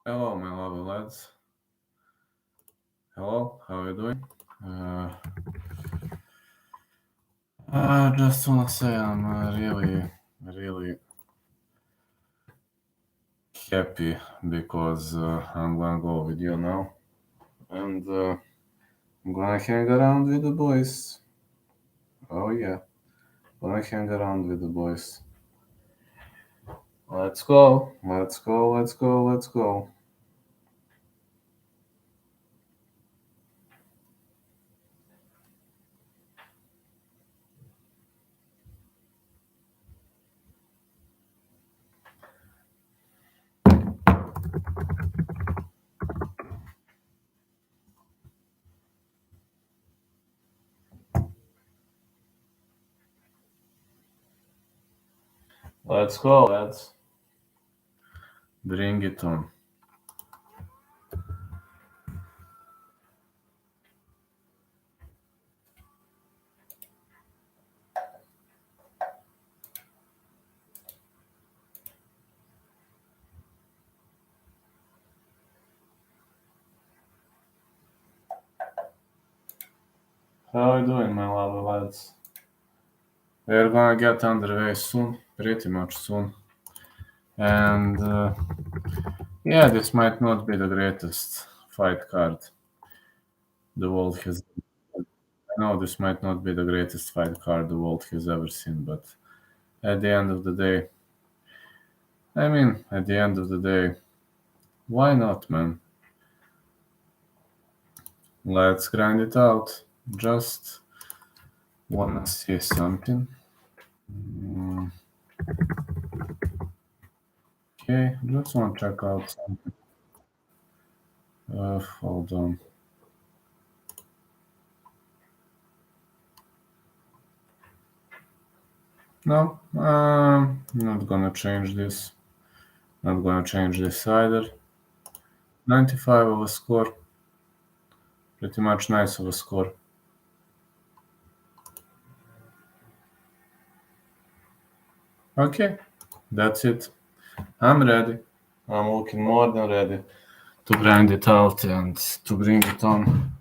Hello, my lovely lads. Hello, how are you doing? Uh, I just wanna say I'm really happy because I'm gonna go with you now, and I'm gonna hang around with the boys. Oh yeah, gonna hang around with the boys. Let's go, let's go, let's go, let's go. Let's go, lads. Bring it on. How are you doing, my lovely lads? We're gonna get underway soon, pretty much soon. And yeah, this might not be the greatest fight card the world has. I know this might not be the greatest fight card the world has ever seen, but at the end of the day, at the end of the day, why not, man? Let's grind it out. Just wanna see something. Mm, okay, just wanna check out something. Hold on. No, not gonna change this. Not gonna change this either. 95 of a score. Pretty much nice of a score. Okay, that's it. I'm ready. I'm looking more than ready to grind it out and to bring it on.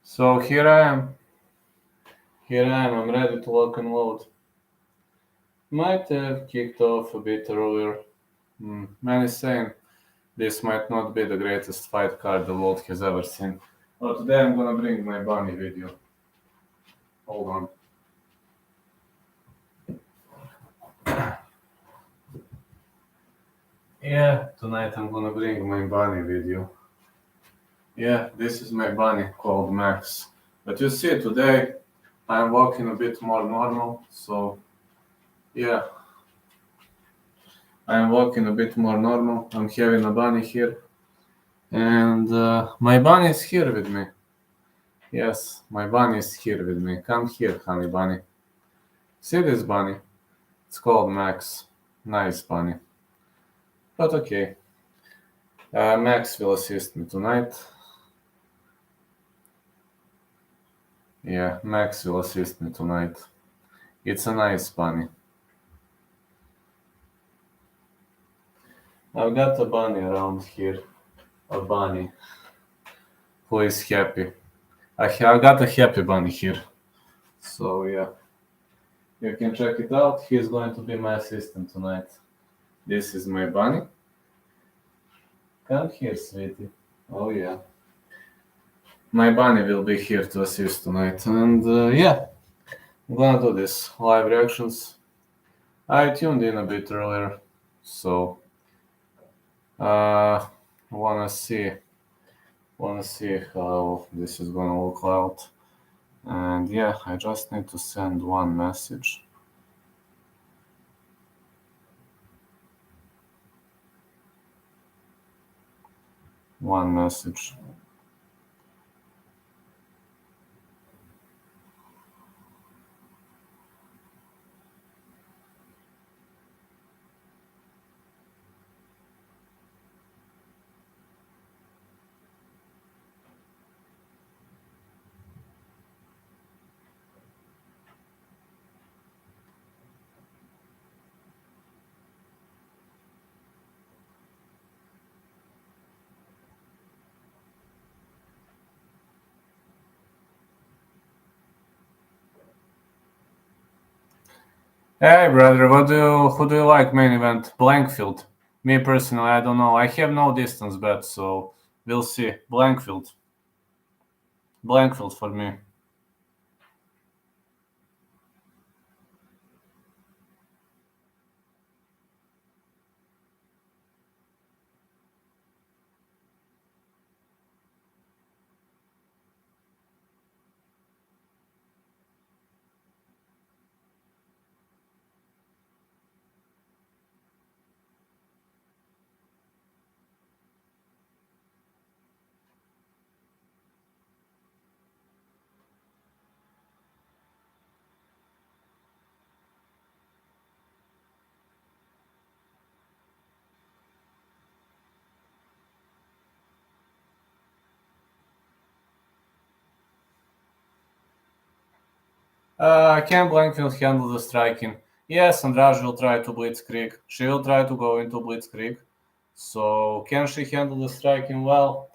So here I am. Here I am. I'm ready to lock and load. Might have kicked off a bit earlier. Many saying this might not be the greatest fight card the world has ever seen. But today I'm gonna bring my bunny video. Hold on. Yeah, tonight I'm gonna bring my bunny video. Yeah, this is my bunny called Max. But you see, today I'm walking a bit more normal, so yeah, I'm walking a bit more normal. I'm having a bunny here, and my bunny is here with me. Yes, my bunny is here with me. Come here, honey bunny. See this bunny? It's called Max. Nice bunny. But okay, Max will assist me tonight. Yeah, Max will assist me tonight. It's a nice bunny. I've got a bunny around here. A bunny who is happy. I got a happy bunny here. So yeah, you can check it out. He's going to be my assistant tonight. This is my bunny. Come here, sweetie. Oh yeah. My bunny will be here to assist tonight. And yeah, I'm gonna do this. Live reactions. I tuned in a bit earlier. So uh wanna see how this is gonna look out. And yeah, I just need to send one message. One message. Hey, brother, who do you like main event? Blanchfield. Me personally, I don't know. I have no distance bet, so we'll see. Blanchfield. Blanchfield for me. Can Blanchfield handle the striking? Yes, Andrade will try to blitzkrieg. She will try to go into blitzkrieg. So can she handle the striking? Well,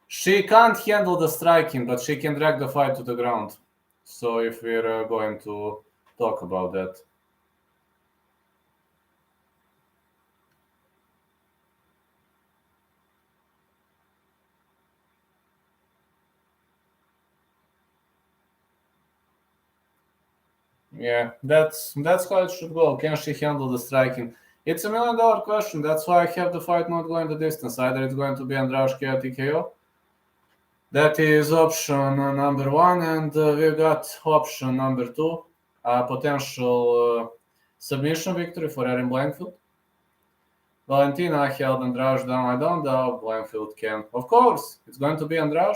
she can't handle the striking, but she can drag the fight to the ground. So if we're going to talk about that. Yeah, that's how it should go. Can she handle the striking? It's $1 million question. That's why I have the fight not going the distance. Either it's going to be Andrade TKO. That is option number one, and we've got option number two, a potential submission victory for Erin Blanchfield. Valentina held Andrade down. I don't doubt Blanchfield can. Of course, it's going to be Andrade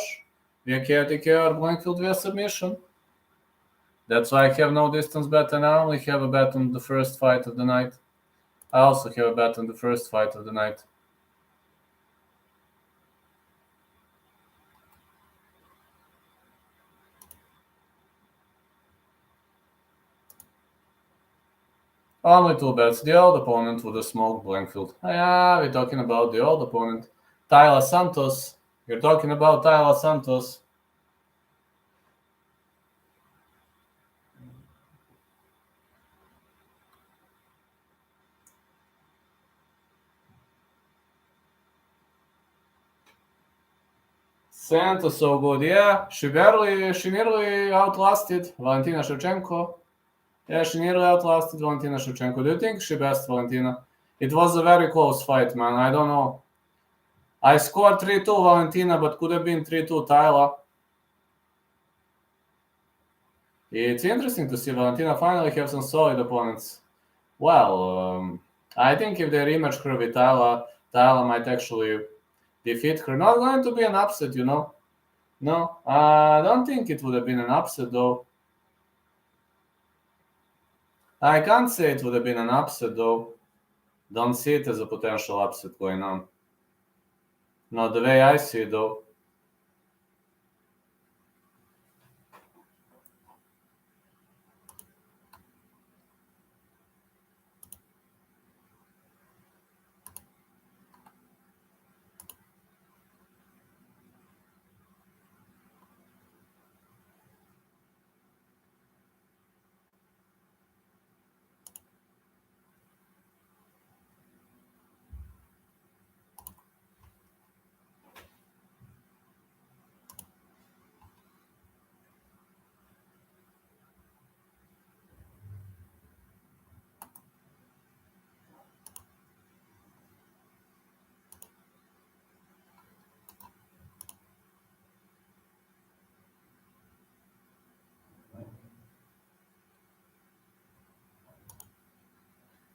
via KO or Blanchfield via submission. That's why I have no distance bet, and I only have a bet on the first fight of the night. I also have a bet on the first fight of the night. Only two bets. The old opponent with a smoked Blanchfield. Yeah, we're talking about the old opponent. Tyler Santos. You're talking about Tyler Santos. Santos so good. Yeah, she nearly outlasted Valentina Shevchenko. Yeah, she nearly outlasted Valentina Shevchenko. Do you think she best Valentina? It was a very close fight, man. I don't know. I scored 3-2 Valentina, but could have been 3-2 Tyler. It's interesting to see Valentina finally have some solid opponents. Well, I think if they rematch her with Tyler, Tyler might actually defeat her. Not going to be an upset, you know. No, I don't think it would have been an upset though. I can't say it would have been an upset though. Don't see it as a potential upset going on. Not the way I see it though.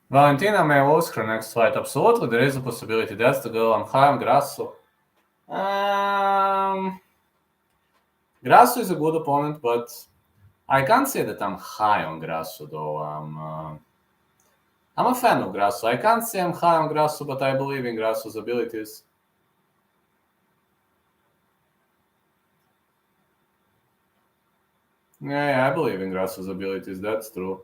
Valentina may lose her next fight. Absolutely, there is a possibility. That's the girl. I'm high on Grasso. Grasso is a good opponent, but I can't say that I'm high on Grasso though. I'm a fan of Grasso. I can't say I'm high on Grasso, but I believe in Grasso's abilities. Yeah, I believe in Grasso's abilities. That's true.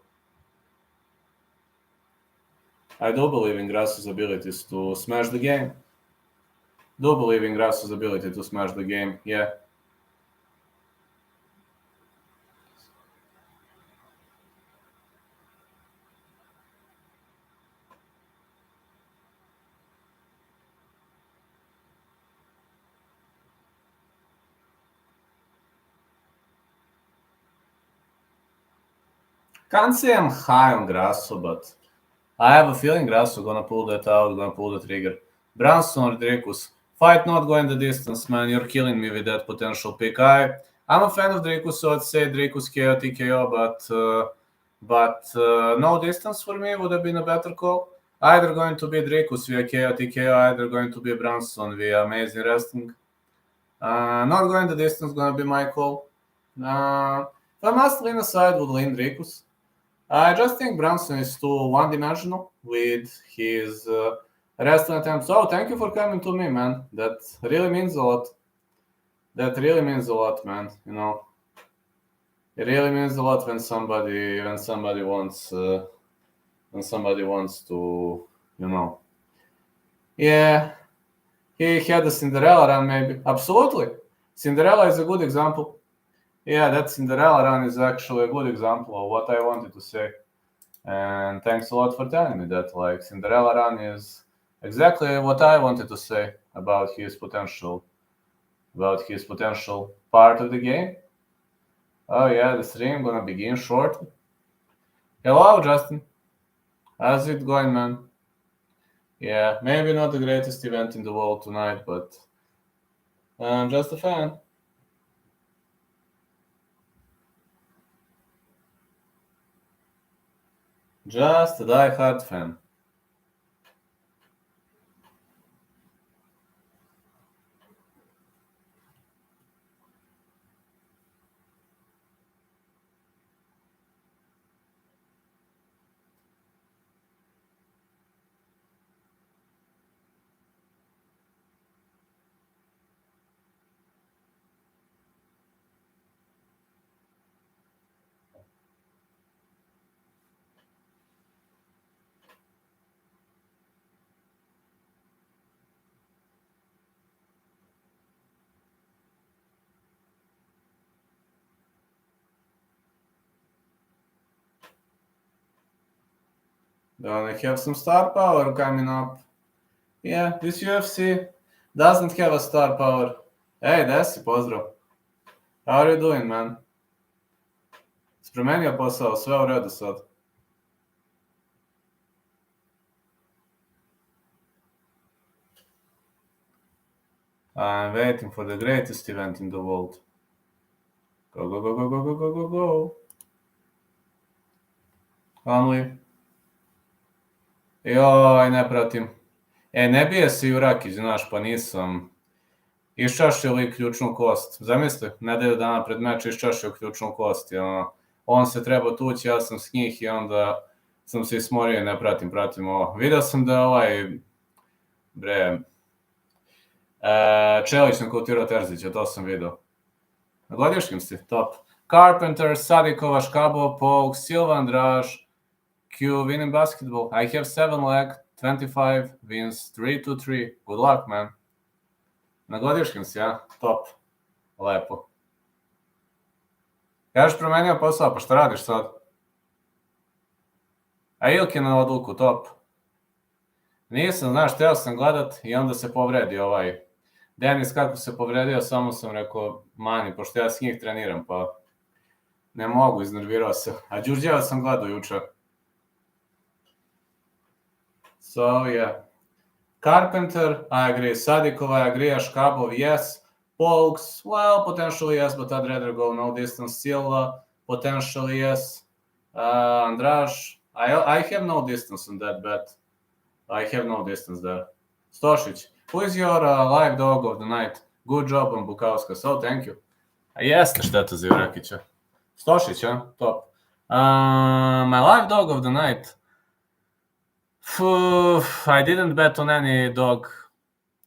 I do believe in Grasso's abilities to smash the game. Do believe in Grasso's ability to smash the game. Yeah. Can't say I'm high on Grasso, but I have a feeling Grasso gonna pull that out, gonna pull the trigger. Brunson or Dracus. Fight not going the distance, man. You're killing me with that potential pick. I'm a fan of Dracus, so I'd say Dracus KO TKO, but no distance for me would have been a better call. Either going to be Dracus via KO TKO, either going to be Brunson via amazing wrestling. Not going the distance gonna be my call. If I must lean aside, would lean Dracus. I just think Brunson is too one-dimensional with his wrestling attempts. Oh, thank you for coming to me, man. That really means a lot. That really means a lot, man. You know, it really means a lot when somebody wants to, you know. Yeah, he had a Cinderella run, maybe. Absolutely, Cinderella is a good example. Yeah, that Cinderella run is actually a good example of what I wanted to say. And thanks a lot for telling me that. Like, Cinderella run is exactly what I wanted to say about his potential part of the game. Oh yeah, the stream gonna begin shortly. Hello, Justin. How's it going, man? Yeah, maybe not the greatest event in the world tonight, but I'm just a fan. Just a die-hard fan. Don't I have some star power coming up? Yeah, this UFC doesn't have a star power. Hey, Desi, pozdrav. How are you doing, man? Spremenio posao, sve u redu sad. I'm waiting for the greatest event in the world. Go, go, go, go, go, go, go, go, go. Only. Joj, ne pratim. Ne bije se Jurakić, znaš, pa nisam. Iščašio li ključnu kost. Zamisli, nedelju dana pred meč iščašio ključnu kost. On se treba tući, ja sam s njih i onda sam se ismorio i ne pratim ovo. Vidio sam da Čelić nakautirao Terzića, to sam vidio. Na godišnjem si, top. Carpenter, Sadikova, Škabo, Polk, Silva, Andrade, Q, winning basketball. I have 7 leg, 25 wins, 3-3. Good luck, man. Na godišnjem si, ja? Top. Lepo. Kažeš promenio posao, pa šta radiš sad? A Ilke na odluku, top. Nisam, znaš, teo sam gledat i onda se povredi Denis kako se povredio, samo sam rekao, mani, pošto ja s njih treniram, pa ne mogu, iznervirao se. A Đurđeva sam gledao juče. So, yeah. Carpenter, I agree. Sadikova, I agree. Ashkabov, yes. Polks, well, potentially yes, but I'd rather go no distance. Silva, potentially yes. Andrade, I have no distance on that bet. I have no distance there. Stošić, who is your live dog of the night? Good job on Bukauskas. Oh, thank you. Jeste šteta za Jurakića. Stošić, top. My live dog of the night. I didn't bet on any dog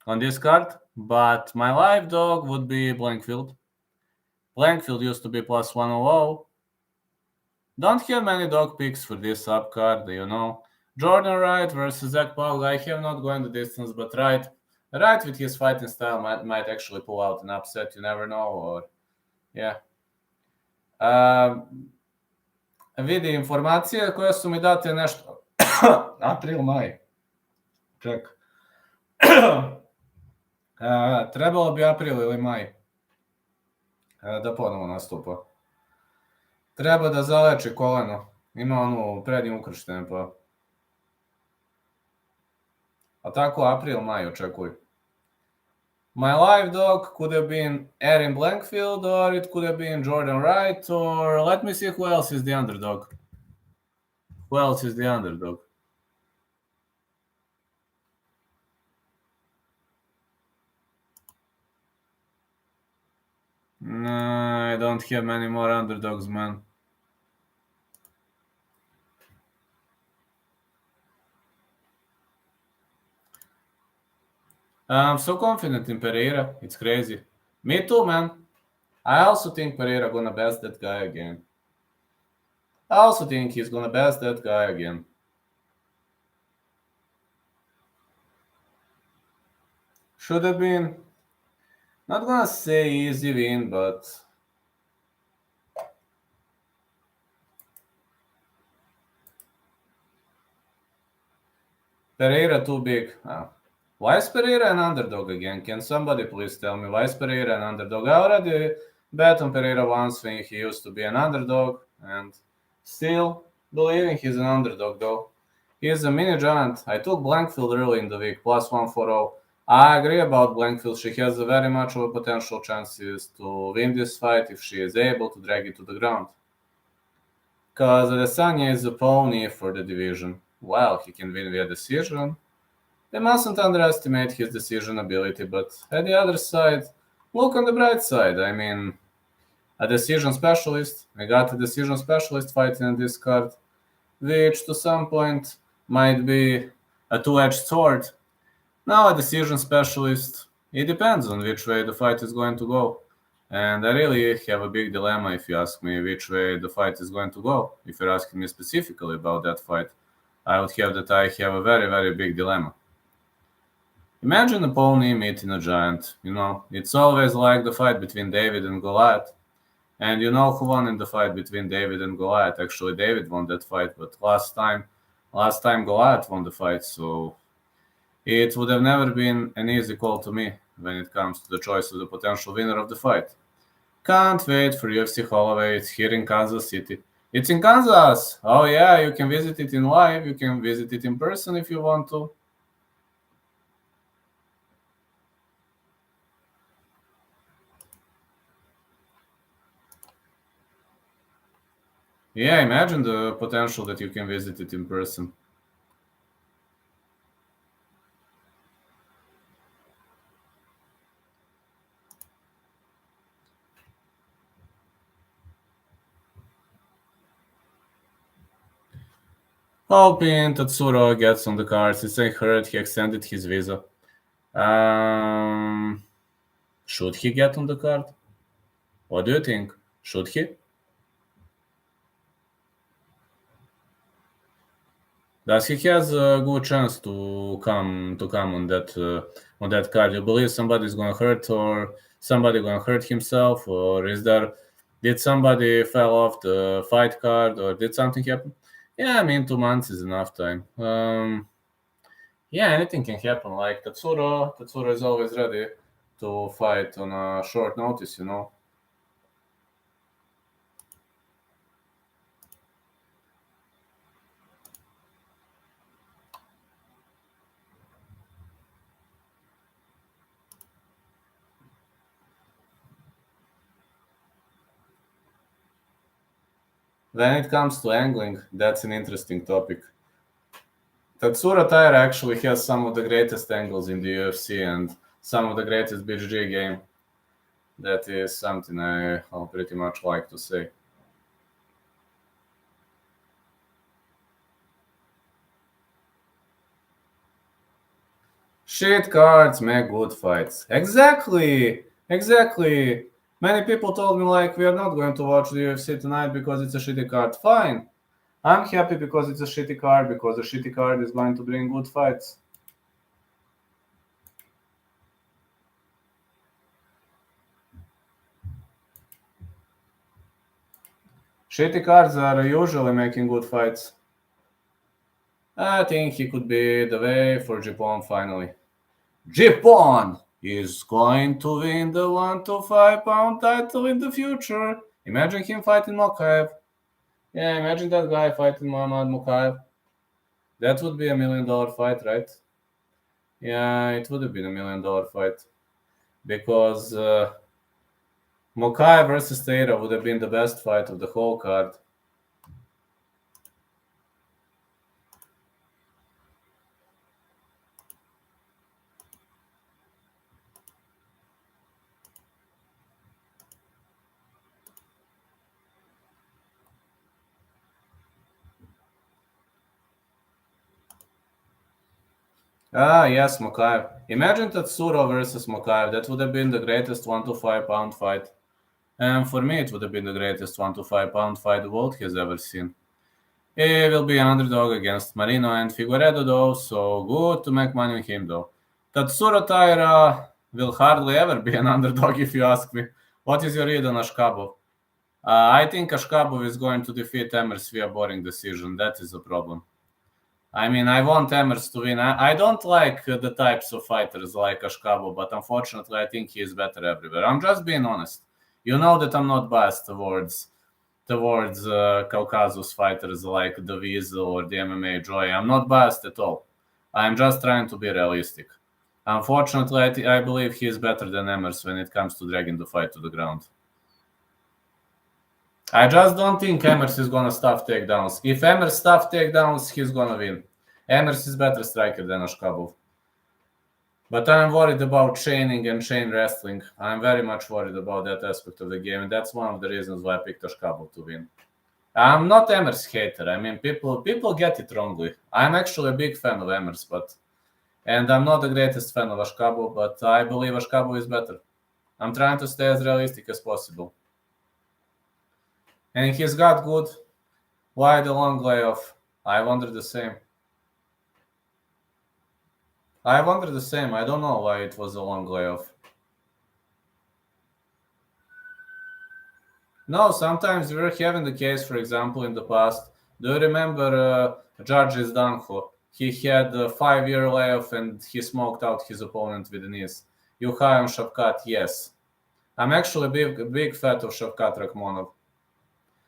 on this card, but my live dog would be Blanchfield. Blanchfield used to be plus 100. Don't have many dog picks for this sub card, you know. Jordan Wright versus Zac Pauga. I have not gone the distance, but Wright with his fighting style might actually pull out an upset. You never know. Or yeah. Vidi, informacije koje su mi date nešto april, maj. Ček. Trebalo bi april ili maj da ponovo nastupa. Treba da zaleči koleno. Ima onu prednji ukršten, pa. A tako april, maj očekuj. My live dog could have been Erin Blanchfield, or it could have been Jordan Wright, or let me see who else is the underdog. Who else is the underdog? No, I don't have many more underdogs, man. I'm so confident in Pereira. It's crazy. Me too, man. I also think Pereira gonna best that guy again. I also think he's gonna best that guy again. Should have been, not gonna say easy win, but Pereira too big. Why is Pereira an underdog again? Can somebody please tell me why is Pereira an underdog? I already bet on Pereira once when he used to be an underdog, and still believing he's an underdog though. He is a mini giant. I took Blanchfield early in the week, plus 140. I agree about Blanchfield. She has a very much of a potential chances to win this fight if she is able to drag it to the ground. Because Adesanya is a pony for the division. Well, he can win via decision. They mustn't underestimate his decision ability, but at the other side, look on the bright side. I mean, a decision specialist. I got a decision specialist fighting in this card, which to some point might be a two-edged sword. Now a decision specialist, it depends on which way the fight is going to go. And I really have a big dilemma if you ask me which way the fight is going to go. If you're asking me specifically about that fight, I would have that I have a very, very big dilemma. Imagine a pony meeting a giant. You know, it's always like the fight between David and Goliath. And you know who won in the fight between David and Goliath? Actually, David won that fight, but last time Goliath won the fight, so it would have never been an easy call to me when it comes to the choice of the potential winner of the fight. Can't wait for UFC Holloway. It's here in Kansas City. It's in Kansas! Oh yeah, you can visit it in live. You can visit it in person if you want to. Yeah, imagine the potential that you can visit it in person. Hoping Tatsuro gets on the cards. It's I heard he extended his visa. Should he get on the card? What do you think? Should he? Does he has a good chance to come on that card? You believe somebody's gonna hurt or somebody gonna hurt himself, or did somebody fell off the fight card, or did something happen? Yeah, I mean 2 months is enough time. Yeah, anything can happen. Like Tatsuro is always ready to fight on a short notice, you know. When it comes to angling, that's an interesting topic. Tatsuro Taira actually has some of the greatest angles in the UFC and some of the greatest BJJ game. That is something I'll pretty much like to say. Shit cards make good fights. Exactly! Exactly! Many people told me like we are not going to watch the UFC tonight because it's a shitty card. Fine. I'm happy because it's a shitty card, because a shitty card is going to bring good fights. Shitty cards are usually making good fights. I think he could be the way for Japan finally. Japan is going to win the 125-pound title in the future. Imagine him fighting Mokaev. Yeah, imagine that guy fighting Muhammad Mukaev. That would be $1 million fight, right? Yeah, it would have been $1 million fight because Mukaev versus Taylor would have been the best fight of the whole card. Ah, yes, Mukaev. Imagine Tatsuro versus Mukaev. That would have been the greatest 1 to 5 pound fight. And for me, it would have been the greatest 1 to 5 pound fight the world has ever seen. He will be an underdog against Marino and Figueredo, though, so good to make money on him, though. Tatsuro Taira will hardly ever be an underdog, if you ask me. What is your read on Ashkabov? I think Ashkabov is going to defeat Emers via boring decision. That is the problem. I mean, I want Emers to win. I don't like the types of fighters like Ashkabov, but unfortunately, I think he is better everywhere. I'm just being honest. You know that I'm not biased towards Caucasus fighters like the Weasel or the MMA Joy. I'm not biased at all. I'm just trying to be realistic. Unfortunately, I believe he is better than Emers when it comes to dragging the fight to the ground. I just don't think Emers is gonna stuff takedowns. If Emers stuff takedowns, he's gonna win. Emers is better striker than Ashkabov. But I'm worried about chaining and chain wrestling. I'm very much worried about that aspect of the game, and that's one of the reasons why I picked Ashkabov to win. I'm not Emers hater. I mean, people get it wrongly. I'm actually a big fan of Emers, and I'm not the greatest fan of Ashkabov, but I believe Ashkabov is better. I'm trying to stay as realistic as possible. And he's got good. Why the long layoff? I wonder the same. I wonder the same. I don't know why it was a long layoff. No, sometimes we're having the case, for example, in the past. Do you remember Georges Danho? He had a 5 year layoff and he smoked out his opponent with the knees. Yuhayam Shavkat, yes. I'm actually a big fan of Shavkat Rakhmonov.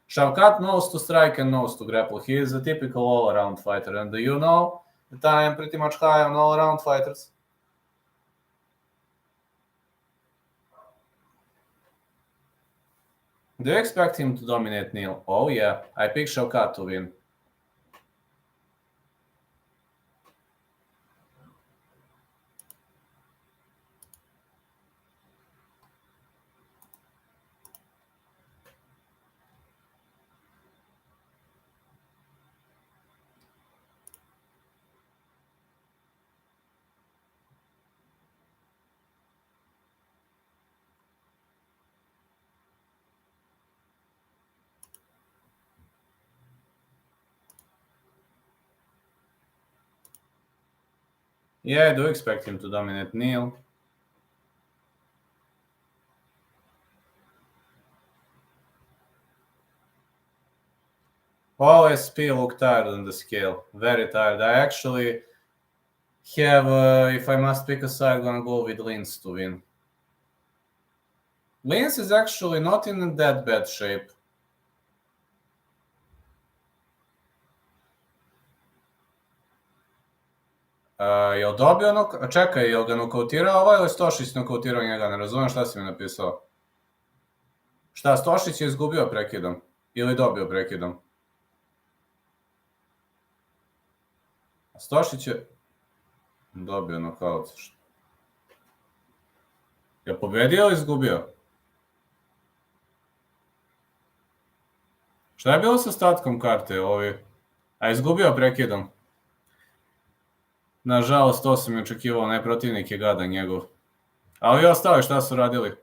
Shavkat knows to strike and knows to grapple. He is a typical all-around fighter, and you know that I am pretty much high on all-around fighters. Do you expect him to dominate Neil? Oh yeah, I pick Shavkat to win. Yeah, I do expect him to dominate Neil. OSP look tired on the scale. Very tired. I actually have, if I must pick a side, gonna go with Linz to win. Linz is actually not in that bad shape. Jel dobio Čekaj, jel ga nokautirao ovaj ili Stošić nokautirao njega? Ne razumem šta si mi napisao. Šta, Stošić je izgubio prekidom? Ili dobio prekidom? Stošić je dobio nokaut. Je pobedio ili izgubio? Šta je bilo sa statkom karte ovi? A izgubio prekidom? Nažalost, to sam i očekivao, onaj protivnik je gadan njegov. A ovi ostali šta su radili?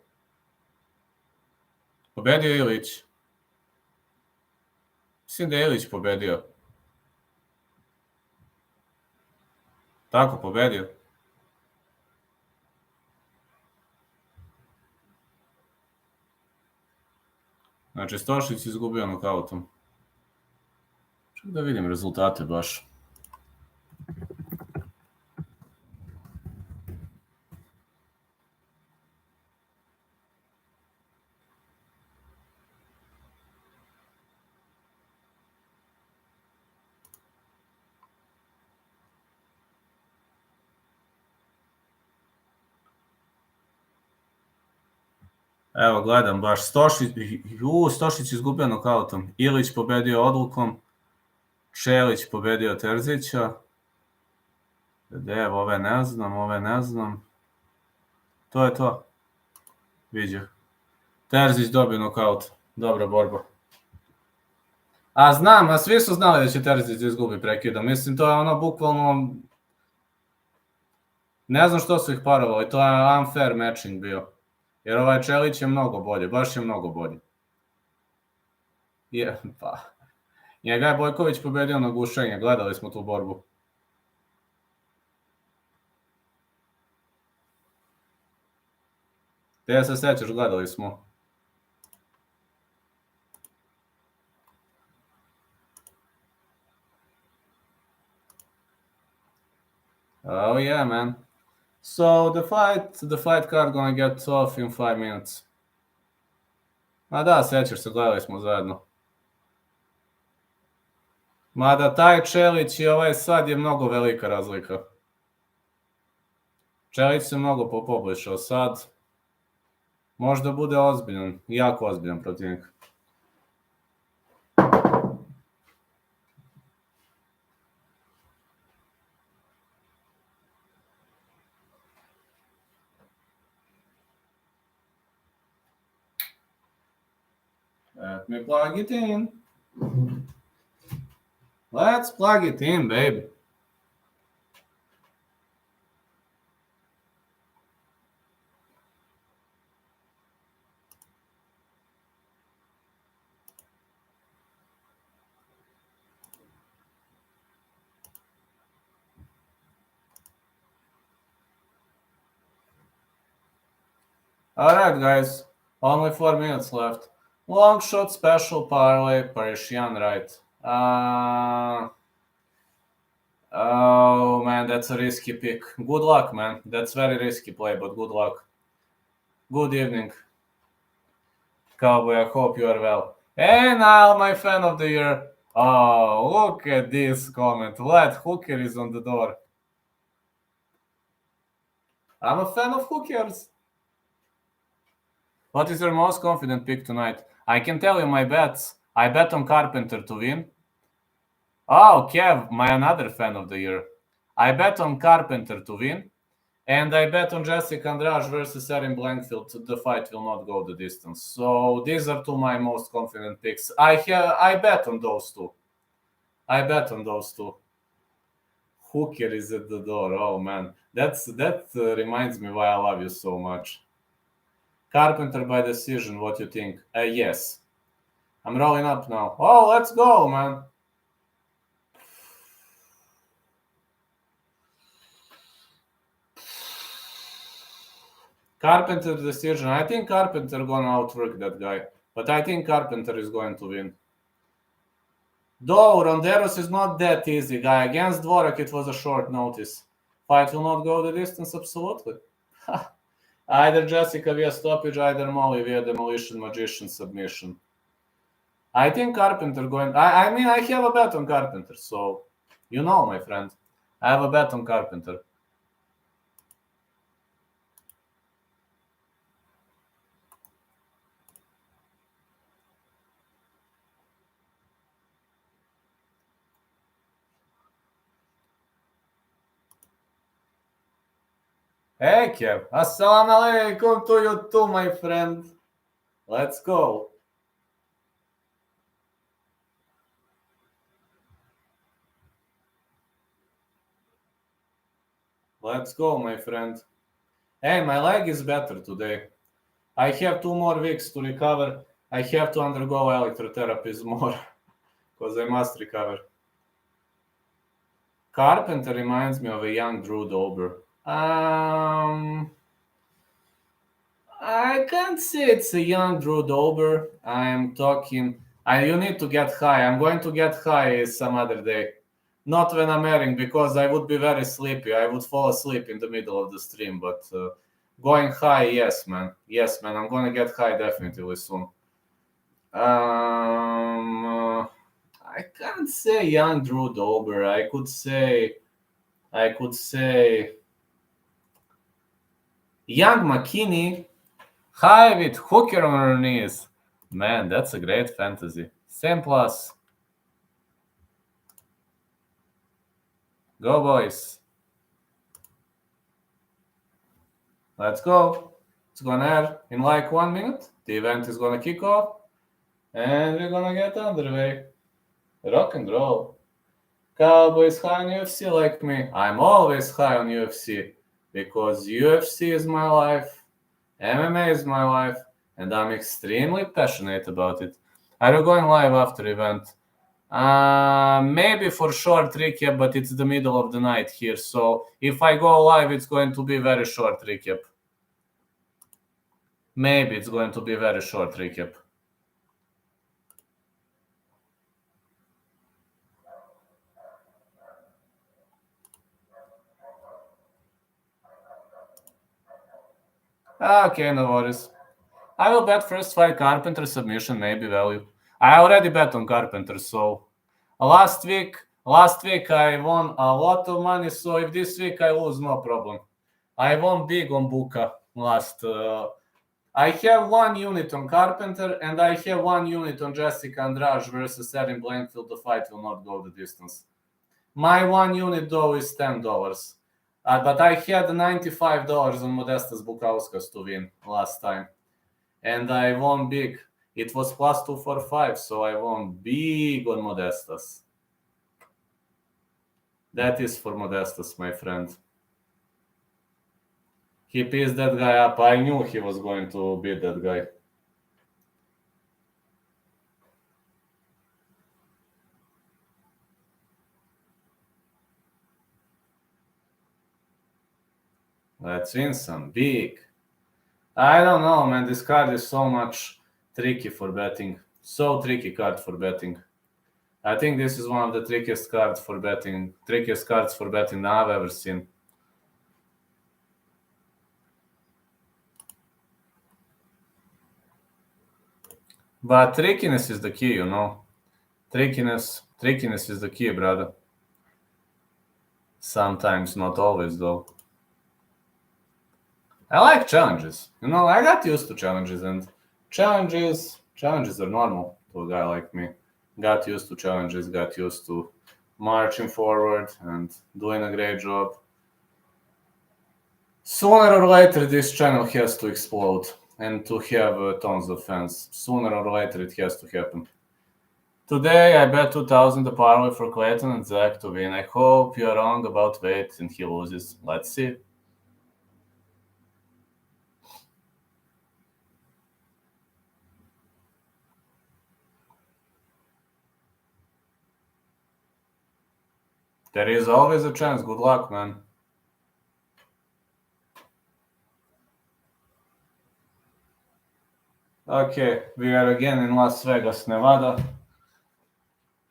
Pobedio Ilić. Mislim da je Ilić pobedio. Tako, pobedio. Znači, Stošić izgubio nokautom. Čekaj da vidim rezultate baš. Evo, gledam baš. Stošić izgubio nokautom. Ilić pobedio odlukom. Čelić pobedio Terzića. Evo, ove ne znam. To je to. Viđa. Terzić dobio nokaut. Dobra borba. A znam, a svi su znali da će Terzić izgubi prekidom. Mislim, to je ono bukvalno... Ne znam što su ih parovali, to je unfair matching bio. Jer ovaj Čelić je mnogo bolje, baš je mnogo bolje. Pa... Njega je Bojković pobedio na gušenje, gledali smo tu borbu. Te se sećaš, gledali smo. Oh yeah, man. So the fight card gonna get off in 5 minutes. Ma da, sećaš se, gledali smo zajedno. Mada taj Čelić i ovaj sad je mnogo velika razlika. Čelić se mnogo poboljšao sad. Možda bude ozbiljan, jako ozbiljan protivnik. Let me plug it in. Let's plug it in, baby. Alright, guys. Only 4 minutes left. Long shot special parlay, Parisian Wright. Oh, man, that's a risky pick. Good luck, man. That's very risky play, but good luck. Good evening. Cowboy, I hope you are well. Hey, Niall, my fan of the year. Oh, look at this comment. Vlad Hooker is on the door. I'm a fan of hookers. What is your most confident pick tonight? I can tell you my bets. I bet on Carpenter to win. Oh, Kev, my another fan of the year. I bet on Carpenter to win. And I bet on Jessica Andrade versus Erin Blanchfield. The fight will not go the distance. So these are two my most confident picks. I bet on those two. Hooker is at the door. Oh, man. That reminds me why I love you so much. Carpenter by decision, what you think? Yes. I'm rolling up now. Oh, let's go, man. Carpenter decision. I think Carpenter gonna outwork that guy. But I think Carpenter is going to win. Though Ronderos is not that easy guy. Against Dvorak it was a short notice. Fight will not go the distance, absolutely. Either Jessica via stoppage, either Molly via demolition magician submission. I think Carpenter going... I mean, I have a bet on Carpenter, so... You know, my friend. I have a bet on Carpenter. Hey, Kev. Assalamu alaikum to you too, my friend. Let's go. Let's go, my friend. Hey, my leg is better today. I have 2 more weeks to recover. I have to undergo electrotherapy more because I must recover. Carpenter reminds me of a young Drew Dober. I can't say it's a young Drew Dober. I am talking... you need to get high. I'm going to get high some other day. Not when I'm airing, because I would be very sleepy. I would fall asleep in the middle of the stream, but going high, yes, man. Yes, man, I'm going to get high definitively soon. I can't say young Drew Dober. I could say young McKinney. High with hooker on her knees. Man, that's a great fantasy. Same plus. Go, boys. Let's go. It's gonna add in like 1 minute. The event is gonna kick off. And we're gonna get underway. Rock and roll. Cowboys high on UFC like me. I'm always high on UFC. Because UFC is my life. MMA is my life. And I'm extremely passionate about it. Are you going live after event? Maybe for short recap, but it's the middle of the night here. So if I go live, it's going to be very short recap. Maybe it's going to be very short recap. Okay, no worries. I will bet first fight Carpenter submission, maybe value. I already bet on Carpenter, so last week I won a lot of money, so if this week I lose, no problem. I won big on Buka last. I have 1 unit on Carpenter and I have 1 unit on Jessica Andrade versus Erin Blanchfield. The fight will not go the distance. My 1 unit though is $10. But I had $95 on Modestas Bukauskas to win last time. And I won big. It was plus 245, so I won big on Modestas. That is for Modestas, my friend. He pissed that guy up. I knew he was going to beat that guy. Let's win some big. I don't know, man. This card is so much tricky for betting. So tricky card for betting. I think this is one of the trickiest cards for betting that I've ever seen. But trickiness is the key, you know. Trickiness is the key, brother. Sometimes, not always, though. I like challenges. You know, I got used to challenges, and challenges are normal to a guy like me. Got used to challenges, got used to marching forward and doing a great job. Sooner or later, this channel has to explode and to have tons of fans. Sooner or later, it has to happen. Today, I bet 2,000 the parlay for Clayton and Zac to win. I hope you're wrong about weight and he loses. Let's see. There is always a chance. Good luck, man. Okay, we are again in Las Vegas, Nevada.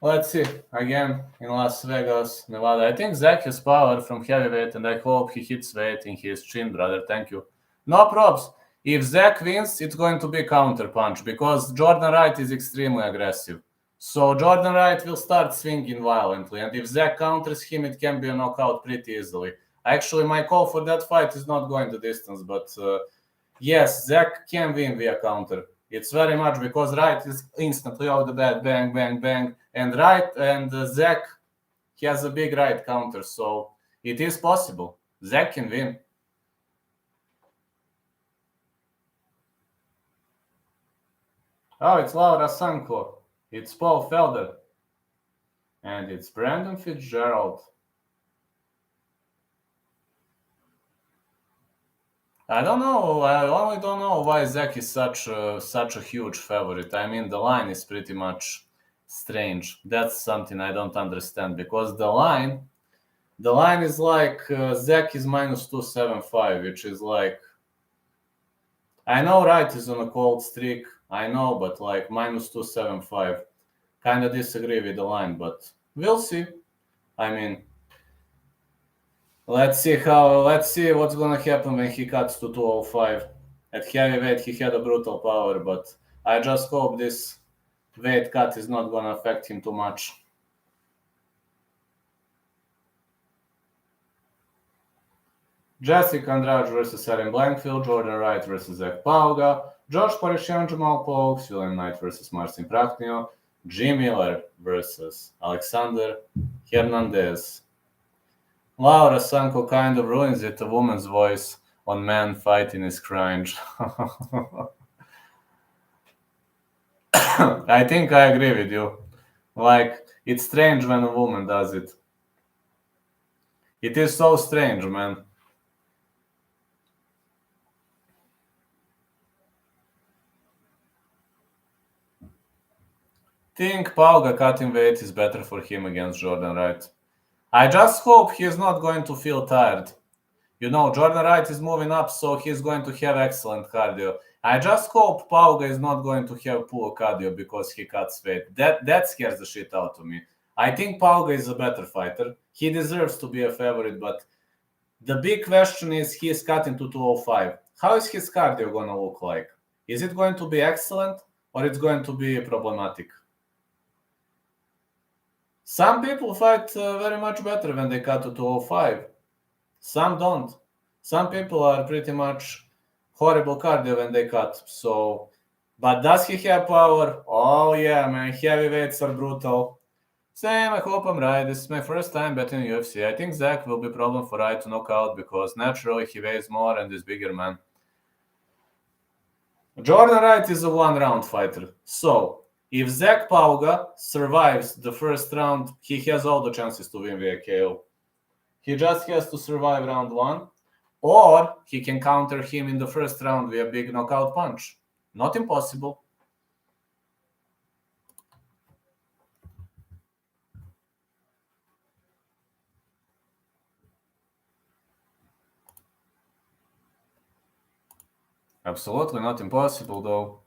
Let's see, again in Las Vegas, Nevada. I think Zac has power from heavyweight, and I hope he hits weight in his chin, brother. Thank you. No props. If Zac wins, it's going to be counter punch because Jordan Wright is extremely aggressive. So Jordan Wright will start swinging violently, and if Zac counters him, it can be a knockout pretty easily. Actually, my call for that fight is not going the distance, but yes, Zac can win via counter. It's very much because Wright is instantly off the bat, bang, bang, bang, and Zac has a big right counter, so it is possible. Zac can win. Oh, it's Laura Sanko. It's Paul Felder. And it's Brandon Fitzgerald. I don't know. I only don't know why Zac is such a huge favorite. I mean, the line is pretty much strange. That's something I don't understand because the line is like Zac is minus 275, which is like I know Wright is on a cold streak. I know, but like minus 275. Kind of disagree with the line, but we'll see. I mean, let's see what's gonna happen when he cuts to 205. At heavyweight, he had a brutal power, but I just hope this weight cut is not gonna affect him too much. Jessica Andrade versus Erin Blanchfield, Jordan Wright versus Zac Pauga, Josh Parisian, Jamal Polks, William Knight versus Marcin Prachnio, Jim Miller versus Alexander Hernandez. Laura Sanko kind of ruins it. A woman's voice on man fighting is cringe. I think I agree with you. Like, it's strange when a woman does it. It is so strange, man. Think Pauga cutting weight is better for him against Jordan Wright. I just hope he's not going to feel tired. You know, Jordan Wright is moving up, so he's going to have excellent cardio. I just hope Pauga is not going to have poor cardio because he cuts weight. That scares the shit out of me. I think Pauga is a better fighter. He deserves to be a favorite, but the big question is he's cutting to 205. How is his cardio going to look like? Is it going to be excellent or it's going to be problematic? Some people fight very much better when they cut to 205. Some don't. Some people are pretty much horrible cardio when they cut. So, but does he have power? Oh yeah, man. Heavyweights are brutal. Same, I hope I'm right. This is my first time betting UFC. I think Zac will be a problem for Wright to knock out because naturally he weighs more and is bigger, man. Jordan Wright is a one-round fighter. So, if Zac Pauga survives the first round, he has all the chances to win via KO. He just has to survive round one, or he can counter him in the first round with a big knockout punch. Not impossible. Absolutely not impossible, though.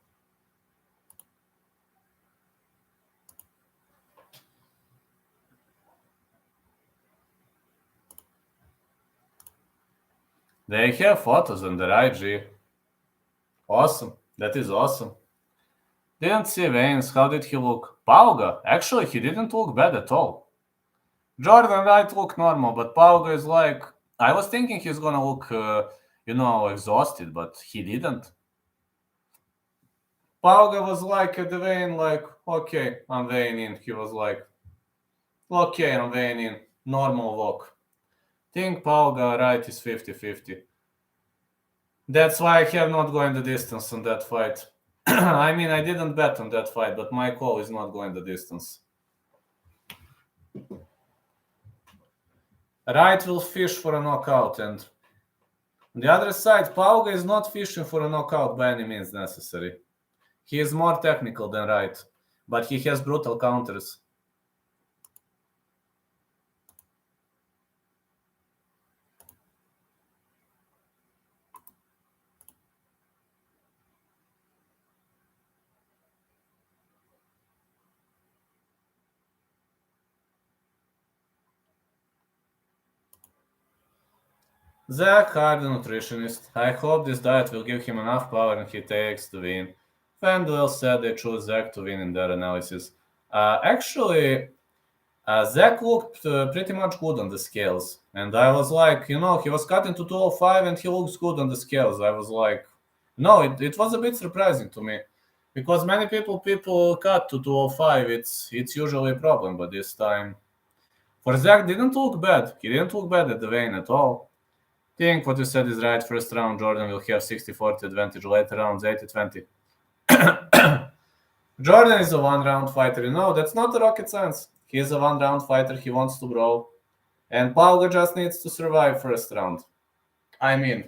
They have photos on their IG. Awesome. That is awesome. Didn't see veins. How did he look? Pauga. Actually, he didn't look bad at all. Jordan Wright looked normal, but Pauga is like... I was thinking he's gonna look, exhausted, but he didn't. Pauga was like at the vein, like, okay, I'm weighing in. He was like, okay, I'm weighing in. Normal walk. Think Pauga Wright is 50-50. That's why I have not going the distance on that fight. I mean, I didn't bet on that fight, but my call is not going the distance. Wright will fish for a knockout, and on the other side, Pauga is not fishing for a knockout by any means necessary. He is more technical than Wright, but he has brutal counters. Zac Hard, nutritionist. I hope this diet will give him enough power and he takes to win. FanDuel said they chose Zac to win in their analysis. Actually, Zac looked pretty much good on the scales. And I was like, he was cutting to 205 and he looks good on the scales. I was like, no, it was a bit surprising to me. Because many people cut to 205. It's usually a problem, but this time... For Zac, didn't look bad. He didn't look bad at the vein at all. Think what you said is right. First round, Jordan will have 60-40 advantage. Later rounds, 80-20. Jordan is a one-round fighter. That's not a rocket science. He is a one-round fighter. He wants to brawl. And Pauga just needs to survive first round. I mean,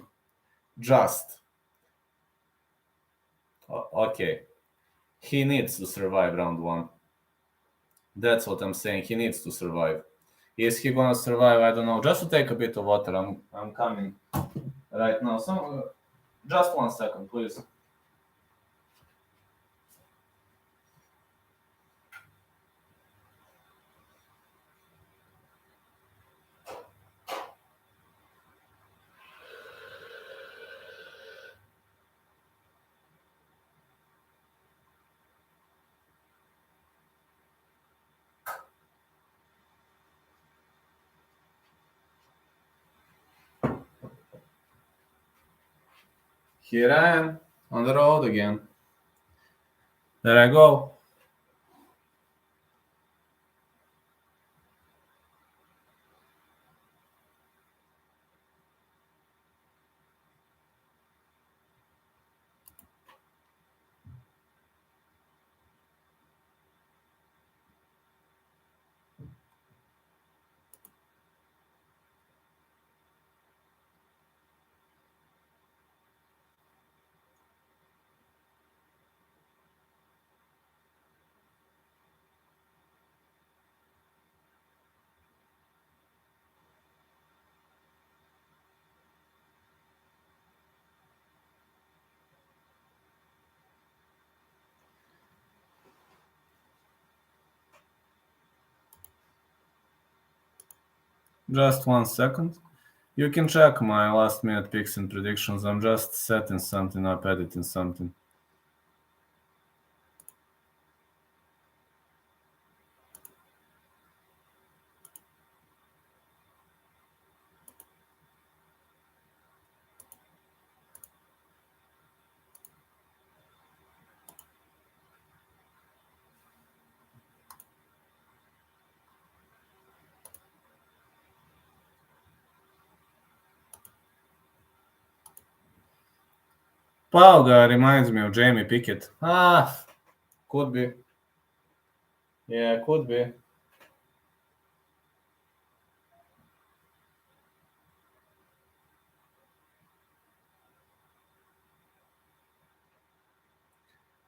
just. Okay. He needs to survive round one. That's what I'm saying. He needs to survive. Is he gonna survive? I don't know. Just to take a bit of water. I'm coming right now. Just 1 second, please. Here I am, on the road again. There I go. Just 1 second. You can check my last minute picks and predictions. I'm just setting something up, editing something. Pauga reminds me of Jamie Pickett. Could be. Yeah, could be.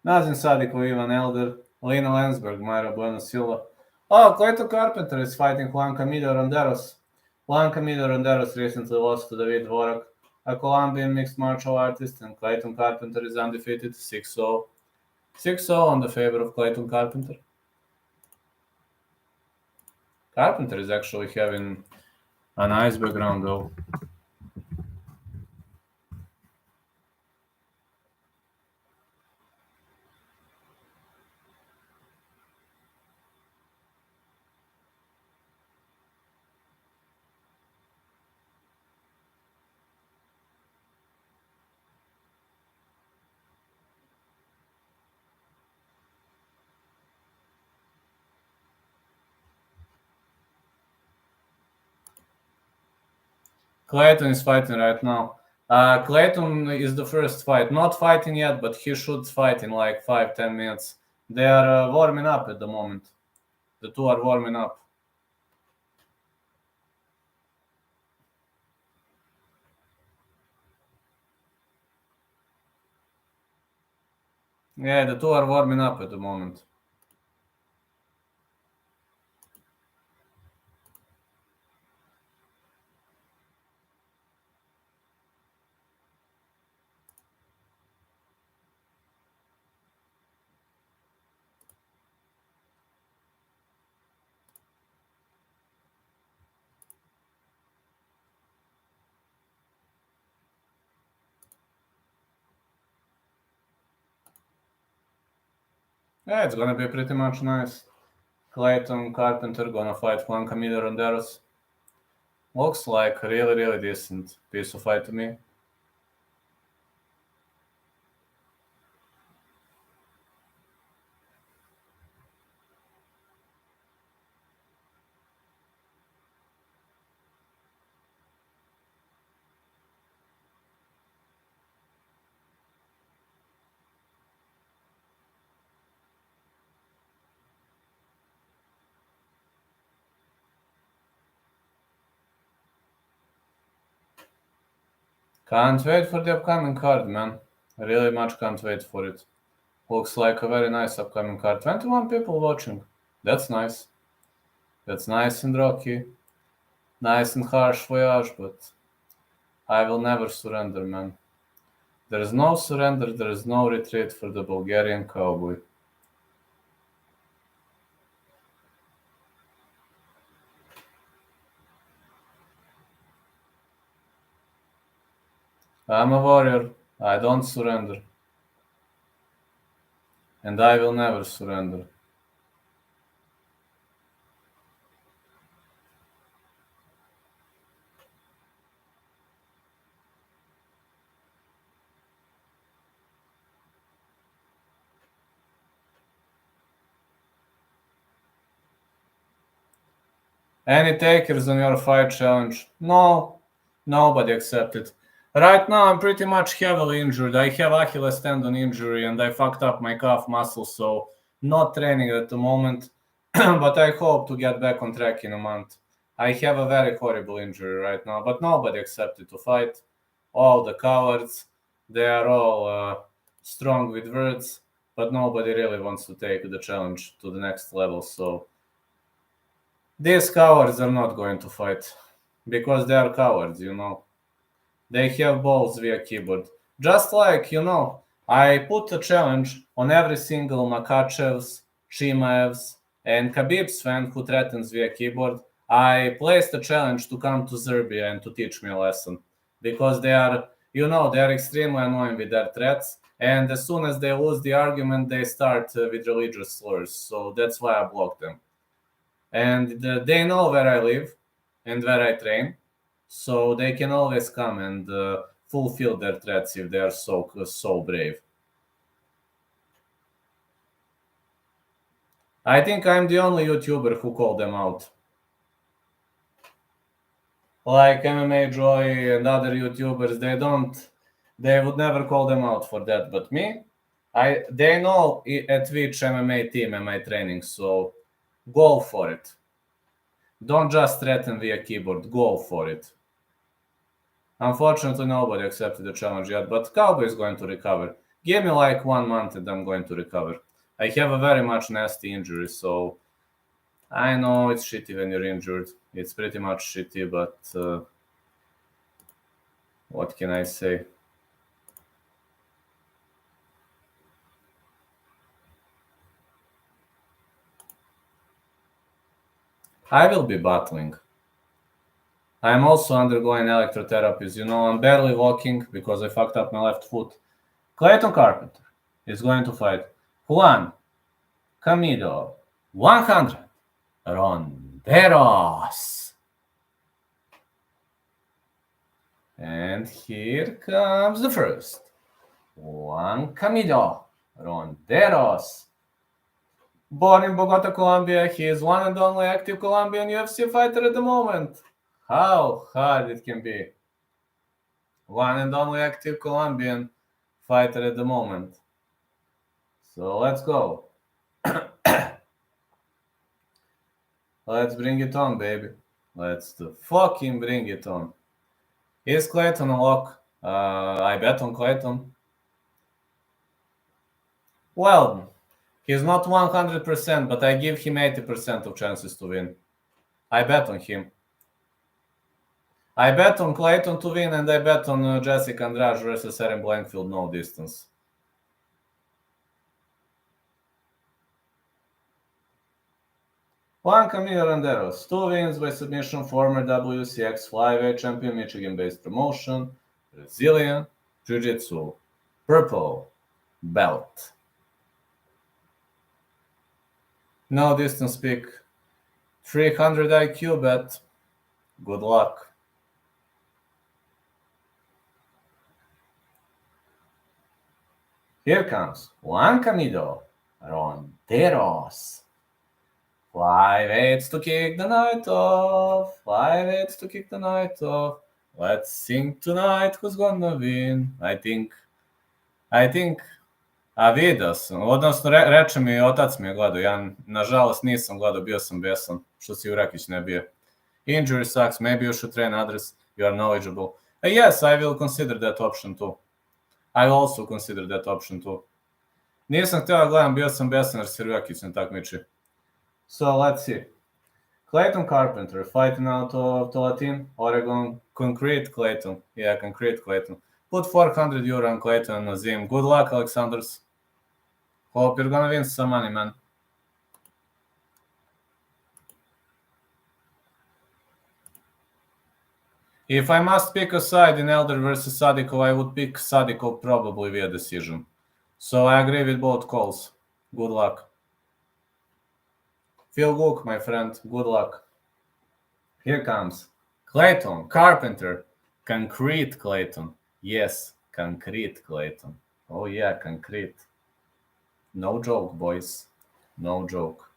Nazim Sadikov, Ivan Elder, Lena Landsberg, Myra Bueno Silva. Oh, Clayton Carpenter is fighting Juan Camilo Ronderos. Juan Camilo Ronderos recently lost to David Vorak, a Colombian mixed martial artist, and Clayton Carpenter is undefeated 6-0. 6-0 on the favor of Clayton Carpenter. Carpenter is actually having a nice background though. Clayton is fighting right now. Clayton is the first fight. Not fighting yet, but he should fight in like 5-10 minutes. They are warming up at the moment. The two are warming up. Yeah, the two are warming up at the moment. Yeah, it's gonna be pretty much nice. Clayton Carpenter gonna fight Juan Camilo Ronderos. Looks like a really, really decent piece of fight to me. Can't wait for the upcoming card, man. Really much can't wait for it. Looks like a very nice upcoming card. 21 people watching. That's nice. That's nice and rocky. Nice and harsh voyage, but I will never surrender, man. There is no surrender, there is no retreat for the Bulgarian cowboy. I'm a warrior. I don't surrender. And I will never surrender. Any takers on your fight challenge? No, nobody accepted. Right now, I'm pretty much heavily injured. I have Achilles tendon injury and I fucked up my calf muscle, so not training at the moment. But I hope to get back on track in a month. I have a very horrible injury right now, but nobody accepted to fight. All the cowards, they are all strong with words, but nobody really wants to take the challenge to the next level, so these cowards are not going to fight because they are cowards, They have balls via keyboard. Just like, I put a challenge on every single Makachev's, Shimaev's, and Khabib's fan who threatens via keyboard. I placed a challenge to come to Serbia and to teach me a lesson because they are, they are extremely annoying with their threats. And as soon as they lose the argument, they start with religious slurs. So that's why I blocked them. And they know where I live and where I train, so they can always come and fulfill their threats if they are so brave. I think I'm the only YouTuber who called them out. Like MMA Joy and other YouTubers, they would never call them out for that. But me, they know at which MMA team am I training, so go for it. Don't just threaten via keyboard, go for it. Unfortunately, nobody accepted the challenge yet, but Cowboy is going to recover. Give me like 1 month and I'm going to recover. I have a very much nasty injury, so I know it's shitty when you're injured. It's pretty much shitty, but what can I say? I will be battling. I'm also undergoing electrotherapies. I'm barely walking because I fucked up my left foot. Clayton Carpenter is going to fight Juan Camilo 100 Ronderos. And here comes the first. Juan Camilo Ronderos. Born in Bogota, Colombia, he is one and only active Colombian UFC fighter at the moment. How hard it can be. One and only active Colombian fighter at the moment. So let's go. Let's bring it on, baby. Let's fucking bring it on. Is Clayton a lock? I bet on Clayton. Well, he's not 100%, but I give him 80% of chances to win. I bet on him. I bet on Clayton to win, and I bet on Jessica Andrade versus Erin Blanchfield, no distance. Juan Camilo Ronderos, 2 wins by submission, former WCX flyweight champion, Michigan-based promotion, Brazilian Jiu-Jitsu, purple belt. No distance pick, 300 IQ bet. Good luck. Here comes Juan Camilo Ronderos. 5-8 to kick the night off. 5-8 to kick the night off. Let's sing tonight who's gonna win. I think a vidio sam, odnosno reče mi, otac mi je gledao, ja nažalost nisam gledao, bio sam besan, što si Urakić ne bio. Injury sucks, maybe you should train others, you are knowledgeable. Yes, I will consider that option too. I also consider that option too. Nisam htio da gledam, bio sam besan jer se Urakić ne takmiči. So let's see. Clayton Carpenter fighting out of Tolatin, Oregon. Concrete Clayton. Yeah, concrete Clayton. Put 400 euro on Clayton and Nazim. Good luck, Alexanders. Hope you're gonna win some money, man. If I must pick a side in Elder versus Sadikov, I would pick Sadikov probably via decision. So I agree with both calls. Good luck. Feel good, my friend. Good luck. Here comes Clayton Carpenter. Concrete Clayton. Yes, concrete Clayton. Oh yeah, concrete. No joke, boys. No joke.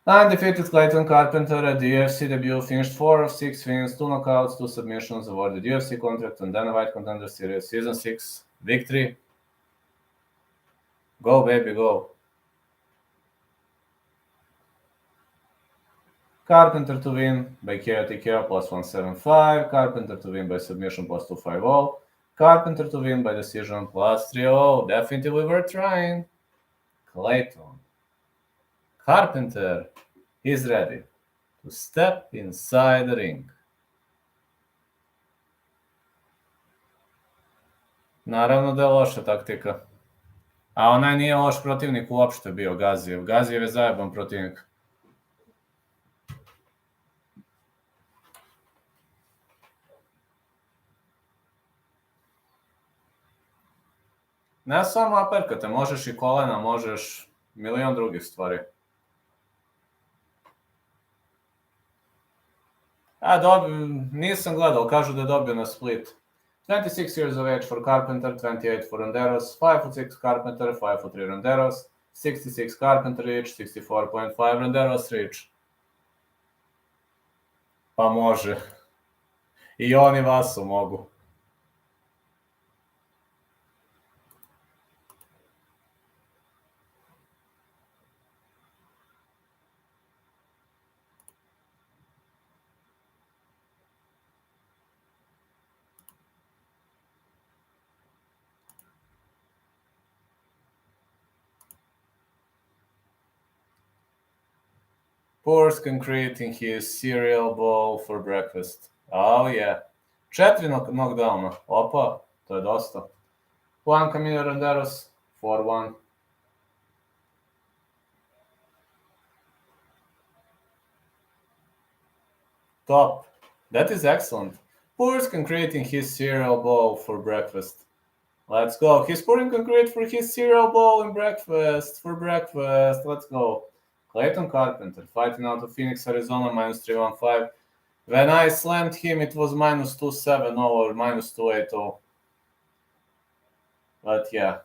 Undefeated Clayton Carpenter at the UFC debut finished 4 of 6 wins, 2 knockouts, 2 submissions, awarded UFC contract on Dana White Contender Series Season 6 victory. Go, baby, go. Carpenter to win by KO plus 175. Carpenter to win by submission plus 250. Carpenter to win by decision plus 3-0. Definitely we're trying. Clayton Carpenter is ready to step inside the ring. Naravno da je loša taktika. A onaj nije loš protivnik uopšte bio, Gazijev. Gazijev je zajeban protivnik. Ne samo aperkate, možeš i kolena, možeš milion drugih stvari. Nisam gledal, kažu da je dobio na split. 26 years of age for Carpenter, 28 for Ronderos, 5'6" Carpenter, 5'3" Ronderos, 66 Carpenter reach, 64.5 Ronderos reach. Pa može. I oni Vasu mogu. Porsche creating his cereal bowl for breakfast. Oh yeah. 4 knockdowna. Opa, to je dosta. Juan Camilo Ronderos, 4-1. Top. That is excellent. Porsche creating his cereal bowl for breakfast. Let's go. He's pouring concrete for his cereal bowl and breakfast. For breakfast. Let's go. Clayton Carpenter fighting out of Phoenix, Arizona, minus 315. When I slammed him, it was minus 270 or minus 280. But yeah.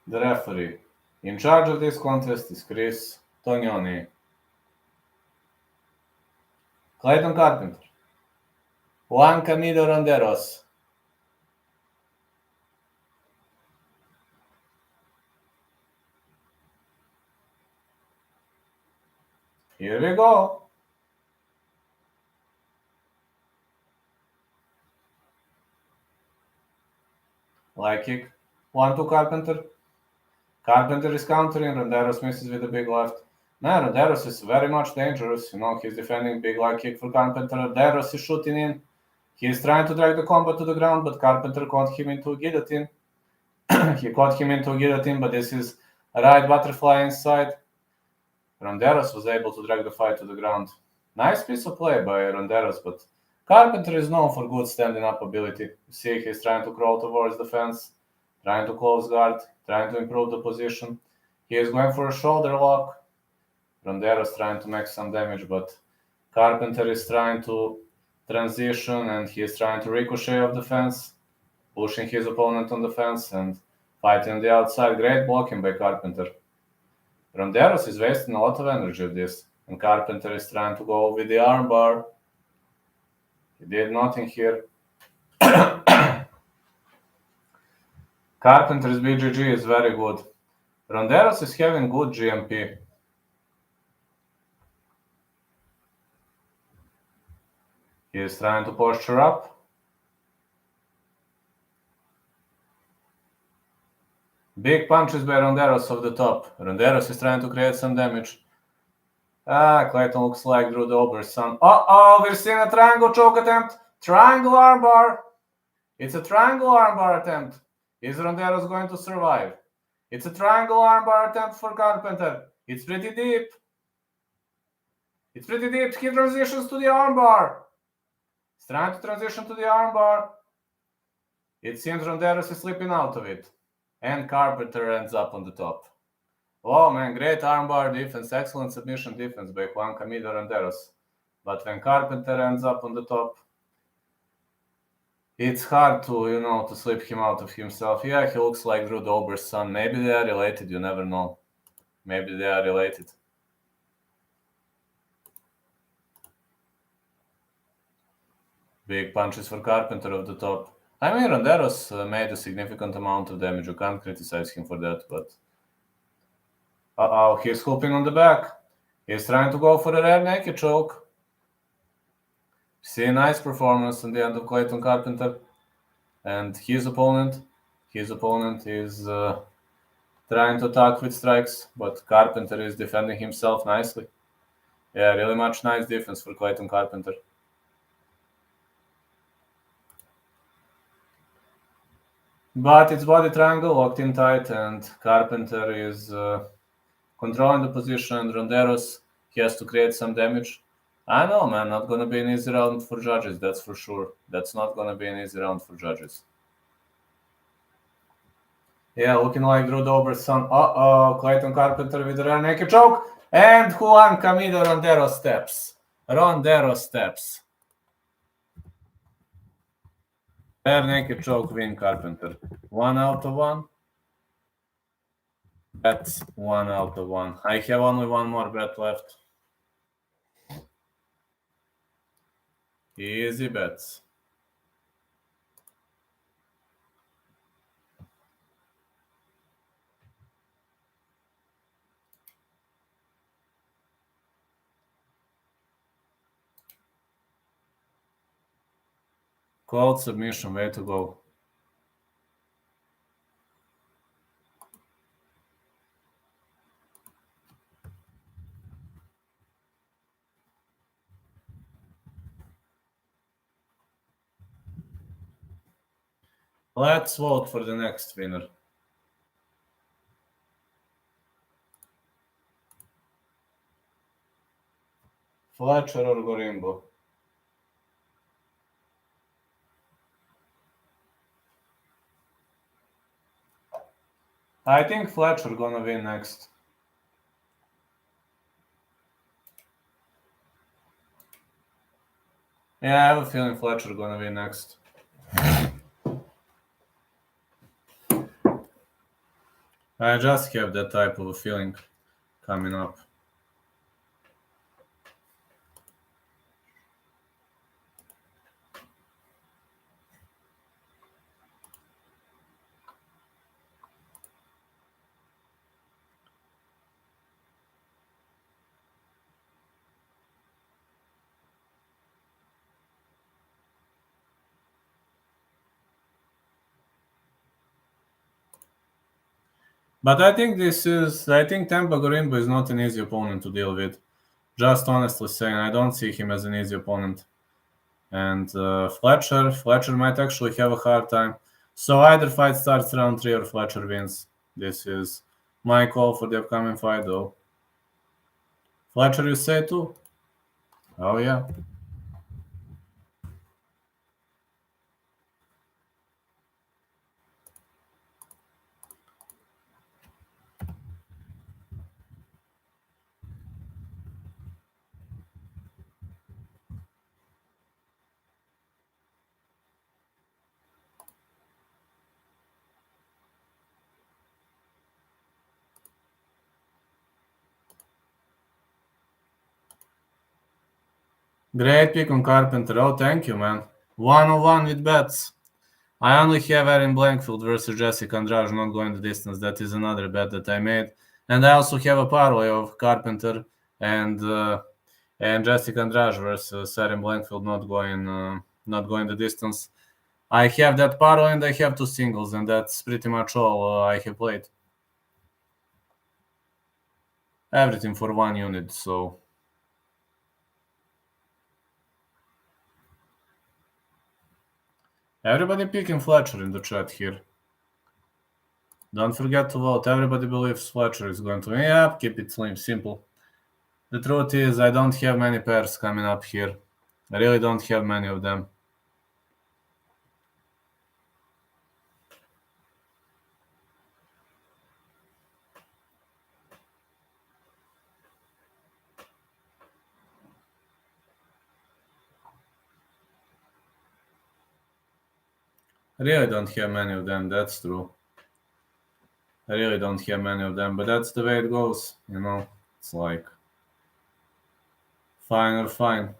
The referee in charge of this contest is Chris Tognoni. Clayton Carpenter. Juan Camilo Ronderos. Here we go. Leg kick. 1-2 Carpenter. Carpenter is countering. Ronderos misses with a big left. Man, Ronderos is very much dangerous. He's defending big leg kick for Carpenter. Ronderos is shooting in. He is trying to drag the combat to the ground, but Carpenter caught him into a guillotine. He caught him into a guillotine, but this is a right butterfly inside. Ronderos was able to drag the fight to the ground. Nice piece of play by Ronderos, but Carpenter is known for good standing up ability. You see, he's trying to crawl towards the fence, trying to close guard, trying to improve the position. He is going for a shoulder lock. Ronderos trying to make some damage, but Carpenter is trying to transition and he is trying to ricochet off the fence, pushing his opponent on the fence and fighting on the outside. Great blocking by Carpenter. Ronderos is wasting a lot of energy with this, and Carpenter is trying to go with the armbar. He did nothing here. Carpenter's BJJ is very good. Ronderos is having good GMP. He is trying to posture up. Big punches by Ronderos off the top. Ronderos is trying to create some damage. Clayton looks like Drew Dober's son. We're seeing a triangle choke attempt. Triangle armbar. It's a triangle armbar attempt. Is Ronderos going to survive? It's a triangle armbar attempt for Carpenter. It's pretty deep. It's pretty deep. He transitions to the armbar. He's trying to transition to the armbar. It seems Ronderos is slipping out of it. And Carpenter ends up on the top. Oh man, great armbar defense, excellent submission defense by Juan Camilo Ronderos. But when Carpenter ends up on the top, It's hard to sleep him out of himself. Yeah, he looks like Drew Dober's son. Maybe they are related, you never know. Maybe they are related. Big punches for Carpenter off the top. I mean, Ronderos made a significant amount of damage. You can't criticize him for that, but... Uh-oh, he's hooping on the back. He's trying to go for a rear naked choke. See a nice performance on the end of Clayton Carpenter. And his opponent is trying to attack with strikes, but Carpenter is defending himself nicely. Yeah, really much nice defense for Clayton Carpenter. But it's body triangle locked in tight, and Carpenter is controlling the position. Ronderos, he has to create some damage. I know, man, not gonna be an easy round for judges, that's for sure. That's not gonna be an easy round for judges. Yeah, looking like Drew Dober's son. Uh-oh, Clayton Carpenter with a rear naked choke. And Juan Camilo Rondero steps. Rear naked choke win Carpenter. 1 out of 1. That's 1 out of 1. I have only one more bet left. Easy bets. Cold submission, way to go. Let's vote for the next winner. Fletcher or Gorimbo? I think Fletcher gonna win next. Yeah, I have a feeling Fletcher gonna win next. I just have that type of a feeling coming up. But I think Tampa Gorimbo is not an easy opponent to deal with. Just honestly saying, I don't see him as an easy opponent. And Fletcher might actually have a hard time. So either fight starts round 3 or Fletcher wins. This is my call for the upcoming fight, though. Fletcher, you say too? Oh, yeah. Great pick on Carpenter. Oh, thank you, man. 1-on-1 with bets. I only have Aaron Blanchfield versus Jessica Andrade not going the distance. That is another bet that I made. And I also have a parlay of Carpenter and Jessica Andrade versus Aaron Blanchfield not going the distance. I have that parlay and I have 2 singles, and that's pretty much all I have played. Everything for 1 unit, so... Everybody picking Fletcher in the chat here. Don't forget to vote. Everybody believes Fletcher is going to win. Yeah, keep it simple. The truth is, I don't have many pairs coming up here. I really don't have many of them. I really don't have many of them, that's true. I really don't have many of them, but that's the way it goes, you know? It's like, fine or fine.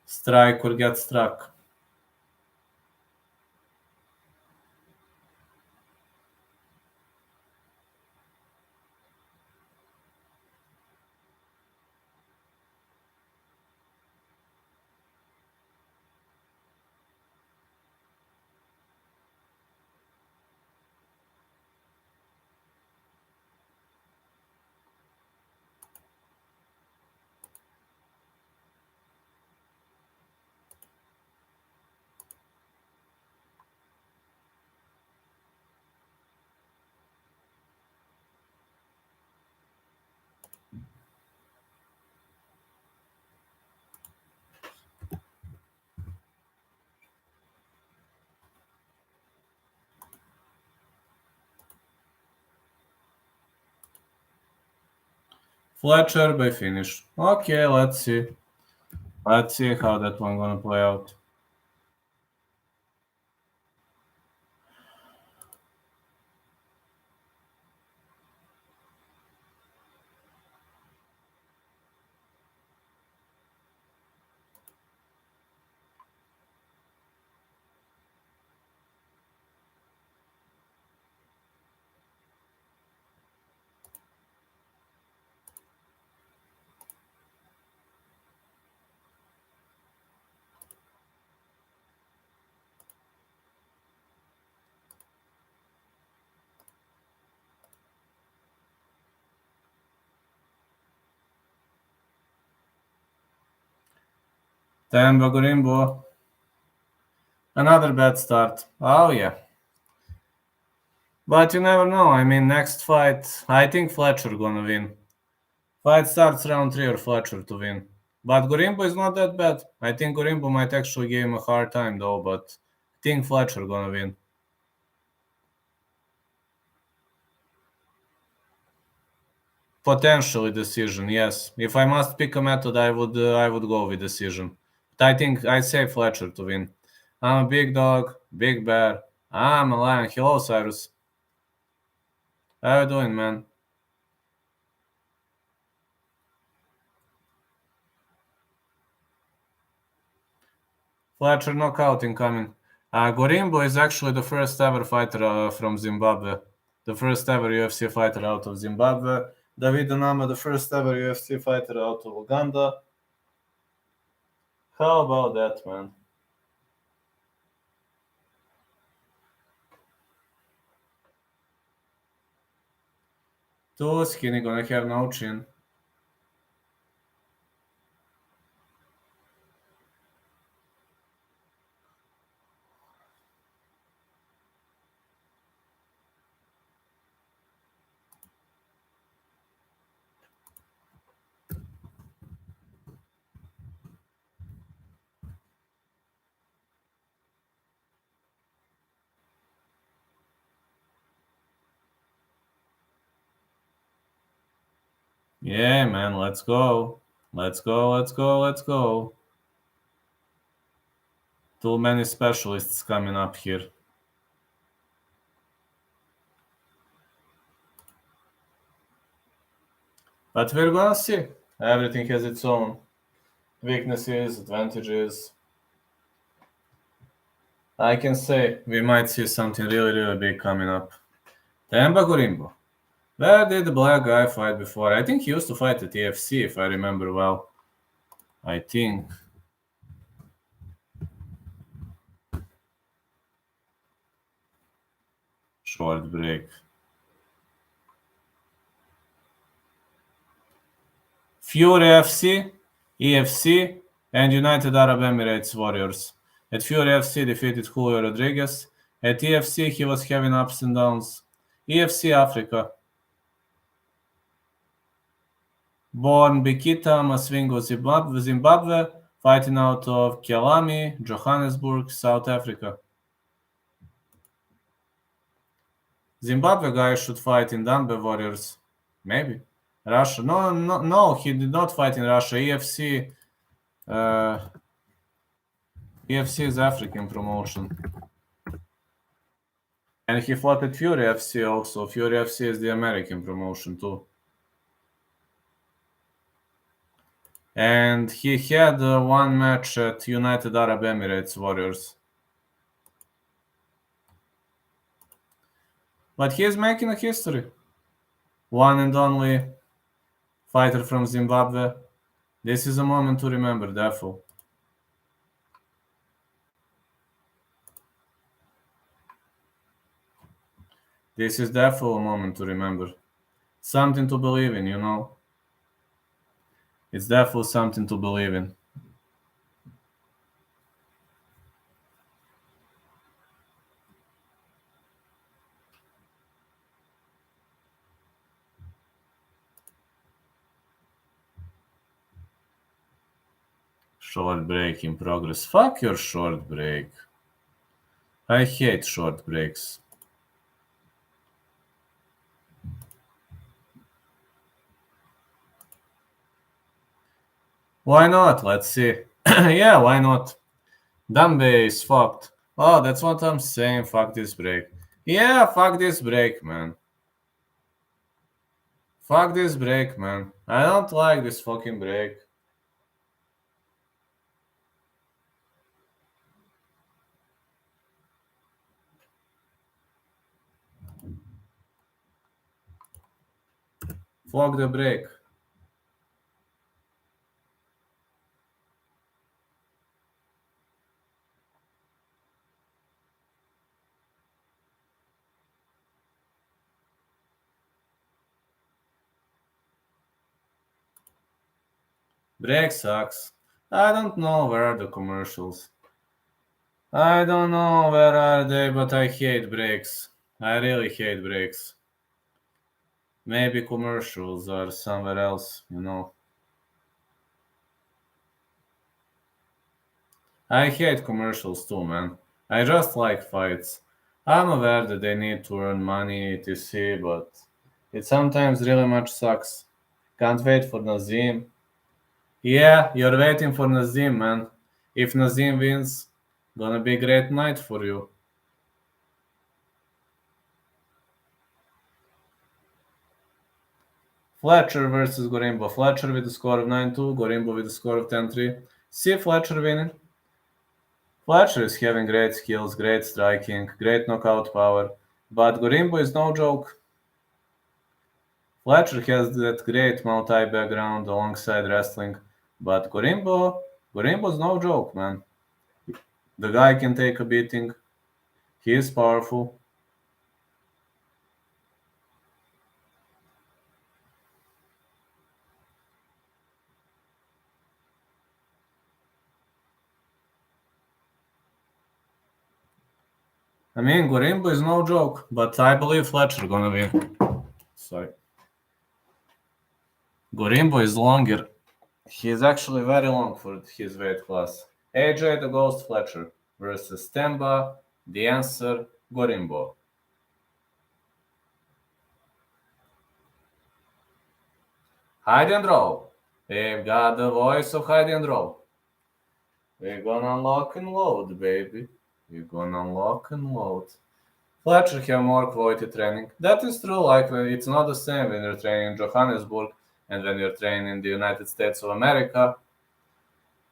Strike or get struck. Fletcher by finish. Okay, let's see. Let's see how that one gonna play out. Then Bagorimbo. Another bad start. Oh yeah. But you never know. I mean, next fight, I think Fletcher gonna win. Fight starts round 3 or Fletcher to win. But Gorimbo is not that bad. I think Gorimbo might actually give him a hard time though, but I think Fletcher gonna win. Potentially decision, yes. If I must pick a method, I would go with decision. But I think I say Fletcher to win. I'm a big dog, big bear. I'm a lion. Hello, Cyrus. How you doing, man? Fletcher knockout incoming. Gorimbo is actually the first ever fighter from Zimbabwe. The first ever UFC fighter out of Zimbabwe. David Onama, the first ever UFC fighter out of Uganda. How about that, man? Too skinny, gonna have no chin. Yeah, man, let's go. Let's go, let's go, let's go. Too many specialists coming up here. But we're gonna see. Everything has its own weaknesses, advantages. I can say we might see something really, really big coming up. Temba Gorimbo. Where did the black guy fight before? I think he used to fight at TFC, if I remember well. I think. Short break. Fury FC, EFC, and United Arab Emirates Warriors. At Fury FC defeated Julio Rodriguez. At EFC he was having ups and downs. EFC Africa. Born Bikita Masvingo, Zimbabwe, fighting out of Kialami, Johannesburg, South Africa. Zimbabwe guy should fight in Danbe Warriors. Maybe. Russia. No, he did not fight in Russia. EFC. EFC is African promotion. And he fought at Fury FC also. Fury FC is the American promotion too. And he had one match at United Arab Emirates Warriors. But he is making a history. One and only fighter from Zimbabwe. This is a moment to remember, therefore. This is therefore a moment to remember. Something to believe in, you know. It's therefore something to believe in. Short break in progress. Fuck your short break. I hate short breaks. Why not? Let's see. Yeah, why not? Dumbe is fucked. Oh, that's what I'm saying. Fuck this break. Yeah, fuck this break, man. Fuck this break, man. I don't like this fucking break. Fuck the break. Break sucks. I don't know where are the commercials. I don't know where are they, but I hate breaks. I really hate breaks. Maybe commercials or somewhere else, you know. I hate commercials too, man. I just like fights. I'm aware that they need to earn money, etc., but it sometimes really much sucks. Can't wait for Nazim. Yeah, you're waiting for Nazim, man. If Nazim wins, gonna be a great night for you. Fletcher versus Gorimbo. Fletcher with a score of 9-2, Gorimbo with a score of 10-3. See Fletcher winning. Fletcher is having great skills, great striking, great knockout power, but Gorimbo is no joke. Fletcher has that great Muay Thai background alongside wrestling, but Gorimbo's no joke, man. The guy can take a beating. He is powerful. I mean, Gorimbo is no joke, but I believe Fletcher gonna win. Sorry. Gorimbo is longer. He is actually very long for his weight class. AJ the Ghost Fletcher versus Temba, the answer, Gorimbo. Hide and roll. We've got the voice of hide and roll. We're gonna lock and load, baby. We're gonna lock and load. Fletcher have more quality training. That is true, like it's not the same when you're training in Johannesburg and when you're training in the United States of America.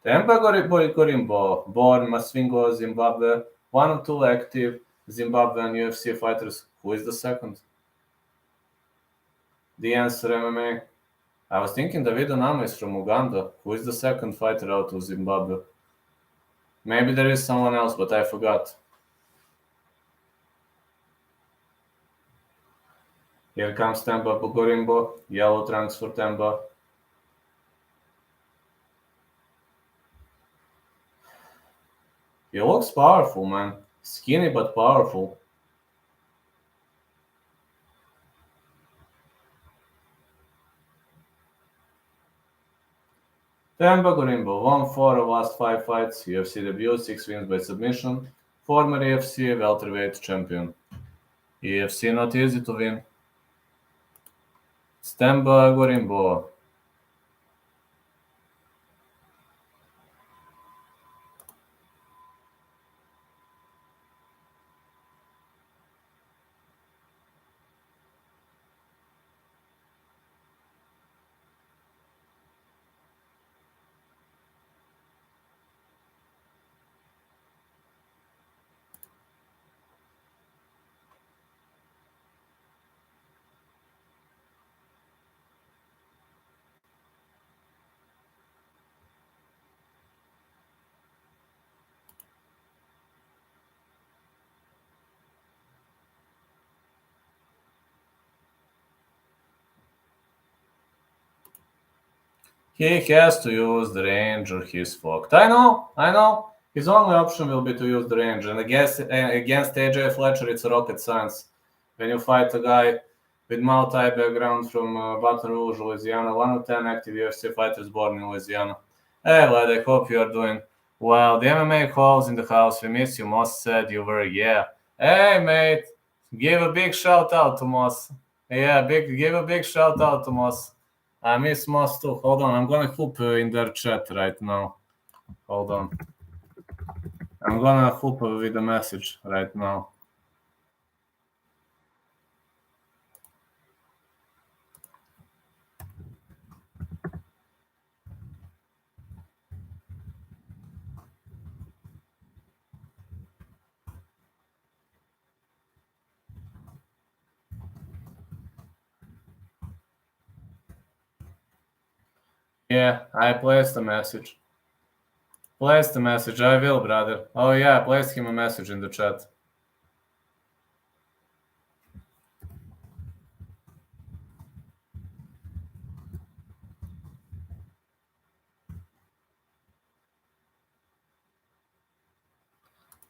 Temba Gorimbo, born Masvingo, Zimbabwe, one of two active Zimbabwean UFC fighters. Who is the second? The answer MMA. I was thinking David Onama is from Uganda. Who is the second fighter out of Zimbabwe? Maybe there is someone else, but I forgot. Here comes Temba Gorimbo. Yellow trunks for Temba. He looks powerful, man. Skinny but powerful. Temba Gorimbo won 4 of last 5 fights. UFC debut, 6 wins by submission. Former UFC welterweight champion. UFC not easy to win. Temba Gorimbo. He has to use the range or he's fucked. I know. His only option will be to use the range. And against AJ Fletcher, it's rocket science. When you fight a guy with Muay Thai background from Baton Rouge, Louisiana, one of 10 active UFC fighters born in Louisiana. Hey, lad, I hope you are doing well. The MMA calls in the house. We miss you. Moss said you were, yeah. Hey, mate. Give a big shout out to Moss. Yeah, give a big shout out to Moss. I miss Moss too. Hold on, I'm gonna hoop in their chat right now. Hold on. I'm gonna hoop with a message right now. Yeah, I placed a message. Placed a message. I will, brother. Oh yeah, I placed him a message in the chat.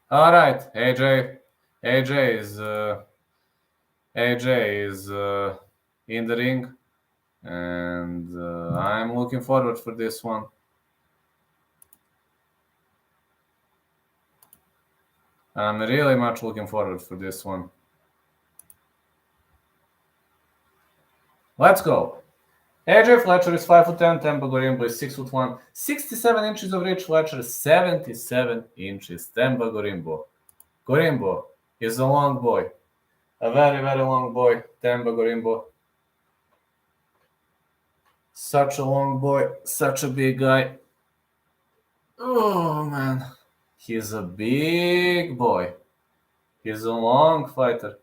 All right, AJ is in the ring, and I'm looking forward for this one. I'm really much looking forward for this one. Let's go. AJ Fletcher is 5'10", Temba Gorimbo is 6'1", 67 inches of reach. Fletcher, 77 inches. Temba Gorimbo. Gorimbo is a long boy. A very, very long boy. Temba Gorimbo. Such a long boy. Such a big guy. Oh, man. He's a big boy. He's a long fighter.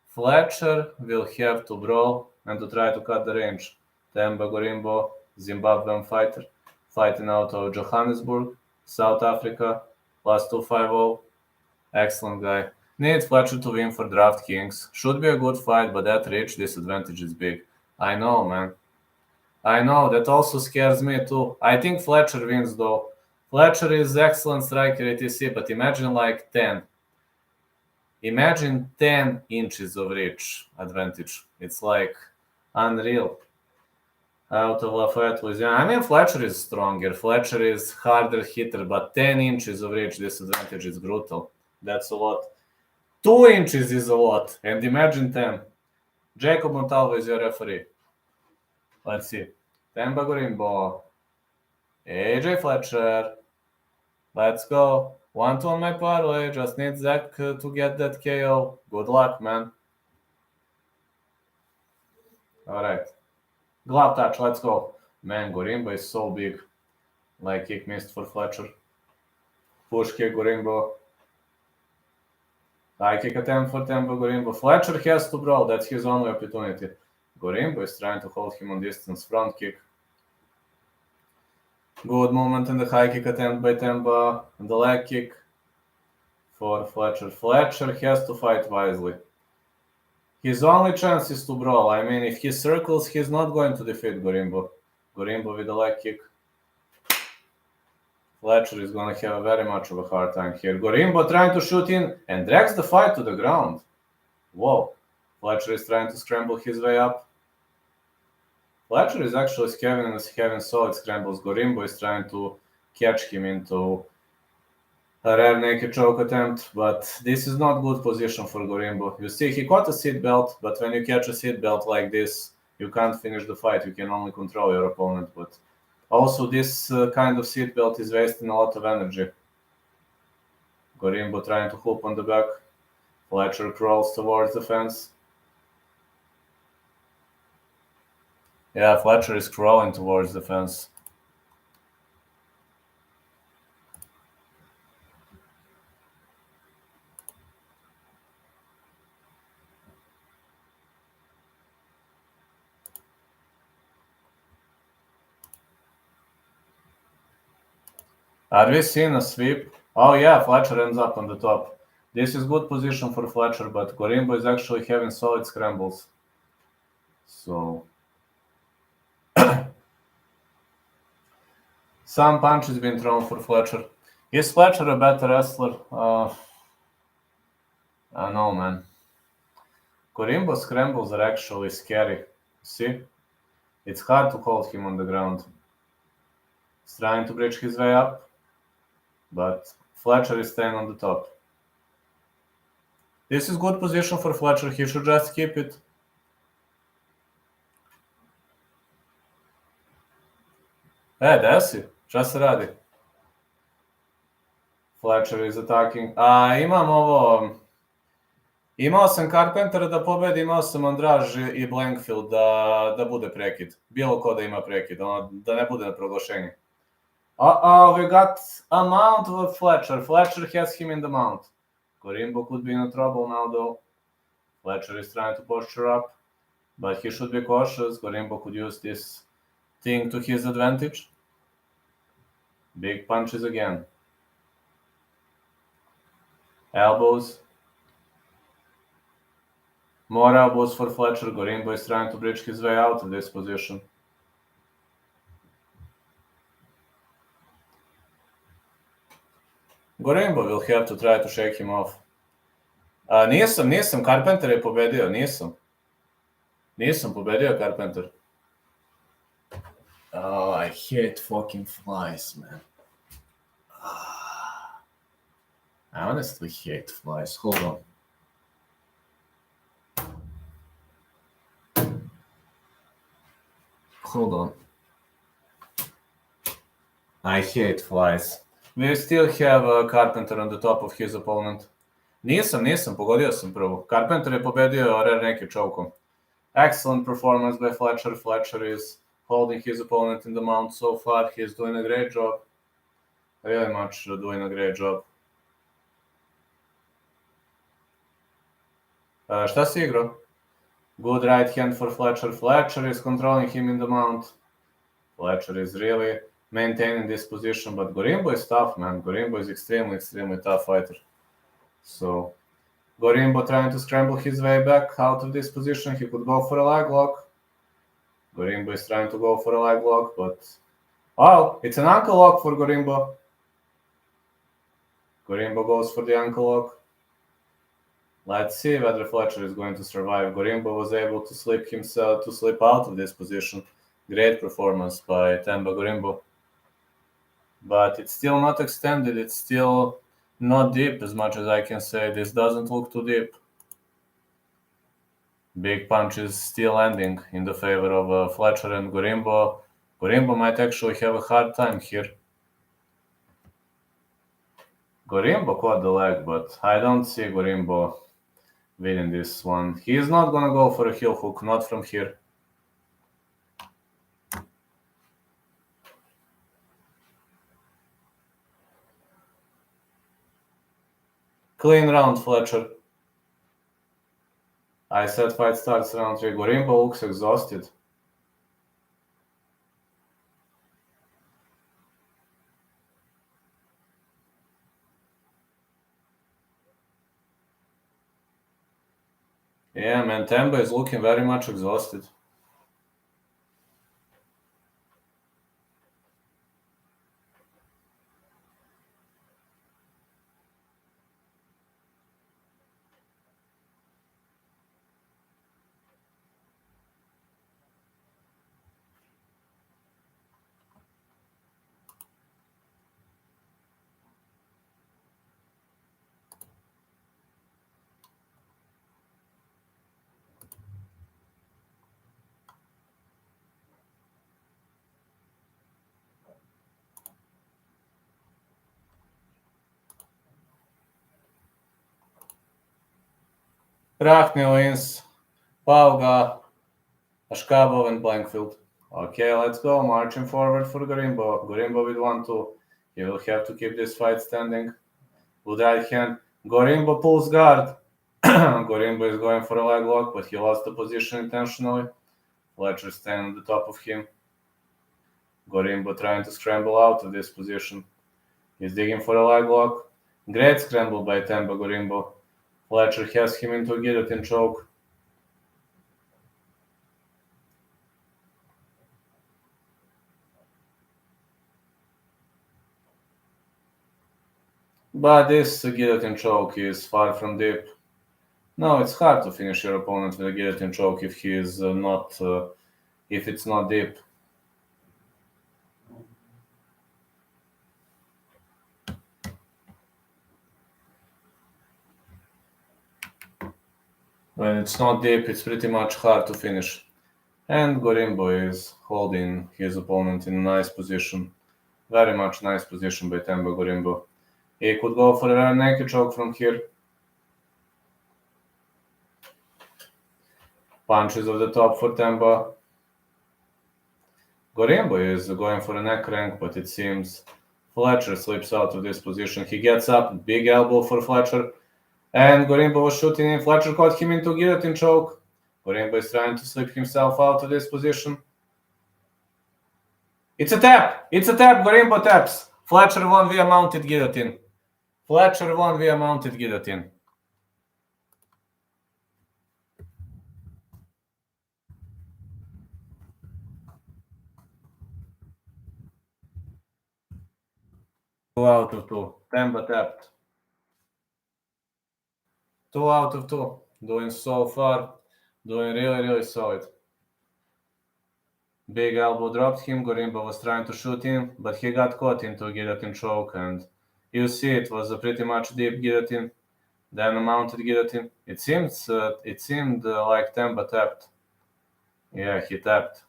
Fletcher will have to brawl and to try to cut the range. Temba Gorimbo, Zimbabwean fighter, fighting out of Johannesburg, South Africa, plus 250. Excellent guy. Need Fletcher to win for DraftKings. Should be a good fight, but that reach disadvantage is big. I know, man. I know, that also scares me too. I think Fletcher wins though. Fletcher is excellent striker etc, but imagine like 10. Imagine 10 inches of reach advantage. It's like unreal. Out of Lafayette, Louisiana. I mean, Fletcher is stronger. Fletcher is harder hitter, but 10 inches of reach disadvantage is brutal. That's a lot. 2 inches is a lot. And imagine 10. Jacob Montalvo is your referee. Let's see. Temba Gorimbo. AJ Fletcher. Let's go. 1-2 on my parlay. Just need Zac to get that KO. Good luck, man. All right. Glove touch. Let's go. Man, Gorimbo is so big. Like kick missed for Fletcher. Push kick Gorimbo. High kick attempt for Temba Gorimbo. Fletcher has to brawl. That's his only opportunity. Gorimbo is trying to hold him on distance. Front kick. Good movement in the high kick attempt by Temba. And the leg kick for Fletcher. Fletcher has to fight wisely. His only chance is to brawl. I mean, if he circles, he's not going to defeat Gorimbo. Gorimbo with the leg kick. Fletcher is going to have very much of a hard time here. Gorimbo trying to shoot in and drags the fight to the ground. Whoa. Fletcher is trying to scramble his way up. Fletcher is actually having solid scrambles. Gorimbo is trying to catch him into a rear naked choke attempt, but this is not good position for Gorimbo. You see, he caught a seat belt, but when you catch a seat belt like this, you can't finish the fight. You can only control your opponent, but also this kind of seat belt is wasting a lot of energy. Gorimbo trying to hoop on the back. Fletcher crawls towards the fence. Yeah, Fletcher is crawling towards the fence. Are we seeing a sweep? Oh yeah, Fletcher ends up on the top. This is good position for Fletcher, but Gorimbo is actually having solid scrambles. So Some punches been thrown for Fletcher. Is Fletcher a better wrestler? I don't know, man. Gorimbo scrambles are actually scary. See? It's hard to hold him on the ground. He's trying to bridge his way up, but Fletcher is staying on the top. This is good position for Fletcher. He should just keep it. Desi, šta se radi? Fletcher is attacking. Imao sam Carpentera da pobedi, imao sam Andrade i Blanchfield da bude prekid. Bilo ko da ima prekid, da ne bude na proglašenju. We got a mount with Fletcher. Fletcher has him in the mount. Gorimbo could be in trouble now though. Fletcher is trying to posture up, but he should be cautious. Gorimbo could use this thing to his advantage. Big punches again. Elbows. More elbows for Fletcher. Gorimbo is trying to bridge his way out of this position. Gorimbo will have to try to shake him off. Nisam, Carpenter je pobedio, nisam. Nisam pobedio Carpenter. Oh, I hate fucking flies, man. I honestly hate flies. Hold on. Hold on. I hate flies. We still have Carpenter on the top of his opponent. Nisam, pogodio sam prvo. Carpenter je pobedio rear naked chokeom. Excellent performance by Fletcher. Fletcher is holding his opponent in the mount so far. He's doing a great job. Really much doing a great job. Šta si igrao? Good right hand for Fletcher. Fletcher is controlling him in the mount. Fletcher is really maintaining this position, but Gorimbo is tough, man. Gorimbo is extremely tough fighter. So, Gorimbo trying to scramble his way back out of this position. He could go for a leg lock. Gorimbo is trying to go for a leg lock, but... Oh, it's an ankle lock for Gorimbo. Gorimbo goes for the ankle lock. Let's see whether Fletcher is going to survive. Gorimbo was able to slip out of this position. Great performance by Temba Gorimbo. But it's still not extended. It's still not deep as much as I can say. This doesn't look too deep. Big punch is still landing in the favor of Fletcher and Gorimbo. Gorimbo might actually have a hard time here. Gorimbo caught the leg, but I don't see Gorimbo winning this one. He is not gonna go for a heel hook, not from here. Clean round, Fletcher. I said fight starts round 3. Gorimbo looks exhausted. Yeah, man, Temba is looking very much exhausted. Rahmi wins. Pauga, Ashkabov, and Blanchfield. Okay, let's go. Marching forward for Gorimbo. Gorimbo with 1-2. He will have to keep this fight standing. Good right hand. Gorimbo pulls guard. Gorimbo is going for a leg lock, but he lost the position intentionally. Fletcher staying on the top of him. Gorimbo trying to scramble out of this position. He's digging for a leg lock. Great scramble by Temba Gorimbo. Fletcher has him into a guillotine choke. But this guillotine choke is far from deep. No, it's hard to finish your opponent with a guillotine choke if he is not, if it's not deep. When it's not deep, it's pretty much hard to finish. And Gorimbo is holding his opponent in a nice position. Very much nice position by Temba Gorimbo. He could go for a rear naked choke from here. Punches of the top for Temba. Gorimbo is going for a neck crank, but it seems Fletcher slips out of this position. He gets up, big elbow for Fletcher. And Gorimbo was shooting in. Fletcher caught him into guillotine choke. Gorimbo is trying to slip himself out of this position. It's a tap! It's a tap! Gorimbo taps! Fletcher won via mounted guillotine. Fletcher won via mounted guillotine. Two out of two. Temba tapped. 2 out of 2. Doing so far. Doing really solid. Big elbow dropped him. Gorimbo was trying to shoot him, but he got caught into a guillotine choke, and you see it was a pretty much deep guillotine, then a mounted guillotine. It seemed like Temba tapped. Yeah, he tapped.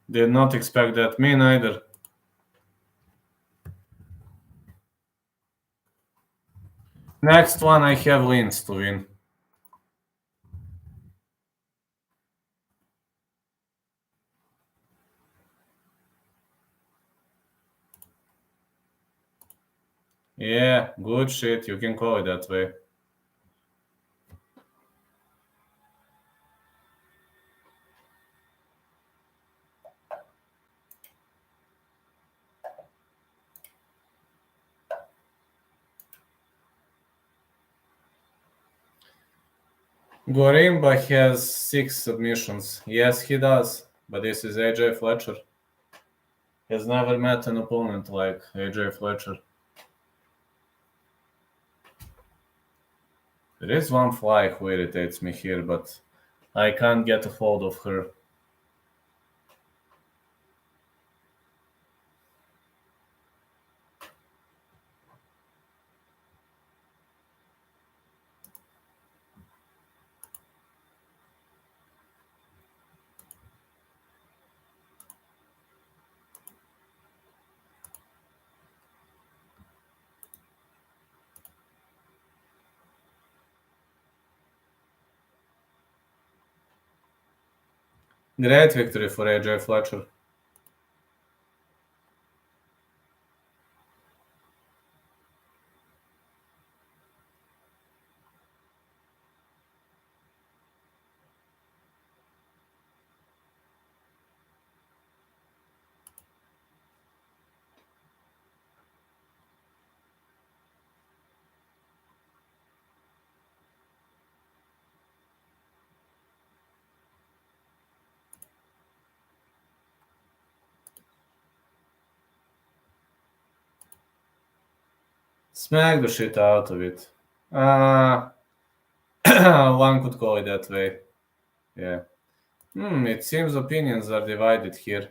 Did not expect that. Me neither. Next one, I have Linz to win. Yeah, good shit. You can call it that way. Gorimba has 6 submissions. Yes, he does. But this is AJ Fletcher. Has never met an opponent like AJ Fletcher. There is one fly who irritates me here, but I can't get a hold of her. Great victory for AJ Fletcher. Smack the shit out of it. One could call it that way. Yeah. It seems opinions are divided here.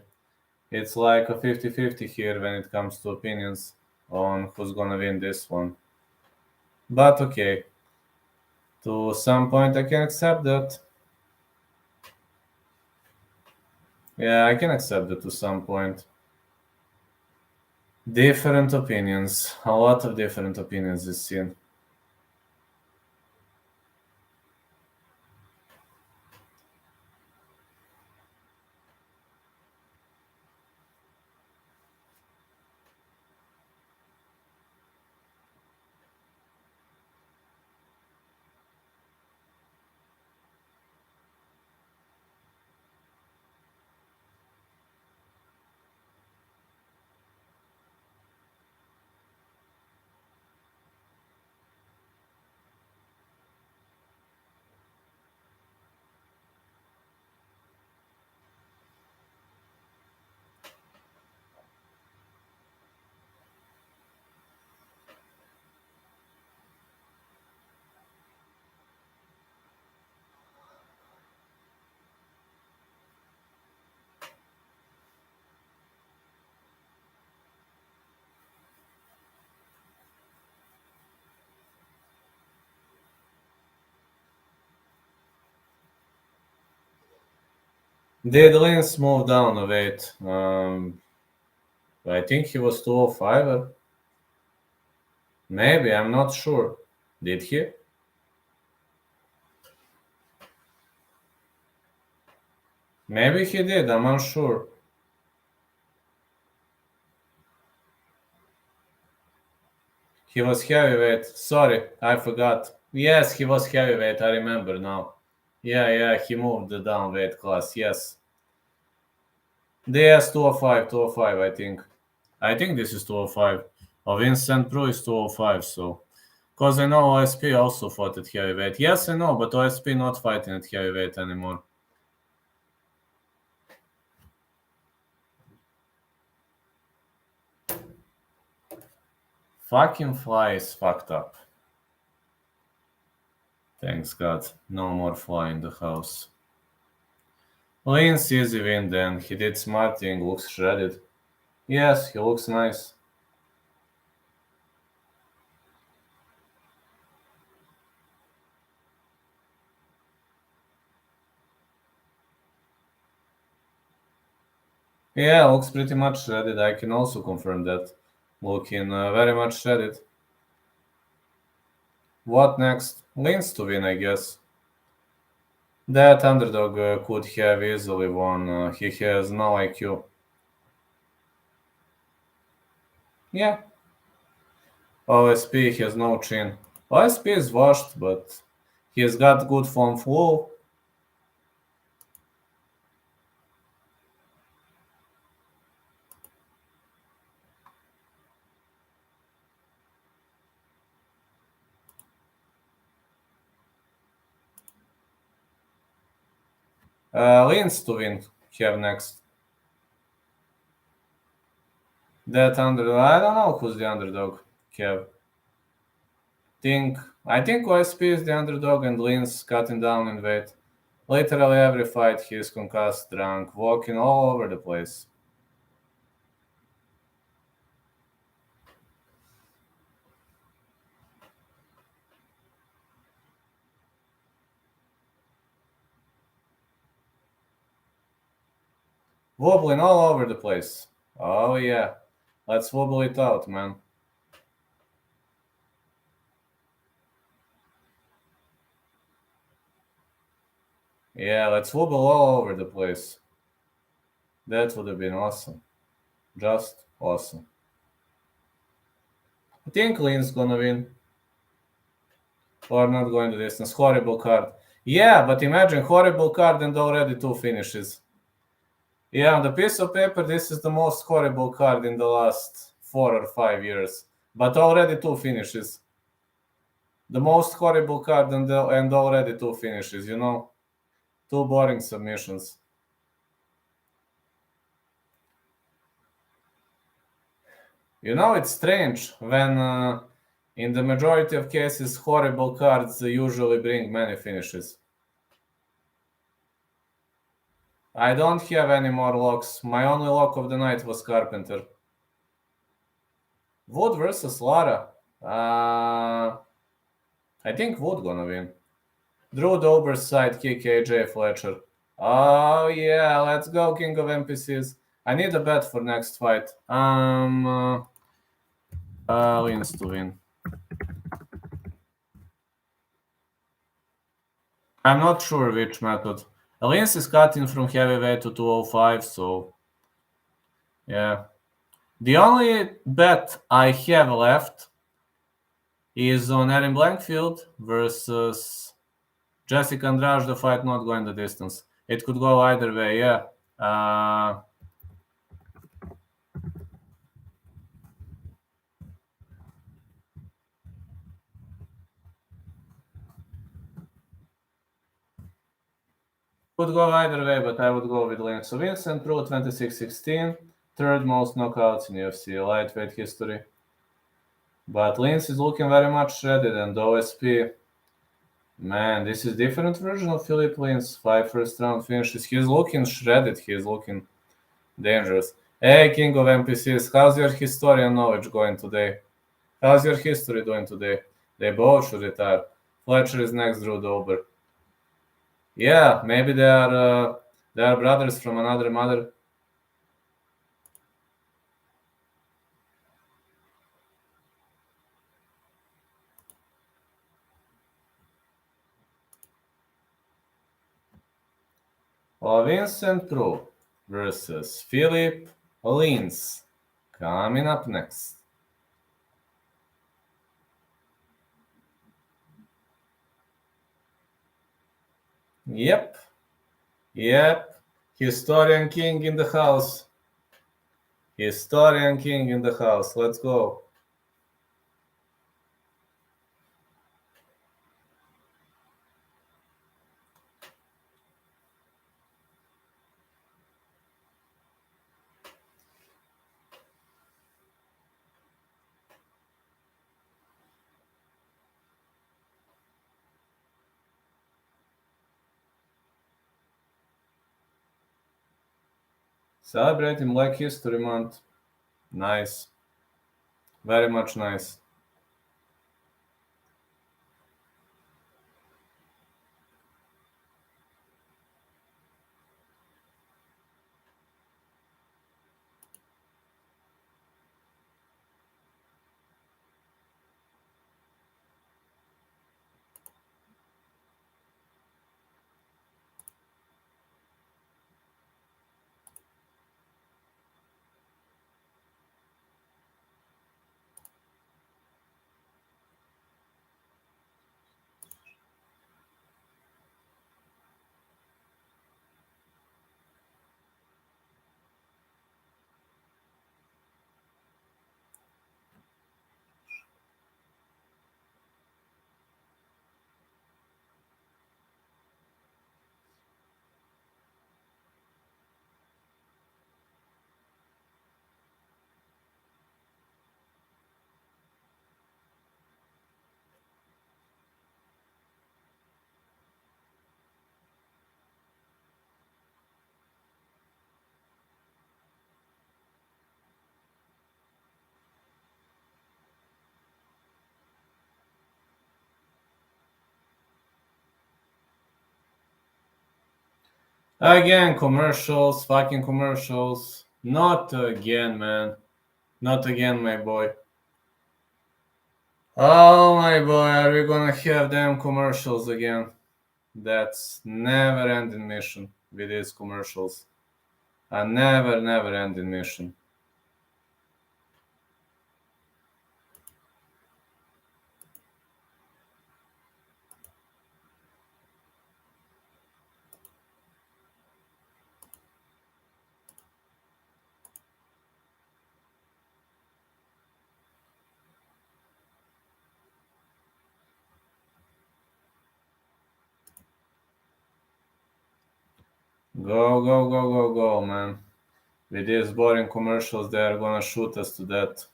It's like a 50-50 here when it comes to opinions on who's gonna win this one. But okay. To some point I can accept that. Yeah, I can accept that to some point. Different opinions. A lot of different opinions is seen. Did Lins move down a weight? I think he was 205. Maybe, I'm not sure. Did he? Maybe he did, I'm unsure. He was heavyweight. Sorry, I forgot. Yes, he was heavyweight, I remember now. Yeah, he moved the down weight class, yes. DS 205, I think. I think this is 205. Vincent Pro is 205, so. Because I know OSP also fought at heavyweight. Yes, I know, but OSP not fighting at heavyweight anymore. Fucking fly is fucked up. Thanks God. No more fly in the house. Lynn's easy win then. He did smart thing, looks shredded. Yes, he looks nice. Yeah, looks pretty much shredded. I can also confirm that. Looking very much shredded. What next? Lynn's to win, I guess. That underdog could have easily won. He has no IQ. Yeah. OSP has no chin. OSP is washed, but he's got good form flow. Lynn's to win. Have next. That underdog. I don't know who's the underdog. Have. I think OSP is the underdog and Lynn's cutting down in weight. Literally every fight he is concussed, drunk, walking all over the place. Wobbling all over the place. Oh yeah. Let's wobble it out, man. Yeah, let's wobble all over the place. That would have been awesome. Just awesome. I think Lynn's gonna win. Or not going the distance. Horrible card. Yeah, but imagine horrible card and already 2 finishes. Yeah, on the piece of paper, this is the most horrible card in the last 4 or 5 years. But already 2 finishes. The most horrible card and already 2 finishes, you know? 2 boring submissions. You know, it's strange when in the majority of cases horrible cards usually bring many finishes. I don't have any more locks. My only lock of the night was Carpenter. Wood versus Lara. I think Wood gonna win. Drew Dober's sidekick AJ Fletcher. Oh yeah, let's go, King of NPCs. I need a bet for next fight. Lynn's to win. I'm not sure which method. Lynn's is cutting from heavyweight to 205, so yeah. The only bet I have left is on Erin Blanchfield versus Jessica Andrade. The fight not going the distance. It could go either way, yeah. Could go either way, but I would go with Lynn. So Vincent Pro 26-16, third most knockouts in UFC lightweight history. But Lynn's is looking very much shredded, and OSP, man, this is different version of Philip Lynn's 5 first round finishes. He's looking shredded, he's looking dangerous. Hey, King of NPCs, how's your historian knowledge going today? How's your history doing today? They both should retire. Fletcher is next, Drew Dober. Yeah, maybe they are They are brothers from another mother. Vincent Pro versus Philip Lins. Coming up next. Yep. Historian King in the house. Historian King in the house. Let's go. Celebrating Black History Month. Nice. Very much nice. Again, commercials, fucking commercials. Not again, man. Not again, my boy. Oh, my boy, are we gonna have damn commercials again? That's never ending mission with these commercials. A never ending mission. Go, man. With these boring commercials, they are gonna shoot us to death.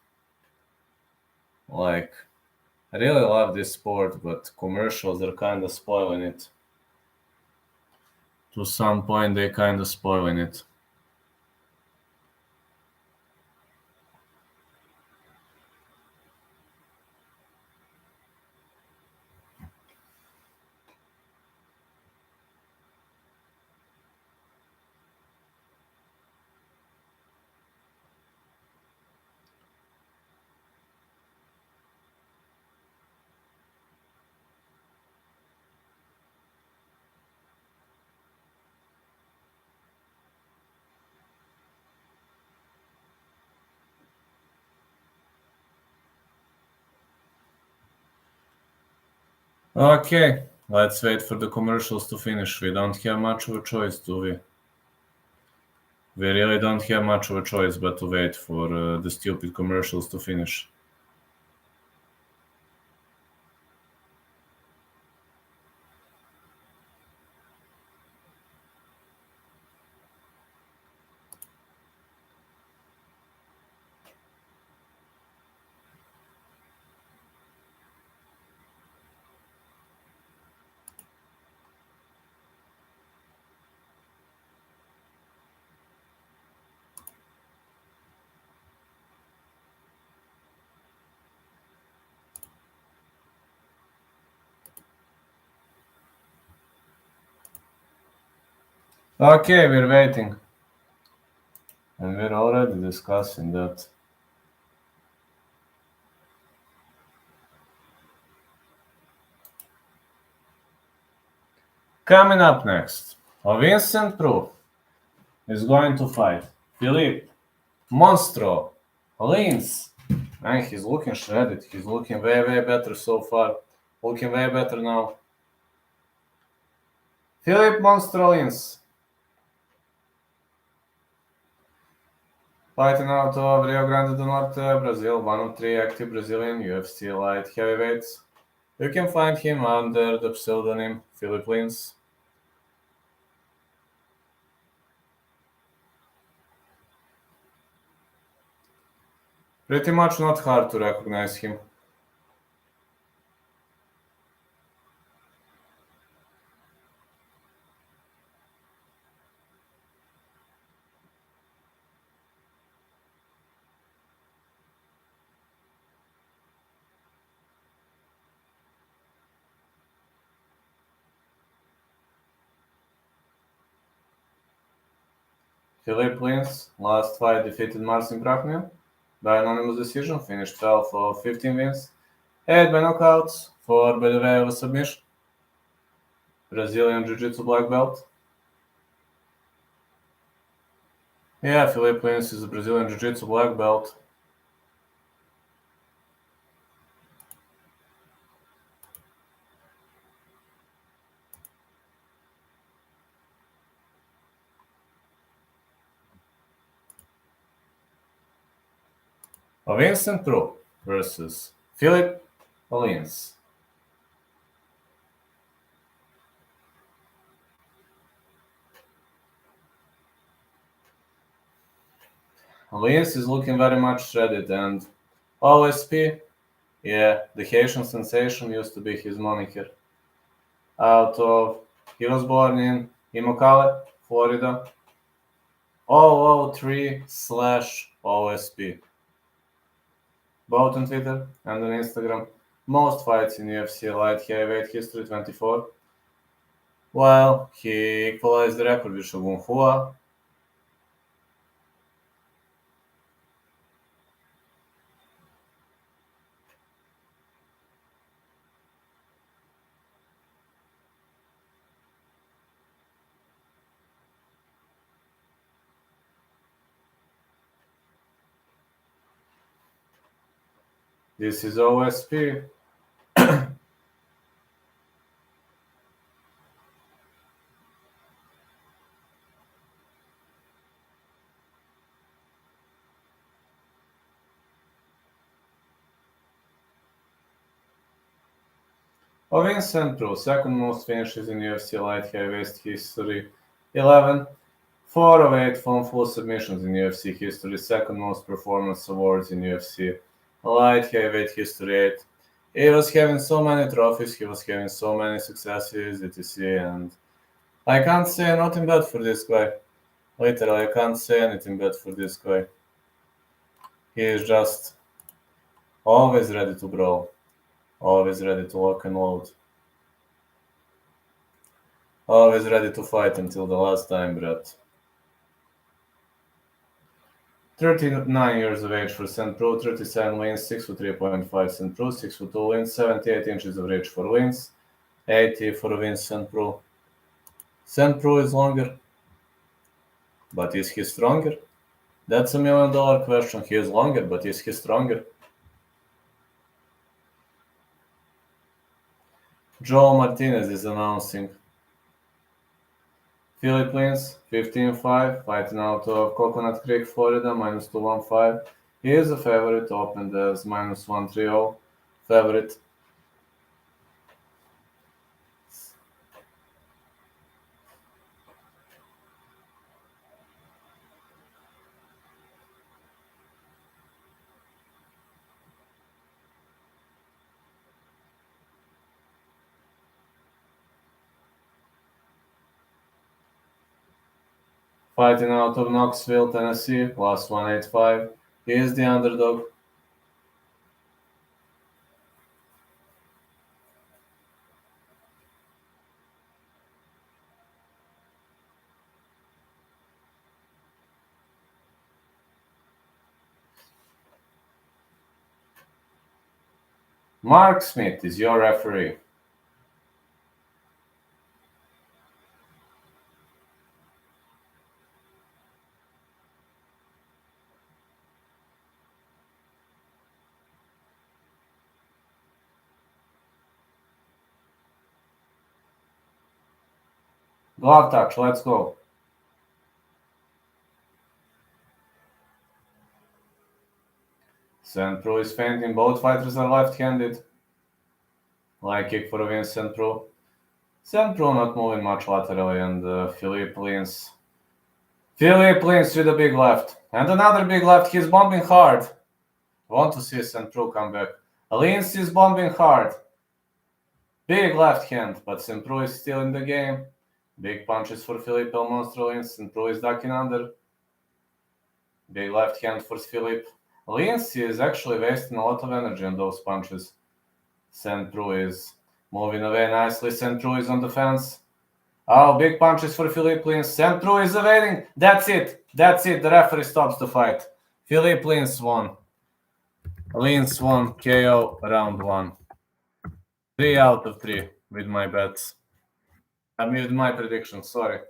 Like, I really love this sport, but commercials are kinda spoiling it. To some point, they kinda spoiling it. Okay, let's wait for the commercials to finish. We don't have much of a choice, do we? We really don't have much of a choice but to wait for the stupid commercials to finish. Okay, we're waiting. And we're already discussing that. Coming up next, Vincent Proof is going to fight Philippe Monstro Lins. Man, he's looking shredded. He's looking way, way better so far. Looking way better now. Philippe Monstro Lins. Fighting out of Rio Grande do Norte, Brazil, one of three active Brazilian UFC light heavyweights. You can find him under the pseudonym Philippe Lins. Pretty much not hard to recognize him. Philippe Lins last fight defeated Marcin Prachnio by anonymous decision, finished 12 of 15 wins, 8 by knockouts, 4 by the way of a submission. Brazilian Jiu-Jitsu black belt. Yeah, Philippe Lins is a Brazilian Jiu-Jitsu black belt. Vincent Pro versus Philippe Lins. Lins is looking very much shredded, and OSP, yeah, the Haitian sensation used to be his moniker. He was born in Immokalee, Florida. 003/OSP. Both on Twitter and on Instagram. Most fights in UFC light heavyweight history 24. While he equalized the record with Shogun Hua. This is OSP. Vincent Pro, second most finishes in UFC light heavyweight history 11. 4 of 8 from full submissions in UFC history, second most performance awards in UFC light heavyweight history 8. He was having so many trophies, he was having so many successes, etc. And I can't say nothing bad for this guy. Literally, I can't say anything bad for this guy. He is just always ready to brawl, always ready to lock and load, always ready to fight until the last dying breath. 39 years of age for St. Pro, 37 wins, 6'3.5 St. Pro, 6'2 wins, 78 inches of reach for wins, 80 for wins St. Pro. St. Pro is longer, but is he stronger? That's $1 million question. He is longer, but is he stronger? Joel Martinez is announcing. Philippe Lins, 15-5, fighting out of Coconut Creek, Florida, minus 215. He is a favorite, opened as minus 130 favorite. Fighting out of Knoxville, Tennessee, plus 185. He is the underdog. Mark Smith is your referee. Glove touch, let's go. St. Preux is fainting, both fighters are left-handed. Line kick for a win, St. Preux. St. Preux not moving much laterally, and Philippe leans. Philippe leans with a big left. And another big left, he's bombing hard. Want to see St. Preux come back. Leans is bombing hard. Big left hand, but St. Preux is still in the game. Big punches for Philippe El Monstro Leans. St. Preux is ducking under. Big left hand for Philippe. Leans is actually wasting a lot of energy on those punches. St. Preux is moving away nicely. St. Preux is on the fence. Oh, big punches for Philippe Leans. St. Preux is evading. That's it. That's it. The referee stops the fight. Philippe Leans won. Leans won KO round 1. 3 out of 3 with my bets. I mean, with my predictions, sorry.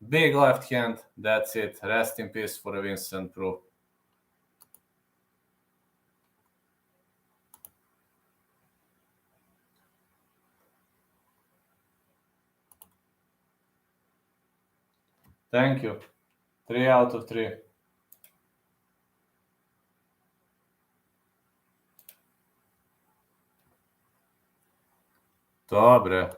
Big left hand. That's it. Rest in peace for Vincent Preux. Thank you. 3 out of 3. Dobre.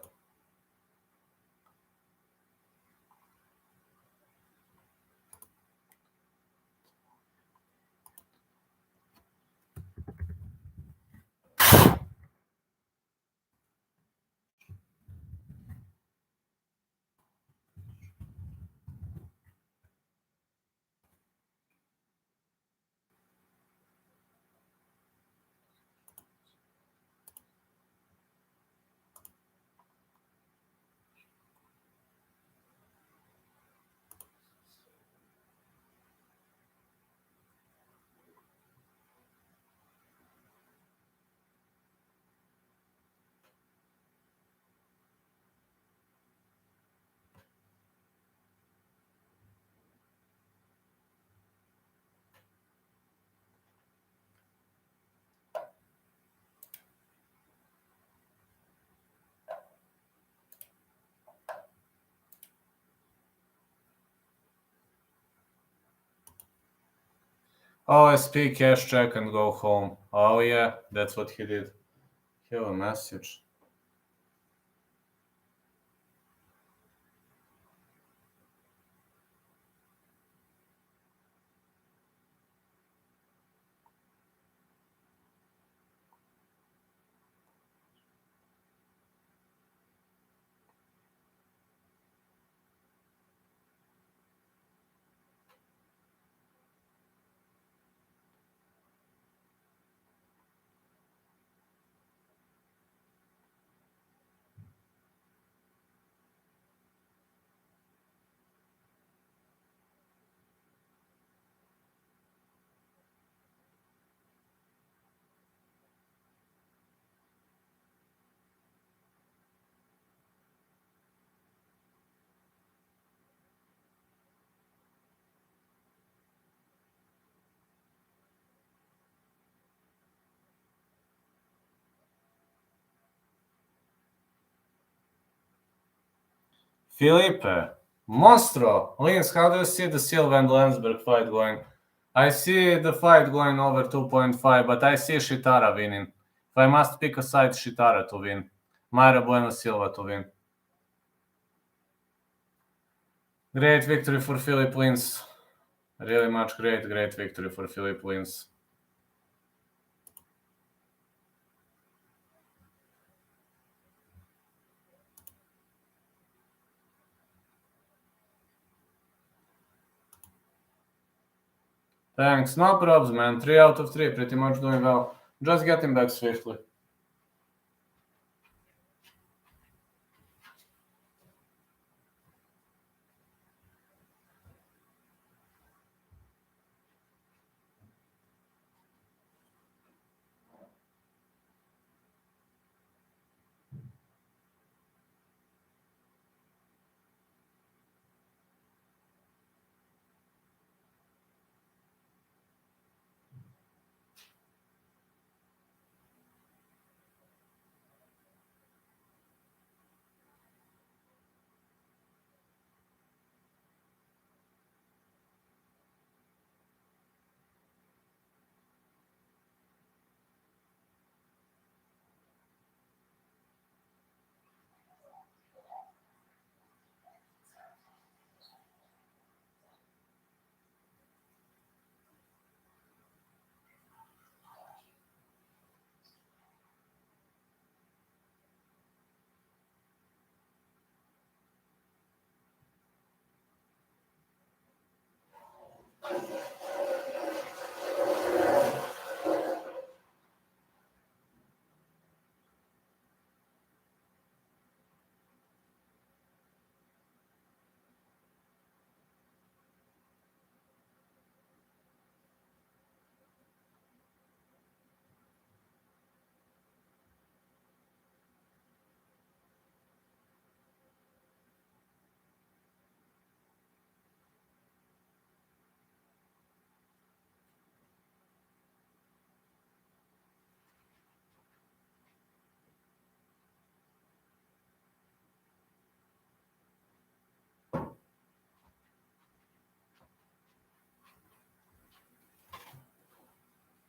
OSP, cash check and go home. Oh yeah, that's what he did. He have a message. Felipe, Monstro, Lins, how do you see the Silva and Landsberg fight going? I see the fight going over 2.5, but I see Shitara winning. If I must pick a side, Shitara to win. Mayra Bueno Silva to win. Great victory for Philip Lins. Really much great victory for Philip Lins. Thanks, no problems, man. 3 out of 3, pretty much doing well. Just getting back swiftly.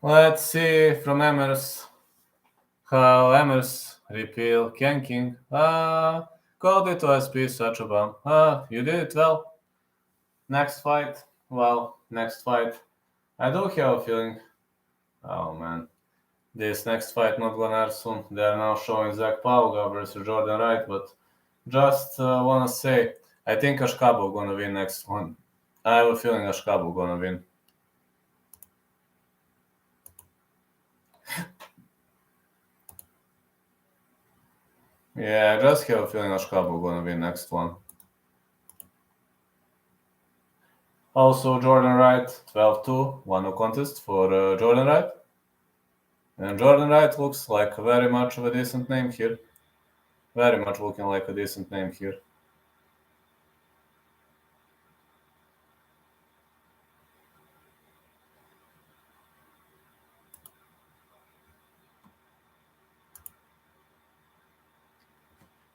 Let's see from Emers how Emers repeal Ken King. Called it OSP such a bum. You did it well. Next fight. Well, next fight. I do have a feeling. Oh man. This next fight not gonna air soon. They are now showing Zac Pauga versus Jordan Wright, but just wanna say, I think Ashkabo gonna win next one. I have a feeling Ashkabo gonna win. Yeah, I just have a feeling Ashkabo gonna win next one. Also, Jordan Wright 12-2, one no contest for Jordan Wright. And Jordan Wright looks like very much of a decent name here. Very much looking like a decent name here.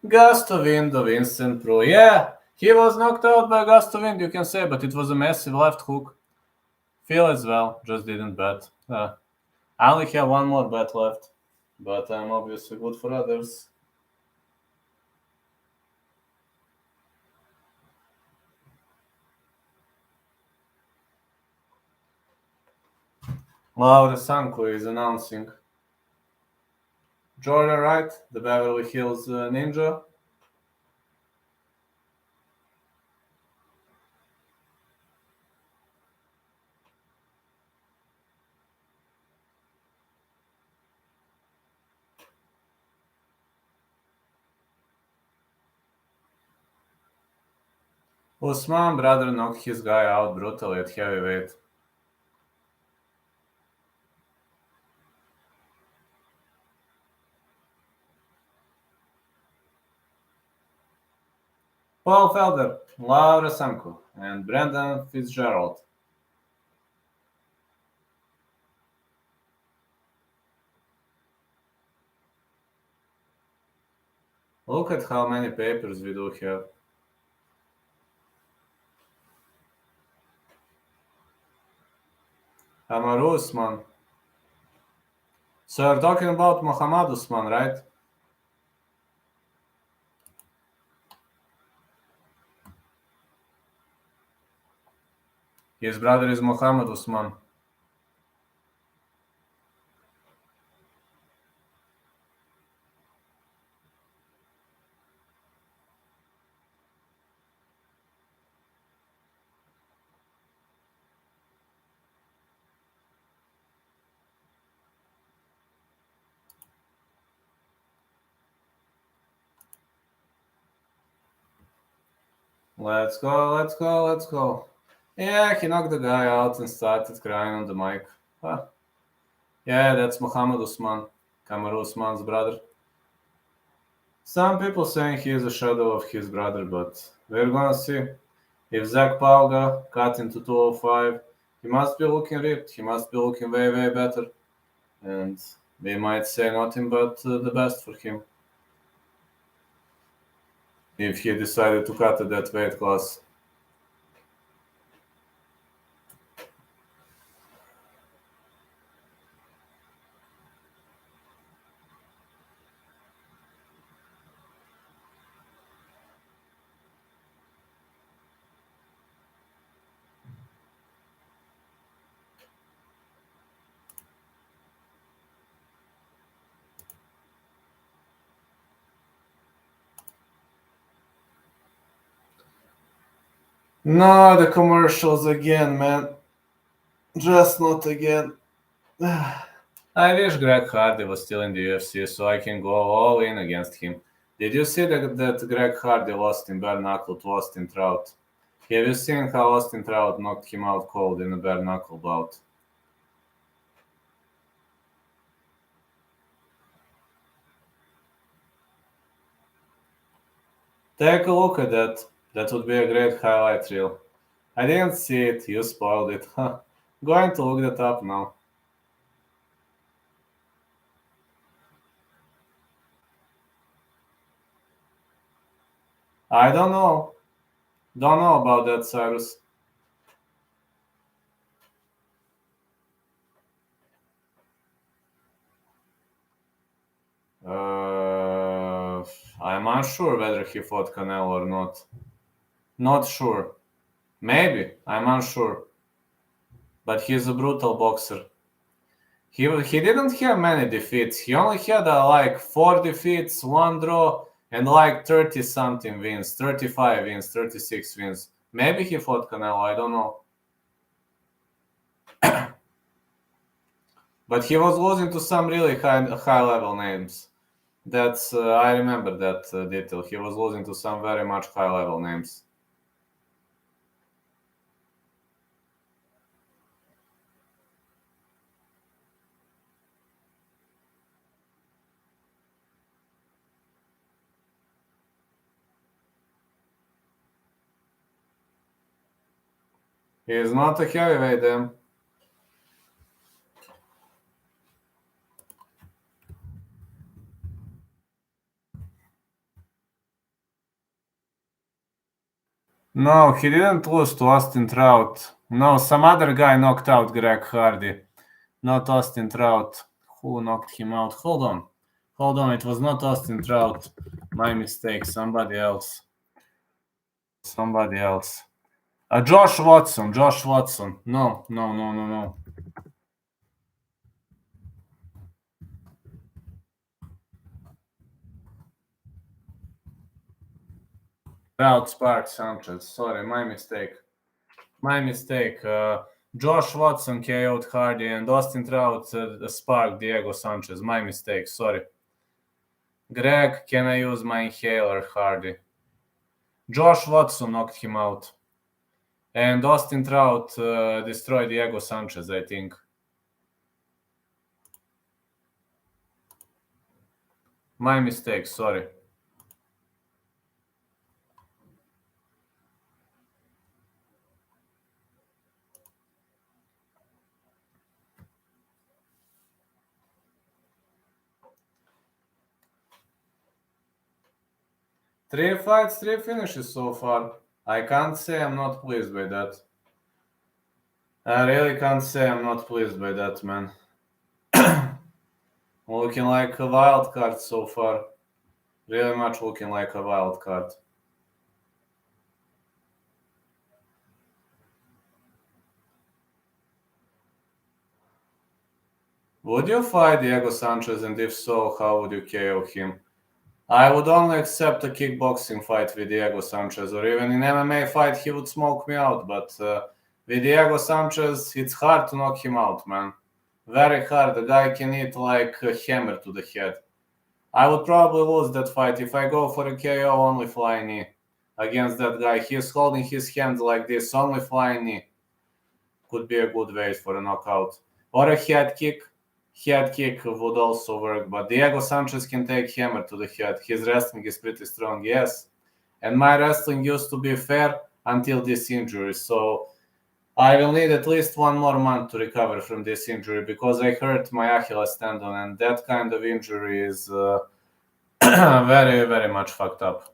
Gustavind of Instant Pro. Yeah, he was knocked out by Gustavind, you can say, but it was a massive left hook. Phil as well, just didn't bet. I only have one more bet left, but I'm obviously good for others. Laura Sanko is announcing Jordan Wright, the Beverly Hills Ninja. Usman brother knocked his guy out brutally at heavyweight. Paul Felder, Laura Sanko, and Brendan Fitzgerald. Look at how many papers we do have. Kamaru Usman. So you're talking about Muhammad Usman, right? His brother is Muhammad Usman. Let's go, let's go, let's go. Yeah, he knocked the guy out and started crying on the mic. Huh. Yeah, that's Muhammad Usman, Kamaru Usman's brother. Some people saying he is a shadow of his brother, but we're gonna see. If Zac Pauga cut into 205, he must be looking ripped. He must be looking way, way better. And we might say nothing but the best for him if he decided to cut at that weight class. No, the commercials again, man. Just not again. I wish Greg Hardy was still in the UFC so I can go all in against him. Did you see that Greg Hardy lost in bare knuckle to Austin Trout? Have you seen how Austin Trout knocked him out cold in a bare knuckle bout? Take a look at that. That would be a great highlight reel. I didn't see it, you spoiled it. Going to look that up now. I don't know. Don't know about that, Cyrus. I'm unsure whether he fought Canelo or not. Not sure. Maybe. I'm unsure. But he's a brutal boxer. He didn't have many defeats. He only had like 4 defeats, 1 draw, and like 30-something wins, 35 wins, 36 wins. Maybe he fought Canelo, I don't know. But he was losing to some really high-level names. That's I remember that detail. He was losing to some very much high-level names. He is not a heavyweight, then. No, he didn't lose to Austin Trout. No, some other guy knocked out Greg Hardy. Not Austin Trout. Who knocked him out? Hold on. It was not Austin Trout. My mistake. Somebody else. Josh Watson. No. Trout sparked Sanchez. Sorry, my mistake. Josh Watson KO'd Hardy and Austin Trout sparked Diego Sanchez. My mistake. Sorry. Greg, can I use my inhaler, Hardy? Josh Watson knocked him out. And Austin Trout destroyed Diego Sanchez, I think. My mistake, sorry. Three fights, 3 finishes so far. I can't say I'm not pleased by that. I really can't say I'm not pleased by that, man. Looking like a wild card so far. Really much looking like a wild card. Would you fight Diego Sanchez, and if so, how would you KO him? I would only accept a kickboxing fight with Diego Sanchez, or even in MMA fight he would smoke me out, but with Diego Sanchez, it's hard to knock him out, man. Very hard. The guy can hit like a hammer to the head. I would probably lose that fight if I go for a KO only flying knee against that guy. He's holding his hands like this, only flying knee. Could be a good way for a knockout. Or a head kick. Head kick would also work, but Diego Sanchez can take hammer to the head. His wrestling is pretty strong, yes. And my wrestling used to be fair until this injury, so I will need at least 1 more month to recover from this injury because I hurt my Achilles tendon, and that kind of injury is very, very much fucked up.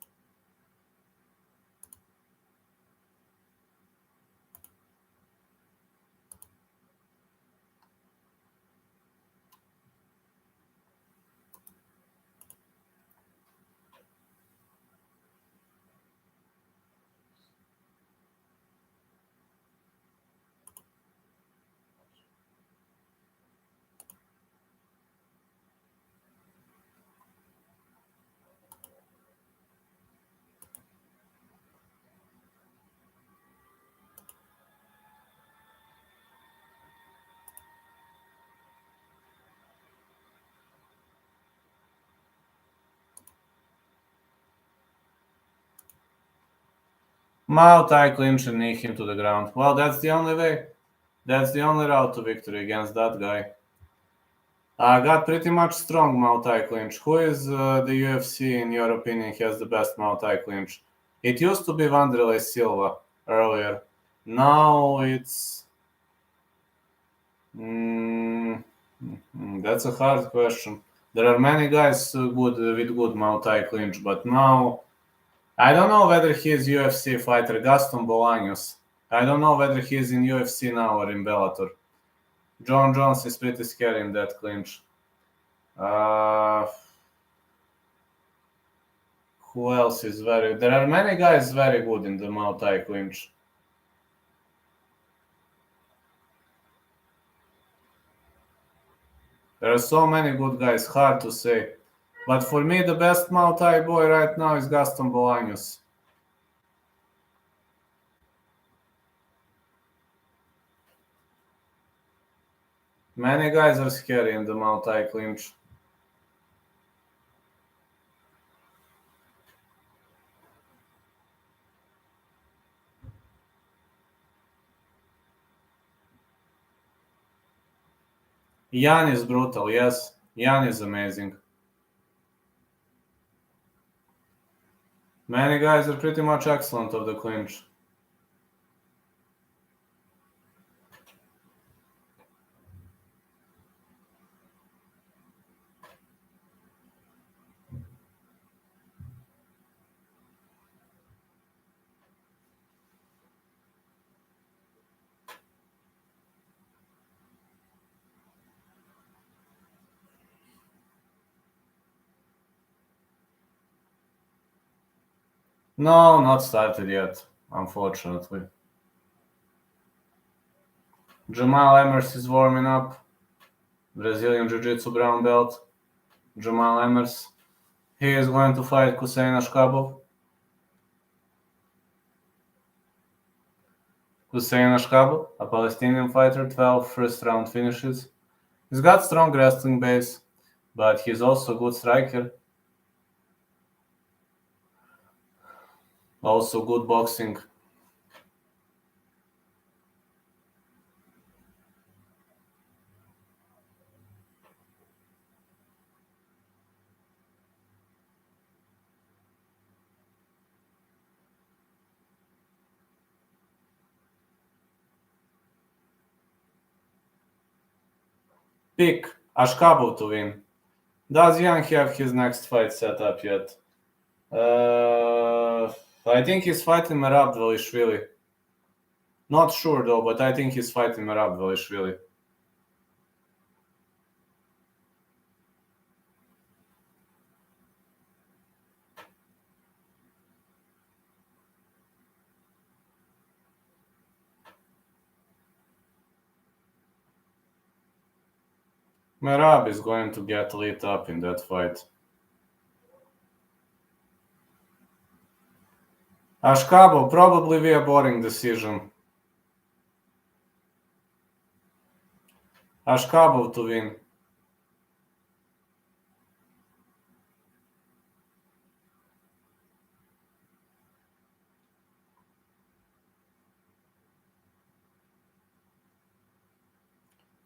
Mount I clinch and knee him to the ground. Well, that's the only way. That's the only route to victory against that guy. I got pretty much strong Muay Thai clinch. Who is the UFC, in your opinion, has the best Muay Thai clinch? It used to be Wanderlei Silva earlier. Now it's... that's a hard question. There are many guys with good Muay Thai clinch, but now... I don't know whether he is UFC fighter, Gaston Bolaños. I don't know whether he is in UFC now or in Bellator. John Jones is pretty scary in that clinch. Who else is very... There are many guys very good in the Muay Thai clinch. There are so many good guys, hard to say. But for me, the best Muay Thai boy right now is Gaston Bolaños. Many guys are scary in the Muay Thai clinch. Jan is brutal, yes. Jan is amazing. Many guys are pretty much excellent of the clinch. No, not started yet, unfortunately. Jamal Emmers is warming up. Brazilian Jiu-Jitsu brown belt. Jamal Emmers. He is going to fight Hussein Ashkabov. Hussein Ashkabov, a Palestinian fighter, 12 first-round finishes. He's got strong wrestling base, but he's also a good striker. Also good boxing. Pick Ashkabov to win. Does Jan have his next fight set up yet? I think he's fighting Merab Dvalishvili. Not sure though, but I think he's fighting Merab Dvalishvili. Merab is going to get lit up in that fight. Ashkabov, probably via boring decision. Ashkabov to win.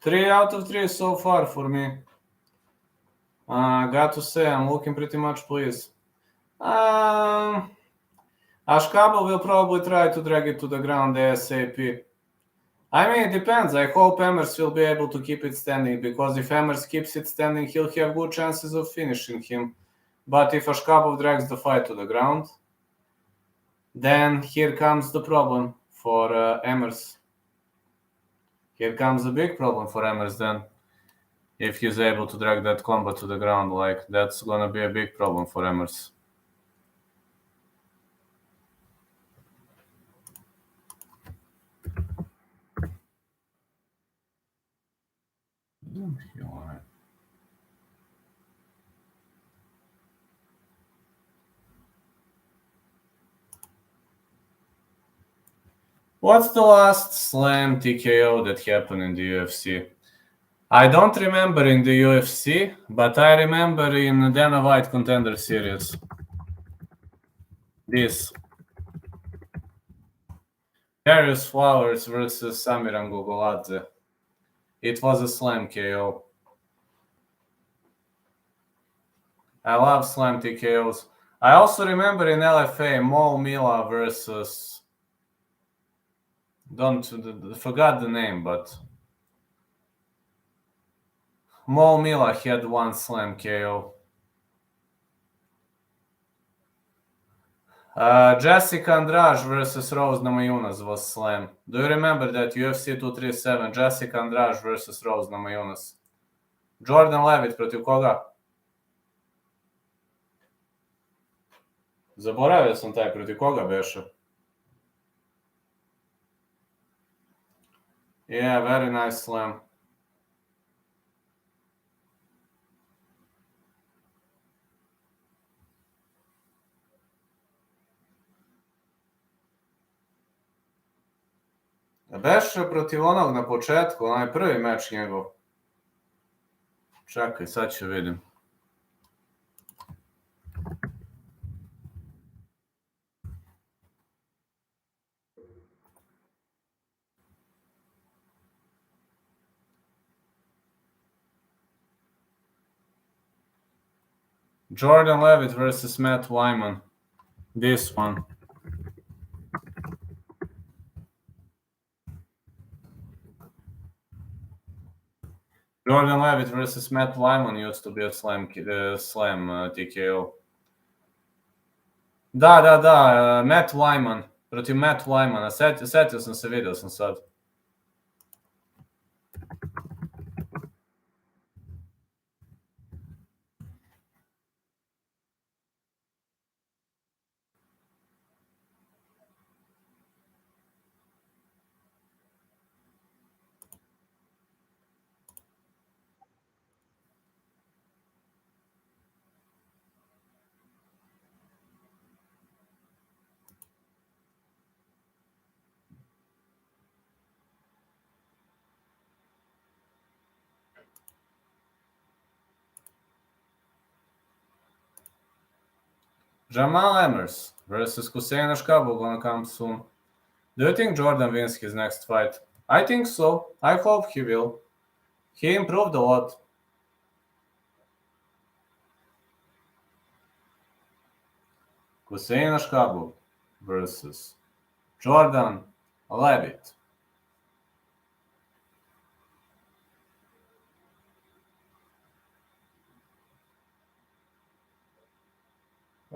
Three out of three so far for me. Got to say, I'm looking pretty much pleased. Ashkabov will probably try to drag it to the ground ASAP. I mean, it depends. I hope Emmers will be able to keep it standing, because if Emmers keeps it standing, he'll have good chances of finishing him. But if Ashkabov drags the fight to the ground, then here comes the problem for Emmers. Here comes a big problem for Emmers then. If he's able to drag that combat to the ground, like, that's gonna be a big problem for Emmers. What's the last slam TKO that happened in the UFC? I don't remember in the UFC, but I remember in Dana White Contender Series. This. Darius Flowers versus Samiran Gogoladze. It was a slam KO. I love slam TKOs. I also remember in LFA, Mo Mila versus... forgot the name, but... Mo Mila had one slam KO. Jessica Andrade versus Rose Namajunas was slam. Do you remember that UFC 237? Jessica Andrade versus Rose Namajunas. Jordan Levitt protiv koga? Zaboravio sam taj, protiv koga beše? Yeah, very nice slam. Beše protiv onog na početku, onaj prvi meč njegov. Čekaj, sad ću vidim. Jordan Levitt versus Matt Wyman. This one. Jordan Levitt versus Matt Wyman used to be a slam TKO. Da, Matt Wyman. Protiv Matt Wymana. Setio sam se, vidio sam sad. Jamal Emmers versus Hussein Ashkabul gonna come soon. Do you think Jordan wins his next fight? I think so. I hope he will. He improved a lot. Hussein Ashkabul versus Jordan Levitt.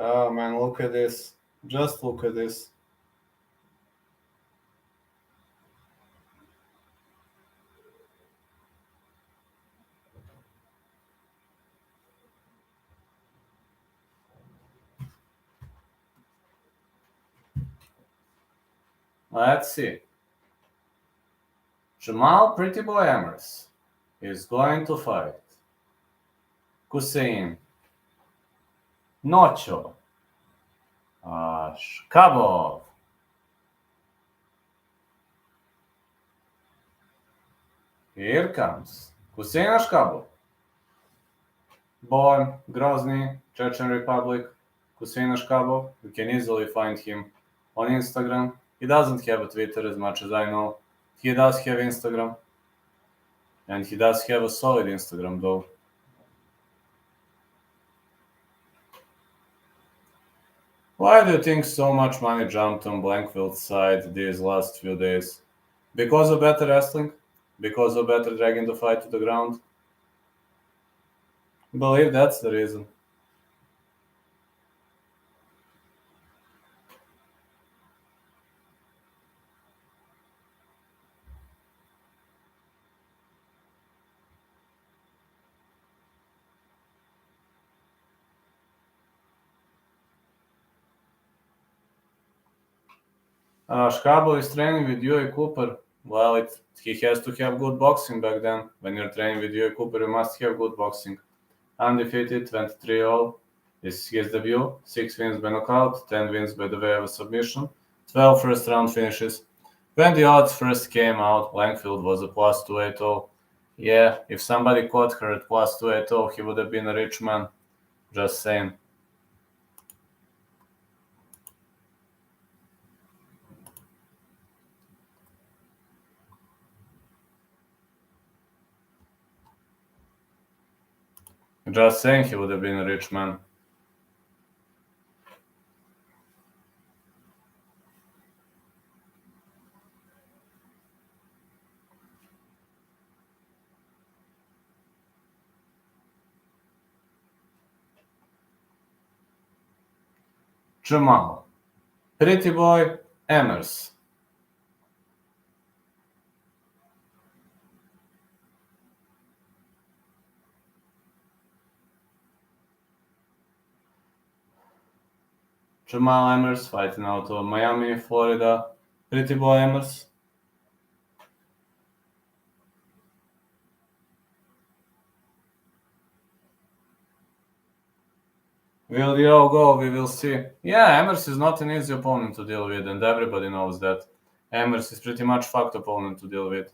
Oh man, look at this. Just look at this. Let's see. Jamal Pretty Boy Emmers is going to fight Hussein Nocho Ashkabov. Here comes Hussein Ashkabov. Born Grozny, Chechen Republic. Hussein Ashkabov. You can easily find him on Instagram. He doesn't have a Twitter as much as I know. He does have Instagram. And he does have a solid Instagram though. Why do you think so much money jumped on Blanchfield's side these last few days? Because of better wrestling? Because of better dragging the fight to the ground? I believe that's the reason. Shkabo is training with Yui Cooper. Well, he has to have good boxing back then. When you're training with Yui Cooper, you must have good boxing. Undefeated, 23-all. This is his debut. 6 wins by knockout, 10 wins by the way of a submission, 12 first-round finishes. When the odds first came out, Blanchfield was a plus 280. Yeah, if somebody caught her at plus 280, he would have been a rich man. Just saying. Just saying he would have been a rich man. Jamal. Pretty Boy Emmers. Jamal Emmers fighting out of Miami, Florida. Pretty boy Emmers. Will the all go? We will see. Yeah, Emmers is not an easy opponent to deal with, and everybody knows that. Emmers is pretty much fucked opponent to deal with.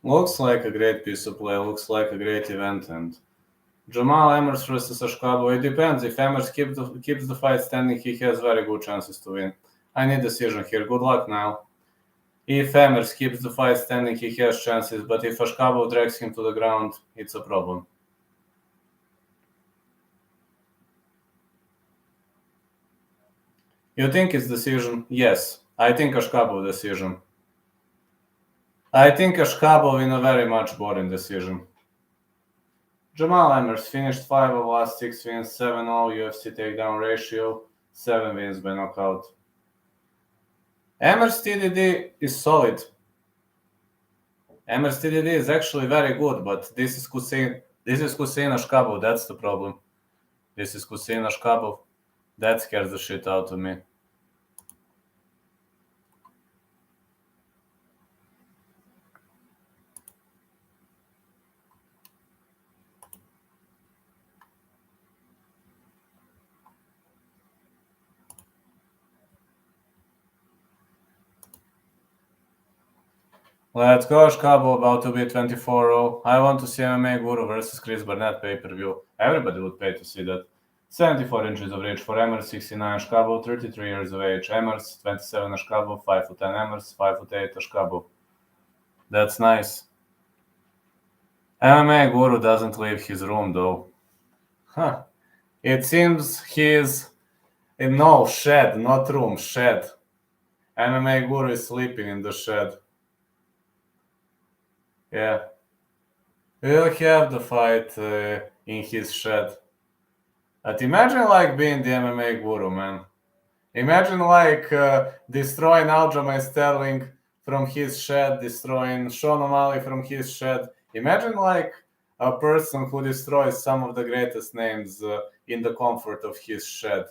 Looks like a great piece of play, looks like a great event, and Jamal Emmers versus Ashkabo. It depends. If Emmers keeps the fight standing, he has very good chances to win. I need decision here. Good luck now. If Emmers keeps the fight standing, he has chances, but if Ashkabo drags him to the ground, it's a problem. You think it's decision? Yes. I think Ashkabo decision. I think Ashkabo in a very much boring decision. Jamal Emmers finished 5 of last 6 wins, 7-0 UFC takedown ratio, 7 wins by knockout. Emmers TDD is solid. Emmers TDD is actually very good, but this is Hussein Ashkabo, that's the problem. This is Hussein Ashkabo. That scares the shit out of me. Let's go, Ashkabo, about to be 24-0. I want to see MMA Guru versus Chris Barnett pay-per-view. Everybody would pay to see that. 74 inches of reach for Emmers, 69 Ashkabo, 33 years of age Emmers, 27 Ashkabo, 5'10 Emmers, 5'8 Ashkabo. That's nice. MMA Guru doesn't leave his room, though. Huh. It seems he's in shed, not room, shed. MMA Guru is sleeping in the shed. Yeah. We'll have the fight in his shed. But imagine being the MMA Guru, man. Imagine destroying Aljamain Sterling from his shed, destroying Sean O'Malley from his shed. Imagine a person who destroys some of the greatest names in the comfort of his shed.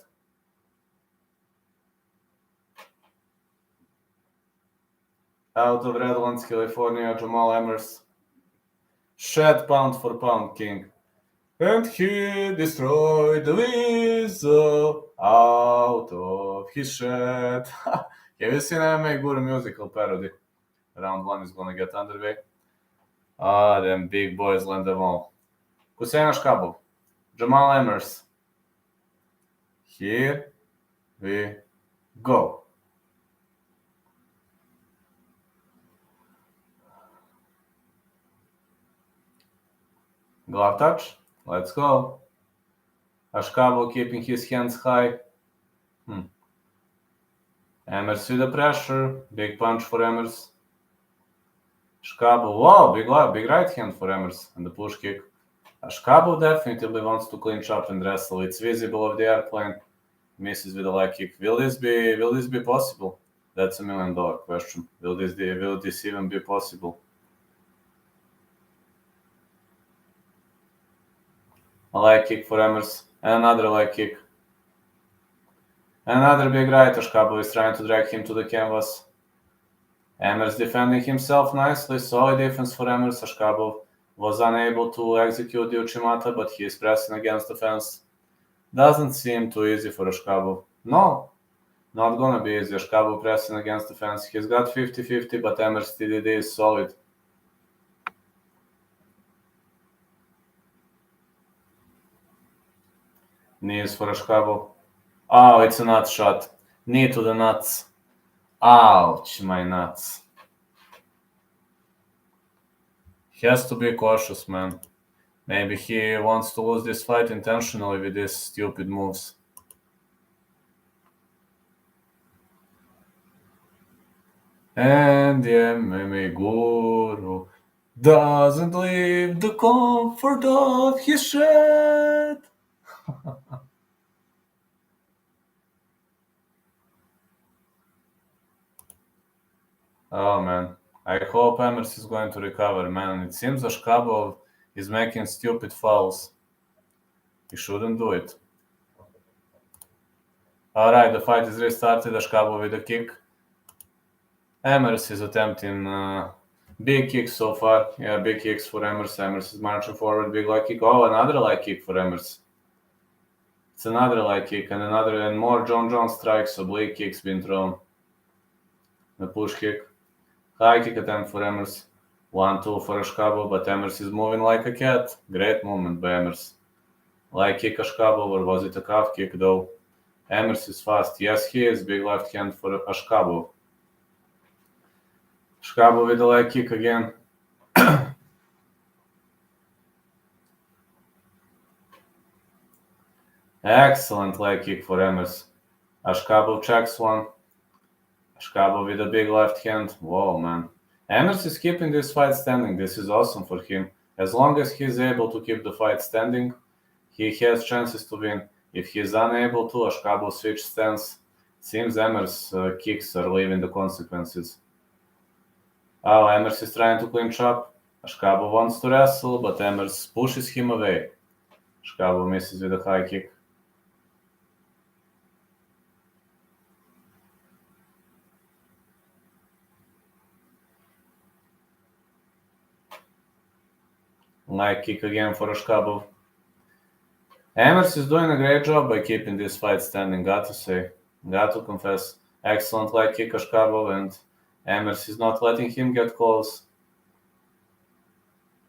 Out of Redlands, California, Jamal Emmers. Shed pound for pound king. And he destroyed the weasel out of his shed. Have you seen MMA Guru musical parody? Round 1 is gonna get underway. Them big boys land them all. Hussein Ashkabo, Jamal Emmers. Here we go. Glove touch. Let's go. Ashkabo keeping his hands high. Emmers with the pressure. Big punch for Emmers. Ashkabo, wow, big right hand for Emmers and the push kick. Ashkabo definitely wants to clinch up and wrestle. It's visible of the airplane. Misses with a leg kick. Will this be possible? That's $1 million question. Will this even be possible? A leg kick for Emmers and another leg kick. Another big right. Ashkabo is trying to drag him to the canvas. Emmers defending himself nicely. Solid defense for Emmers. Ashkabo was unable to execute the Uchimata, but he is pressing against the fence. Doesn't seem too easy for Ashkabo. No, not gonna be easy. Ashkabo pressing against the fence. He's got 50-50, but Emmers TDD is solid. Knees for Ashkabo. Oh, it's a nut shot. Knee to the nuts. Ouch, my nuts. He has to be cautious, man. Maybe he wants to lose this fight intentionally with these stupid moves. And the MMA guru doesn't leave the comfort of his shed. Oh man, I hope Emers is going to recover, man. It seems Ashkabov is making stupid fouls. He shouldn't do it. Alright, the fight is restarted. Ashkabov with a kick. Emers is attempting big kicks so far. Yeah, big kicks for Emers. Emers is marching forward. Big leg kick. Oh, another leg kick for Emers. It's another leg kick and more John Jones strikes. Oblique kicks being thrown. The push kick. High kick attempt for Emers. 1-2 for Ashkabov, but Emers is moving like a cat. Great movement by Emers. Leg kick Ashkabov, or was it a calf kick though? Emers is fast. Yes, he is. Big left hand for Ashkabov. Ashkabov with the leg kick again. Excellent leg kick for Emers. Ashkabov checks one. Ashkabov with a big left hand. Whoa, man. Emers is keeping this fight standing. This is awesome for him. As long as he's able to keep the fight standing, he has chances to win. If he's unable to, Ashkabov switch stance. Seems Emers' kicks are leaving the consequences. Oh, Emers is trying to clinch up. Ashkabov wants to wrestle, but Emers pushes him away. Ashkabov misses with a high kick. Leg kick again for Ashkabov. Emers is doing a great job by keeping this fight standing, got to say. Got to confess. Excellent leg kick Ashkabov, and Emers is not letting him get close.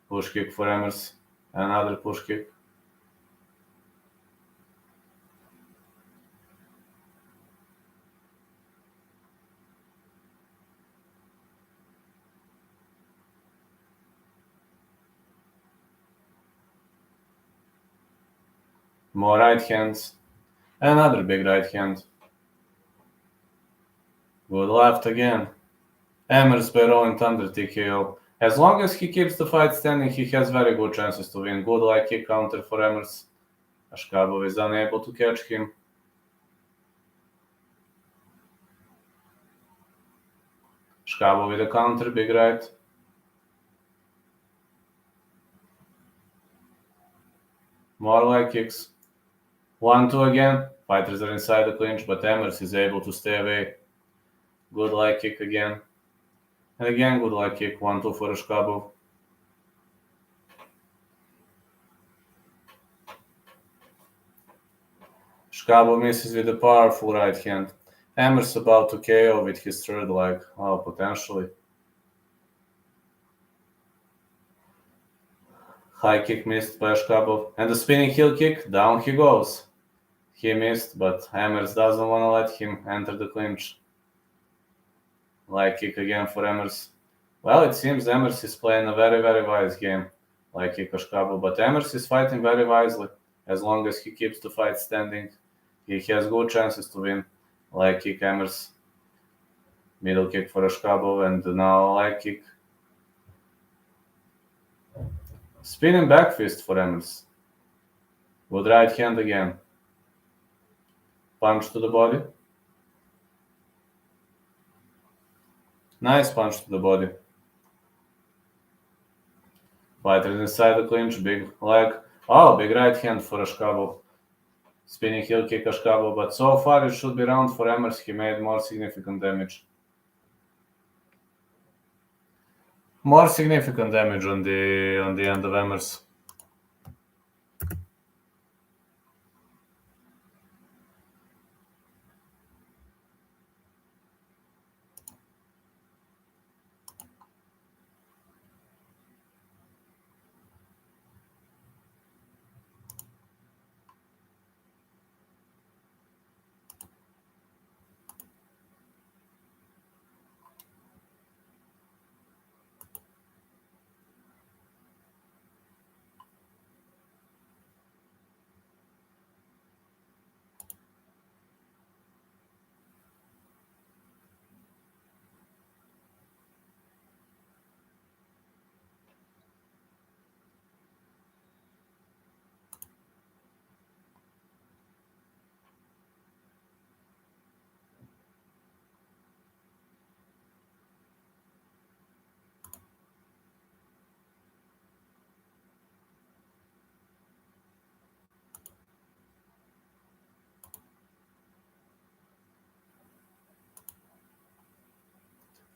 Push kick for Emers. Another push kick. More right hands. Another big right hand. Good left again. Emers by rolling thunder TKO. As long as he keeps the fight standing, he has very good chances to win. Good leg kick counter for Emers. Ashkabov is unable to catch him. Ashkabov with a counter, big right. More leg kicks. 1-2 again. Fighters are inside the clinch, but Emers is able to stay away. Good leg kick again. And again, good leg kick. 1-2 for Ashkabov. Ashkabov misses with a powerful right hand. Emers about to KO with his third leg. Oh, potentially. High kick missed by Ashkabov. And the spinning heel kick. Down he goes. He missed, but Emers doesn't want to let him enter the clinch. Leg kick again for Emers. Well, it seems Emers is playing a very, very wise game. Leg kick Ashkabov, but Emers is fighting very wisely. As long as he keeps the fight standing, he has good chances to win. Leg kick Emers. Middle kick for Ashkabov, and now leg kick. Spinning back fist for Emers. Good right hand again. Punch to the body. Nice punch to the body. Fighter inside the clinch, big leg. Oh, big right hand for Ashkabov. Spinning heel kick Ashkabov, but so far it should be round for Emers. He made more significant damage. More significant damage on the end of Emers.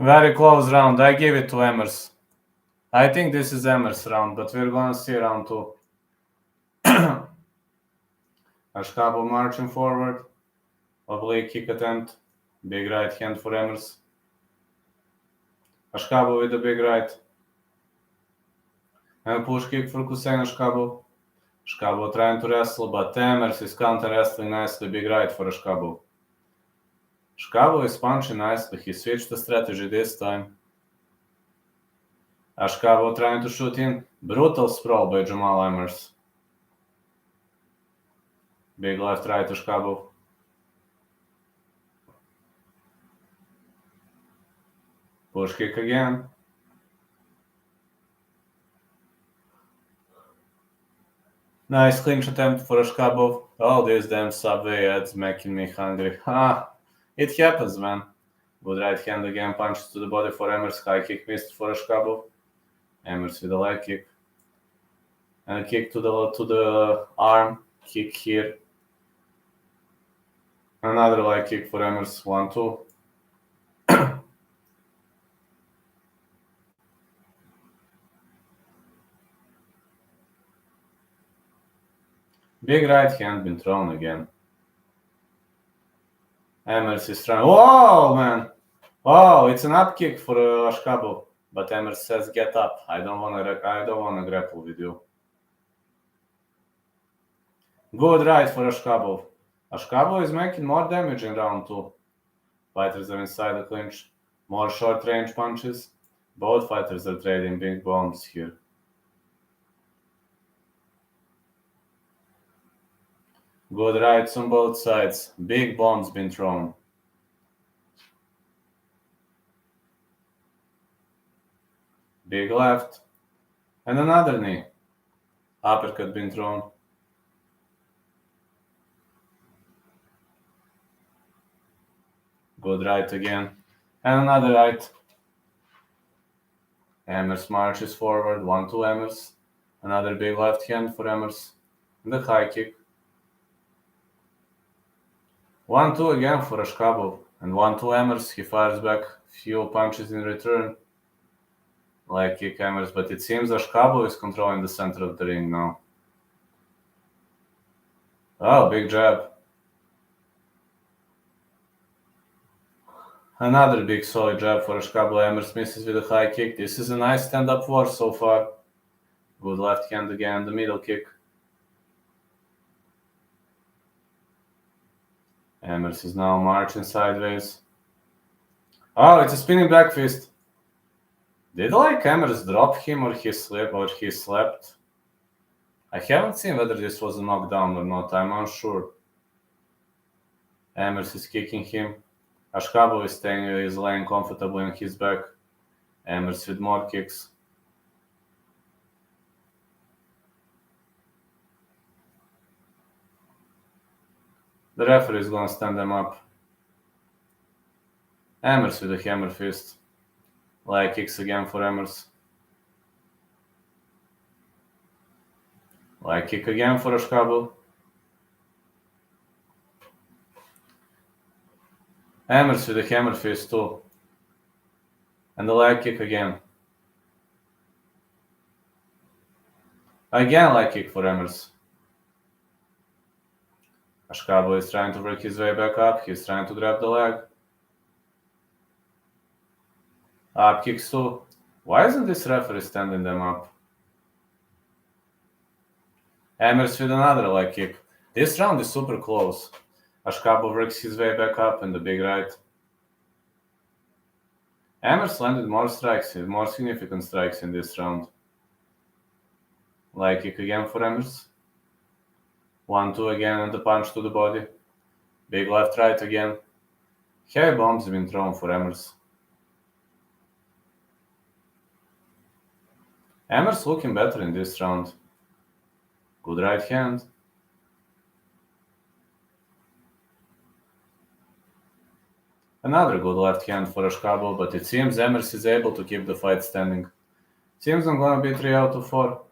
Very close round. I give it to Emers. I think this is Emers' round, but we're gonna see round 2. Ashkabo marching forward. Oblique kick attempt. Big right hand for Emers. Ashkabo with the big right. And push kick for Hussein Ashkabo. Ashkabo trying to wrestle, but Emers is counter wrestling nicely. Big right for Ashkabo. Ashkabo is punching nicely. He switched the strategy this time. Ashkabo trying to shoot in. Brutal sprawl by Jamal Emers. Big left right Ashkabo. Push kick again. Nice clinch attempt for Ashkabo. All these damn Subway ads making me hungry. It happens, man. Good right hand again, punches to the body for Emers. High kick missed for Ashkabo. Emers with a leg kick. And a kick to the arm. Kick here. Another leg kick for Emers. 1-2. Big right hand been thrown again. Emers is trying. Whoa, man! Oh, it's an up kick for Ashkabo. But Emers says, "Get up! I don't wanna grapple with you." Good right for Ashkabo. Ashkabo is making more damage in round 2. Fighters are inside the clinch. More short range punches. Both fighters are trading big bombs here. Good rights on both sides. Big bombs been thrown. Big left. And another knee. Uppercut been thrown. Good right again. And another right. Emers marches forward. 1-2 Emers. Another big left hand for Emers. And the high kick. 1-2 again for Ashkabo. And 1-2 Emers. He fires back few punches in return. Leg kick Emers. But it seems Ashkabo is controlling the center of the ring now. Oh, big jab. Another big solid jab for Ashkabo. Emers misses with a high kick. This is a nice stand-up war so far. Good left hand again. The middle kick. Emers is now marching sideways. Oh, it's a spinning back fist. Did Emers drop him or he slept? I haven't seen whether this was a knockdown or not. I'm unsure. Emers is kicking him. Ashkabo is laying comfortably on his back. Emers with more kicks. The referee is gonna stand them up. Emers with a hammer fist. Leg kicks again for Emers. Leg kick again for Ashkabo. Emers with a hammer fist too. And the leg kick again. Again leg kick for Emers. Ashkabo is trying to work his way back up. He's trying to grab the leg. Up kicks too. Why isn't this referee standing them up? Emers with another leg kick. This round is super close. Ashkabo works his way back up in the big right. Emers landed more significant strikes in this round. Leg kick again for Emers. 1-2 again and the punch to the body. Big left right again. Heavy bombs have been thrown for Emers. Emers looking better in this round. Good right hand. Another good left hand for Ashkabo, but it seems Emers is able to keep the fight standing. Seems I'm gonna be 3 out of 4.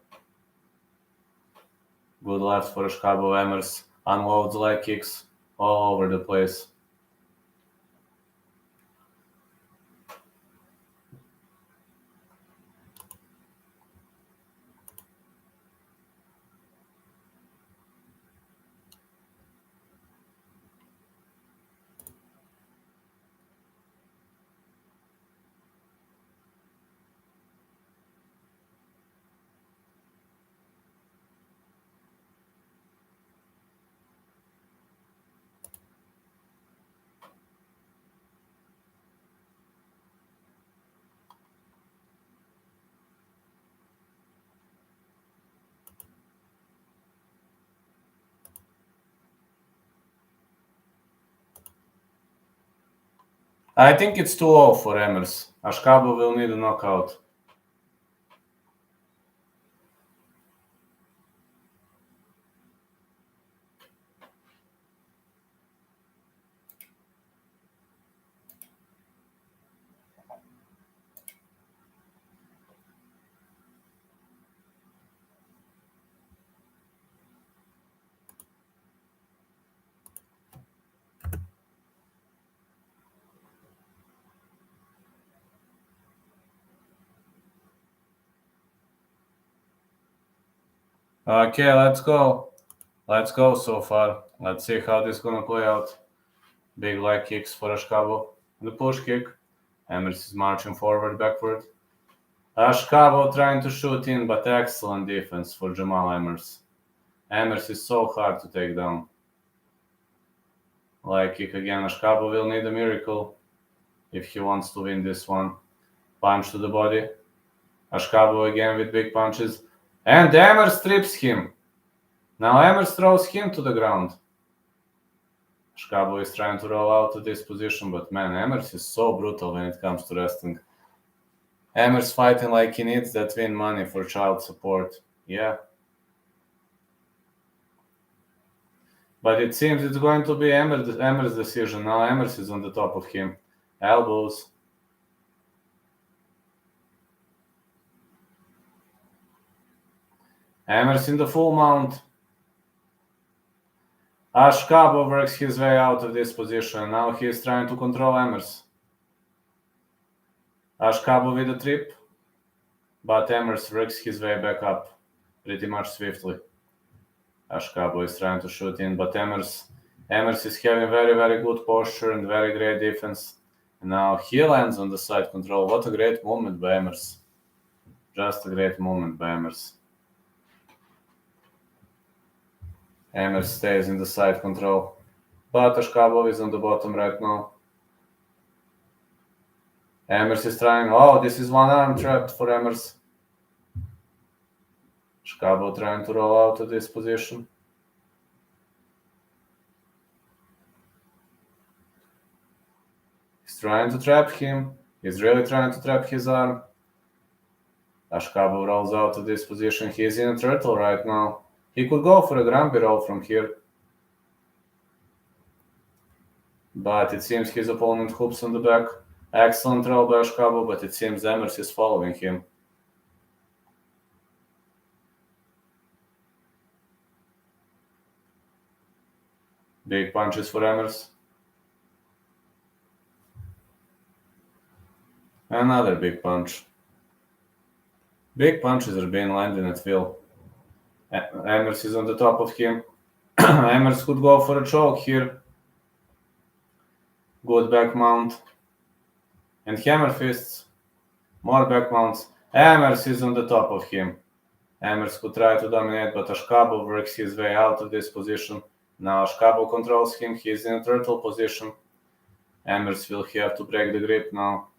Good left for Ashkabo. Emers unloads leg kicks all over the place. I think it's 2-0 for Emers. Ashkabo will need a knockout. Okay, let's go. Let's go so far. Let's see how this is gonna play out. Big leg kicks for Ashkabo. The push kick. Emers is marching forward, backward. Ashkabo trying to shoot in, but excellent defense for Jamal Emers. Emers is so hard to take down. Leg kick again. Ashkabo will need a miracle if he wants to win this one. Punch to the body. Ashkabo again with big punches. And Emers strips him. Now Emers throws him to the ground. Ashkabo is trying to roll out to this position, but man, Emers is so brutal when it comes to wrestling. Emers fighting like he needs that win money for child support. Yeah. But it seems it's going to be Emers' decision. Now Emers is on the top of him. Elbows. Emers in the full mount. Ashkabo works his way out of this position. Now he is trying to control Emers. Ashkabo with a trip. But Emers works his way back up pretty much swiftly. Ashkabo is trying to shoot in, but Emers is having very, very good posture and very great defense. And now he lands on the side control. What a great moment by Emers. Just a great moment by Emers. Emers stays in the side control. But Ashkabo is on the bottom right now. Emers is trying. Oh, this is one arm trapped for Emers. Ashkabo trying to roll out of this position. He's trying to trap him. He's really trying to trap his arm. Ashkabo rolls out of this position. He is in a turtle right now. He could go for a grumpy roll from here. But it seems his opponent hoops on the back. Excellent roll by Ashkabo, but it seems Emers is following him. Big punches for Emers. Another big punch. Big punches are being landed at will. Emers is on the top of him. Emers could go for a choke here. Good back mount. And hammer fists. More back mounts. Emers is on the top of him. Emers could try to dominate, but Ashkabo works his way out of this position. Now Ashkabo controls him. He is in a turtle position. Emers will have to break the grip now.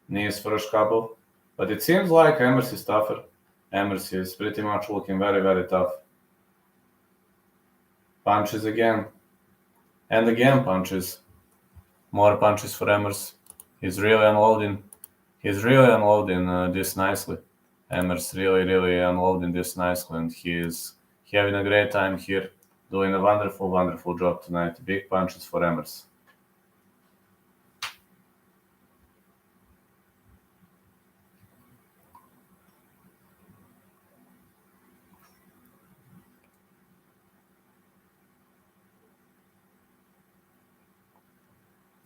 Knees for Ashkabo. But it seems like Emers is tougher. Emers is pretty much looking very, very tough. Punches again. And again punches. More punches for Emers. He's really unloading. This nicely. Emers really unloading this nicely. And he is having a great time here. Doing a wonderful job tonight. Big punches for Emers.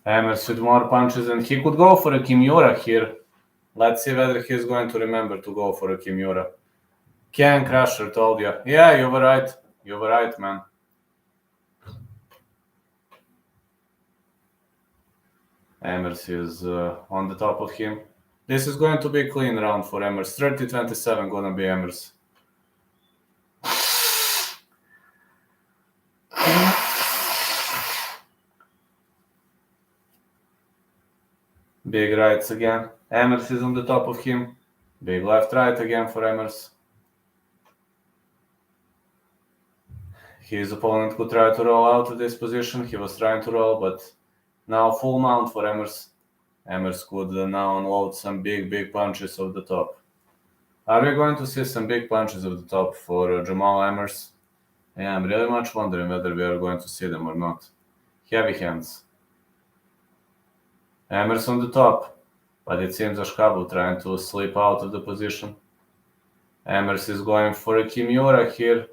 Emers with more punches, and he could go for a Kimura here. Let's see whether he's going to remember to go for a Kimura. Can Crusher told you. Yeah, you were right. You were right, man. Emers is on the top of him. This is going to be a clean round for Emers. 30-27 gonna be Emers. Big rights again. Emers is on the top of him. Big left right again for Emers. His opponent could try to roll out of this position. He was trying to roll, but Now full mount for Emmers. Emmers could now unload some big punches of the top. Are we going to see some big punches of the top for Jamal Emmers? Yeah, I'm really much wondering whether we are going to see them or not. Heavy hands. Emmers on the top, but it seems Ashkabu trying to slip out of the position. Emmers is going for a Kimura here.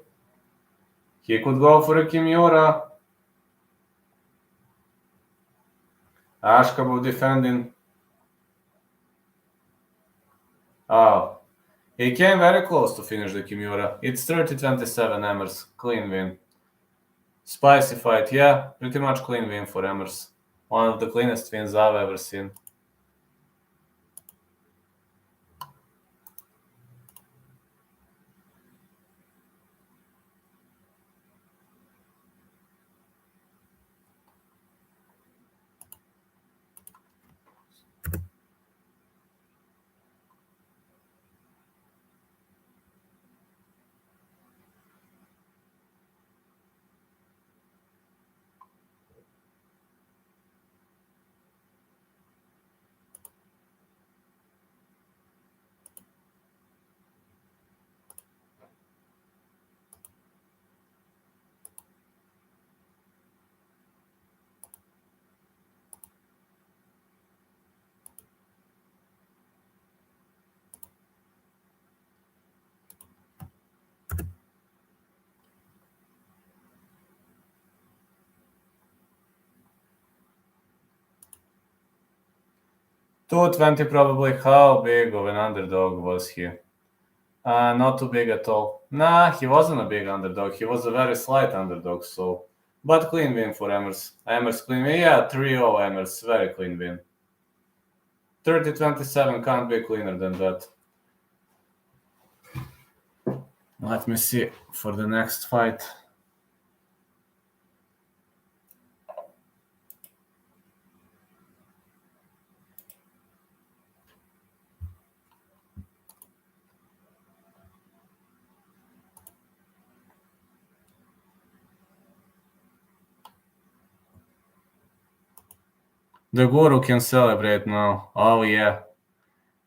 He could go for a Kimura. Ashkabu defending. Oh, he came very close to finish the Kimura. It's 30-27 Emmers. Clean win. Spicy fight, yeah, pretty much clean win for Emmers. One of the cleanest wins I've ever seen. $220 probably. How big of an underdog was he? Not too big at all. Nah, he wasn't a big underdog. He was a very slight underdog, so... But clean win for Emmers. Emmers clean win. Yeah, 3-0 Emmers. Very clean win. 30-27 can't be cleaner than that. Let me see for the next fight. The Guru can celebrate now. Oh, yeah.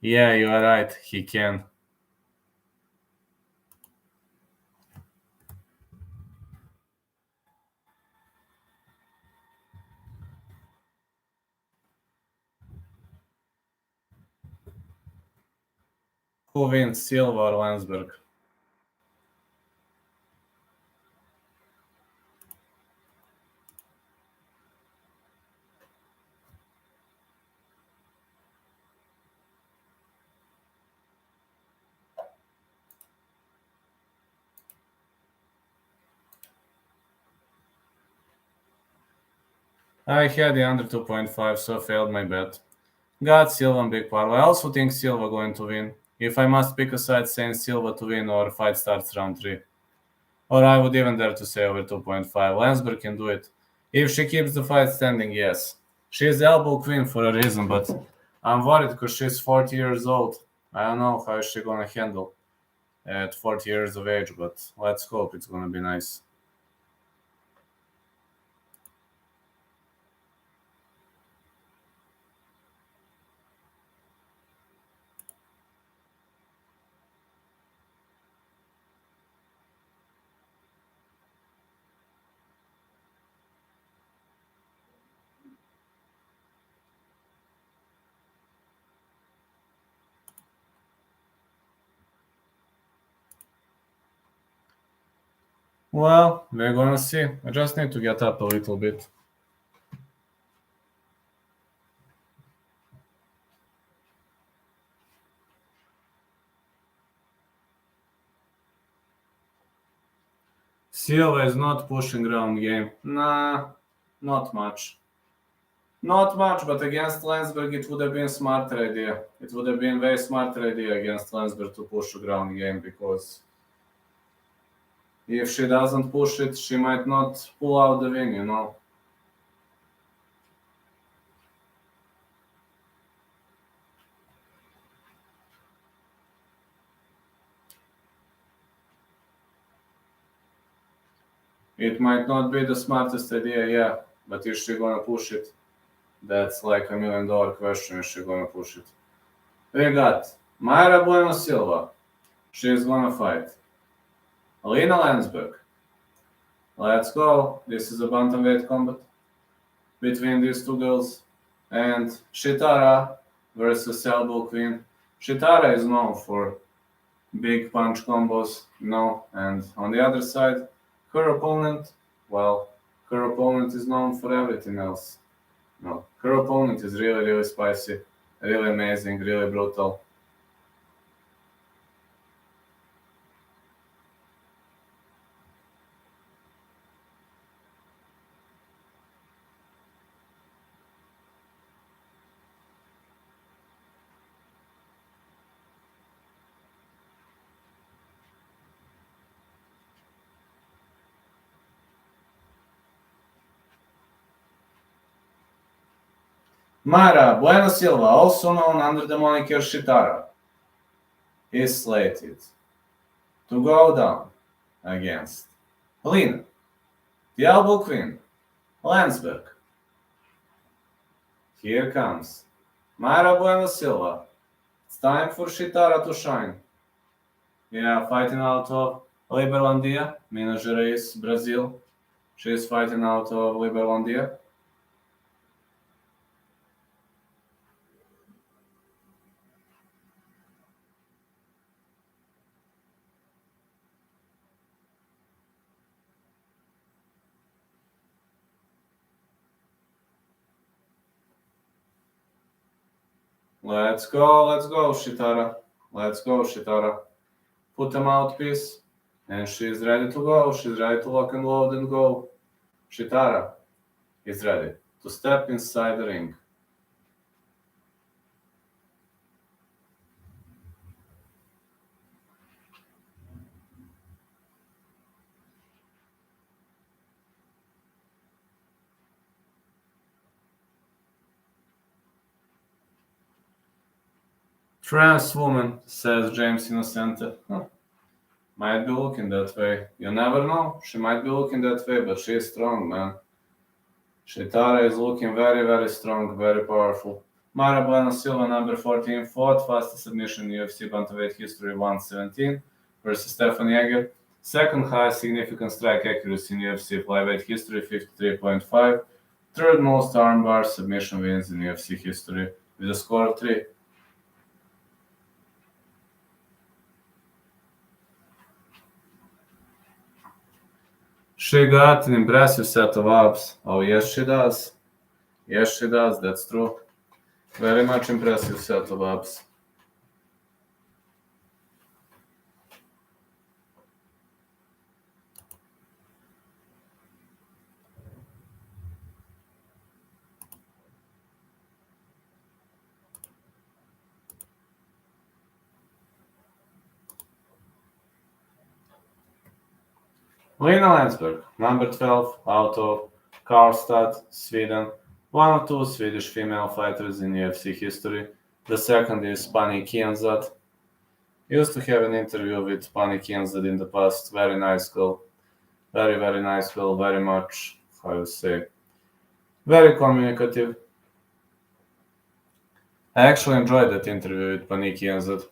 Yeah, you are right. He can. Who wins, Silva or Landsberg? I had the under 2.5, so failed my bet. Got Silva and big parlay. I also think Silva going to win. If I must pick a side, saying Silva to win or fight starts round 3. Or I would even dare to say over 2.5. Landsberg can do it. If she keeps the fight standing, yes. She's the elbow queen for a reason, but I'm worried because she's 40 years old. I don't know how is she going to handle at 40 years of age, but let's hope it's going to be nice. Well, we're gonna see. I just need to get up a little bit. Silva is not pushing ground game. Nah, not much. Not much, but against Landsberg it would have been smarter idea. It would have been very smarter idea against Landsberg to push the ground game because if she doesn't push it, she might not pull out the win, you know. It might not be the smartest idea, yeah, but is she gonna push it? That's like $1 million question if she's gonna push it. We got Mayra Bueno Silva. She's gonna fight Alina Landsberg. Let's go. This is a bantamweight combat between these two girls. And Shitara versus Elbow Queen. Shitara is known for big punch combos, and on the other side, her opponent, well, her opponent is known for everything else. No, her opponent is really, really spicy, really amazing, really brutal. Mara Bueno Silva, also known under the moniker Shitara, is slated to go down against Helena, the Elbow Queen, Landsberg. Here comes Mara Bueno Silva. It's time for Shitara to shine. Yeah, fighting out of Liberlandia, Minas Gerais, Brazil. She's fighting out of Liberlandia. Let's go, Shitara. Let's go, Shitara. Put the mouthpiece, and she's ready to go. She's ready to lock and load and go. Shitara is ready to step inside the ring. Trans woman, says James Innocente. Might be looking that way. You never know. She might be looking that way, but she's strong, man. Shitara is looking very, very strong, very powerful. Mara Bueno Silva, number 14, fought fastest submission in UFC bantamweight history, 117, versus Stefan Yeager. Second highest significant strike accuracy in UFC flyweight history, 53.5. Third most armbar submission wins in UFC history, with a score of 3. She got an impressive set of abs. Oh, yes, she does. Yes, she does. That's true. Very much impressive set of abs. Lena Landsberg, number 12, out of Karlstad, Sweden. One of two Swedish female fighters in UFC history. The second is Pani Kianzad. Used to have an interview with Pani Kianzad in the past. Very nice girl. Very, very nice girl. Very much, how you say, very communicative. I actually enjoyed that interview with Pani Kianzad.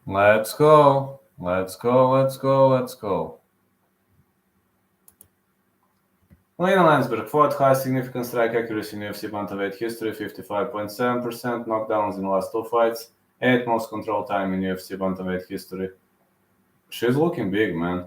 Let's go. Let's go. Let's go. Let's go. Lena Landsberg, fourth highest significant strike accuracy in UFC bantamweight history, 55.7% knockdowns in the last two fights, 8th most control time in UFC bantamweight history. She's looking big, man.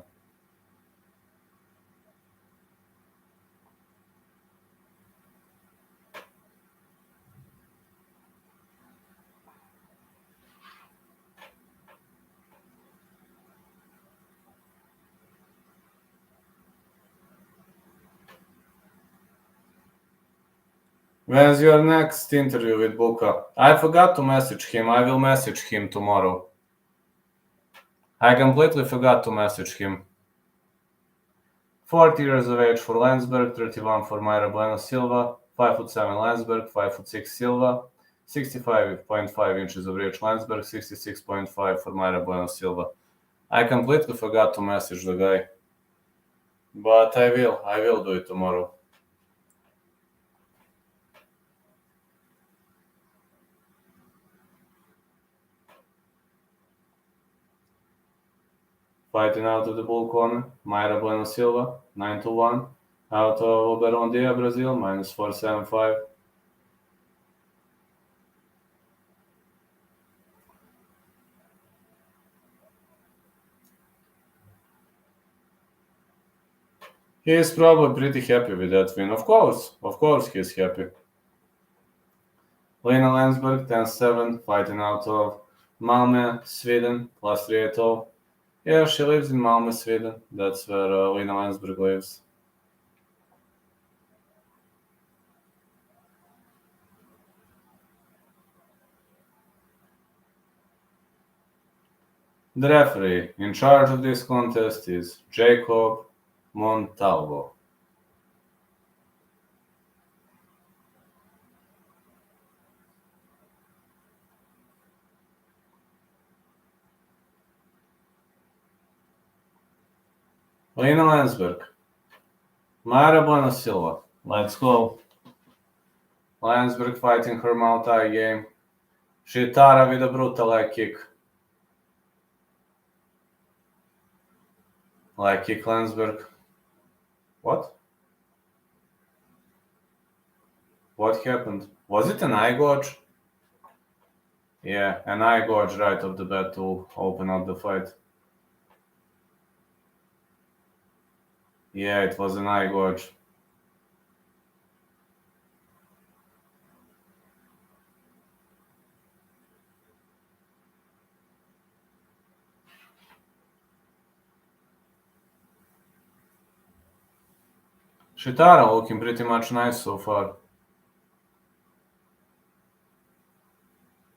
When's your next interview with Buka? I forgot to message him. I will message him tomorrow. I completely forgot to message him. 40 years of age for Landsberg, 31 for Mayra Bueno Silva, 5'7" Landsberg, 5'6" Silva, 65.5 inches of reach Landsberg, 66.5 for Mayra Bueno Silva. I completely forgot to message the guy. But I will do it tomorrow. Fighting out of the bull corner, Mayra Bueno Silva, 9-1. Out of Oberon Brazil, minus 475. He is probably pretty happy with that win. Of course he is happy. Lena Landsberg, 10-7, fighting out of Malmö, Sweden, plus 380. Yeah, she lives in Malmö, Sweden. That's where Lena Landsberg lives. The referee in charge of this contest is Jacob Montalvo. Lena Landsberg. Mayra Bueno Silva. Let's go. Landsberg fighting her multi game. Shitara with a brutal leg kick. Leg kick Landsberg. What? What happened? Was it an eye gouge? Yeah, an eye gouge right off the bat to open up the fight. Yeah, it was an eye gouge. Shitara looking pretty much nice so far.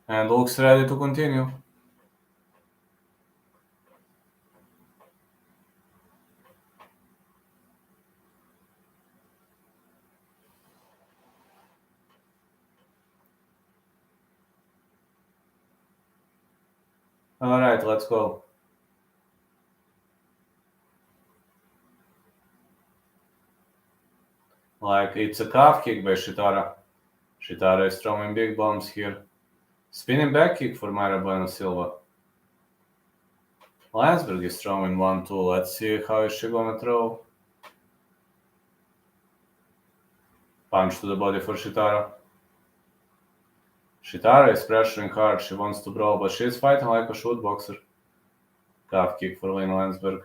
And looks ready to continue. Alright, let's go. Like, it's a calf kick by Shitara. Shitara is throwing big bombs here. Spinning back kick for Mayra Bueno Silva. Landsberg is throwing 1-2. Let's see how is she gonna throw. Punch to the body for Shitara. Shitara is pressuring hard. She wants to brawl, but she is fighting like a shoot boxer. Calf kick for Lena Landsberg.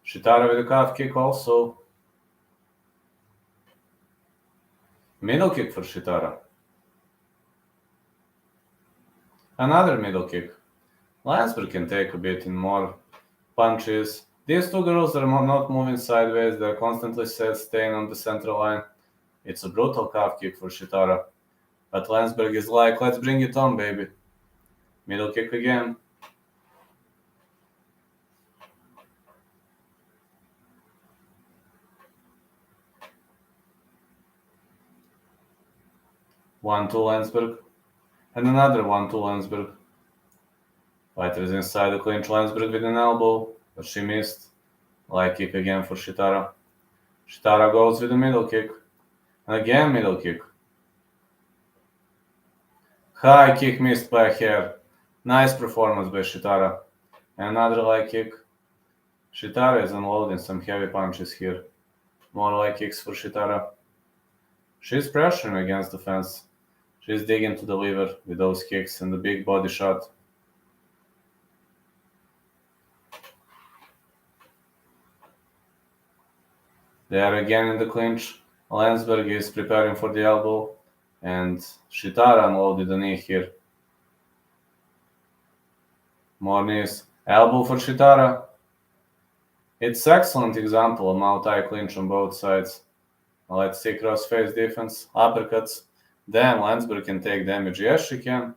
Shitara with a calf kick also. Middle kick for Shitara. Another middle kick. Landsberg can take a bit in more punches. These two girls are not moving sideways. They're constantly staying on the central line. It's a brutal calf kick for Shitara. But Landsberg is like, let's bring it on, baby. Middle kick again. One, two, Landsberg. And another 1-2 Landsberg. Fighter is inside the clinch. Landsberg with an elbow, but she missed. Leg kick again for Shitara. Shitara goes with a middle kick. And again middle kick. High kick missed by a hair. Nice performance by Shitara. And another leg kick. Shitara is unloading some heavy punches here. More leg kicks for Shitara. She's pressuring against the fence. She's digging to the liver with those kicks and the big body shot. They are again in the clinch. Landsberg is preparing for the elbow. And Shitara unloaded the knee here. More knees. Elbow for Shitara. It's excellent example of multi-clinch on both sides. Let's see cross-face defense, uppercuts. Then Landsberg can take damage. Yes, she can.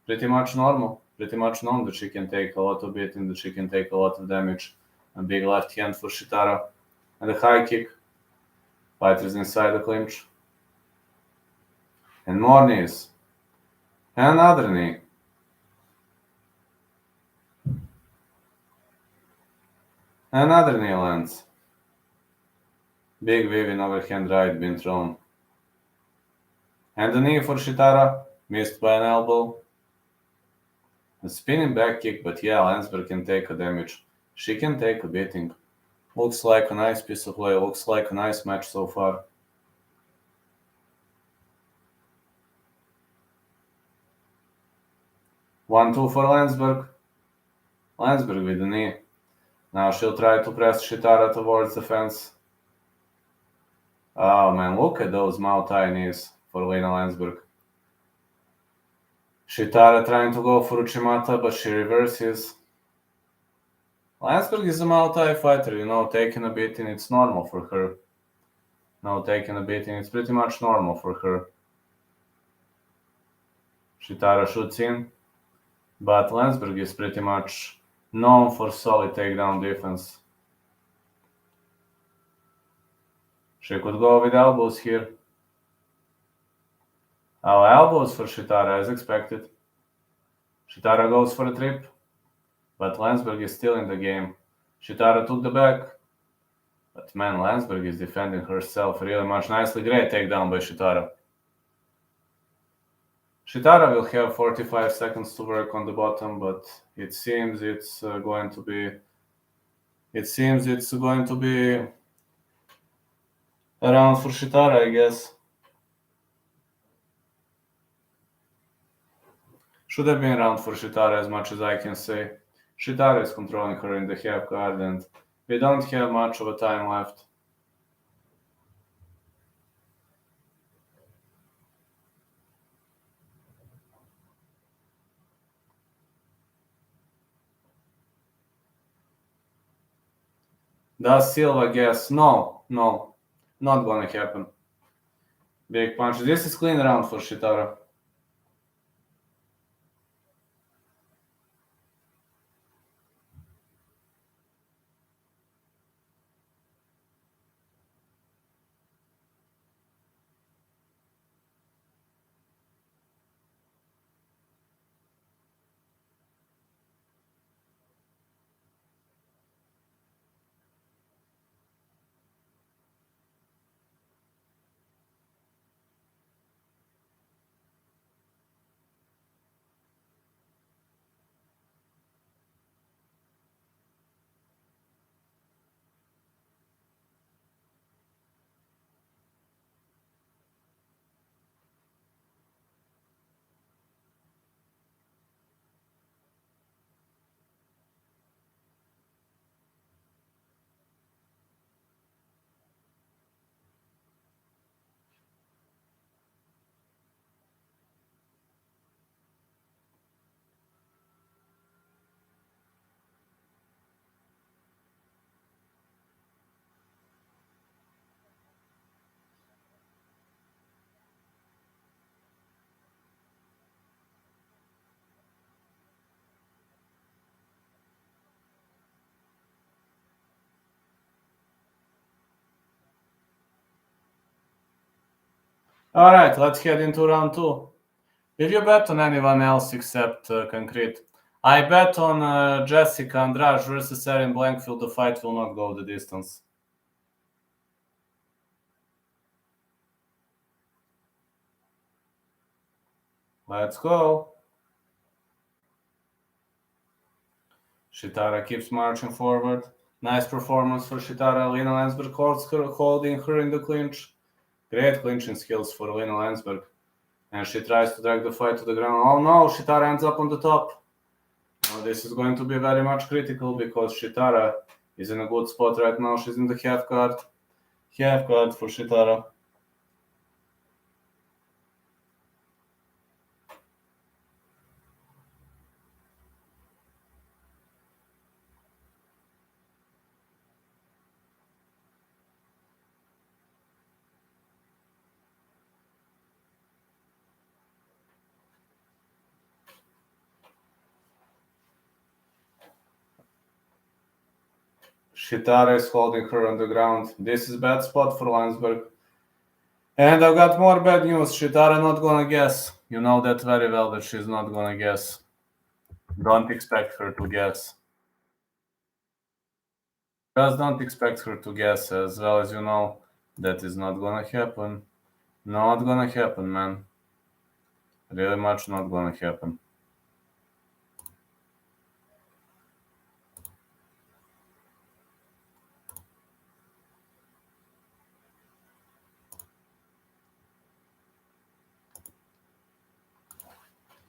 Pretty much normal. Pretty much known that she can take a lot of beating, that she can take a lot of damage. A big left hand for Shitara. And a high kick. Fighters inside the clinch. And more knees. And another knee. Another knee lands. Big weaving overhand right being thrown. And the knee for Shitara. Missed by an elbow. A spinning back kick, but yeah, Landsberg can take a damage. She can take a beating. Looks like a nice piece of play. Looks like a nice match so far. 1-2 for Landsberg. Landsberg with the knee. Now she'll try to press Shitara towards the fence. Oh man, look at those Muay knees for Lena Landsberg. Shitara trying to go for Uchimata, but she reverses. Landsberg is a Muay fighter, taking a beating, it's normal for her. Taking a beating, it's pretty much normal for her. Shitara shoots in, but Landsberg is pretty much known for solid takedown defense. She could go with elbows here. Elbows for Shitara as expected. Shitara goes for a trip, but Landsberg is still in the game. Shitara took the back, but man, Landsberg is defending herself really much nicely. Great takedown by Shitara. Shitara will have 45 seconds to work on the bottom, but it seems it's going to be a round for Shitara, I guess. Should have been a round for Shitara as much as I can say. Shitara is controlling her in the half guard, and we don't have much of a time left. Does Silva guess? No, not gonna happen. Big punch. This is clean round for Shitara. Alright, let's head into round 2. Did you bet on anyone else except Concrete? I bet on Jessica Andrade versus Erin Blanchfield. The fight will not go the distance. Let's go. Shitara keeps marching forward. Nice performance for Shitara. Lena Landsberg holding her in the clinch. Great clinching skills for Lena Landsberg. And she tries to drag the fight to the ground. Oh no, Shitara ends up on the top. Now this is going to be very much critical because Shitara is in a good spot right now. She's in the half guard. Half guard for Shitara. Shitara is holding her on the ground. This is bad spot for Landsberg. And I've got more bad news. Shitara not gonna guess. You know that very well that she's not gonna guess. Don't expect her to guess. Just don't expect her to guess, as well as you know that is not gonna happen. Not gonna happen, man. Really much not gonna happen.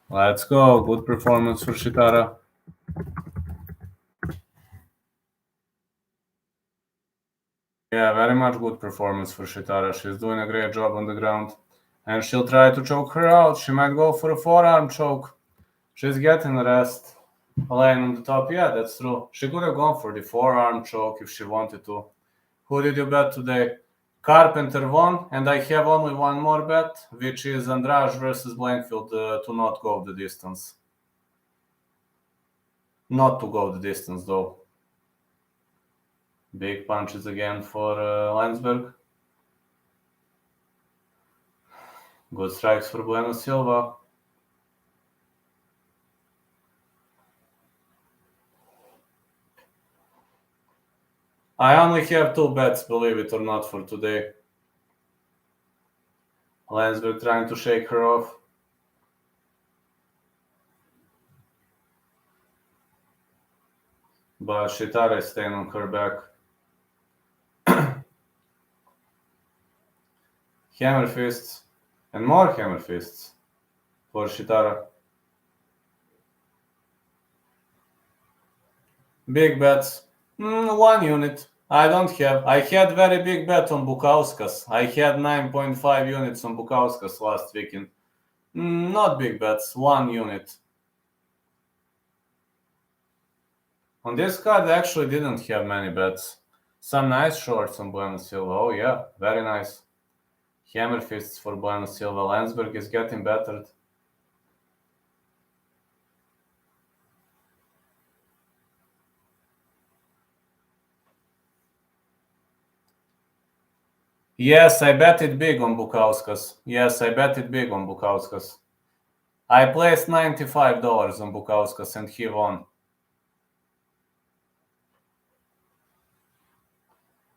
Let's go. Good performance for Shitara. Yeah, very much good performance for Shitara. She's doing a great job on the ground. And she'll try to choke her out. She might go for a forearm choke. She's getting the rest. Laying on the top. Yeah, that's true. She could have gone for the forearm choke if she wanted to. Who did you bet today? Carpenter won, and I have only one more bet, which is Andrade versus Blanchfield to not go the distance. Not to go the distance, though. Big punches again for Landsberg. Good strikes for Bueno Silva. I only have two bets, believe it or not, for today. Landsberg trying to shake her off. But Shitara is staying on her back. Hammer fists. And more hammer fists for Shitara. Big bets. 1 unit. I don't have. I had very big bet on Bukauskas. I had 9.5 units on Bukauskas last weekend. Not big bets. 1 unit. On this card, I actually didn't have many bets. Some nice shorts on Bueno Silva. Oh yeah, very nice. Hammer fists for Bueno Silva. Landsberg is getting battered. Yes, I bet it big on Bukauskas. I placed $95 on Bukauskas and he won.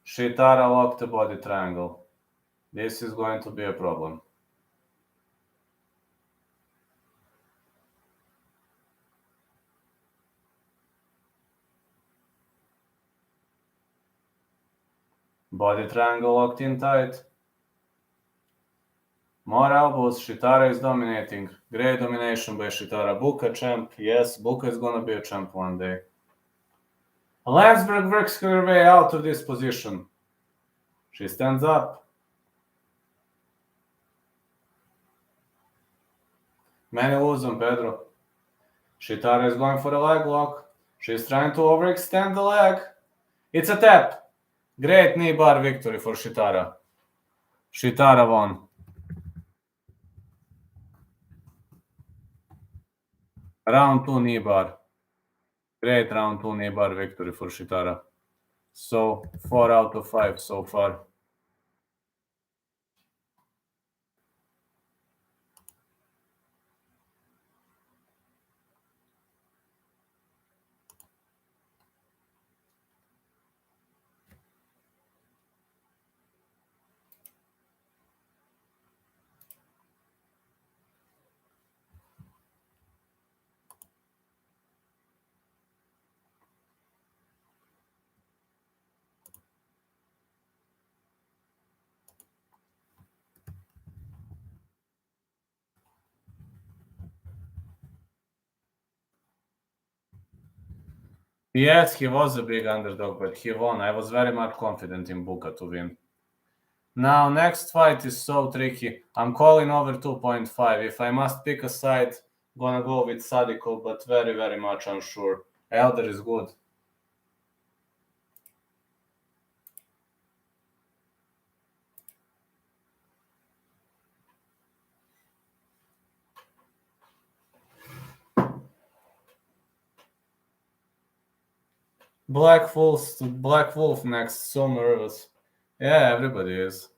Shitara locked the body triangle. This is going to be a problem. Body triangle locked in tight. More elbows. Shitara is dominating. Great domination by Shitara. Buka champ. Yes, Buka is gonna be a champ one day. Landsberg works her way out of this position. She stands up. Many moves on Pedro. Shitara is going for a leg lock. She's trying to overextend the leg. It's a tap. Great knee bar victory for Shitara. Shitara won. Round 2 knee bar. Great round 2 knee bar victory for Shitara. So 4 out of 5 so far. Yes, he was a big underdog, but he won. I was very much confident in Buka to win. Now, next fight is so tricky. I'm calling over 2.5. If I must pick a side, gonna go with Sadiko, but very, very much unsure. Elder is good. Black Wolf next, so nervous. Yeah, everybody is.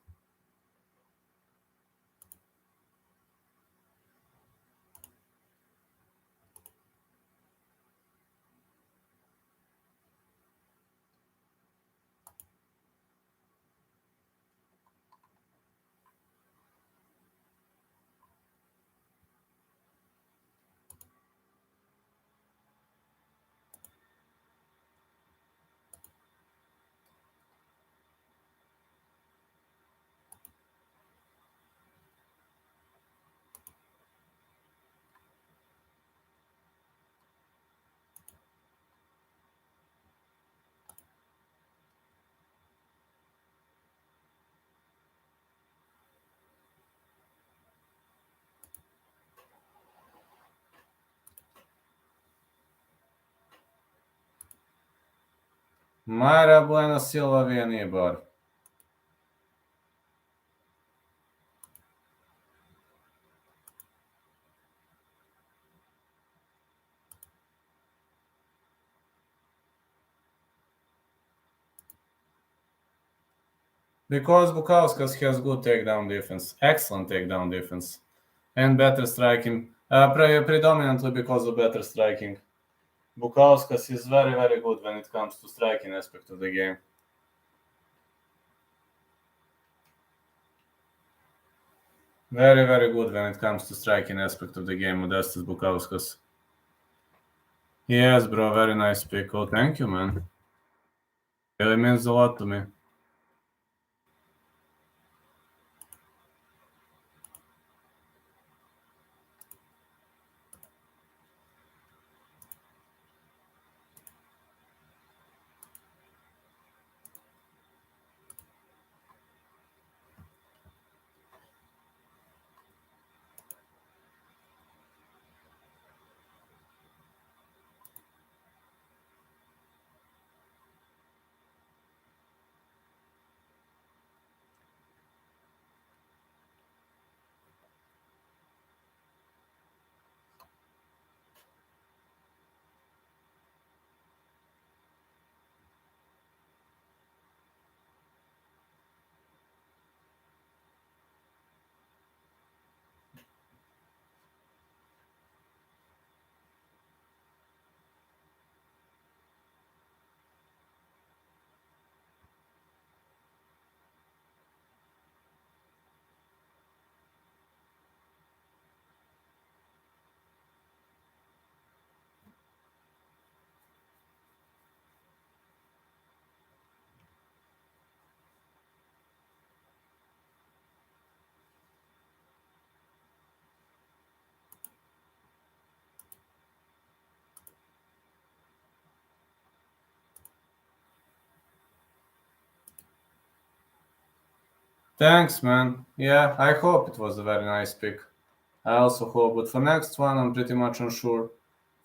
Mayra Buena Silva vienība. Because Bukauskas has good takedown defense, excellent takedown defense, and better striking, predominantly because of better striking. Bukauskas is very, very good when it comes to striking aspect of the game. Very, very good when it comes to striking aspect of the game, Modestas Bukauskas. Yes, bro, very nice pick. Oh, thank you, man. It means a lot to me. Thanks, man. Yeah, I hope it was a very nice pick. I also hope, but for next one, I'm pretty much unsure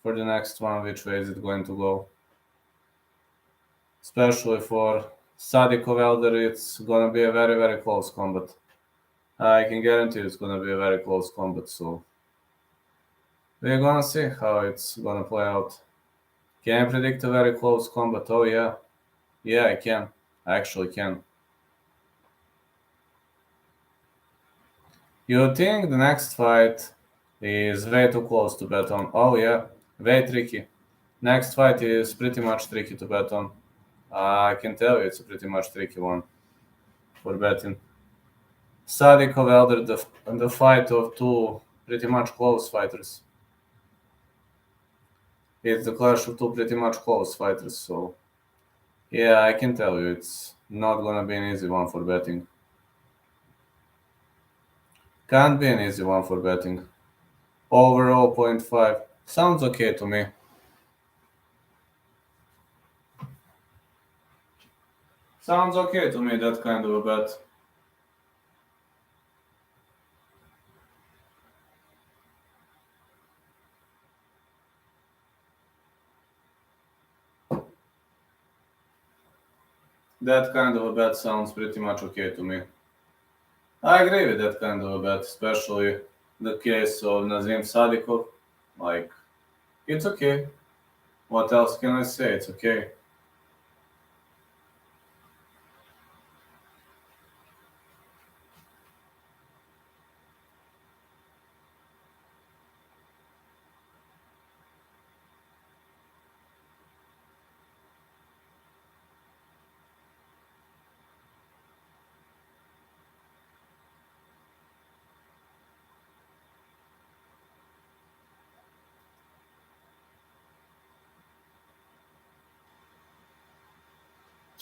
for the next one which way is it going to go. Especially for Sadikov Elder, it's gonna be a very, very close combat. I can guarantee it's gonna be a very close combat, so we're gonna see how it's gonna play out. Can I predict a very close combat? Oh yeah. Yeah, I can. I actually can. You think the next fight is way too close to bet on? Oh yeah, way tricky. Next fight is pretty much tricky to bet on. I can tell you it's a pretty much tricky one for betting. Sadikov Elder, the fight of two pretty much close fighters. It's the clash of two pretty much close fighters, so yeah, I can tell you it's not gonna be an easy one for betting. Can't be an easy one for betting. Over 0.5 sounds okay to me. Sounds okay to me, that kind of a bet. That kind of a bet sounds pretty much okay to me. I agree with that kind of a bet, especially the case of Nazim Sadikov. Like, it's okay. What else can I say? It's okay.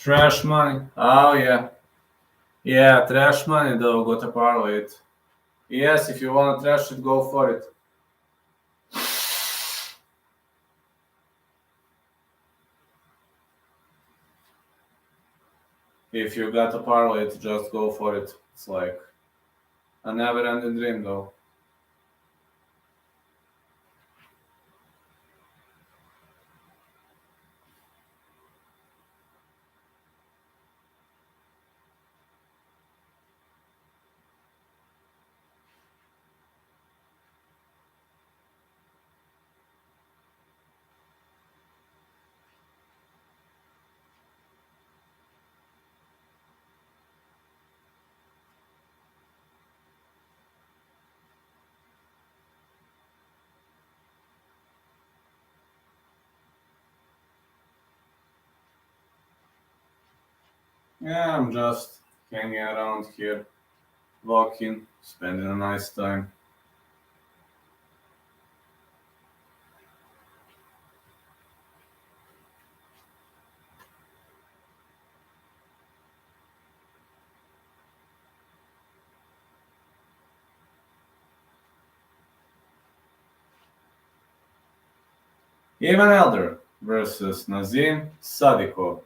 Trash money. Oh, yeah. Yeah, trash money though, gotta parlay it. Yes, if you wanna trash it, go for it. If you got a parlay it, just go for it. It's like a never-ending dream though. Yeah, I'm just hanging around here, walking, spending a nice time. Ivan Elder versus Nazim Sadikov.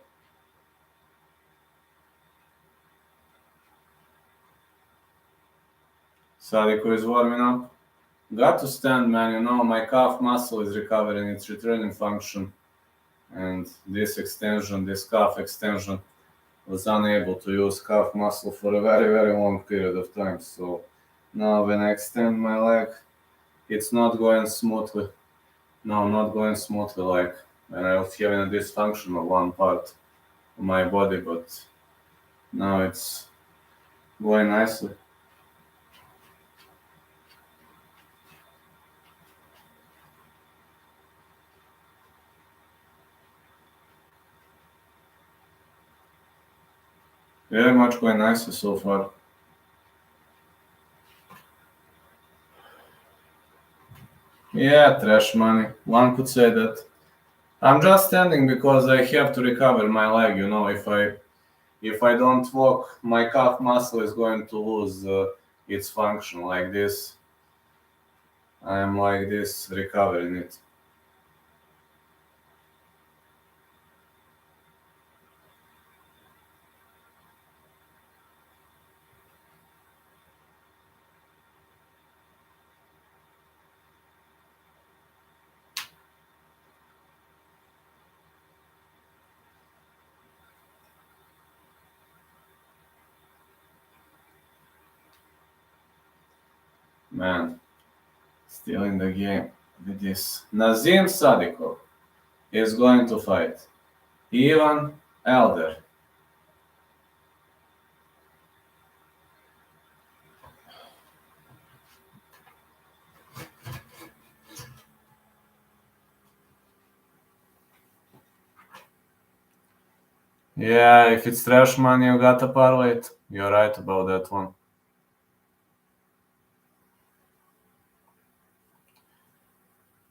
Sadikov is warming up. Got to stand, man. You know, my calf muscle is recovering its returning function. And this calf extension, was unable to use calf muscle for a very, very long period of time. So now when I extend my leg, it's not going smoothly. No, not going smoothly like when I was having a dysfunction of one part of my body, but now it's going nicely. Very much going nicely so far. Yeah, trash money. One could say that. I'm just standing because I have to recover my leg. You know, if I don't walk, my calf muscle is going to lose its function like this. I'm like this, recovering it. Man, still in the game with this. Nazim Sadikov is going to fight Ivan Elder. Yeah, if it's trash money, you gotta parlay it. You're right about that one.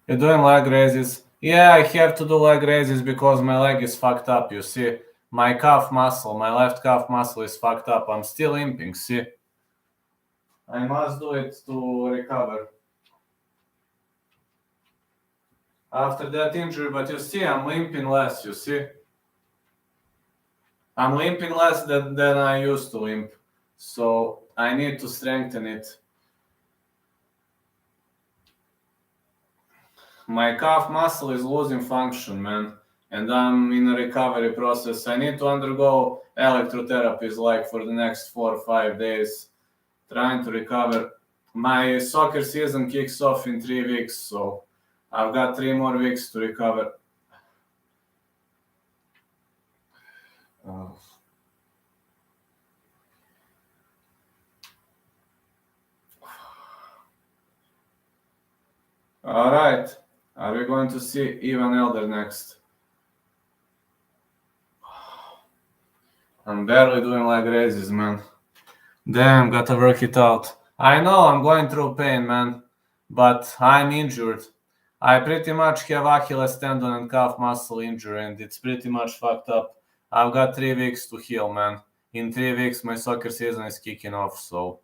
You're doing leg raises. Yeah, I have to do leg raises because my leg is fucked up, you see. My calf muscle, my left calf muscle is fucked up. I'm still limping, see. I must do it to recover after that injury, but you see, I'm limping less, you see. I'm limping less than I used to limp, so I need to strengthen it. My calf muscle is losing function, man, and I'm in a recovery process. I need to undergo electrotherapies like for the next 4 or 5 days, trying to recover. My soccer season kicks off in 3 weeks, so I've got 3 more weeks to recover. Oh. All right. Are we going to see Ivan Elder next? I'm barely doing leg raises, man. Damn, gotta work it out. I know I'm going through pain, man, but I'm injured. I pretty much have Achilles tendon and calf muscle injury, and it's pretty much fucked up. I've got 3 weeks to heal, man. In 3 weeks, my soccer season is kicking off, so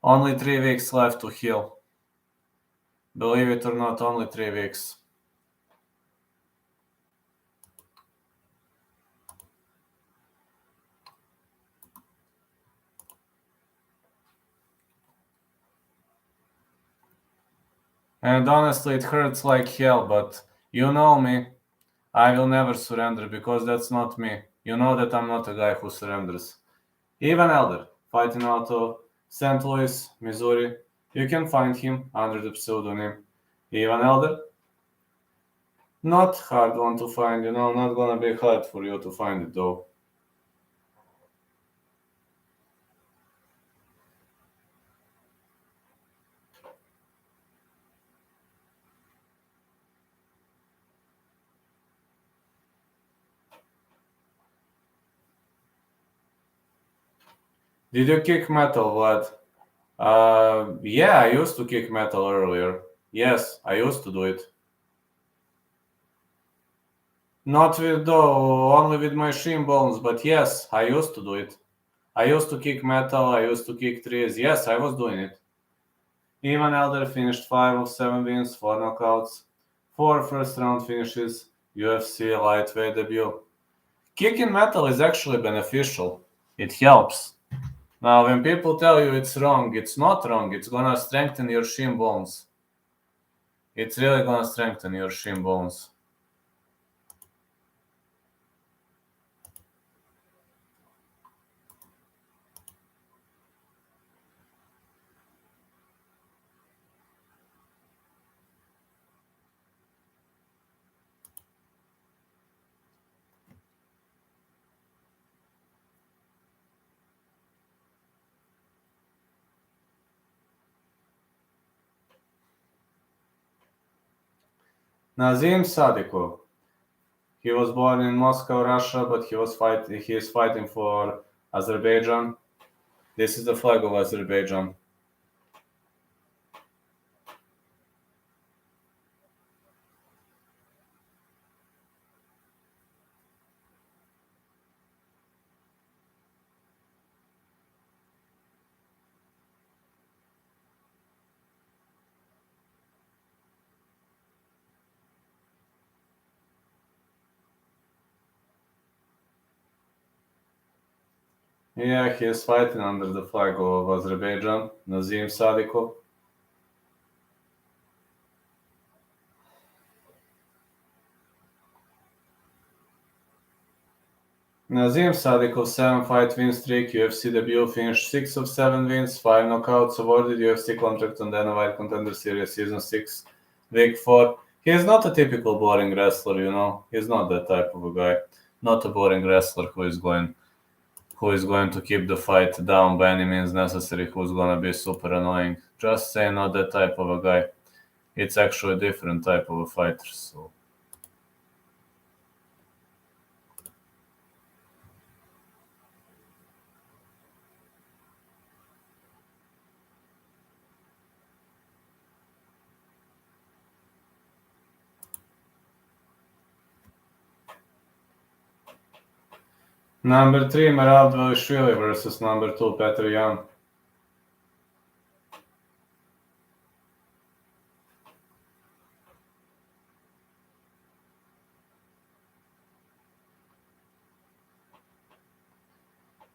only 3 weeks left to heal. Believe it or not, only 3 weeks. And honestly, it hurts like hell, but you know me. I will never surrender because that's not me. You know that I'm not a guy who surrenders. Evan Elder, fighting out of St. Louis, Missouri. You can find him under the pseudonym Evan Elder. Not hard one to find, not gonna be hard for you to find it though. Did you kick metal, Vlad? Yeah, I used to kick metal earlier. Yes, I used to do it. Not with though, only with my shin bones, but yes, I used to do it. I used to kick metal, I used to kick trees. Yes, I was doing it. Evan Elder finished 5 of 7 wins, 4 knockouts, 4 first round finishes, UFC lightweight debut. Kicking metal is actually beneficial. It helps. Now, when people tell you it's wrong, it's not wrong. It's gonna strengthen your shin bones. It's really gonna strengthen your shin bones. Nazim Sadikov. He was born in Moscow, Russia, but he is fighting for Azerbaijan. This is the flag of Azerbaijan. Yeah, he is fighting under the flag of Azerbaijan, Nazim Sadikov. Nazim Sadikov 7-fight win streak, UFC debut, finished 6 of 7 wins, 5 knockouts, awarded UFC contract on Dana White Contender Series Season 6, Week 4. He is not a typical boring wrestler, He's not that type of a guy. Not a boring wrestler who is going to keep the fight down by any means necessary, who's going to be super annoying. Just say not that type of a guy. It's actually a different type of a fighter, so... Number 3, Merab Dvalishvili versus number 2, Petr Yan.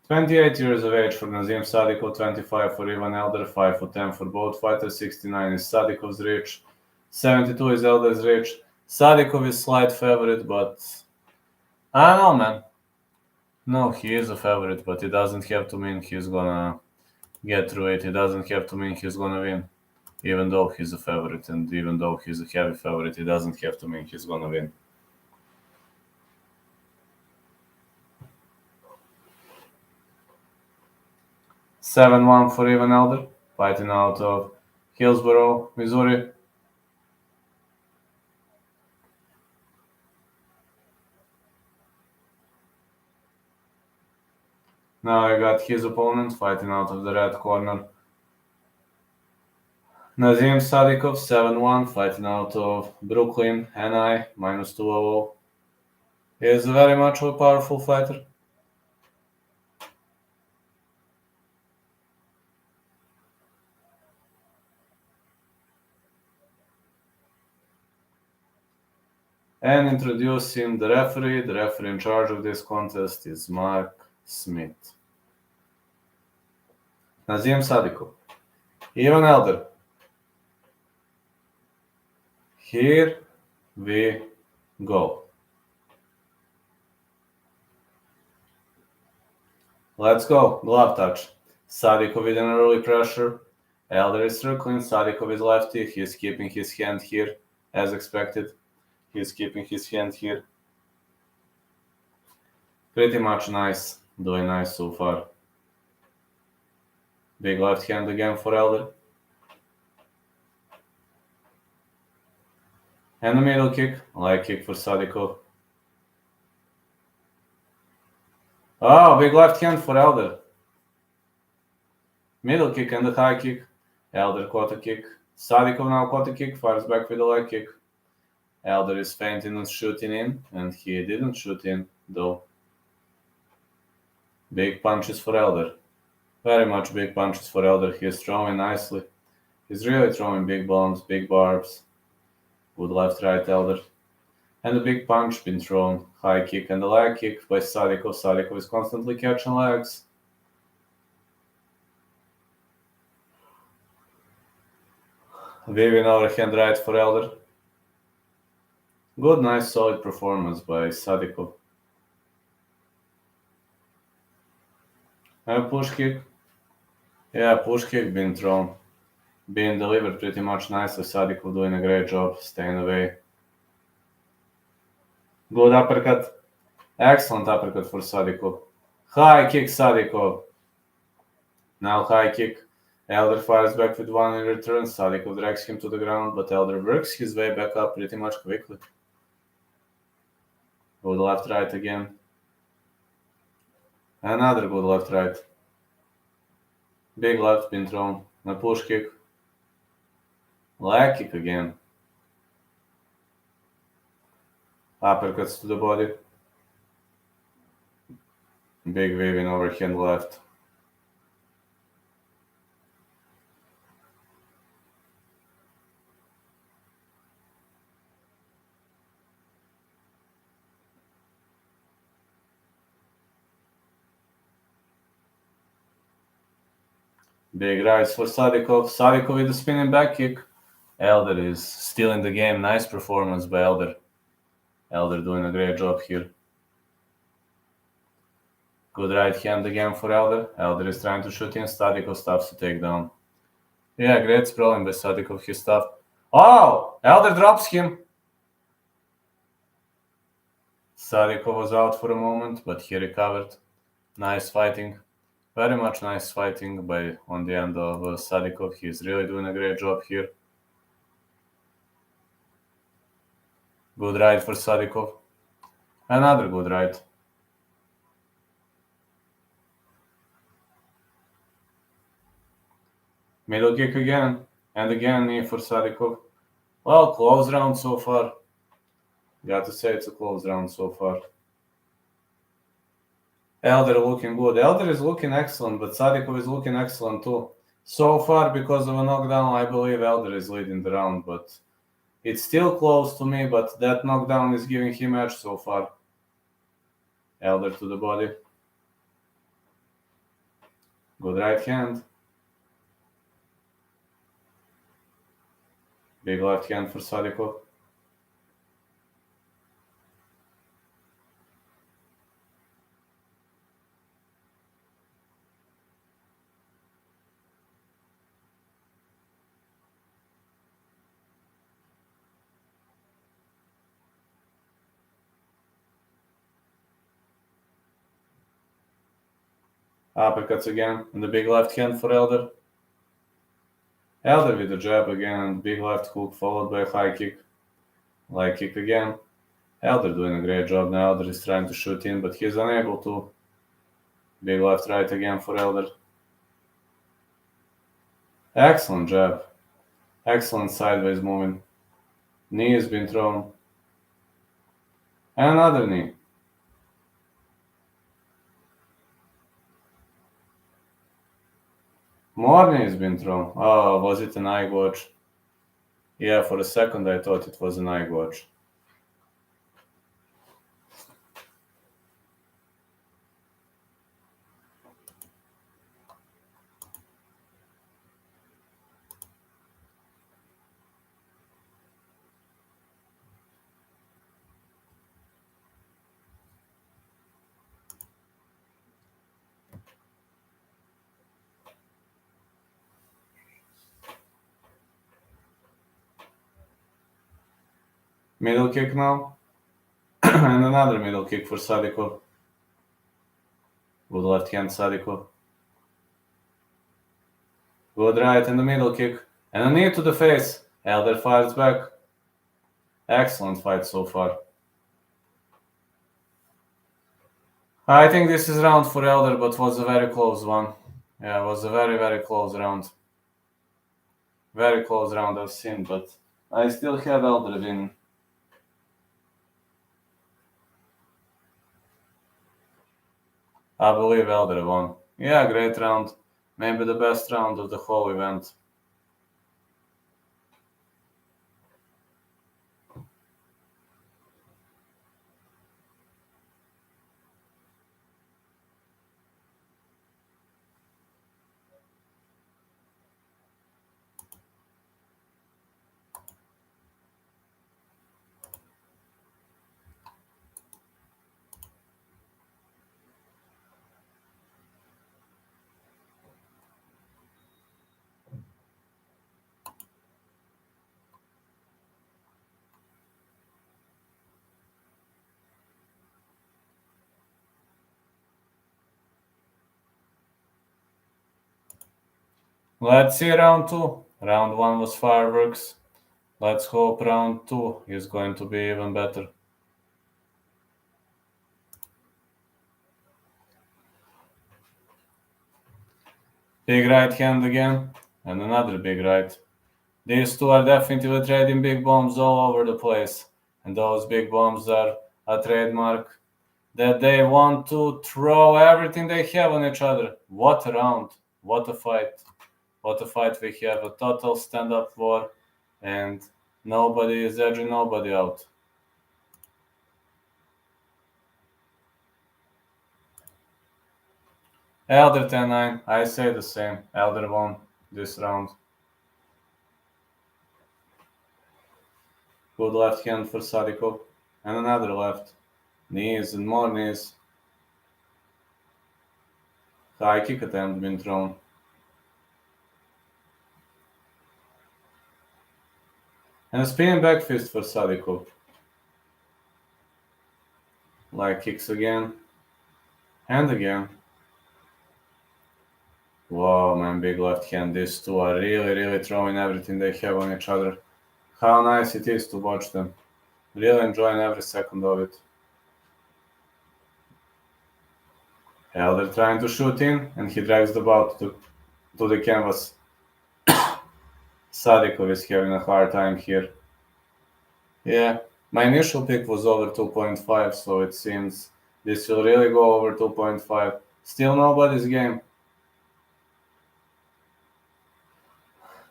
"28 years of age for Nazim Sadikov, 25 for Ivan Elder, 5 for 10 for both fighters, 69 is Sadikov's reach, 72 is Elder's reach. Sadikov is slight favorite, but I don't know, man. No, he is a favorite, but it doesn't have to mean he's gonna get through it. It doesn't have to mean he's gonna win. Even though he's a favorite, and even though he's a heavy favorite, it doesn't have to mean he's gonna win. "7-1 for Ivan Elder, fighting out of Hillsboro, Missouri. Now I got his opponent fighting out of the red corner. Nazim Sadikov, 7-1, fighting out of Brooklyn, NI, -200. He is very much a powerful fighter. And introducing the referee. The referee in charge of this contest is Mark Smith. Nazim Sadikov. Ivan Elder. Here we go. Let's go. Glove touch. Sadikov with an early pressure. Elder is circling. Sadikov is lefty. He's keeping his hand here as expected. He's keeping his hand here. Pretty much nice. Doing nice so far. Big left hand again for Elder. And a middle kick. Leg kick for Sadikov. Oh, big left hand for Elder. Middle kick and a high kick. Elder caught a kick. Sadikov now caught a kick. Fires back with a leg kick. Elder is feinting and shooting in. And he didn't shoot in, though. Big punches for Elder. Very much big punches for Elder. He is throwing nicely. He's really throwing big bombs, big barbs. Good left, right, Elder. And a big punch been thrown. High kick and a leg kick by Sadikov. Sadikov is constantly catching legs. Weaving overhand right for Elder. Good, nice, solid performance by Sadikov. And a push kick. Yeah, push kick being thrown. Being delivered pretty much nicely. Sadikov doing a great job staying away. Good uppercut. Excellent uppercut for Sadikov. High kick, Sadikov. Now high kick. Elder fires back with one in return. Sadikov drags him to the ground, but Elder works his way back up pretty much quickly. Good left, right again. Another good left, right. Big left been thrown. A push kick. Leg kick again. Uppercuts to the body. Big waving overhand left. Big rights for Sadikov. Sadikov with a spinning back kick. Elder is still in the game. Nice performance by Elder. Elder doing a great job here. Good right hand again for Elder. Elder is trying to shoot in. Sadikov stops the takedown. Yeah, great sprawling by Sadikov. He stopped. Oh! Elder drops him. Sadikov was out for a moment, but he recovered. Nice fighting. Very much nice fighting by on the end of Sadikov. He's really doing a great job here. Good right for Sadikov. Another good right. Middle kick again. And again knee for Sadikov. Well, close round so far. Got to say it's a close round so far. Elder looking good. Elder is looking excellent, but Sadikov is looking excellent too. So far, because of a knockdown, I believe Elder is leading the round, but it's still close to me, but that knockdown is giving him edge so far. Elder to the body. Good right hand. Big left hand for Sadikov. Uppercuts again, and the big left hand for Elder. Elder with the jab again, and big left hook followed by a high kick. Leg kick again. Elder doing a great job now. Elder is trying to shoot in, but he's unable to. Big left right again for Elder. Excellent jab. Excellent sideways moving. Knee has been thrown. And another knee. More knees been thrown. Oh, was it an eye watch? Yeah, for a second I thought it was an eye watch. Middle kick now. And another middle kick for Sadiko. Good left hand Sadiko. Good right and the middle kick. And a knee to the face. Elder fires back. Excellent fight so far. I think this is round for Elder, but was a very close one. Yeah, it was a very, very close round. Very close round I've seen, but I still have Elder winning. I believe Elder won. Yeah, great round. Maybe the best round of the whole event. Let's see round two. Round one was fireworks. Let's hope round two is going to be even better. Big right hand again, and another big right. These two are definitely trading big bombs all over the place, and those big bombs are a trademark that they want to throw everything they have on each other. What a round! What a fight! What a fight we have! A total stand-up war, and nobody is edging nobody out. Elder 10-9, I say the same. Elder won this round. Good left hand for Sadiko, and another left. Knees and more knees. High kick attempt been thrown. And a spinning back fist for Sadiko. Like kicks again. And again. Whoa, man, big left hand. These two are really, really throwing everything they have on each other. How nice it is to watch them. Really enjoying every second of it. Elder trying to shoot in, and he drags the ball to the canvas. Sadiko is having a hard time here. Yeah, my initial pick was over 2.5, so it seems this will really go over 2.5. Still nobody's game.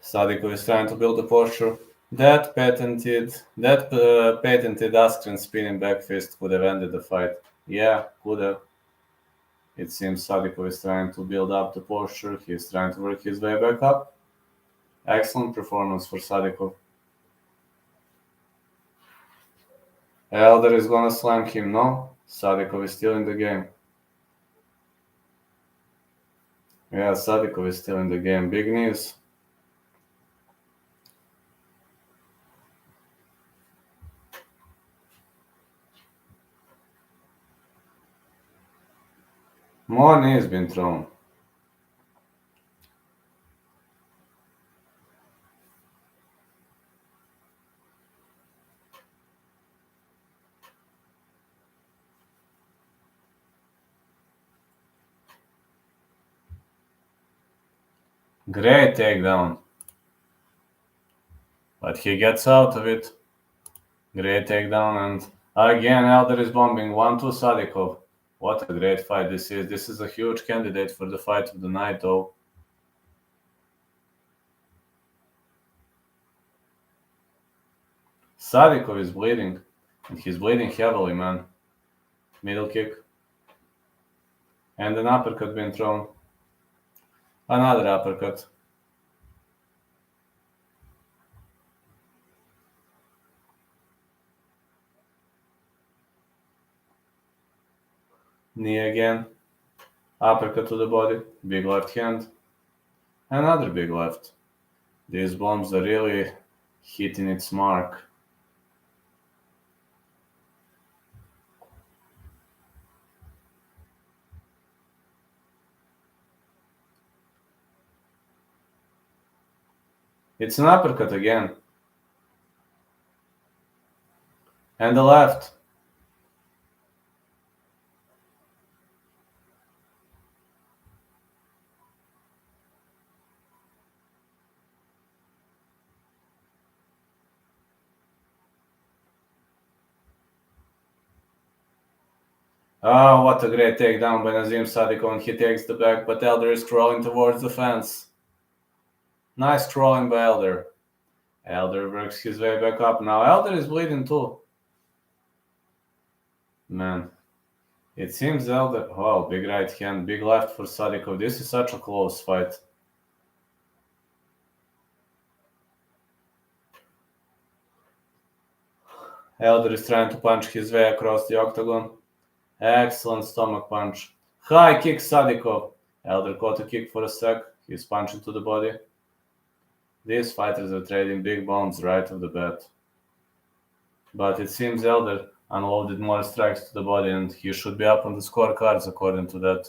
Sadiko is trying to build a posture. That patented Askren spinning back fist could have ended the fight. Yeah, could have. It seems Sadiko is trying to build up the posture. He's trying to work his way back up. Excellent performance for Sadiko. Elder is gonna slam him, no? Sadiko is still in the game. Yeah, Sadiko is still in the game. Big knees. More knees been thrown. Great takedown. But he gets out of it. Great takedown, and again Elder is bombing 1-2 Sadikov. What a great fight this is. This is a huge candidate for the fight of the night, though. Sadikov is bleeding. And he's bleeding heavily, man. Middle kick. And an uppercut being thrown. Another uppercut. Knee again. Uppercut to the body. Big left hand. Another big left. These bombs are really hitting its mark. It's an uppercut again. And the left. Oh, what a great takedown by Nazim Sadikov, and he takes the back, but Elder is crawling towards the fence. Nice crawling by Elder. Elder works his way back up. Now Elder is bleeding too. Man, it seems Elder... Oh, big right hand, big left for Sadikov. This is such a close fight. Elder is trying to punch his way across the octagon. Excellent stomach punch. High kick Sadikov. Elder caught a kick for a sec. He's punching to the body. These fighters are trading big bombs right off the bat. But it seems Elder unloaded more strikes to the body, and he should be up on the scorecards according to that.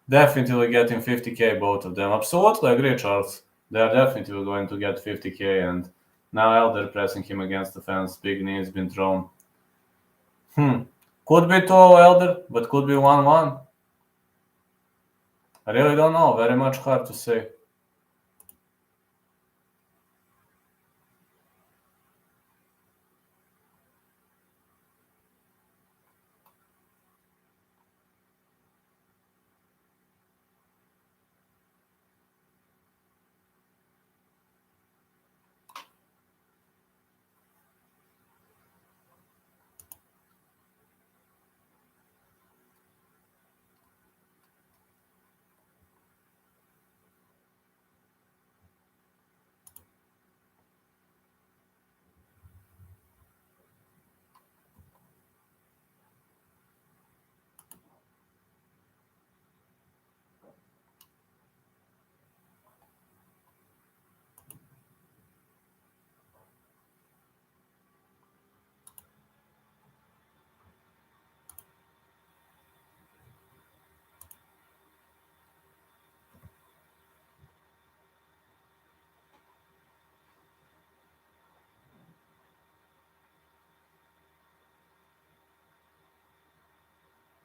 Definitely getting 50k, both of them. Absolutely agree, Charles. They are definitely going to get 50k, and now Elder pressing him against the fence. Big knee has been thrown. Could be 2-0 Elder, but could be 1-1. I really don't know. Very much hard to say.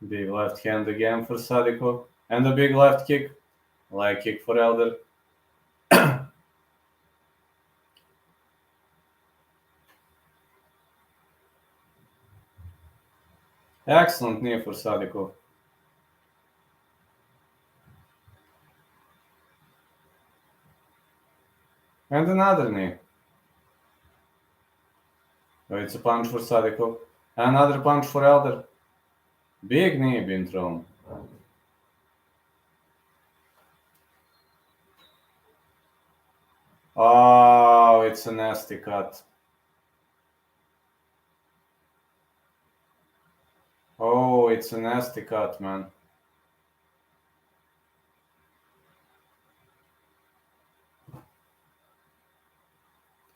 Big left hand again for Sadikov. And a big left kick. Leg kick for Elder. Excellent knee for Sadikov. And another knee. Oh, it's a punch for Sadikov. Another punch for Elder. Big knee being thrown. Oh, it's a nasty cut. Oh, it's a nasty cut, man.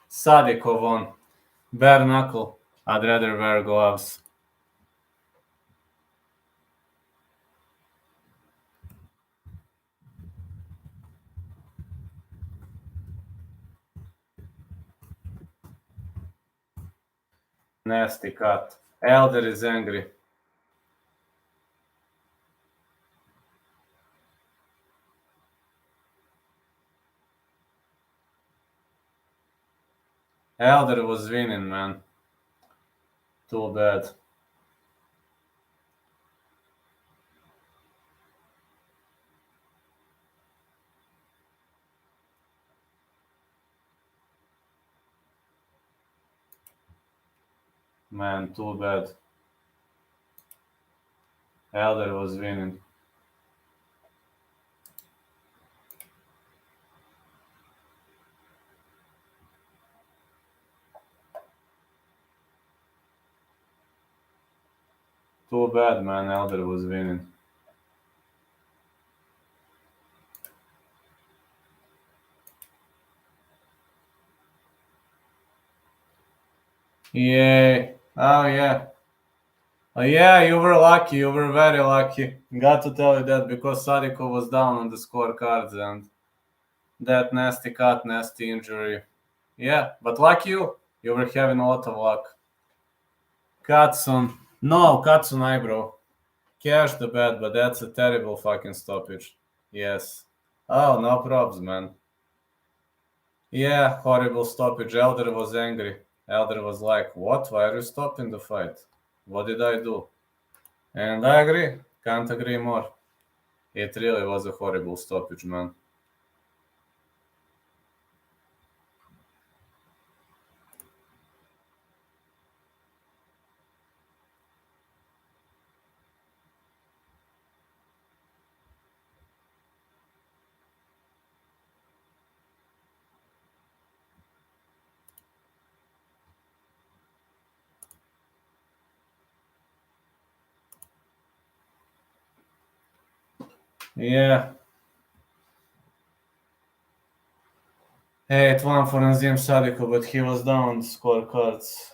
Sadikov won. Bare knuckle. I'd rather wear gloves. Nasty cut. Elder is angry. Elder was winning, man. Too bad. Man, too bad. Elder was winning. Too bad, man. Elder was winning. Yeah. Oh, yeah. Oh, yeah, you were lucky. You were very lucky. Got to tell you that because Sadiko was down on the scorecards and that nasty cut, nasty injury. Yeah, but like you were having a lot of luck. Katsun. No, Katsun eyebrow. Cash the bet, but that's a terrible fucking stoppage. Yes. Oh, no probs, man. Yeah, horrible stoppage. Elder was angry. Elder was like, what? Why are you stopping the fight? What did I do? And I agree. Can't agree more. It really was a horrible stoppage, man. Yeah. Hey, it won for Nazim Sadiko, but he was down on the scorecards.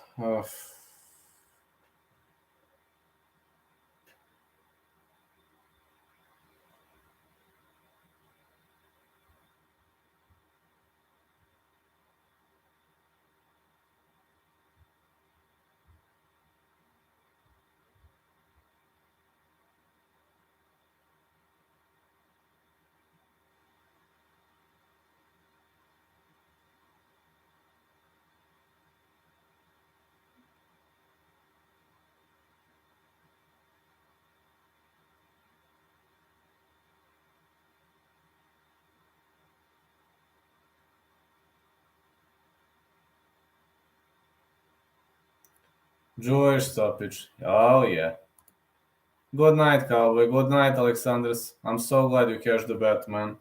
Jewish stoppage. Oh, yeah. Good night, Cowboy. Good night, Alexandros. I'm so glad you cashed the bet, man.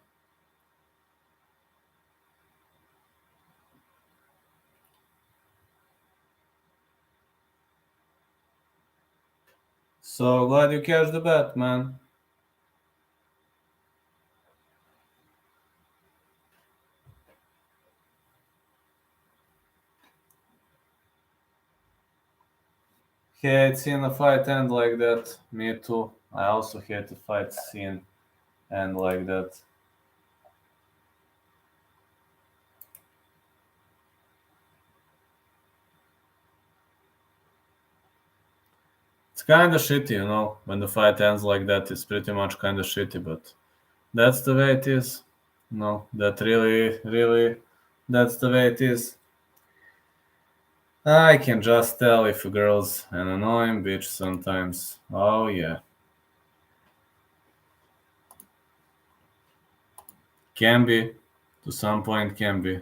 So glad you cashed the bet, man. Hate seeing a fight end like that. Me too. I also hate the fight scene end like that. It's kind of shitty, you know, when the fight ends like that. It's pretty much kind of shitty, but that's the way it is. No, that really, that's the way it is. I can just tell if a girl's an annoying bitch sometimes. Oh, yeah. Can be. To some point, can be.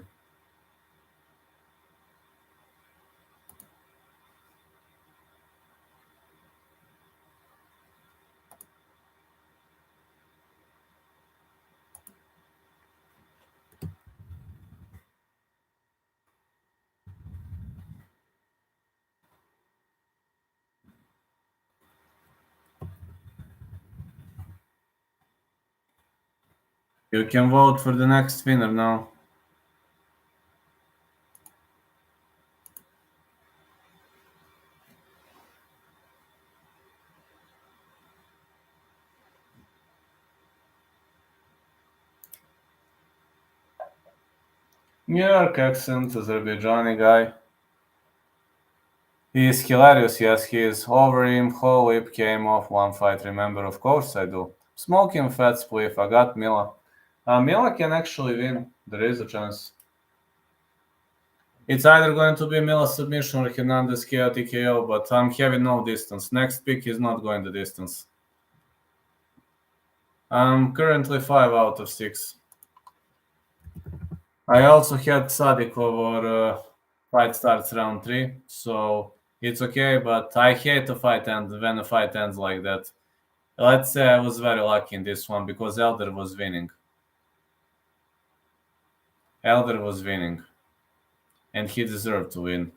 You can vote for the next winner now. New York accent, Azerbaijani guy. He is hilarious, yes, he is. Over him, whole lip came off one fight, remember? Of course I do. Smoking fat spliff, I got Mila. Mila can actually win. There is a chance. It's either going to be Mila submission or Hernandez KO TKO, but I'm having no distance. Next pick is not going the distance. I'm currently 5 out of 6. I also had Sadik over fight starts round 3, so It's okay, but I hate to fight and when a fight ends like that. Let's say I was very lucky in this one because Elder was winning. Elder was winning, and he deserved to win.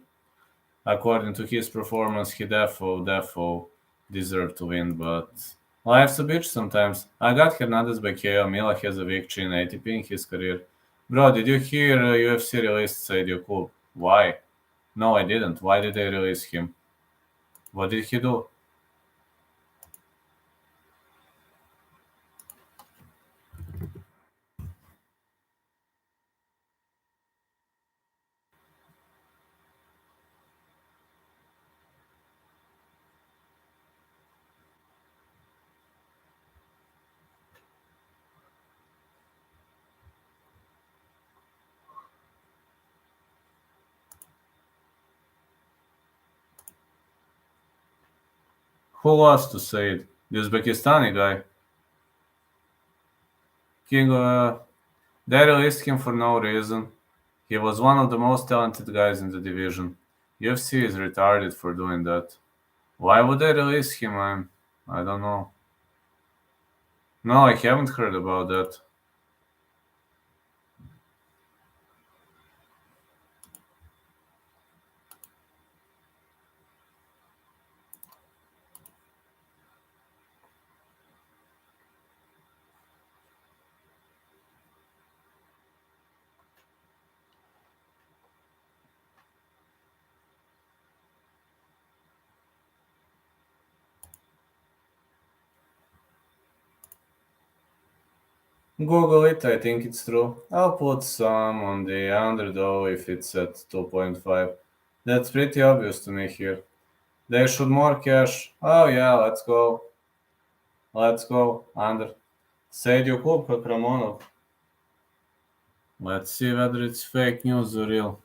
According to his performance, he defo deserved to win, but life's a bitch sometimes. I got Hernandez by KO. Mila has a victory in ATP in his career. Bro, did you hear UFC released Sadio Kub? Why? No, I didn't. Why did they release him? What did he do? Who lost to Said? The Uzbekistani guy. King, they released him for no reason. He was one of the most talented guys in the division. UFC is retarded for doing that. Why would they release him? I don't know. No, I haven't heard about that. Google it, I think it's true. I'll put some on the underdog if it's at 2.5. That's pretty obvious to me here. They should more cash. Oh yeah, let's go. Let's go. Under. Sadio Kubka Kramonov. Let's see whether it's fake news or real.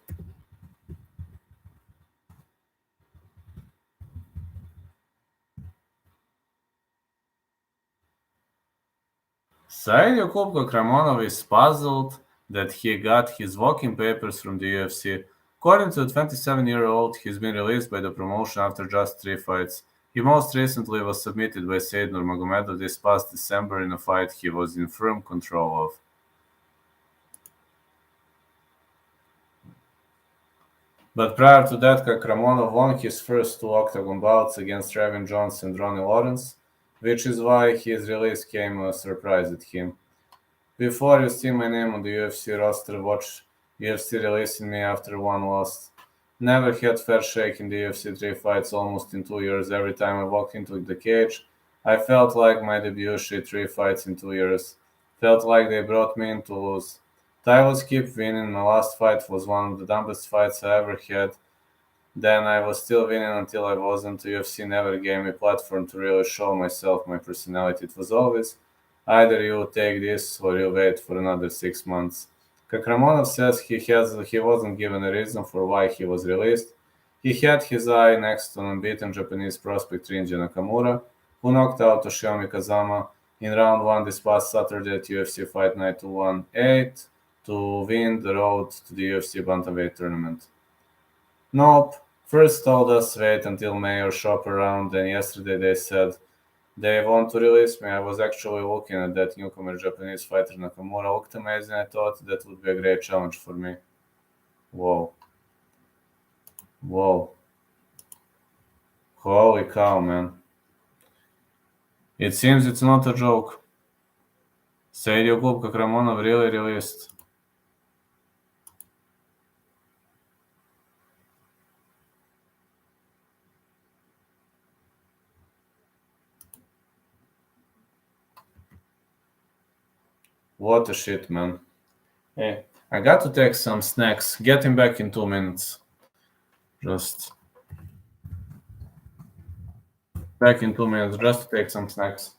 Sadio Kubka Kramonov is puzzled that he got his walking papers from the UFC. According to the 27-year-old, he's been released by the promotion after just 3 fights. He most recently was submitted by Said Nurmagomedov this past December in a fight he was in firm control of. But prior to that, Kakramonov won his first two octagon bouts against Trevin Jones and Ronnie Lawrence, which is why his release came a surprise at him. Before you see my name on the UFC roster, watch UFC releasing me after one loss. Never had fair shake in the UFC 3 fights almost in 2 years. Every time I walked into the cage, I felt like my debut shit 3 fights in 2 years. Felt like they brought me in to lose. Titles keep winning. My last fight was one of the dumbest fights I ever had. Then I was still winning until I wasn't. UFC never gave me a platform to really show myself, my personality. It was always either you take this or you wait for another 6 months. Kakramonov says he wasn't given a reason for why he was released. He had his eye next to an unbeaten Japanese prospect Rinji Nakamura, who knocked out Toshiomi Kazama in round one this past Saturday at UFC Fight Night 218 to win the road to the UFC Bantamweight tournament. Nope. First told us wait until May or shop around, then yesterday they said they want to release me. I was actually looking at that newcomer Japanese fighter Nakamura. Looked amazing. I thought that would be a great challenge for me. Whoa. Whoa. Holy cow, man. It seems it's not a joke. Saidio Klub Kakramonov really released. What a shit, man. Hey, I got to take some snacks. Get him back in 2 minutes. Just back in 2 minutes, just to take some snacks.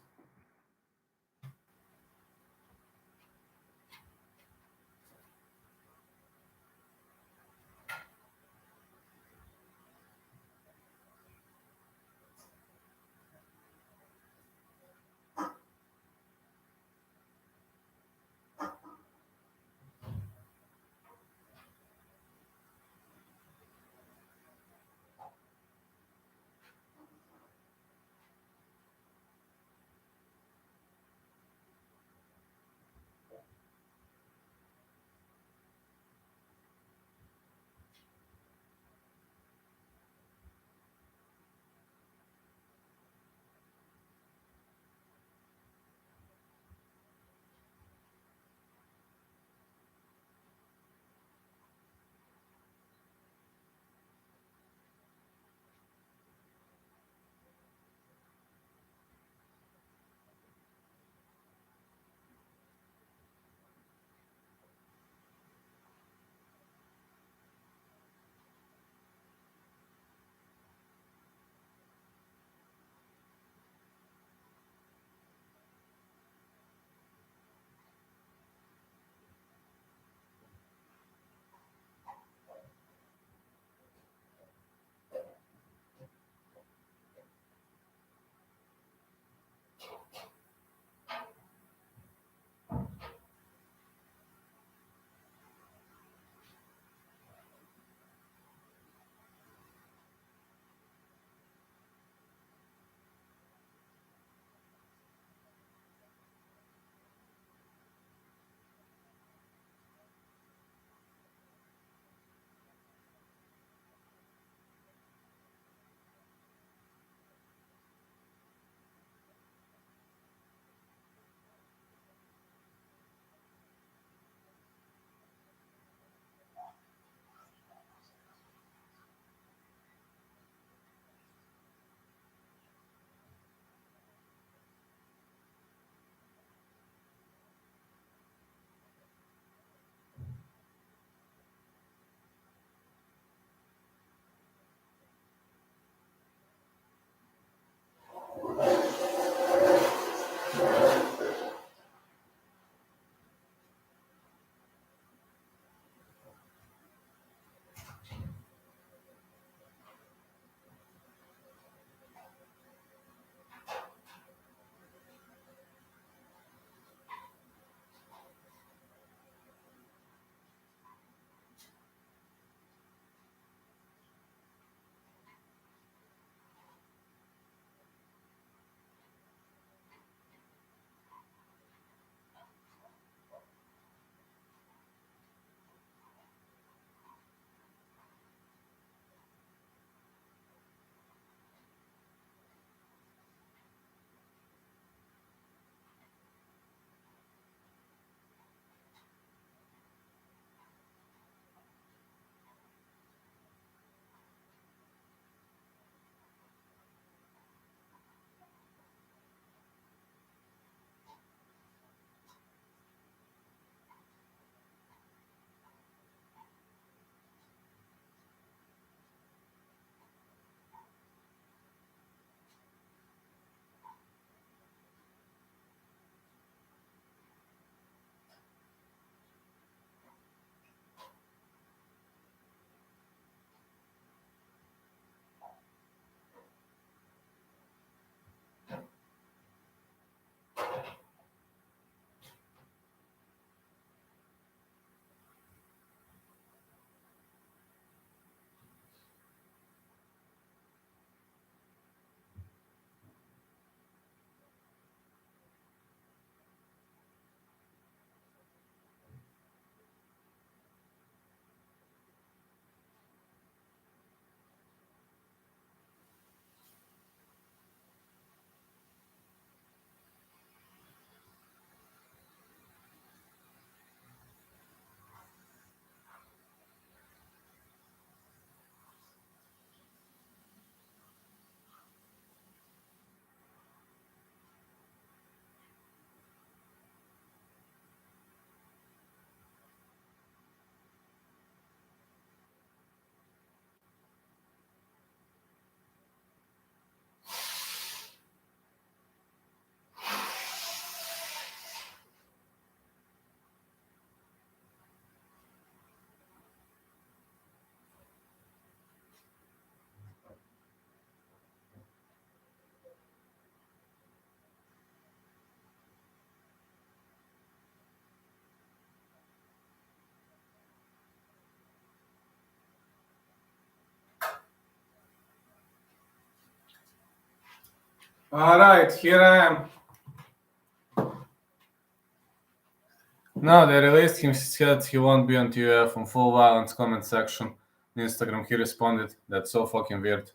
Alright, here I am. No, they released him. He said he won't be on TUF on full violence comment section. On Instagram, he responded, "That's so fucking weird.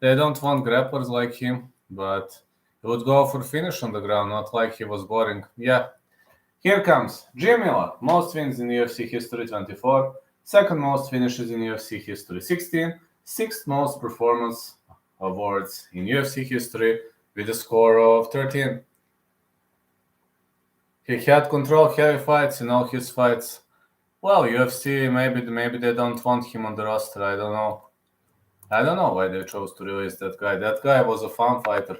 They don't want grapplers like him, but he would go for finish on the ground, not like he was boring." Yeah. Here comes Jim Miller. Most wins in UFC history, 24. Second most finishes in UFC history, 16. Sixth most performance awards in UFC history with a score of 13. He had control heavy fights in all his fights. Well, UFC, maybe they don't want him on the roster. I don't know. I don't know why they chose to release that guy. That guy was a fun fighter.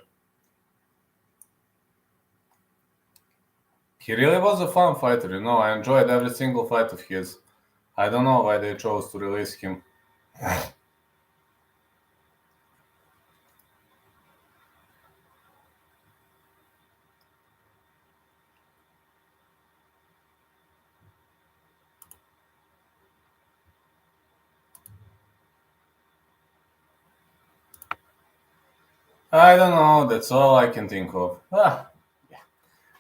He really was a fun fighter, you know. I enjoyed every single fight of his. I don't know why they chose to release him. I don't know. That's all I can think of.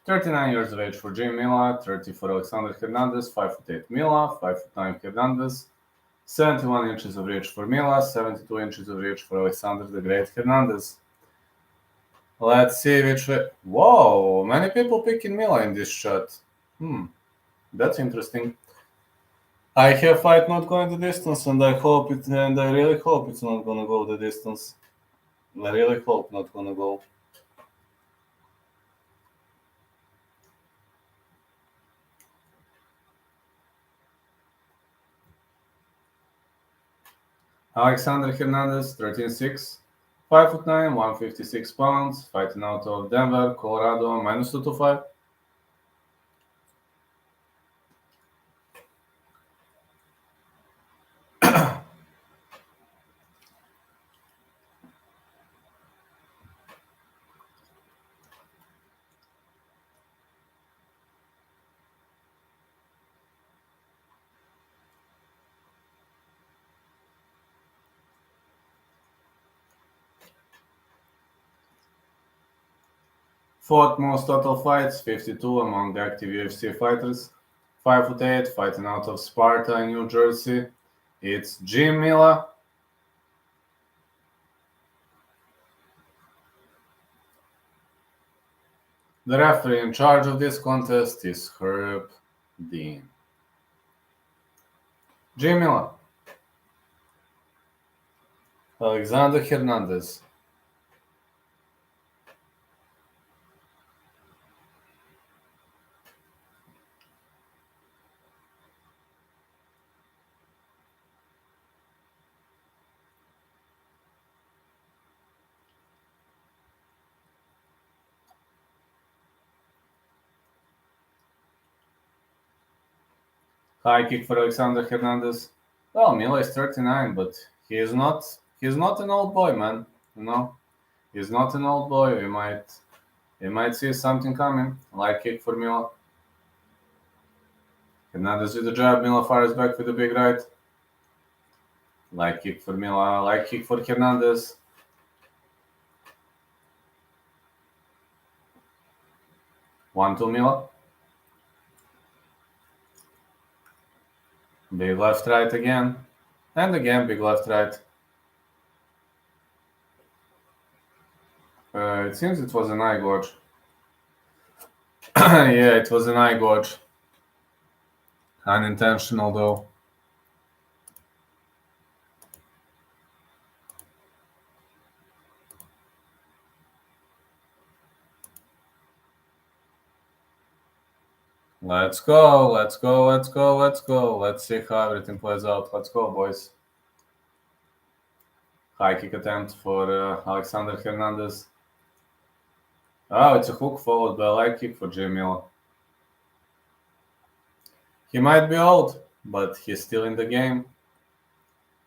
39 years of age for Jim Miller, 30 for Alexander Hernandez, 5'8" Miller, 5'9" Hernandez, 71 inches of reach for Miller, 72 inches of reach for Alexander the Great Hernandez. Let's see which way. Whoa, many people picking Miller in this shot. That's interesting. I have fight not going the distance, and I really hope it's not gonna go the distance. I really hope not gonna go. Alexander Hernandez, 13'6", 5'9", 156 pounds, fighting out of Denver, Colorado, -225. Fought most total fights, 52 among the active UFC fighters. 5'8", fighting out of Sparta, New Jersey. It's Jim Miller. The referee in charge of this contest is Herb Dean. Jim Miller. Alexander Hernandez. High kick for Alexander Hernandez. Well, Miller is 39, but he's not an old boy, man. You know? He's not an old boy. We might see something coming. Light kick for Miller. Hernandez with the jab. Miller fires back with a big right. Light kick for Miller. Light kick for Hernandez. One to Miller. Big left right again. And again, big left right. It seems it was an eye gorge. Yeah, it was an eye gorge. Unintentional though. Let's go, let's go, let's go, let's go. Let's see how everything plays out. Let's go, boys. High kick attempt for Alexander Hernandez. Oh, it's a hook followed by a light kick for Jim Miller. He might be old, but he's still in the game.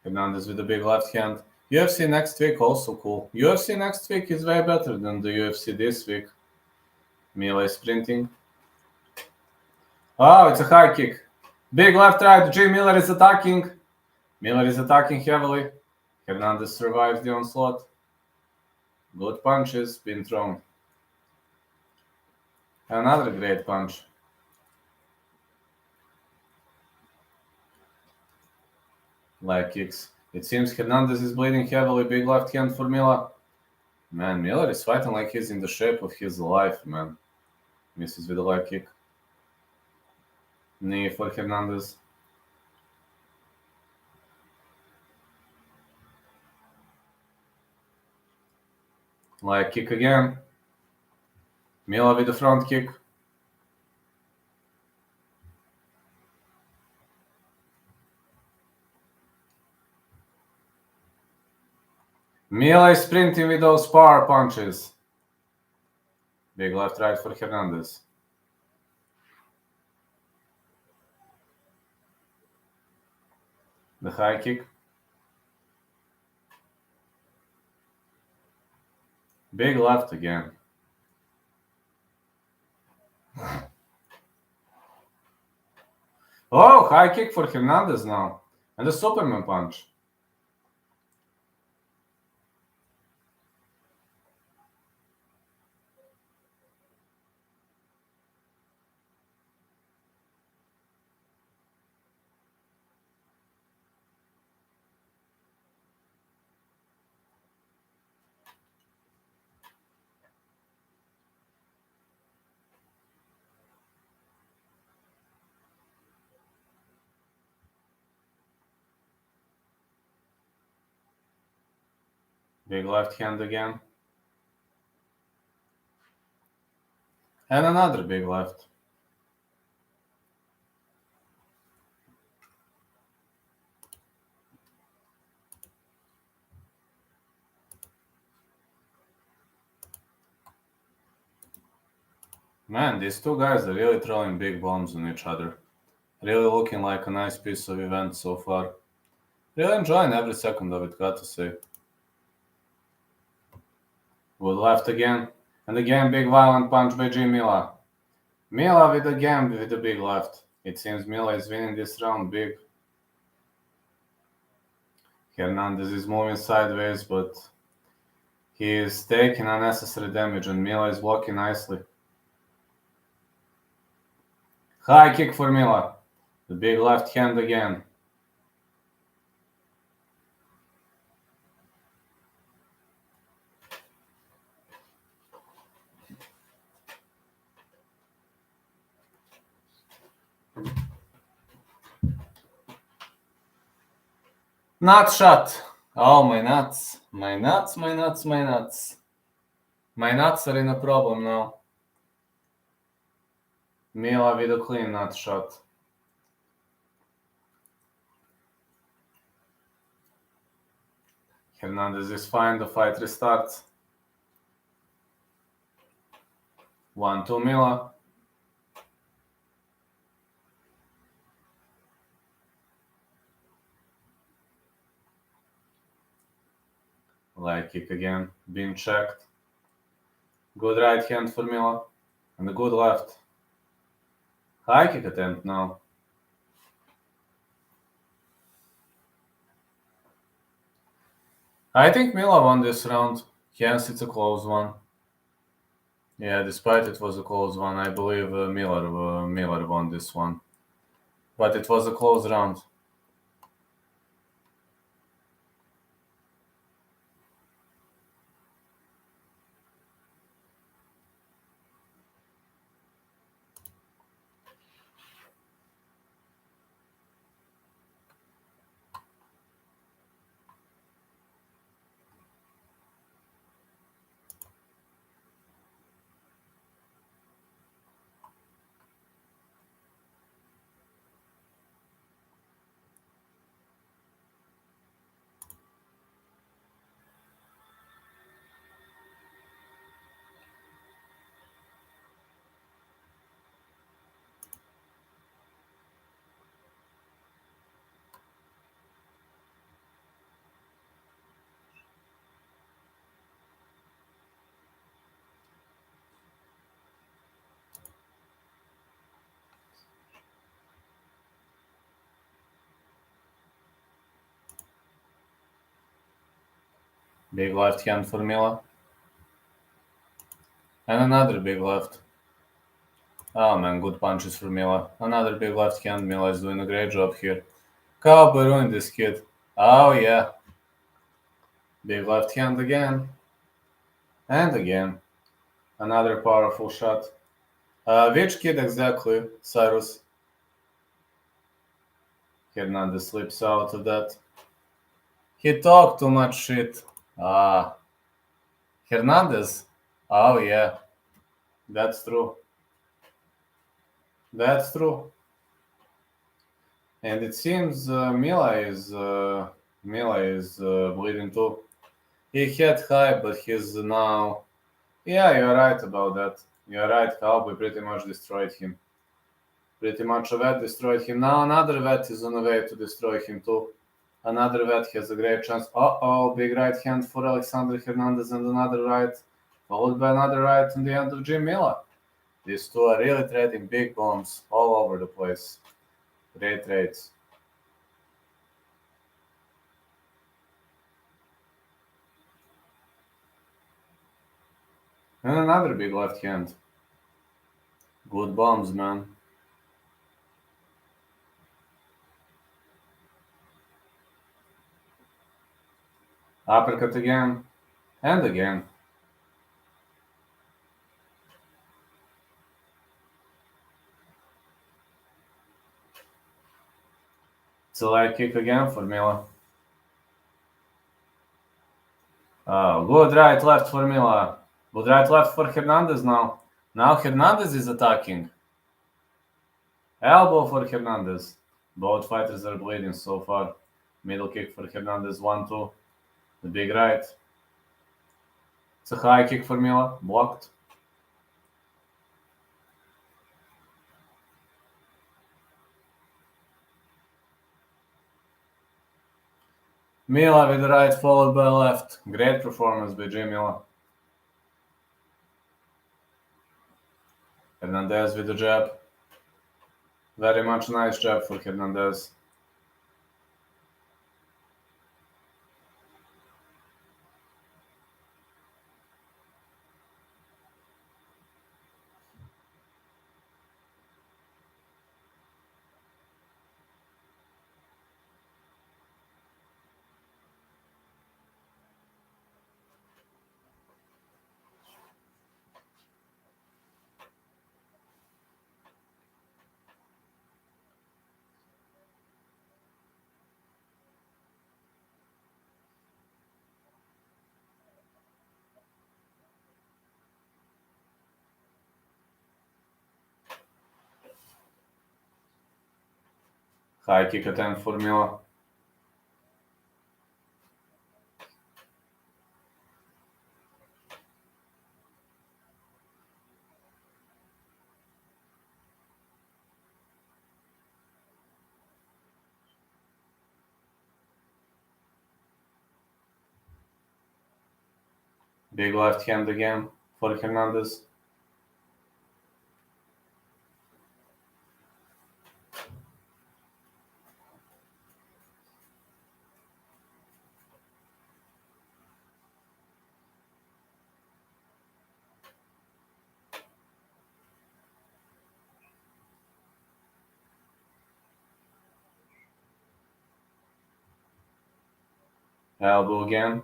Hernandez with a big left hand. UFC next week also cool. UFC next week is way better than the UFC this week. Miller is sprinting. Oh, it's a high kick. Big left right. Jim Miller is attacking. Miller is attacking heavily. Hernandez survives the onslaught. Good punches been thrown. Another great punch. Leg kicks. It seems Hernandez is bleeding heavily. Big left hand for Miller. Man, Miller is fighting like he's in the shape of his life, man. Misses with a leg kick. Knee for Hernandez. Leg kick again. Miller with the front kick. Miller is sprinting with those power punches. Big left right for Hernandez. The high kick. Big left again. Oh, high kick for Hernandez now. And the Superman punch. Big left hand again. And another big left. Man, these two guys are really throwing big bombs on each other. Really looking like a nice piece of event so far. Really enjoying every second of it, got to say. Good left again. And again, big violent punch by G. Miller. Miller with the big left. It seems Miller is winning this round big. Hernandez is moving sideways, but he is taking unnecessary damage and Miller is blocking nicely. High kick for Miller. The big left hand again. Nut shot. Oh, my nuts. My nuts. My nuts are in a problem now. Miller with a clean nut shot. Hernandez is fine. The fight restarts. 1-2 Miller. Leg kick again. Being checked. Good right hand for Miller. And a good left. High kick attempt now. I think Miller won this round. Yes, it's a close one. Yeah, despite it was a close one, I believe Miller won this one. But it was a close round. Big left hand for Miller. And another big left. Oh man, good punches for Mila. Another big left hand. Mila is doing a great job here. Cowboy ruined this kid. Oh yeah. Big left hand again. And again. Another powerful shot. Which kid exactly, Cyrus? Hernandez slips out of that. He talked too much shit. Hernandez? Oh yeah, that's true. That's true. And it seems Mila is bleeding too. He had high, but he's now. Yeah, you're right about that. You're right. Cowboy pretty much destroyed him. Pretty much a vet destroyed him. Now another vet is on the way to destroy him too. Another vet has a great chance. Uh-oh, big right hand for Alexander Hernandez and another right, followed by another right in the end of Jim Miller. These two are really trading big bombs all over the place. Great trades. And another big left hand. Good bombs, man. Uppercut again. And again. It's a leg kick again for Miller. Oh, good right left for Miller. Good right left for Hernandez now. Now Hernandez is attacking. Elbow for Hernandez. Both fighters are bleeding so far. Middle kick for Hernandez, 1-2. The big right. It's a high kick for Mila, blocked. Mila with the right followed by left. Great performance by Jim Mila. Hernandez with the jab. Very much nice jab for Hernandez. High kick attempt for Mila. Big left hand again for Hernandez. Elbow again.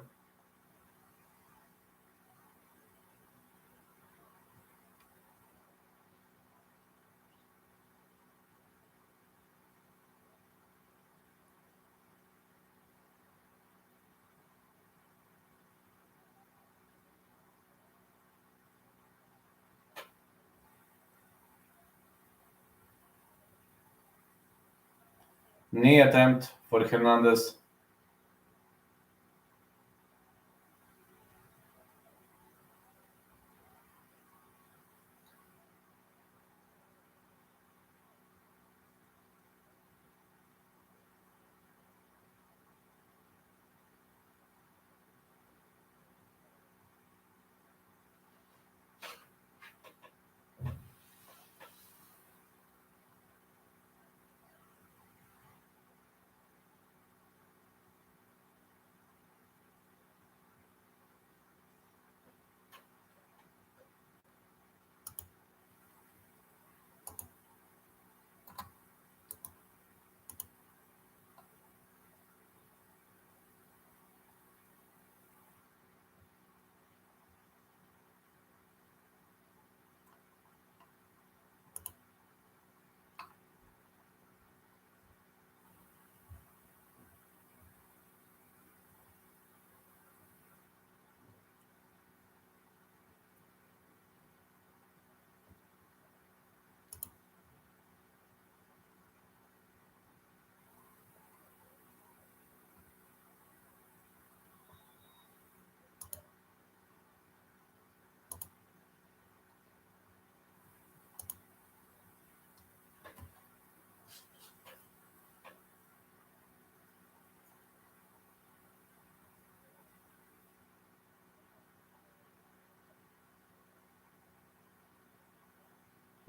Knee attempt for Hernandez.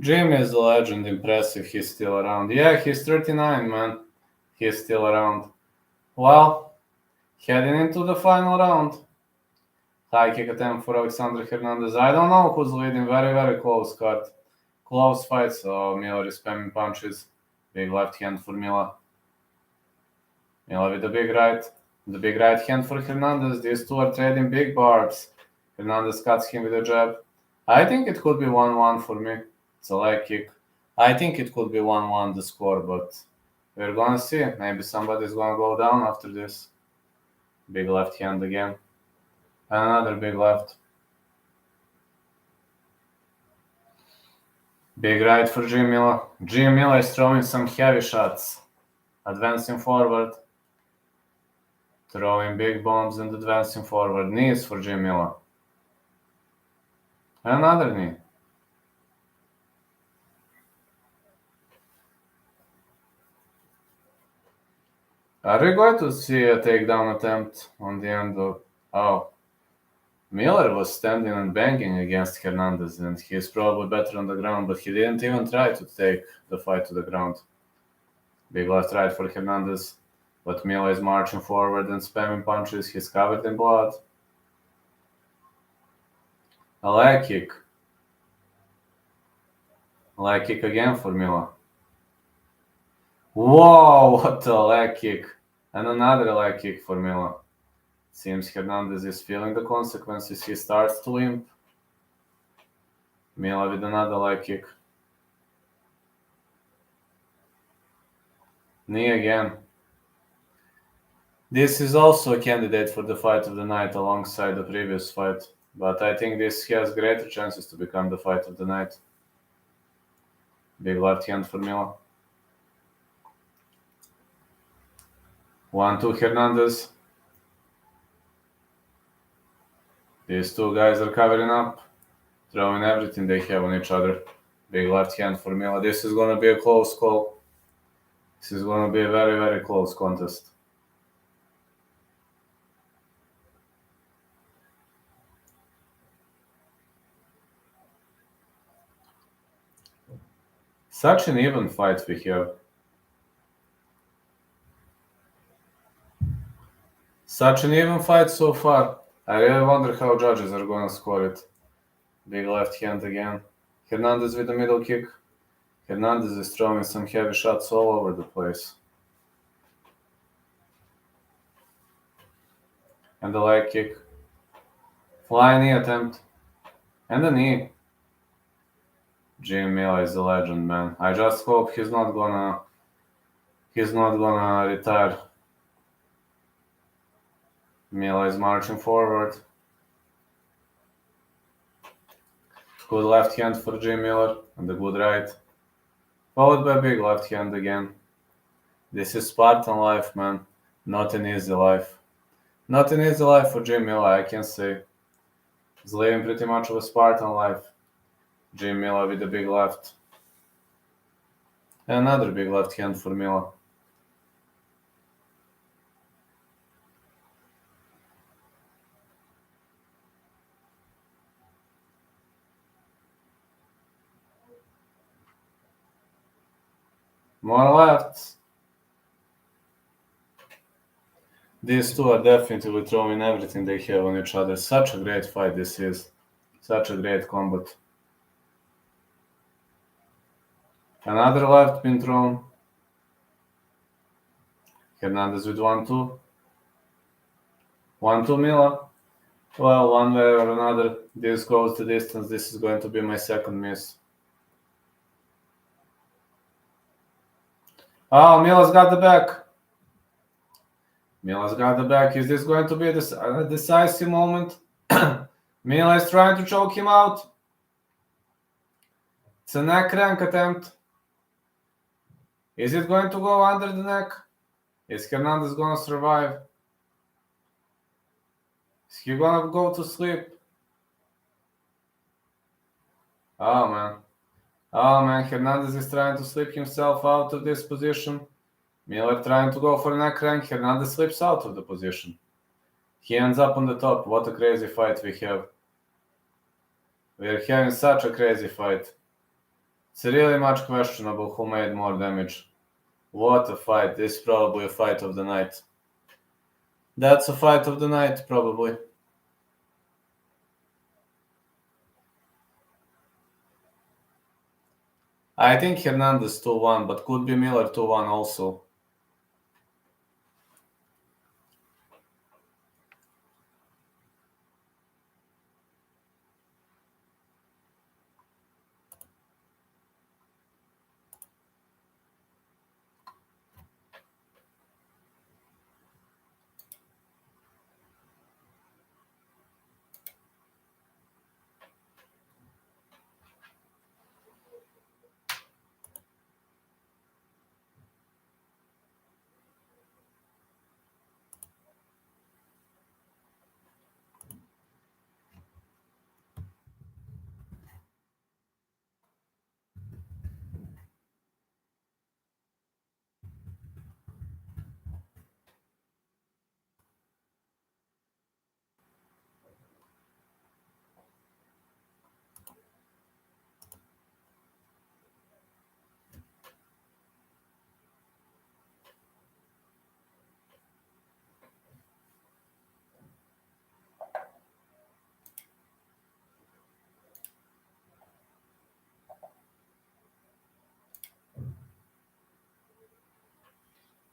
Jimmy is a legend, impressive, he's still around. Yeah, he's 39, man. He's still around. Well, heading into the final round. High kick attempt for Alexander Hernandez. I don't know who's leading, very, very close cut. Close fight, so Miller is spamming punches. Big left hand for Miller. Miller with the big right. The big right hand for Hernandez. These two are trading big barbs. Hernandez cuts him with a jab. I think it could be 1-1 for me. It's a leg kick. I think it could be 1-1 the score, but we're gonna see. Maybe somebody's gonna go down after this. Big left hand again. Another big left. Big right for Jim Miller. Jim Miller is throwing some heavy shots. Advancing forward. Throwing big bombs and advancing forward. Knees for Jim Miller. Another knee. Are we going to see a takedown attempt on the end of... Oh. Miller was standing and banging against Hernandez, and he's probably better on the ground, but he didn't even try to take the fight to the ground. Big left right for Hernandez, but Miller is marching forward and spamming punches. He's covered in blood. A leg kick. Leg kick again for Miller. Whoa, what a leg kick. And another leg kick for Miller. Seems Hernandez is feeling the consequences. He starts to limp. Miller with another leg kick. Knee again. This is also a candidate for the fight of the night alongside the previous fight. But I think this has greater chances to become the fight of the night. Big left hand for Miller. 1-2 Hernandez. These two guys are covering up, throwing everything they have on each other. Big left hand for Miller. This is going to be a close call. This is going to be a very, very close contest. Such an even fight we have. Such an even fight so far. I really wonder how judges are going to score it. Big left hand again. Hernandez with the middle kick. Hernandez is throwing some heavy shots all over the place. And the leg kick. Flying knee attempt. And the knee. Jim Miller is a legend, man. I just hope he's not gonna retire. Miller is marching forward. Good left hand for Jim Miller and a good right. Followed by big left hand again. This is Spartan life, man. Not an easy life. Not an easy life for Jim Miller, I can say. He's living pretty much of a Spartan life. Jim Miller with the big left. Another big left hand for Miller. More lefts. These two are definitely throwing everything they have on each other. Such a great fight this is. Such a great combat. Another left being thrown. Hernandez with 1-2. 1-2 Miller. Well, one way or another, this goes the distance. This is going to be my second miss. Oh, Miller's got the back. Miller's got the back. Is this going to be a decisive moment? Miller is trying to choke him out. It's a neck crank attempt. Is it going to go under the neck? Is Hernandez going to survive? Is he going to go to sleep? Oh, man. Oh, man. Hernandez is trying to slip himself out of this position. Miller trying to go for a neck crank. Hernandez slips out of the position. He ends up on the top. What a crazy fight we have. We are having such a crazy fight. It's really much questionable who made more damage. What a fight. This is probably a fight of the night. That's a fight of the night, probably. I think Hernandez 2-1, but could be Miller 2-1 also.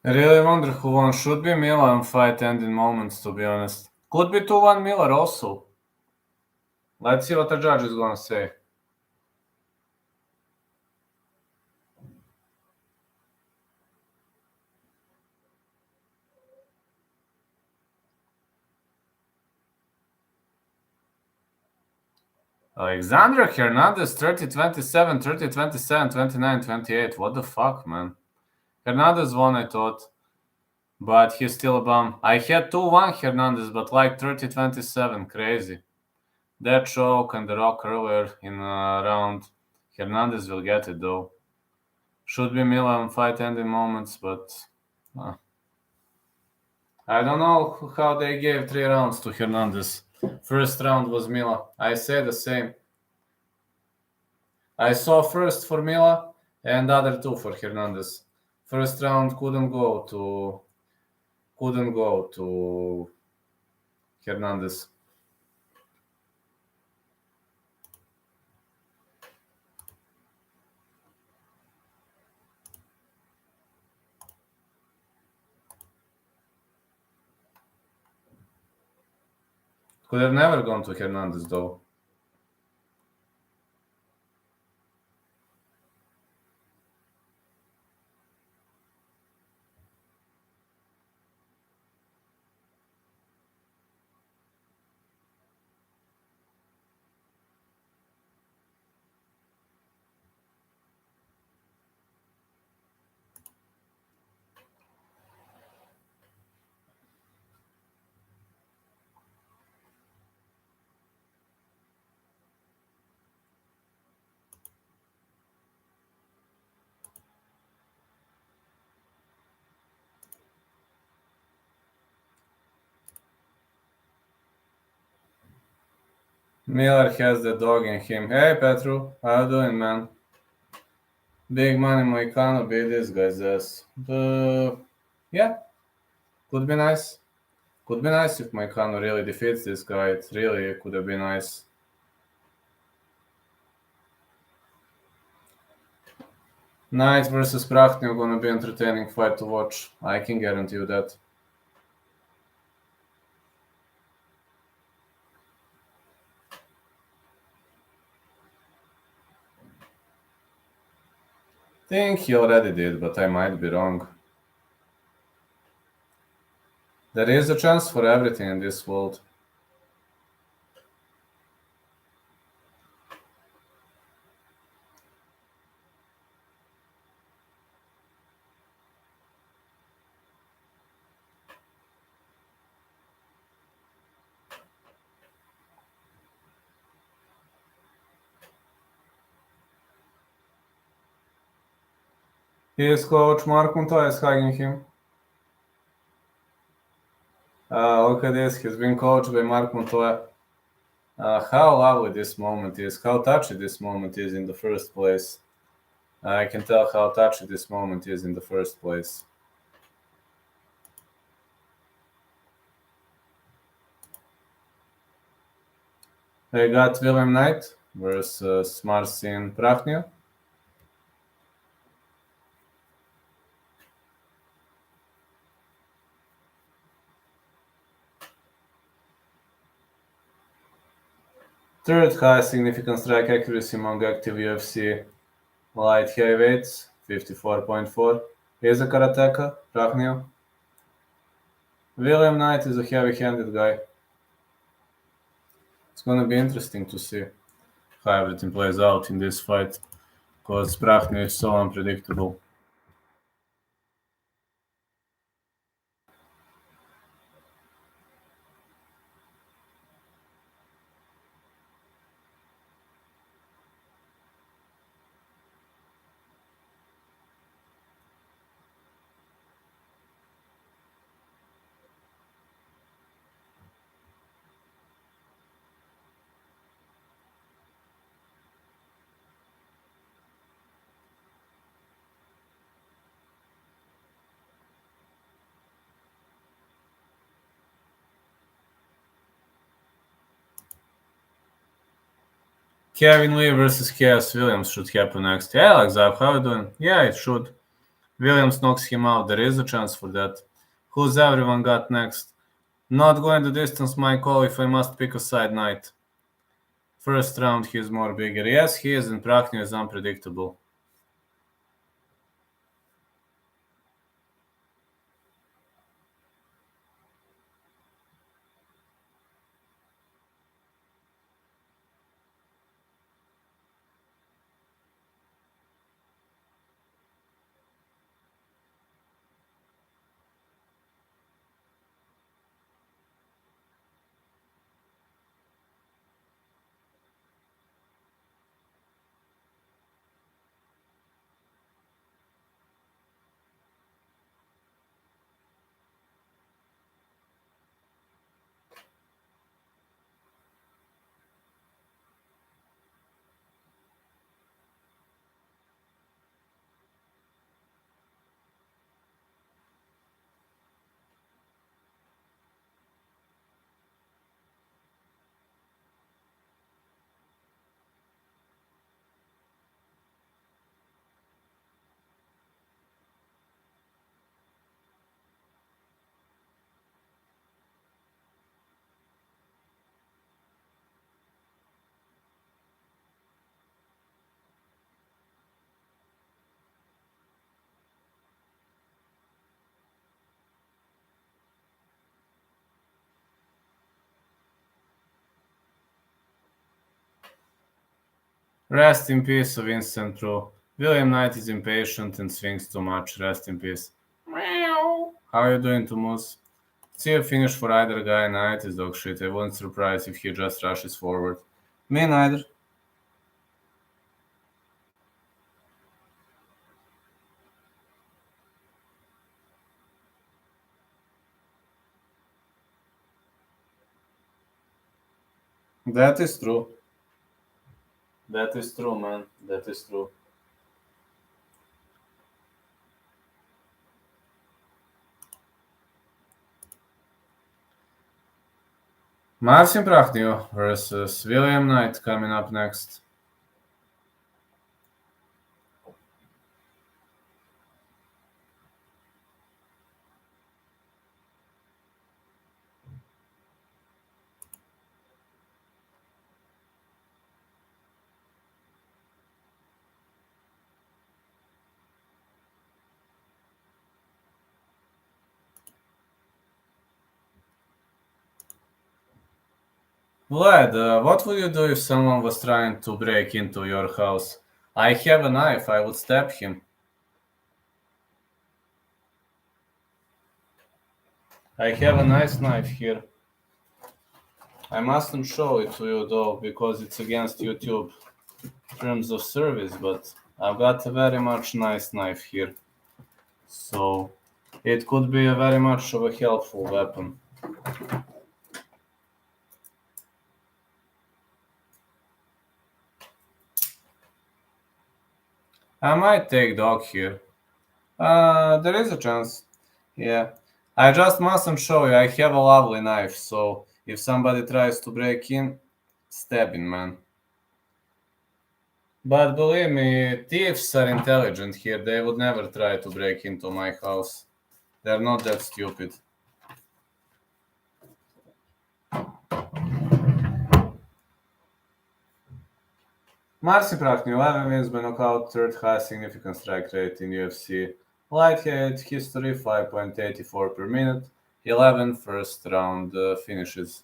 I really wonder who won. Should be Miller in fight ending moments, to be honest. Could be 2-1 Miller also. Let's see what the judge is gonna say. Alexander Hernandez 30-27, 30-27, 29-28. What the fuck, man? Hernandez won, I thought. But he's still a bum. I had 2-1 Hernandez, but like 30-27. Crazy. That choke and the rock earlier in round. Hernandez will get it though. Should be Miller in fight ending moments, but I don't know how they gave 3 rounds to Hernandez. First round was Miller. I say the same. I saw first for Miller and other 2 for Hernandez. First round couldn't go to Hernandez. Could have never gone to Hernandez though. Miller has the dog in him. Hey Petru, how you doing, man? Big money Moicano beat this guy's ass. Yeah, could be nice. Could be nice if Moicano really defeats this guy. It really could have been nice. Knight versus Prachtnev gonna be entertaining fight to watch. I can guarantee you that. Think he already did, but I might be wrong. There is a chance for everything in this world. His coach Mark Montoya is hugging him. Look at this, he's been coached by Mark Montoya. How lovely this moment is, how touchy this moment is in the first place. I can tell how touchy this moment is in the first place. I got William Knight versus Marcin Prachnio. Third highest significant strike accuracy among active UFC light heavyweights, 54.4. He's a karateka, Prachnio. William Knight is a heavy-handed guy. It's gonna be interesting to see how everything plays out in this fight, because Prachnio is so unpredictable. Kevin Lee versus Chaos Williams should happen next. Yeah, like Zac, how are you doing? Yeah, it should. Williams knocks him out. There is a chance for that. Who's everyone got next? Not going the distance, my call if I must pick a side. Knight. First round, he's more bigger. Yes, he is, and Prachnio is unpredictable. Rest in peace of instant pro. William Knight is impatient and swings too much. Rest in peace. Meow. How are you doing, Tumus? See a finish for either guy. Knight is dog shit. I wouldn't surprise if he just rushes forward. Me neither. That is true. That is true, man. That is true. Marcin Prachnio versus William Knight coming up next. Vlad, what would you do if someone was trying to break into your house? I have a knife. I would stab him. I have a nice knife here. I mustn't show it to you though, because it's against YouTube terms of service, but I've got a very much nice knife here. So it could be a very much of a helpful weapon. I might take dog here. There is a chance. Yeah. I just mustn't show you. I have a lovely knife, so if somebody tries to break in, stab him, man. But believe me, thieves are intelligent here. They would never try to break into my house. They're not that stupid. Marcin Prachnio, 11 wins by knockout, third highest significant strike rate in UFC. Lightweight history, 5.84 per minute, 11 first round finishes.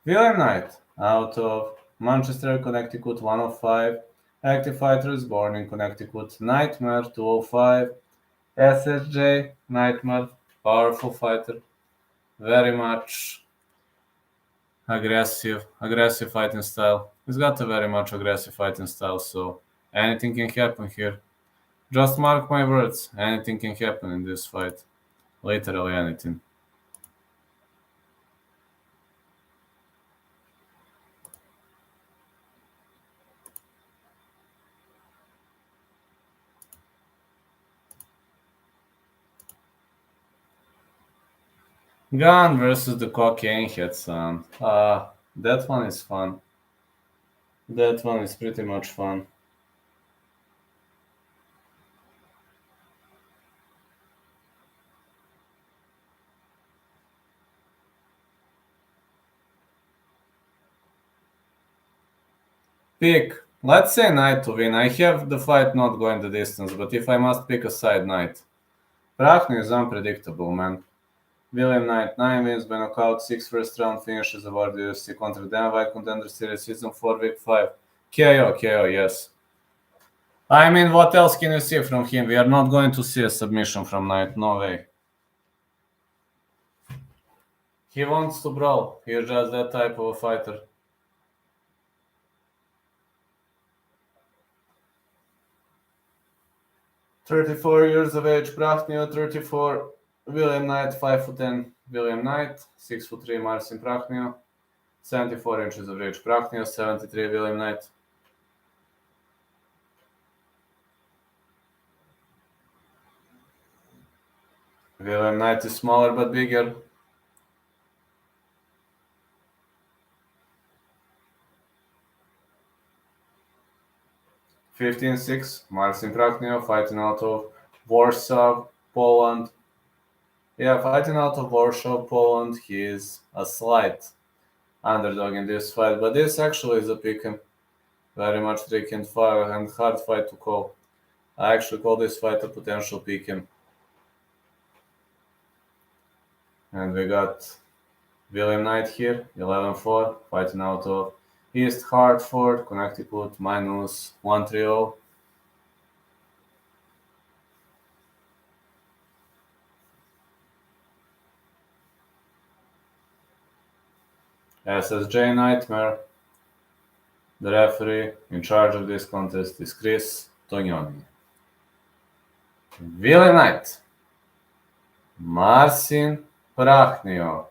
William Knight, out of Manchester, Connecticut, 105. Active fighters born in Connecticut. Nightmare, 205. SSJ, Nightmare, powerful fighter. Very much aggressive fighting style. He's got a very much aggressive fighting style, so anything can happen here. Just mark my words, anything can happen in this fight. Literally anything. Gun versus the cocaine head son. That one is fun. That one is pretty much fun. Pick. Let's say Knight to win. I have the fight not going the distance, but if I must pick a side, Knight. Prachnio is unpredictable, man. William Knight, 9 wins by knockout, 6 first round finishes aboard the UFC contra Dana White Contender Series Season 4, Week 5. KO, yes. I mean, what else can you see from him? We are not going to see a submission from Knight, no way. He wants to brawl. He's just that type of a fighter. "34 years of age, Prachnio, 34. William Knight, 5'10". William Knight, 6'3". Marcin Prachnio, 74 inches of age. Prachnio, 73. William Knight. William Knight is smaller but bigger. "15-6". Marcin Prachnio, fighting out of Warsaw, Poland. Yeah, fighting out of Warsaw, Poland. He is a slight underdog in this fight, but this actually is a pick 'em. Very much tricky and hard fight to call. I actually call this fight a potential pick 'em. And we got William Knight here, 11-4, fighting out of East Hartford, Connecticut, minus 130. SSJ Nightmare. The referee in charge of this contest is Chris Tognoni. William Knight. Marcin Prachnio.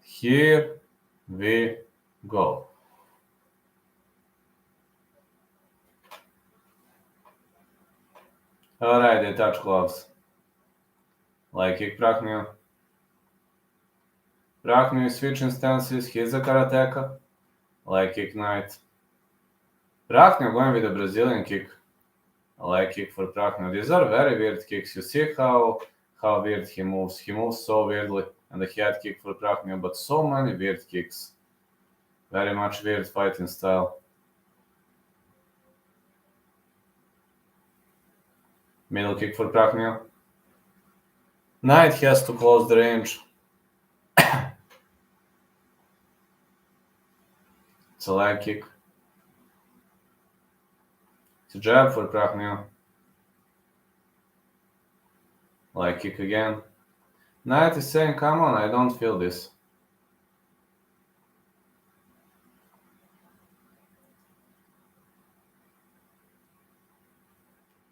Here we go. Alright, they touch gloves. Leg kick Prachnio. Prachnio is switching stances. He's a karateka. Leg kick Knight. Prachnio going with a Brazilian kick. A leg kick for Prachnio. These are very weird kicks. You see how weird he moves. He moves so weirdly. And a head kick for Prakhnio, but so many weird kicks. Very much weird fighting style. Middle kick for Prakhnio. Knight has to close the range. It's a leg kick. It's a jab for Prakhnio. Leg kick again. Knight is saying, come on, I don't feel this.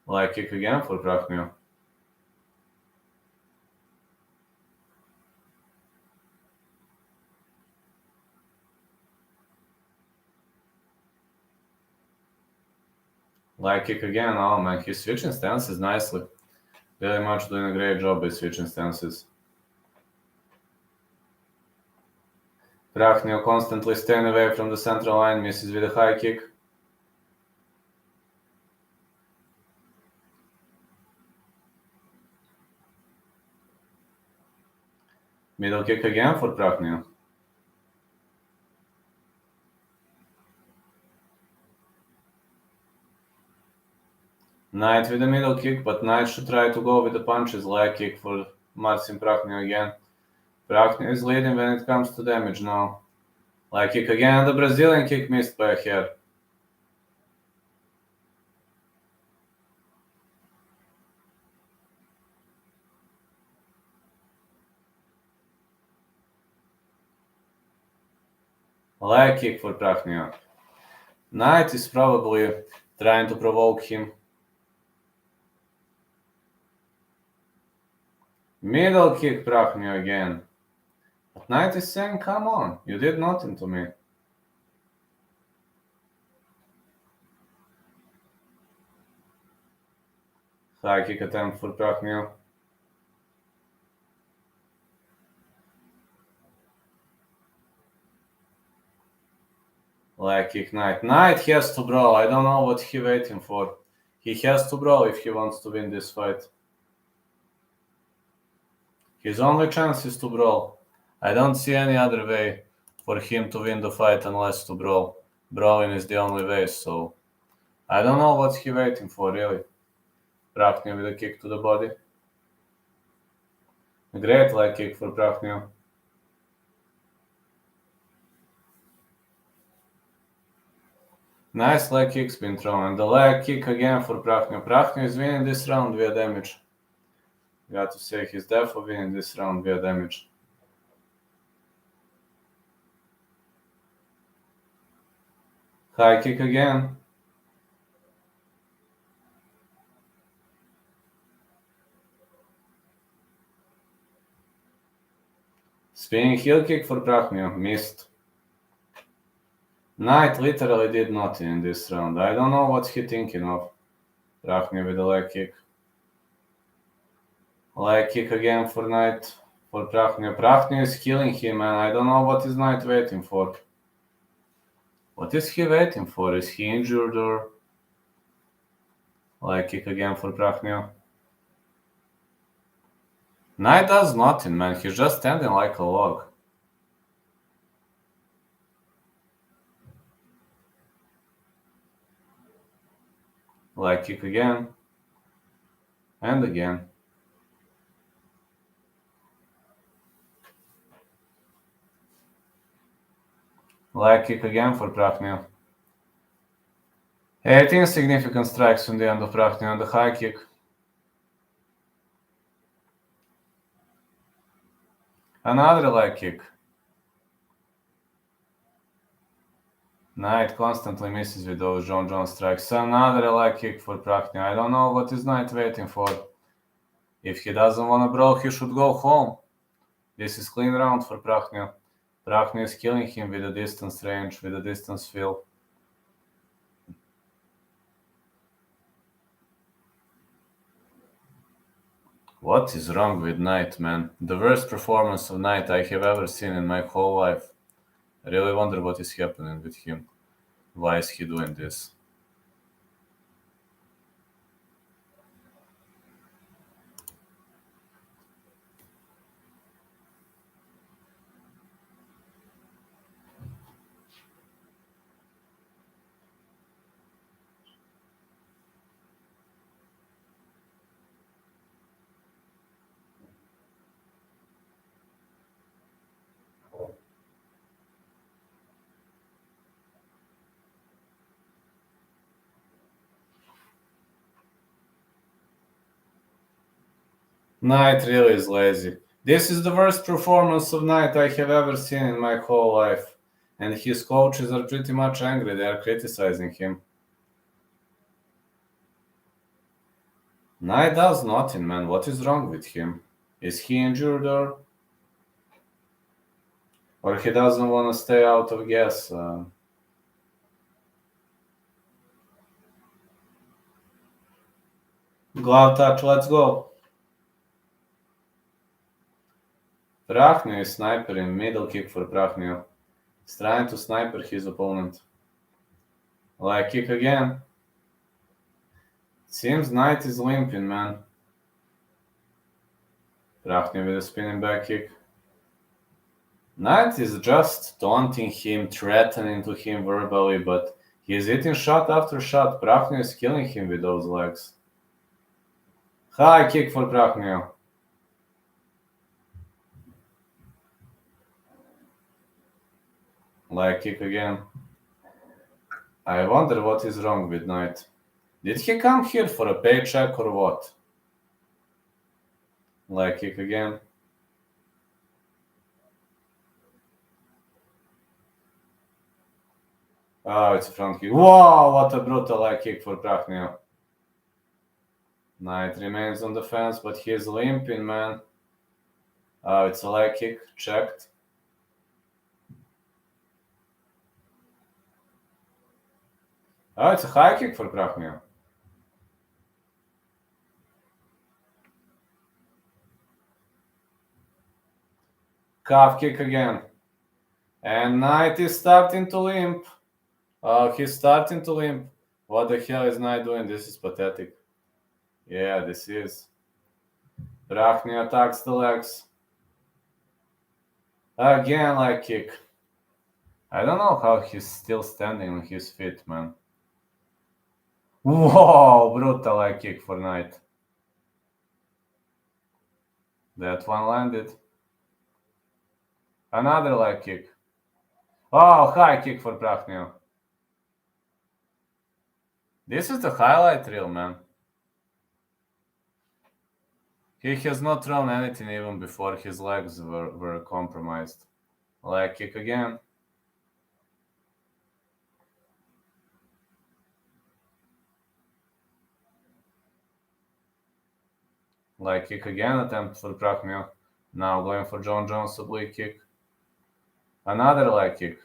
Leg kick again for Prakhnio. Leg kick again. Oh man, he's switching stances nicely. Very much doing a great job with switching stances. Prakhnio constantly staying away from the central line, misses with a high kick. Middle kick again for Prakhnio. Knight with a middle kick, but Knight should try to go with the punches. Leg kick for Marcin Prakhnio again. Prakhnio is leading when it comes to damage now. Leg kick again, the Brazilian kick missed by a hair. Leg kick for Prakhnio. Knight is probably trying to provoke him. Middle kick Prakhnio again. But Knight is saying, come on, you did nothing to me. High kick attempt for Prakhnio. Leg kick Knight. Knight has to brawl. I don't know what he's waiting for. He has to brawl if he wants to win this fight. His only chance is to brawl. I don't see any other way for him to win the fight unless to brawl. Brawling is the only way, so I don't know what he's waiting for, really. Prakhnio with a kick to the body. A great leg kick for Prakhnio. Nice leg kick's been thrown. And the leg kick again for Prakhnio. Prakhnio is winning this round via damage. Got to say, he's definitely winning this round via damage. High kick again. Spinning heel kick for Prakhnio. Missed. Knight literally did nothing in this round. I don't know what he's thinking of. Prakhnio with a leg kick. Leg kick again for Knight. For Prakhnio. Prakhnio is killing him, and I don't know what is Knight waiting for. What is he waiting for? Is he injured or... Leg kick again for Prakhnio. Knight does nothing, man. He's just standing like a log. Leg kick again. And again. Leg kick again for Prakhnio. 18 significant strikes from the end of Prakhnio and the high kick. Another leg kick. Knight constantly misses with those John Jones strikes. Another leg kick for Prakhnio. I don't know what is Knight waiting for. If he doesn't want to brawl, he should go home. This is clean round for Prakhnio. Prakhnio is killing him with a distance range, with a distance feel. What is wrong with Knight, man? The worst performance of Knight I have ever seen in my whole life. I really wonder what is happening with him. Why is he doing this? Knight really is lazy. This is the worst performance of Knight I have ever seen in my whole life. And his coaches are pretty much angry. They are criticizing him. Knight does nothing, man. What is wrong with him? Is he injured or he doesn't want to stay out of gas? Glove touch, let's go. Prachnio is snipering, middle kick for Prachnio. He's trying to sniper his opponent. Leg kick again. Seems Knight is limping, man. Prachnio with a spinning back kick. Knight is just taunting him, threatening to him verbally, but he's hitting shot after shot. Prachnio is killing him with those legs. High kick for Prachnio. Leg kick again. I wonder what is wrong with Knight. Did he come here for a paycheck or what? Leg kick again. Oh, it's a front kick. Wow, what a brutal leg kick for Prachnio. Knight remains on the fence, but he's limping, man. Oh, it's a leg kick. Checked. Oh, it's a high kick for Prachnio. Calf kick again. And Knight is starting to limp. Oh, he's starting to limp. What the hell is Knight doing? This is pathetic. Yeah, this is. Prachnio attacks the legs. Again, leg kick. I don't know how he's still standing on his feet, man. Whoa, brutal leg kick for Knight. That one landed. Another leg kick. Oh, high kick for Prachnio. This is the highlight reel, man. He has not thrown anything even before his legs were compromised. Leg kick again. Leg kick again, attempt for Prachnio. Now going for John Jones oblique kick. Another leg kick.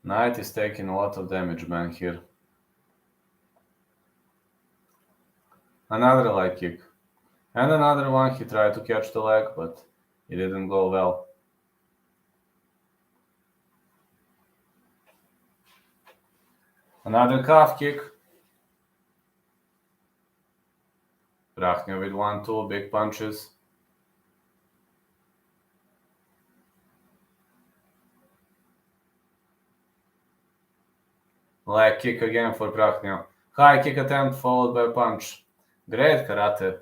Knight is taking a lot of damage, man, here. Another leg kick. And another one, he tried to catch the leg, but it didn't go well. Another calf kick. Prachnio with 1-2, big punches. Leg kick again for Prachnio. High kick attempt followed by a punch. Great karate.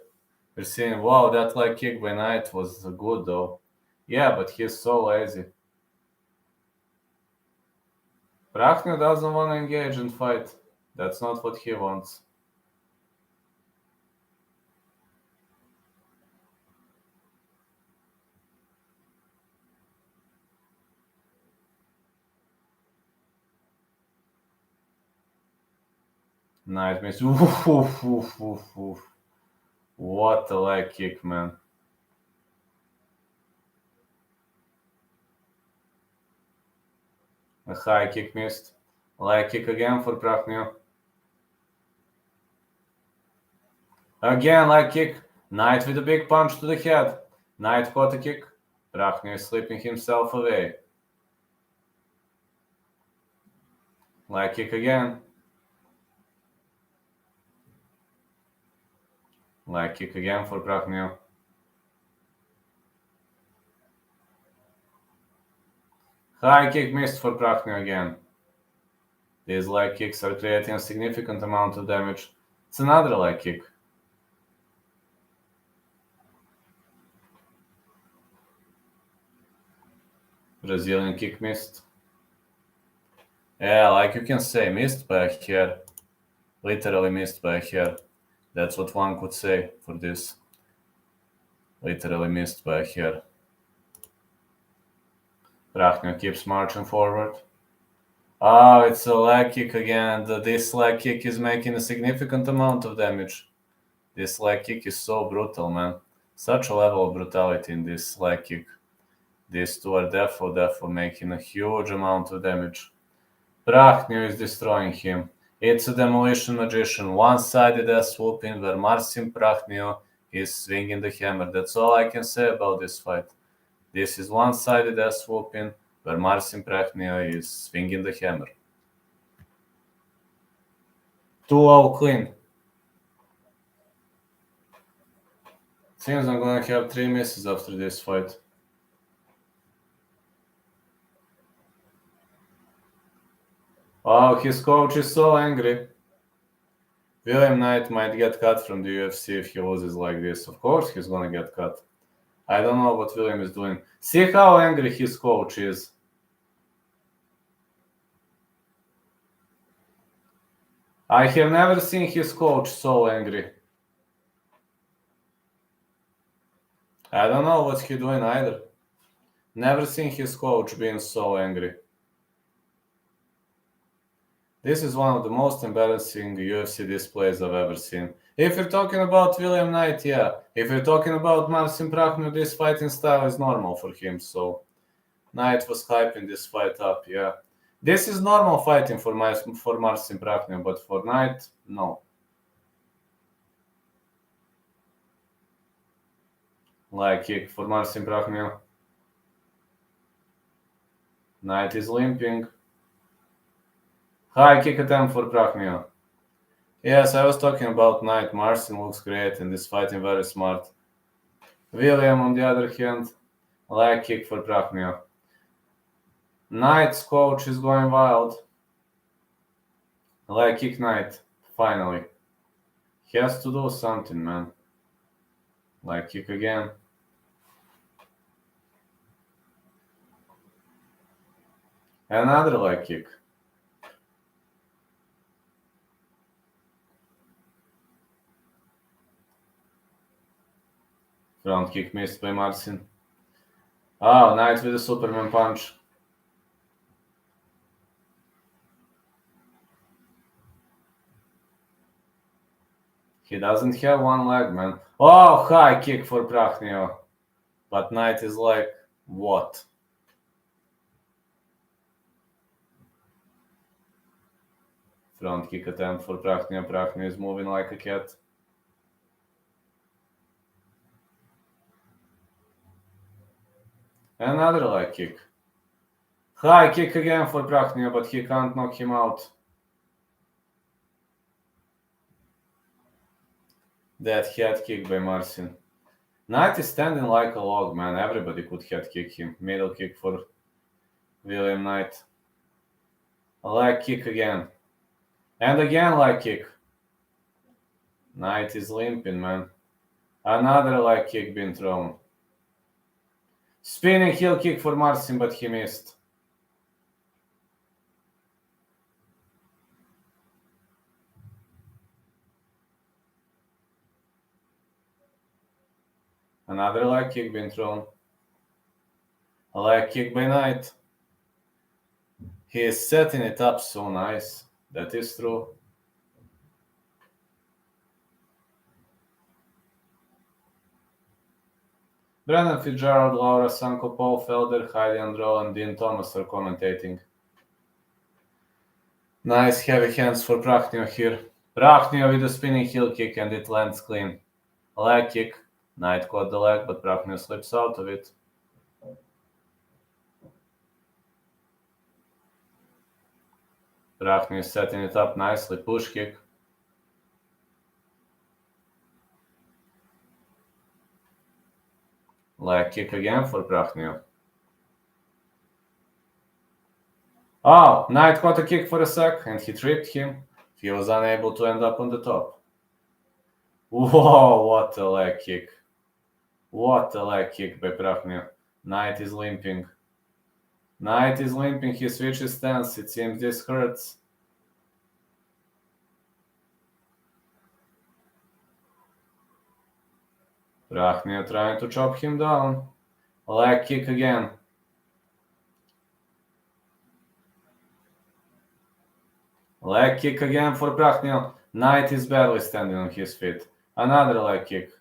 We're seeing, wow, that leg kick by Knight was good though. Yeah, but he's so lazy. Prachnio doesn't want to engage and fight. That's not what he wants. Knight missed. What a leg kick, man. A high kick missed. Leg kick again for Prachnio. Again, leg kick. Knight with a big punch to the head. Knight caught a kick. Prachnio is slipping himself away. Leg kick again. Leg kick again for Prachnio. High kick missed for Prachnio again. These leg kicks are creating a significant amount of damage. It's another leg kick. Brazilian kick missed. Yeah, like you can say, missed by a hair. Literally missed by a hair. That's what one could say for this. Literally missed by a hair. Prakhnio keeps marching forward. Oh, it's a leg kick again. This leg kick is making a significant amount of damage. This leg kick is so brutal, man. Such a level of brutality in this leg kick. These two are defo making a huge amount of damage. Prakhnio is destroying him. It's a demolition magician, one-sided ass whooping where Marcin Prakhnio is swinging the hammer. That's all I can say about this fight. This is one-sided ass whooping where Marcin Prakhnio is swinging the hammer. 2-0 clean. Seems I'm gonna have 3 misses after this fight. Oh, his coach is so angry. William Knight might get cut from the UFC if he loses like this. Of course he's gonna get cut. I don't know what William is doing. See how angry his coach is. I have never seen his coach so angry. I don't know what he's doing either. Never seen his coach being so angry. This is one of the most embarrassing UFC displays I've ever seen. If you're talking about William Knight, yeah. If you're talking about Marcin Prakhnio, this fighting style is normal for him, so Knight was hyping this fight up, yeah. This is normal fighting for Marcin Prakhnio, but for Knight, no. Leg kick for Marcin Prakhnio. Knight is limping. High kick attempt for Prakhnio. Yes, I was talking about Knight. Marcin looks great in this fighting, very smart. William, on the other hand, leg kick for Prakhnio. Knight's coach is going wild. Leg kick Knight, finally. He has to do something, man. Leg kick again. Another leg kick. Front kick missed by Marcin. Oh, Knight with a Superman punch. He doesn't have one leg, man. Oh, high kick for Prakhnio. But Knight is like, what? Front kick attempt for Prakhnio. Prakhnio is moving like a cat. Another leg kick. High kick again for Prakhnio, but he can't knock him out. That head kick by Marcin. Knight is standing like a log, man. Everybody could head kick him. Middle kick for William Knight. Leg kick again. And again leg kick. Knight is limping, man. Another leg kick being thrown. Spinning heel kick for Marcin, but he missed. Another leg kick being thrown. A leg kick by Knight. He is setting it up so nice. That is true. Brendan Fitzgerald, Laura Sanko, Paul Felder, Heidi Androl, and Dean Thomas are commentating. Nice heavy hands for Prakhnio here. Prakhnio with a spinning heel kick and it lands clean. Leg kick. Knight caught the leg, but Prakhnio slips out of it. Prakhnio is setting it up nicely. Push kick. Leg kick again for Prakhnio. Oh, Knight caught a kick for a sec and he tripped him. He was unable to end up on the top. Whoa, what a leg kick. What a leg kick by Prakhnio. Knight is limping. Knight is limping. He switches stance. It seems this hurts. Prachnio trying to chop him down. Leg kick again. Leg kick again for Prachnio. Knight is barely standing on his feet. Another leg kick.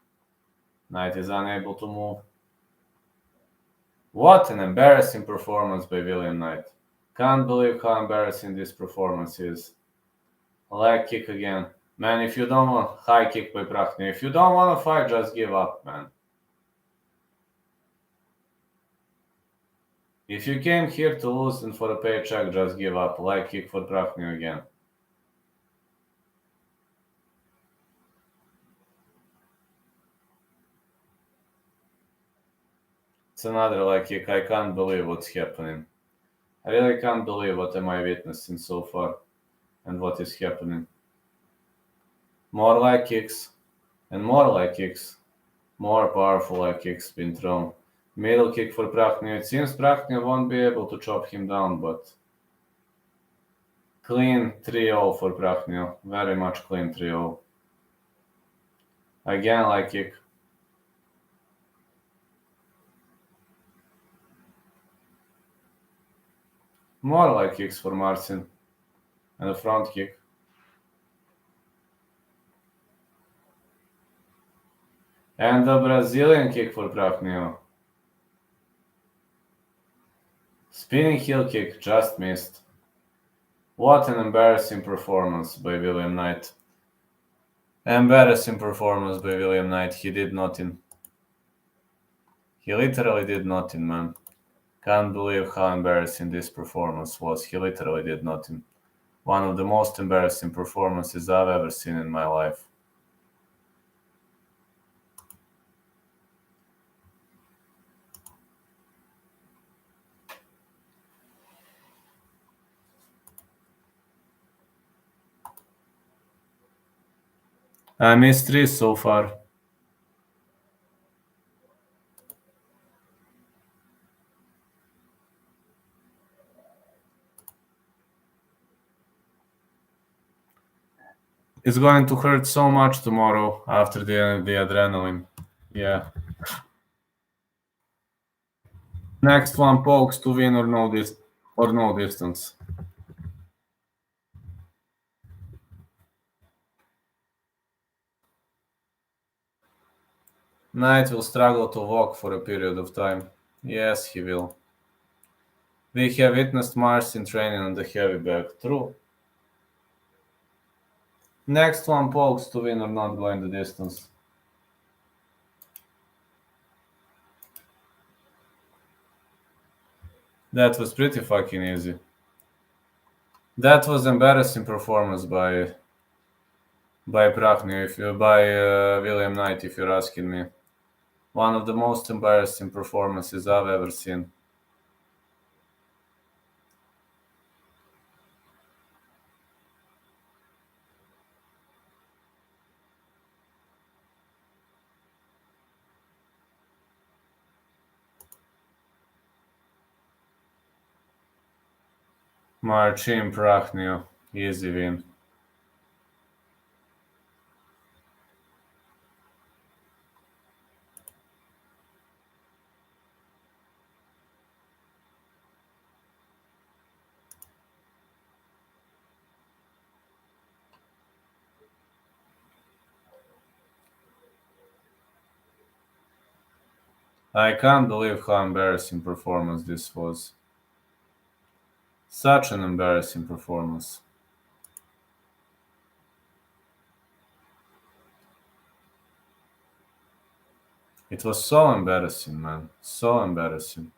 Knight is unable to move. What an embarrassing performance by William Knight. Can't believe how embarrassing this performance is. Leg kick again. Man, if you don't want high kick by Prachnio, if you don't want to fight, just give up, man. If you came here to lose and for a paycheck, just give up. Leg kick for Prachnio again. It's another leg kick. I can't believe what's happening. I really can't believe what am I witnessing so far and what is happening. More leg kicks and more leg kicks. More powerful leg kicks being thrown. Middle kick for Prachnio. It seems Prachnio won't be able to chop him down, but clean 3-0 for Prachnio. Very much clean 3-0. Again leg kick. More leg kicks for Marcin. And a front kick. And a Brazilian kick for Prachnio. Spinning heel kick just missed. What an embarrassing performance by William Knight. Embarrassing performance by William Knight. He did nothing. He literally did nothing, man. Can't believe how embarrassing this performance was. He literally did nothing. One of the most embarrassing performances I've ever seen in my life. I missed 3 so far. It's going to hurt so much tomorrow after the adrenaline. Yeah. Next one, pokes to win or no distance. Knight will struggle to walk for a period of time. Yes, he will. We have witnessed Marcin training on the heavy bag. True. Next one, pokes to win or not going the distance. That was pretty fucking easy. That was embarrassing performance by Prachnio, by William Knight, if you're asking me. One of the most embarrassing performances I've ever seen. Marcin Prachnio, easy win. I can't believe how embarrassing performance this was. Such an embarrassing performance. It was so embarrassing, man. So embarrassing.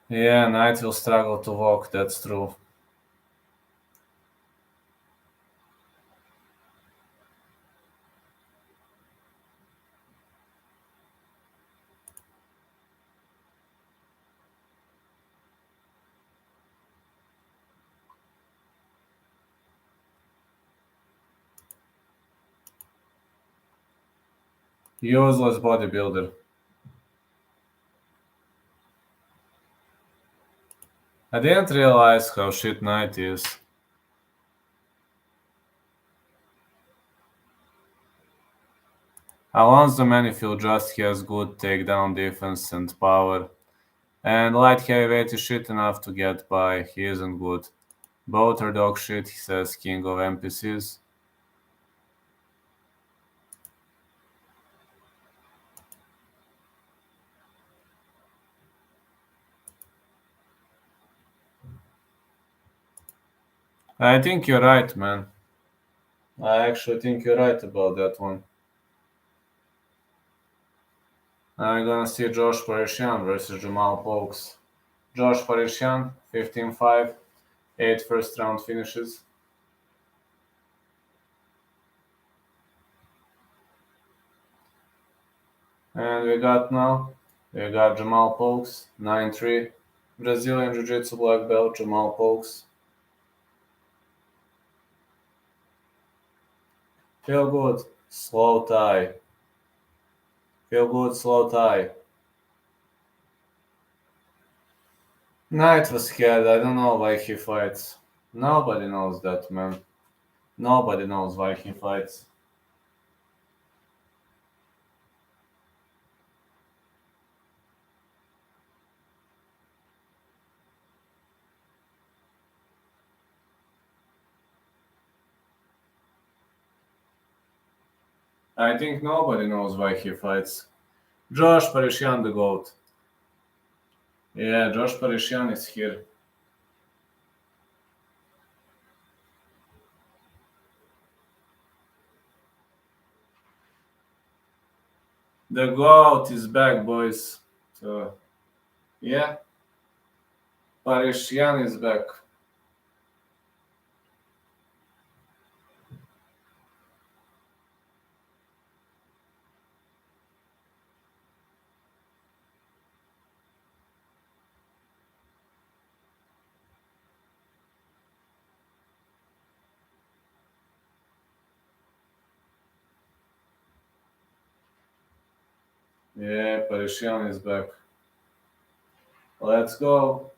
Yeah, Knight will struggle to walk, that's true. Useless bodybuilder. I didn't realize how shit Knight is. Alonso Manifield just has good takedown defense and power. And light heavyweight is shit enough to get by. He isn't good. Both are dog shit, he says, king of NPCs. I think you're right, man. I actually think you're right about that one. I'm gonna see Josh Parisian versus Jamal Pokes. Josh Parisian, 15-5, 8 first round finishes. And we got Jamal Pokes, 9-3. Brazilian Jiu-Jitsu black belt, Jamal Pokes. Feel good, slow tie. Feel good, slow tie. Knight was scared. I don't know why he fights. Nobody knows that, man. Nobody knows why he fights. I think nobody knows why he fights. Josh Parisian, the GOAT. Yeah, Josh Parisian is here. The GOAT is back, boys. So, yeah, Parisian is back. Yeah, Parisian is back. Let's go.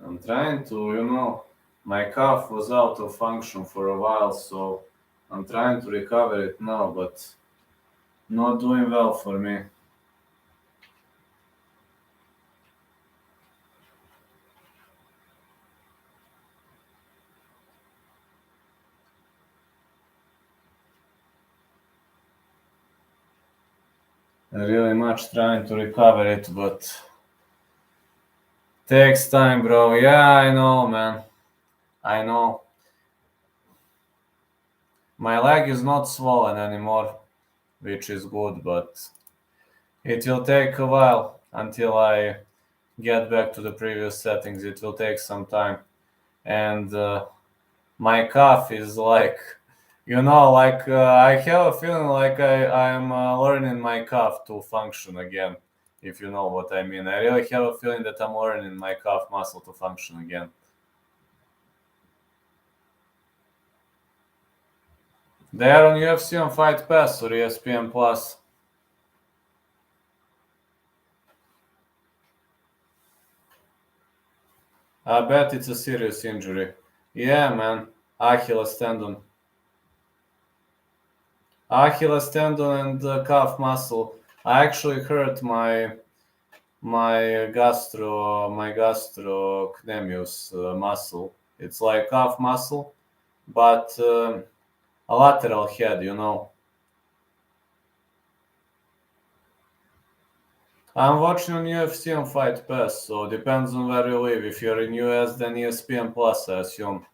I'm trying to, my calf was out of function for a while, so I'm trying to recover it now, but not doing well for me. Really much trying to recover it, but takes time, bro. Yeah, I know, man. I know. My leg is not swollen anymore, which is good, but it will take a while until I get back to the previous settings. It will take some time. And my calf is like, I have a feeling like I'm learning my calf to function again, if you know what I mean. I really have a feeling that I'm learning my calf muscle to function again. They are on UFC on Fight Pass or ESPN Plus. I bet it's a serious injury. Yeah, man. Achilles tendon. Achilles tendon and calf muscle. I actually hurt my gastrocnemius muscle. It's like calf muscle, but a lateral head. I'm watching on UFC on Fight Pass, so depends on where you live. If you're in US, then ESPN Plus, I assume.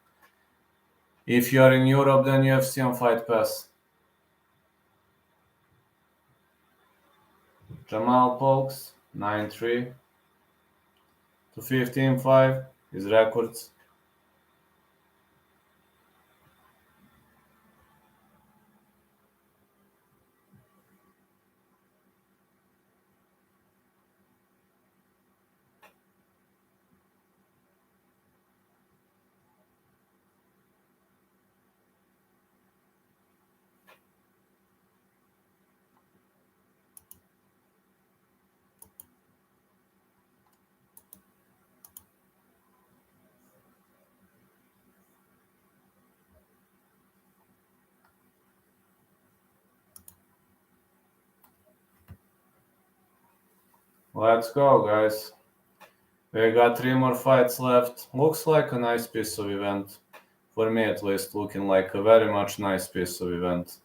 If you're in Europe, then UFC on Fight Pass. Jamal Pokes, 9-3 to 15-5, his records. Let's go, guys. We got 3 more fights left. Looks like a nice piece of event. For me, at least, looking like a very much nice piece of event.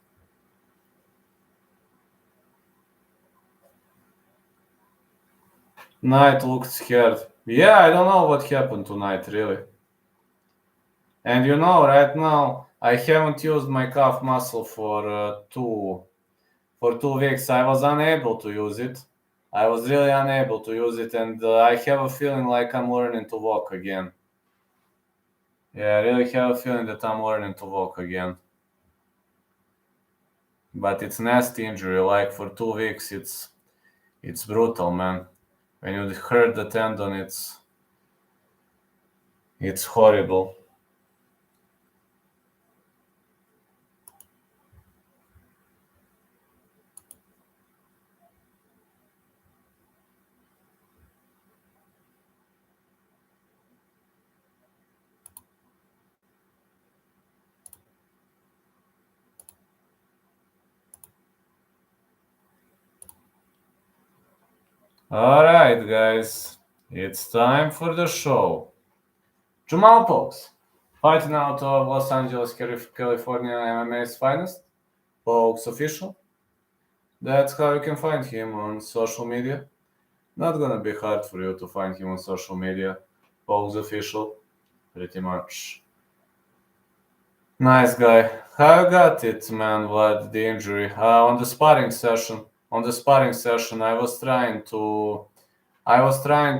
Knight looked scared. Yeah, I don't know what happened tonight, really. And right now, I haven't used my calf muscle for 2 weeks. I was unable to use it. I was really unable to use it, and I have a feeling like I'm learning to walk again. Yeah, I really have a feeling that I'm learning to walk again. But it's nasty injury. Like for 2 weeks, it's brutal, man. When you hurt the tendon, it's horrible. All right, guys, it's time for the show. Jamal Pogues, fighting out of Los Angeles, California, MMA's finest, Pogues official. That's how you can find him on social media. Not gonna be hard for you to find him on social media. Pogues official, pretty much. Nice guy. How you got it, man? What the injury? On the sparring session. I was trying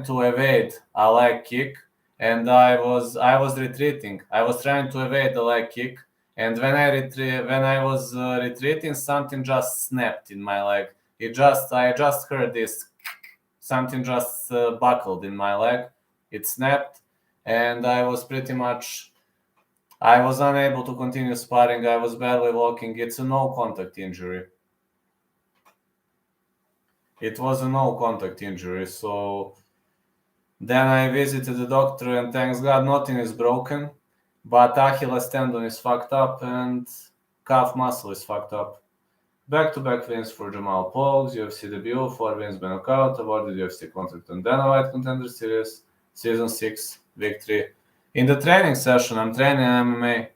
to evade a leg kick, and I was retreating. I was trying to evade the leg kick, and when I was retreating, something just snapped in my leg. I just heard this. Something just buckled in my leg. It snapped, and I was unable to continue sparring. I was barely walking. It's a no contact injury. It was a no contact injury. So then I visited the doctor, and thanks God nothing is broken, but Achilles tendon is fucked up and calf muscle is fucked up. Back-to-back wins for Jamal Pogues, UFC debut, 4 wins by knockout, awarded UFC contract on Dana White Contender Series, Season 6 victory. In the training session, I'm training MMA.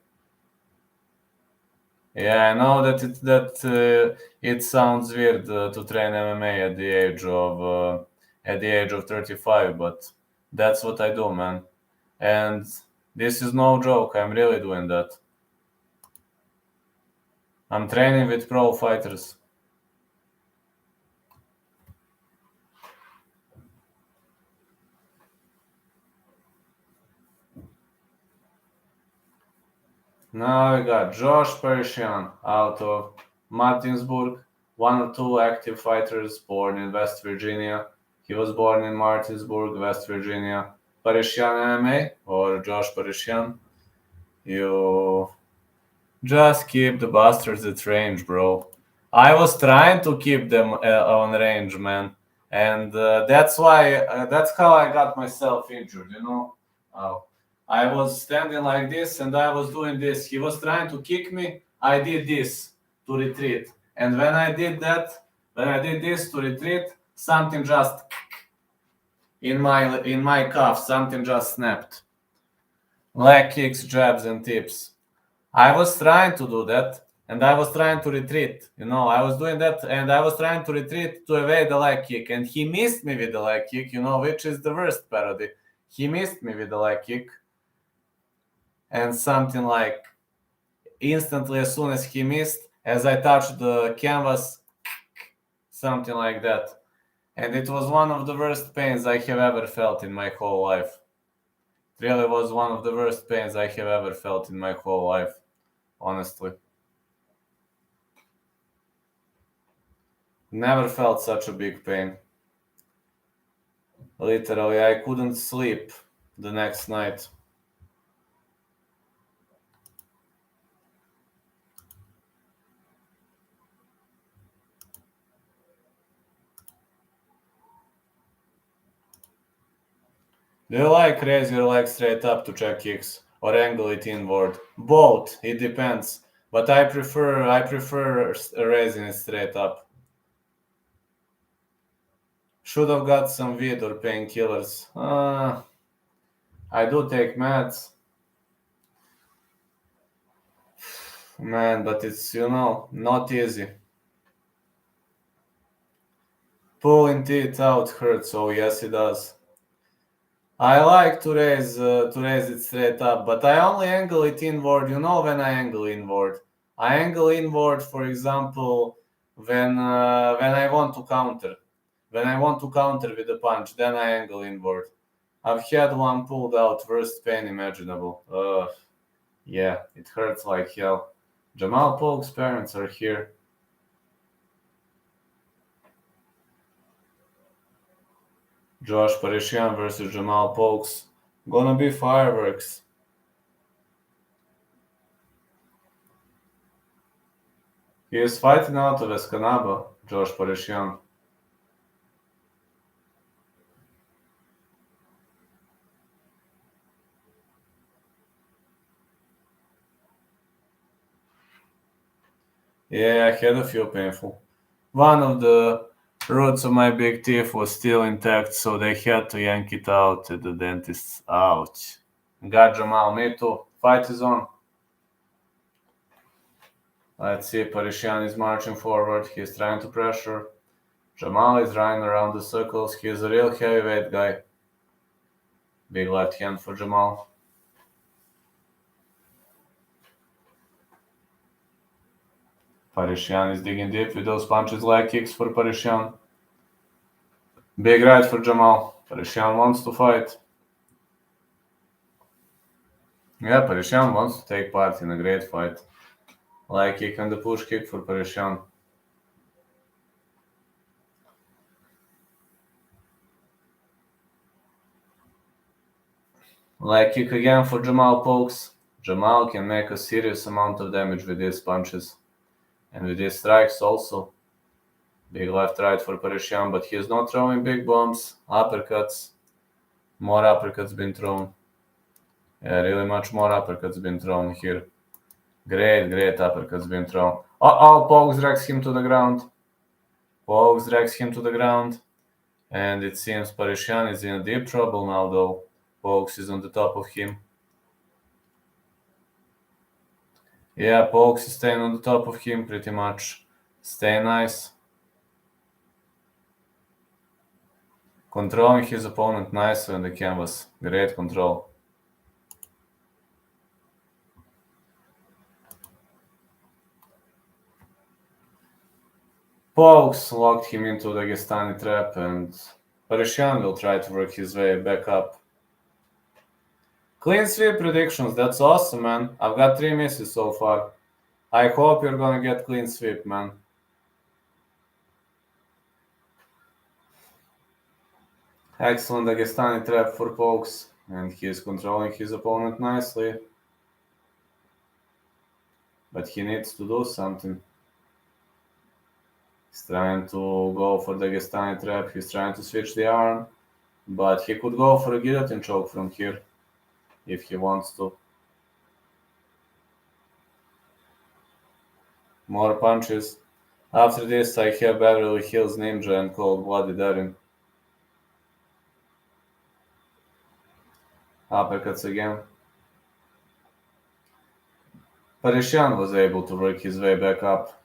Yeah, I know that it sounds weird to train MMA at the age of 35, but that's what I do, man. And this is no joke. I'm really doing that. I'm training with pro fighters. Now we got Josh Parisian out of Martinsburg, one or two active fighters born in West Virginia. He was born in Martinsburg, West Virginia. Parisian MMA or Josh Parisian. You just keep the bastards at range, bro. I was trying to keep them on range, man, and that's how I got myself injured. Oh. I was standing like this, and I was doing this. He was trying to kick me. I did this to retreat, and when I did this to retreat, something just in my calf, something just snapped. Leg kicks, jabs, and tips. I was trying to do that, and I was trying to retreat. I was doing that, and I was trying to retreat to evade the leg kick, and he missed me with the leg kick, which is the worst parody. He missed me with the leg kick, and something like instantly as soon as he missed, as I touched the canvas, something like that. And it was one of the worst pains I have ever felt in my whole life. It really was one of the worst pains I have ever felt in my whole life. Honestly. Never felt such a big pain. Literally, I couldn't sleep the next night. Do you like raise your leg straight up to check kicks or angle it inward? Both. It depends. But I prefer raising it straight up. Should have got some weed or painkillers. I do take meds. Man, but it's, not easy. Pulling teeth out hurts, oh yes it does. I like to raise it straight up, but I only angle it inward. When I angle inward, I angle inward. For example, when I want to counter, with a punch, then I angle inward. I've had one pulled out, worst pain imaginable. Yeah, it hurts like hell. Jamal Polk's parents are here. Josh Parishian versus Jamal Polk's. Gonna be fireworks. He is fighting out of Escanaba, Josh Parishian. Yeah, I had a few painful. One of the roots of my big teeth was still intact, so they had to yank it out at the dentist's. Ouch. Got Jamal, me too. Fight is on. Let's see, Parishian is marching forward. He's trying to pressure. Jamal is running around the circles. He's a real heavyweight guy. Big left hand for Jamal. Parishian is digging deep with those punches, leg kicks for Parishian. Big right for Jamal. Parishian wants to fight. Yeah, Parishian wants to take part in a great fight. Leg kick and the push kick for Parishian. Leg kick again for Jamal Polks. Jamal can make a serious amount of damage with these punches. And with these strikes also. Big left right for Parishian, but he's not throwing big bombs. Uppercuts. More uppercuts been thrown. Yeah, really much more uppercuts been thrown here. Great uppercuts been thrown. Polks drags him to the ground. And it seems Parishian is in deep trouble now though. Polks is on the top of him. Yeah, Polks is staying on the top of him pretty much. Stay nice. Controlling his opponent nicely on the canvas. Great control. Polks locked him into the Dagestani trap and Parishian will try to work his way back up. Clean sweep predictions, that's awesome, man. I've got 3 misses so far. I hope you're gonna get clean sweep, man. Excellent Dagestani trap for Polks, and he is controlling his opponent nicely. But he needs to do something. He's trying to go for Dagestani trap, he's trying to switch the arm, but he could go for a guillotine choke from here, if he wants to. More punches. After this, I have Beverly Hills Ninja and Cold Blooded Darren. Uppercuts again. Parishian was able to work his way back up.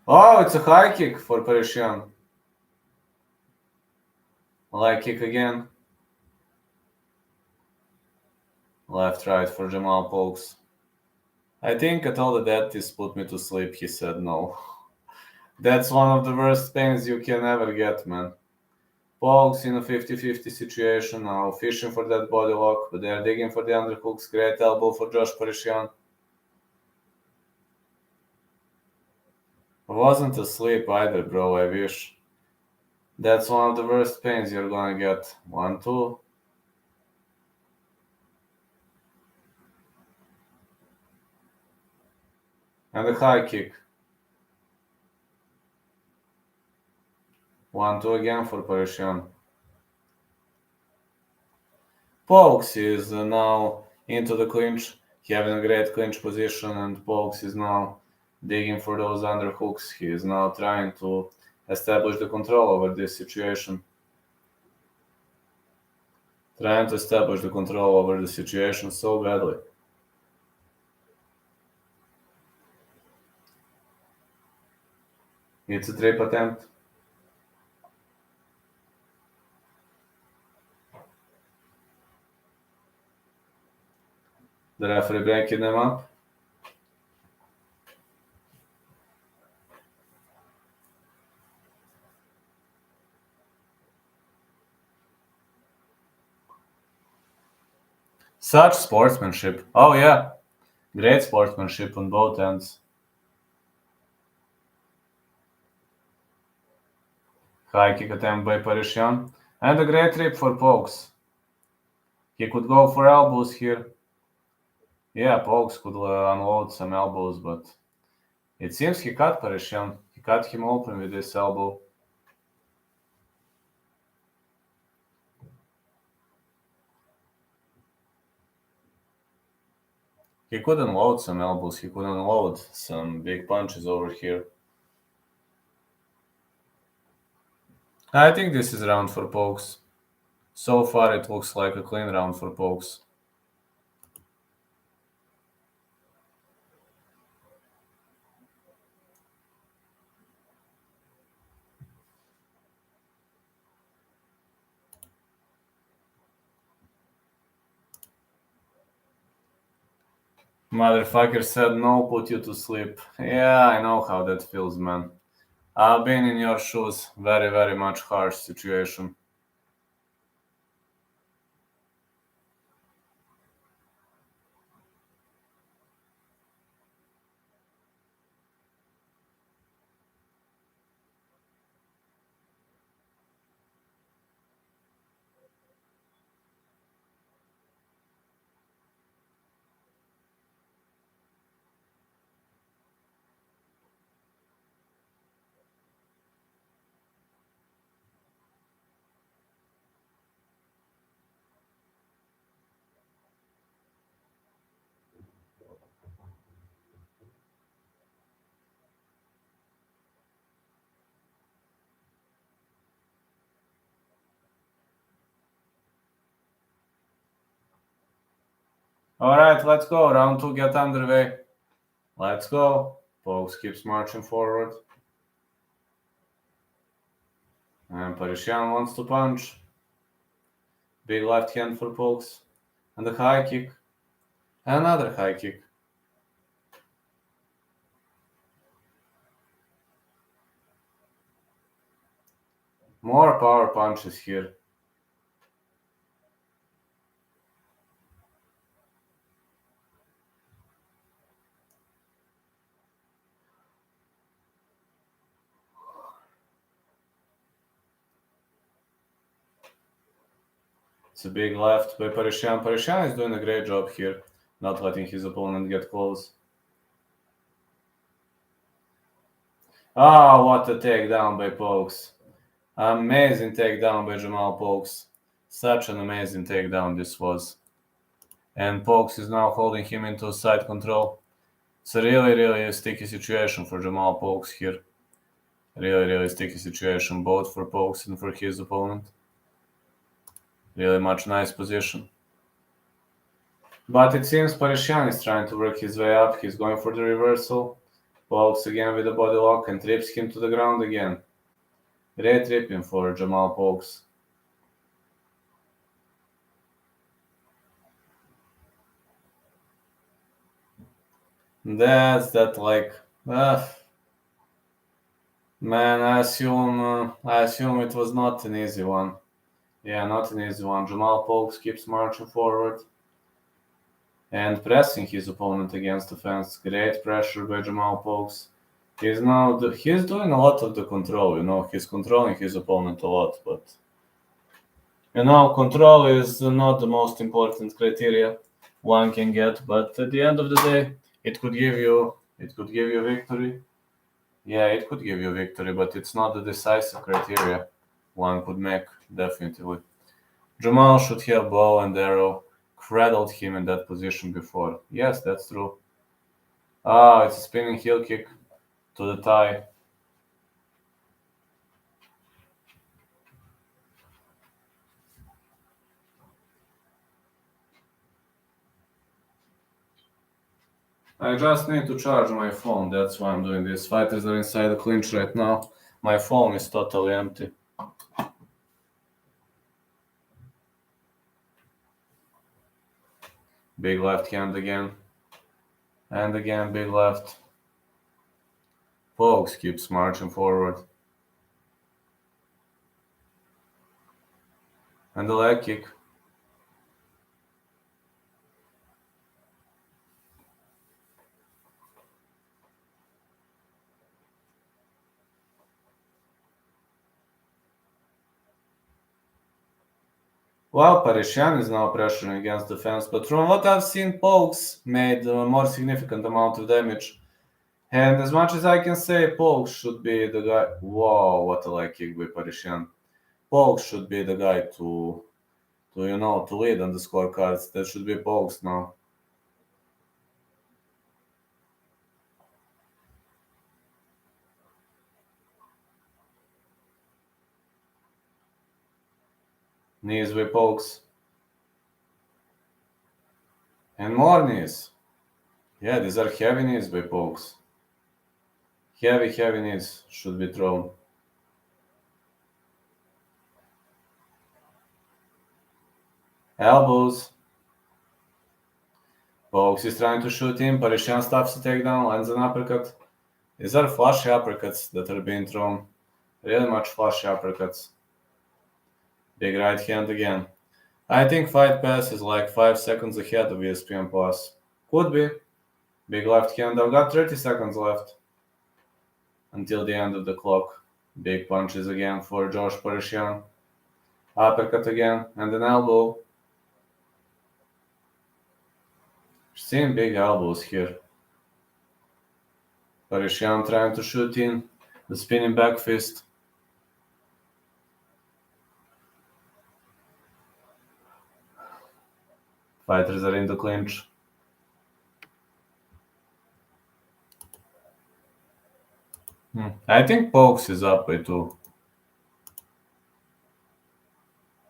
Oh, it's a high kick for Parishian. Leg kick again. Left right for Jamal Polks. I think I told the dentist put me to sleep. He said no. That's one of the worst pains you can ever get, man. Polks in a 50-50 situation now, fishing for that body lock, but they're digging for the underhooks. Great elbow for Josh Parishian. I wasn't asleep either, bro, I wish. That's one of the worst pains you're gonna get. 1, 2. And a high kick. 1, 2 again for Parishian. Polks is now into the clinch, having a great clinch position, and Polks is now digging for those underhooks. He is now trying to establish the control over this situation. Trying to establish the control over the situation so badly. It's a trip attempt. The referee breaking them up. Such sportsmanship. Oh yeah, great sportsmanship on both ends. High kick attempt by Parisyan. And a great trip for Pokes. He could go for elbows here. Yeah, Pokes could unload some elbows, but it seems he cut Parisyan. He cut him open with this elbow. He could unload some elbows. He could unload some big punches over here. I think this is a round for Pokes. So far, it looks like a clean round for Pokes. Motherfucker said no, put you to sleep. Yeah, I know how that feels, man. I've been in your shoes. Very, very much harsh situation. Alright, let's go. Round 2 get underway. Let's go. Pokes keeps marching forward. And Parisyan wants to punch. Big left hand for Pokes. And a high kick. Another high kick. More power punches here. It's a big left by Parisyan. Parisyan is doing a great job here, not letting his opponent get close. Oh, what a takedown by Pokes. Amazing takedown by Jamal Pokes. Such an amazing takedown this was. And Pokes is now holding him into side control. It's a really, really sticky situation for Jamal Pokes here. Really, really sticky situation, both for Pokes and for his opponent. Really much nice position. But it seems Parisyan is trying to work his way up. He's going for the reversal. Pokes again with a body lock and trips him to the ground again. Great tripping for Jamal Pokes. That's that like... man, I assume it was not an easy one. Yeah, not an easy one. Jamal Pokes keeps marching forward and pressing his opponent against the fence. Great pressure by Jamal Pokes. He's doing a lot of the control, he's controlling his opponent a lot, but control is not the most important criteria one can get, but at the end of the day, it could give you victory. Yeah, it could give you victory, but it's not the decisive criteria one could make, definitely. Jamal should have bow and arrow, cradled him in that position before. Yes, that's true. Ah, it's a spinning heel kick to the thigh. I just need to charge my phone, that's why I'm doing this. Fighters are inside the clinch right now. My phone is totally empty. Big left hand again. And again, big left. Pauga keeps marching forward. And the leg kick. Well, Parisyan is now pressuring against the fence, but from what I've seen, Pauga made a more significant amount of damage. And as much as I can say, Pauga should be the guy. Whoa, what a leg kick by Parisyan. Pauga should be the guy to lead on the scorecards. That should be Pauga now. Knees by Pauga. And more knees. Yeah, these are heavy knees by Pauga. Heavy knees should be thrown. Elbows. Pauga is trying to shoot him. Parisyan stops the takedown, lands an uppercut. These are flashy uppercuts that are being thrown. Really much flashy uppercuts. Big right hand again. I think Fight Pass is like 5 seconds ahead of ESPN Plus. Could be. Big left hand. I've got 30 seconds left until the end of the clock. Big punches again for Josh Parisyan. Uppercut again and an elbow. Seeing big elbows here. Parisyan trying to shoot in. The spinning back fist. Fighters are in the clinch. I think Pauga is up by 2.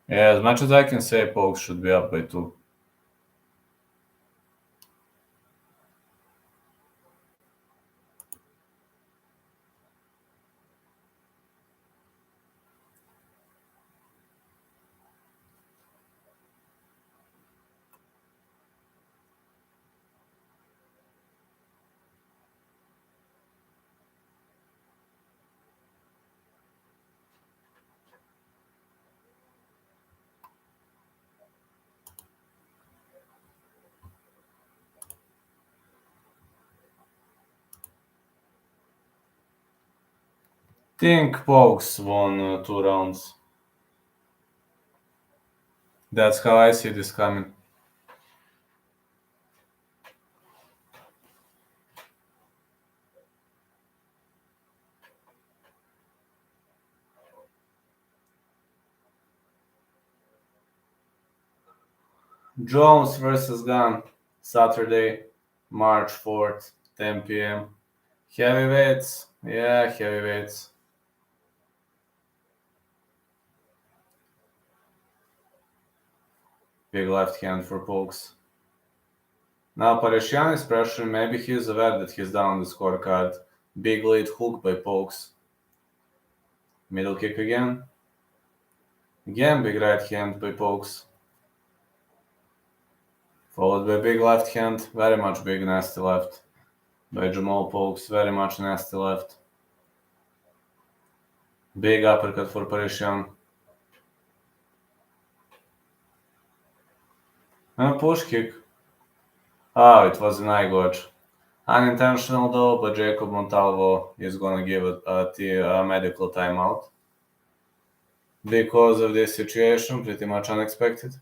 Yeah, as much as I can say, Pauga should be up by 2. Think Pauga won 2 rounds. That's how I see this coming. Jones versus Gunn, Saturday, March 4th, 10 p.m. Heavyweights. Yeah, heavyweights. Big left hand for Pauga. Now Parisyan is pressuring. Maybe he's aware that he's down the scorecard. Big lead hook by Pauga. Middle kick again. Again, big right hand by Pauga. Followed by big left hand. Very much big nasty left by Jamal Pauga. Very much nasty left. Big uppercut for Parisyan. And push kick. Oh, it was an eye gouge. Unintentional though, but Jacob Montalvo is gonna give a medical timeout because of this situation, pretty much unexpected.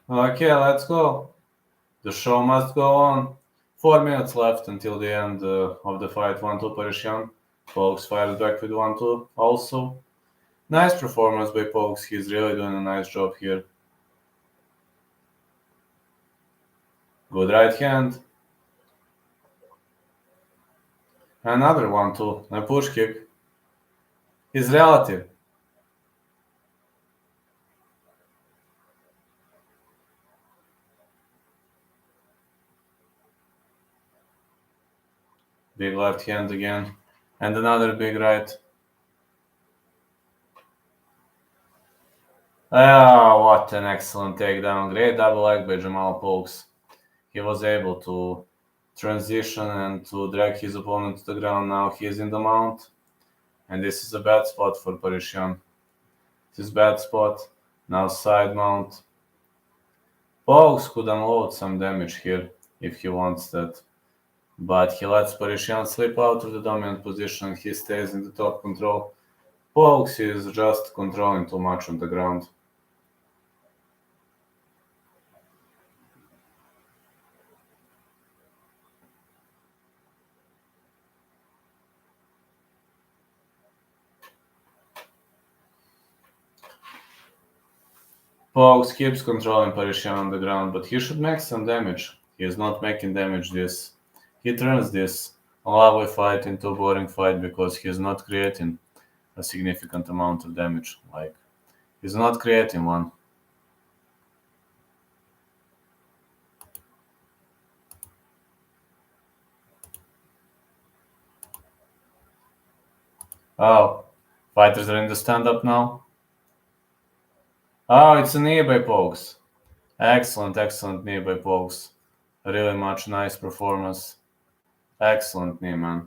Okay, let's go. The show must go on. 4 minutes left until the end of the fight. 1-2 position. Pokes fires back with 1-2 also. Nice performance by Pokes. He's really doing a nice job here. Good right hand. Another 1-2. A push kick. His relative. Big left hand again. And another big right. Oh, what an excellent takedown. Great double leg by Jamal Pokes. He was able to transition and to drag his opponent to the ground. Now he is in the mount. And this is a bad spot for Parisyan. This is bad spot. Now side mount. Pokes could unload some damage here if he wants that. But he lets Parisyan slip out of the dominant position. He stays in the top control. Pokes is just controlling too much on the ground. Pokes keeps controlling Parisyan on the ground, but he should make some damage. He is not making damage this. He turns this lovely fight into a boring fight because he is not creating a significant amount of damage. Like, he's not creating one. Oh, fighters are in the stand-up now. Oh, it's a knee by Pokes. Excellent, excellent knee by Pokes. Really much nice performance. Excellent knee, man.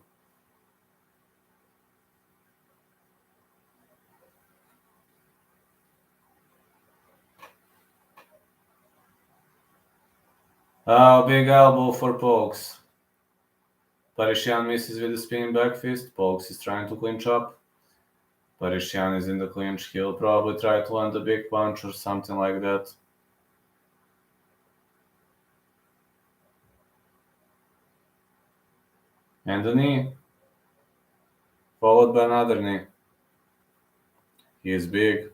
Oh, big elbow for Pokes. Parisyan misses with a spinning back fist. Pokes is trying to clinch up. Parisyan is in the clinch. He'll probably try to land a big punch or something like that. And a knee. Followed by another knee. He is big.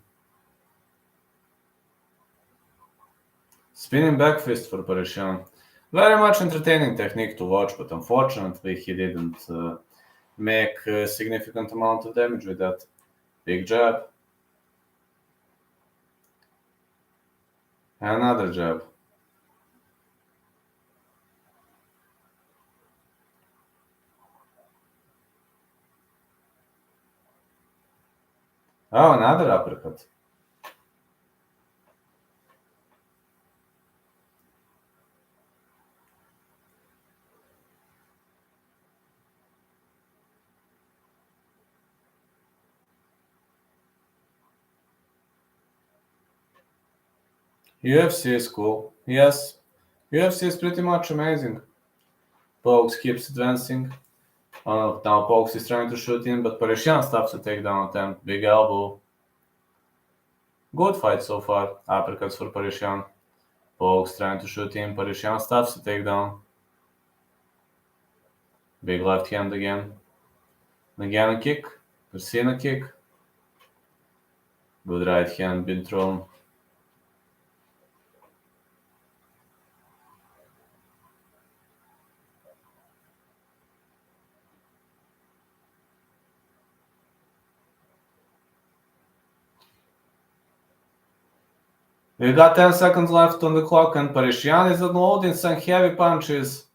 Spinning back fist for Parisyan. Very much entertaining technique to watch, but unfortunately he didn't make a significant amount of damage with that. Big jab. Another jab. Oh, another uppercut. UFC is cool. Yes, UFC is pretty much amazing. Pokes keeps advancing. Now Pokes is trying to shoot in, but Parisyan stops the takedown attempt. Big elbow. Good fight so far. Uppercuts for Parisyan. Pokes trying to shoot in. Parisyan stops the takedown. Big left hand again. Again a kick. Percina a kick. Good right hand been thrown. We got 10 seconds left on the clock and Parisyan is unloading some heavy punches.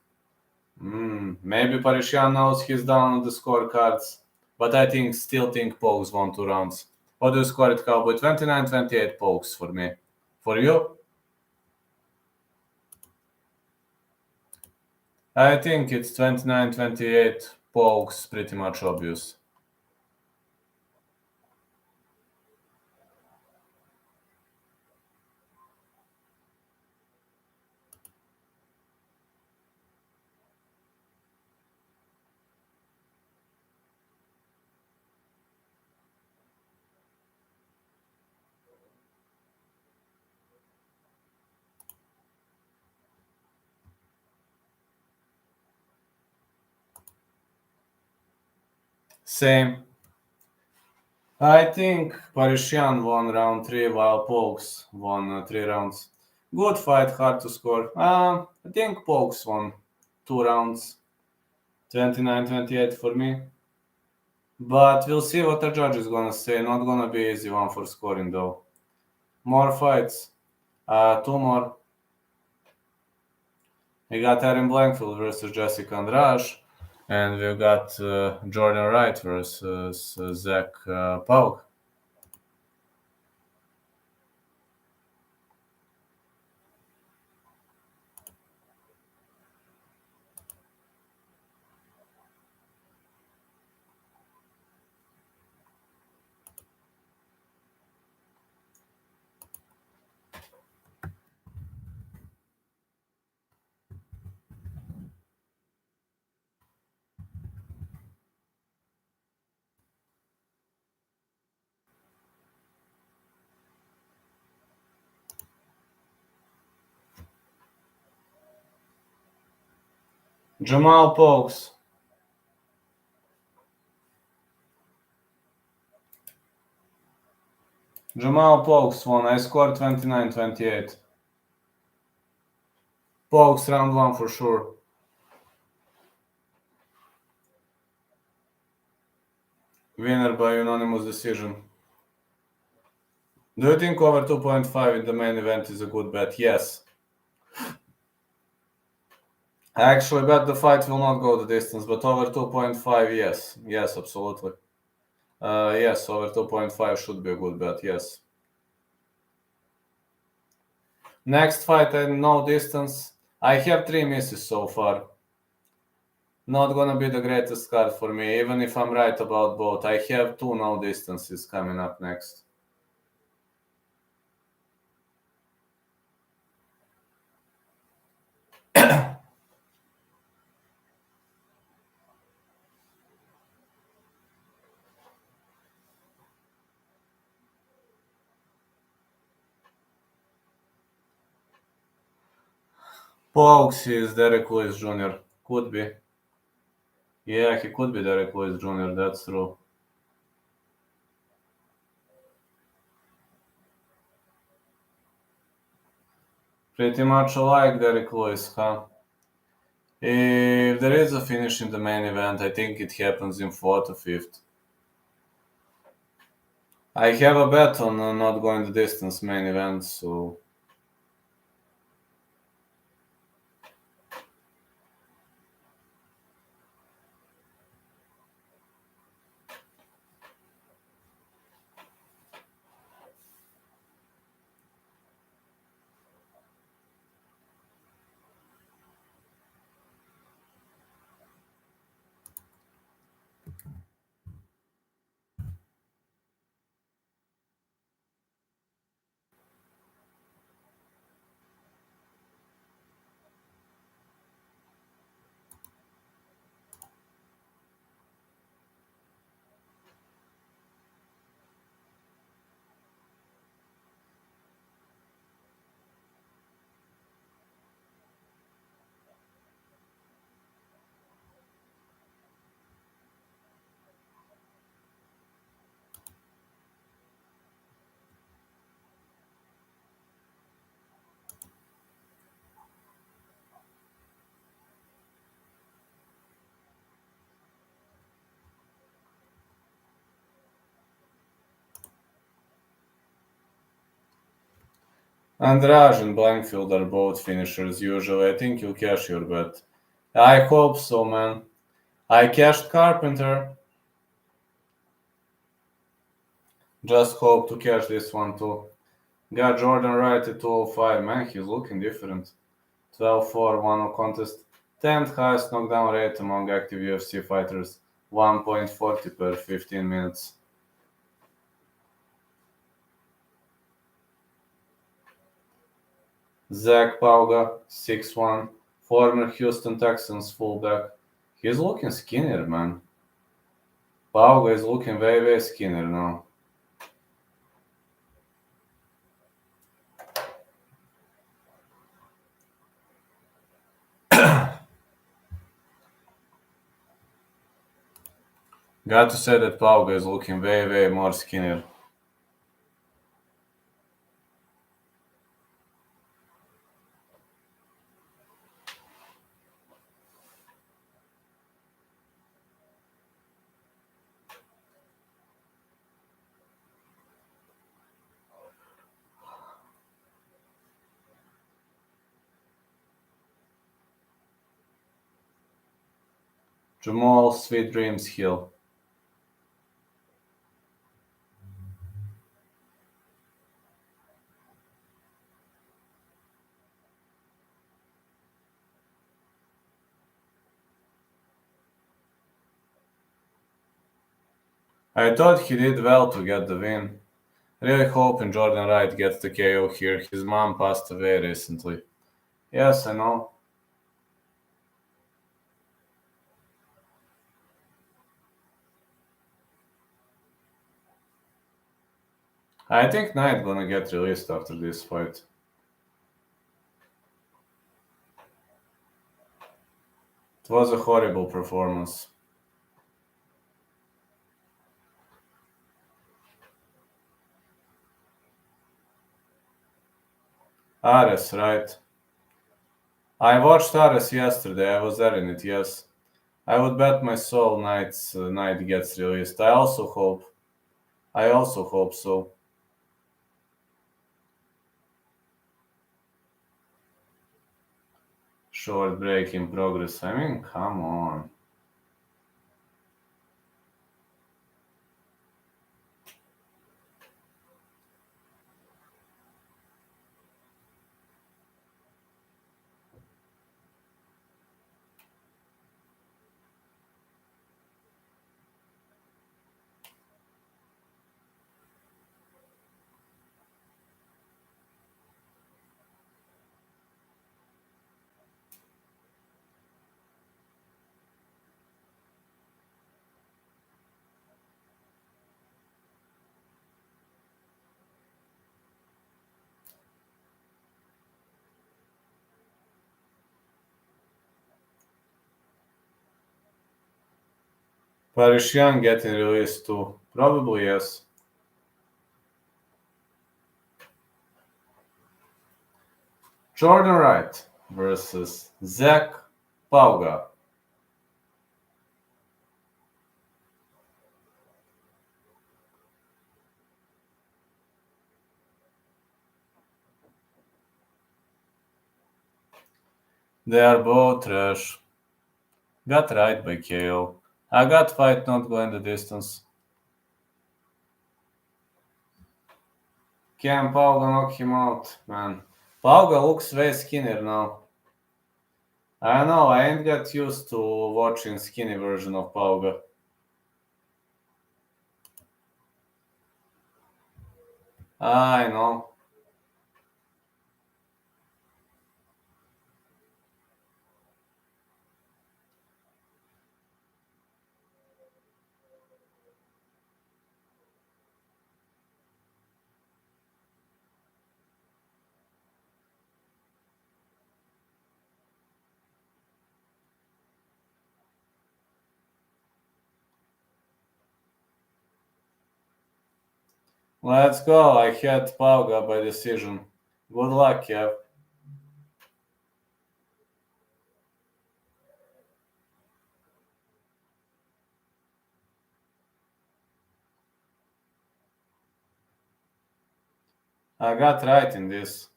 Maybe Parisyan knows he's down on the scorecards, but I still think Pokes won 2 rounds. What do you score it, Cowboy? 29-28 Pokes for me. For you? I think it's 29-28 Pokes, pretty much obvious. Same. I think Parishian won round 3 while Pokes won 3 rounds. Good fight, hard to score. I think Pokes won 2 rounds, 29-28 for me. But we'll see what the judge is gonna say. Not gonna be easy one for scoring though. More fights. Two more. We got Erin Blanchfield versus Jessica Andrade. And we've got Jordan Wright versus Zac Pauga. Jamal Pokes. Jamal Pokes won. I scored 29-28. Pokes round 1 for sure. Winner by unanimous decision. Do you think over 2.5 in the main event is a good bet? Yes. I actually bet the fight will not go the distance, but over 2.5, yes. Yes, absolutely. Yes, over 2.5 should be a good bet, yes. Next fight, no distance. I have 3 misses so far. Not gonna be the greatest card for me, even if I'm right about both. I have 2 no distances coming up next. Pokes is Derek Lewis Jr. Could be. Yeah, he could be Derek Lewis Jr., that's true. Pretty much alike Derek Lewis, huh? If there is a finish in the main event, I think it happens in 4th or 5th. I have a bet on not going the distance main event, so... Andrade and Blanchfield are both finishers usually. I think you'll cash your bet. I hope so, man. I cashed Carpenter. Just hope to cash this one too. Got Jordan Wright at 205. Man, he's looking different. 12-4, 1-0 contest. 10th highest knockdown rate among active UFC fighters. 1.40 per 15 minutes. Zac Pauga, 6'1", former Houston Texans fullback. He's looking skinnier, man. Pauga is looking way, way skinnier now. Got to say that Pauga is looking way, way more skinnier. Jamal, Sweet Dreams Hill. I thought he did well to get the win. Really hoping Jordan Wright gets the KO here. His mom passed away recently. Yes, I know. I think Knight gonna get released after this fight. It was a horrible performance. Ares, right? I watched Ares yesterday. I was there in it, yes. I would bet my soul Knight gets released. I also hope so. Short break in progress. I mean, come on. Parishian getting released too. Probably yes. Jordan Wright versus Zac Pauga. They are both trash. Got right by KO. I got fight not going the distance. Can Pauga knock him out, man? Pauga looks way skinnier now. I know, I ain't got used to watching skinny version of Pauga. I know. Let's go. I had Pauga by decision. Good luck, Kev. I got right in this.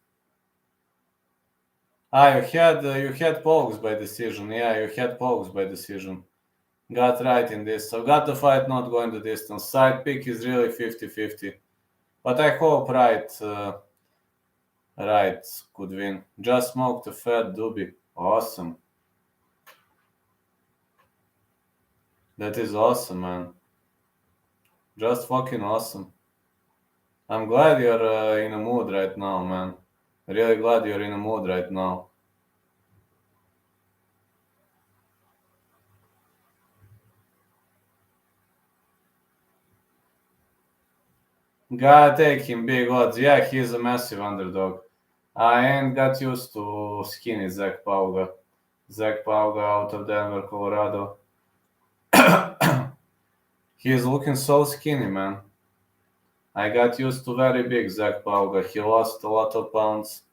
You had Pogues by decision. Yeah, you had Pogues by decision. Got right in this. So got the fight not going the distance. Side pick is really 50-50. But I hope Wright could win. Just smoked a fat doobie. Awesome. That is awesome, man. Just fucking awesome. I'm glad you're in a mood right now, man. Really glad you're in a mood right now. Gotta take him big odds. Yeah, he's a massive underdog. I ain't got used to skinny Zac Pauga. Zac Pauga out of Denver, Colorado. He's looking so skinny, man. I got used to very big Zac Pauga. He lost a lot of pounds.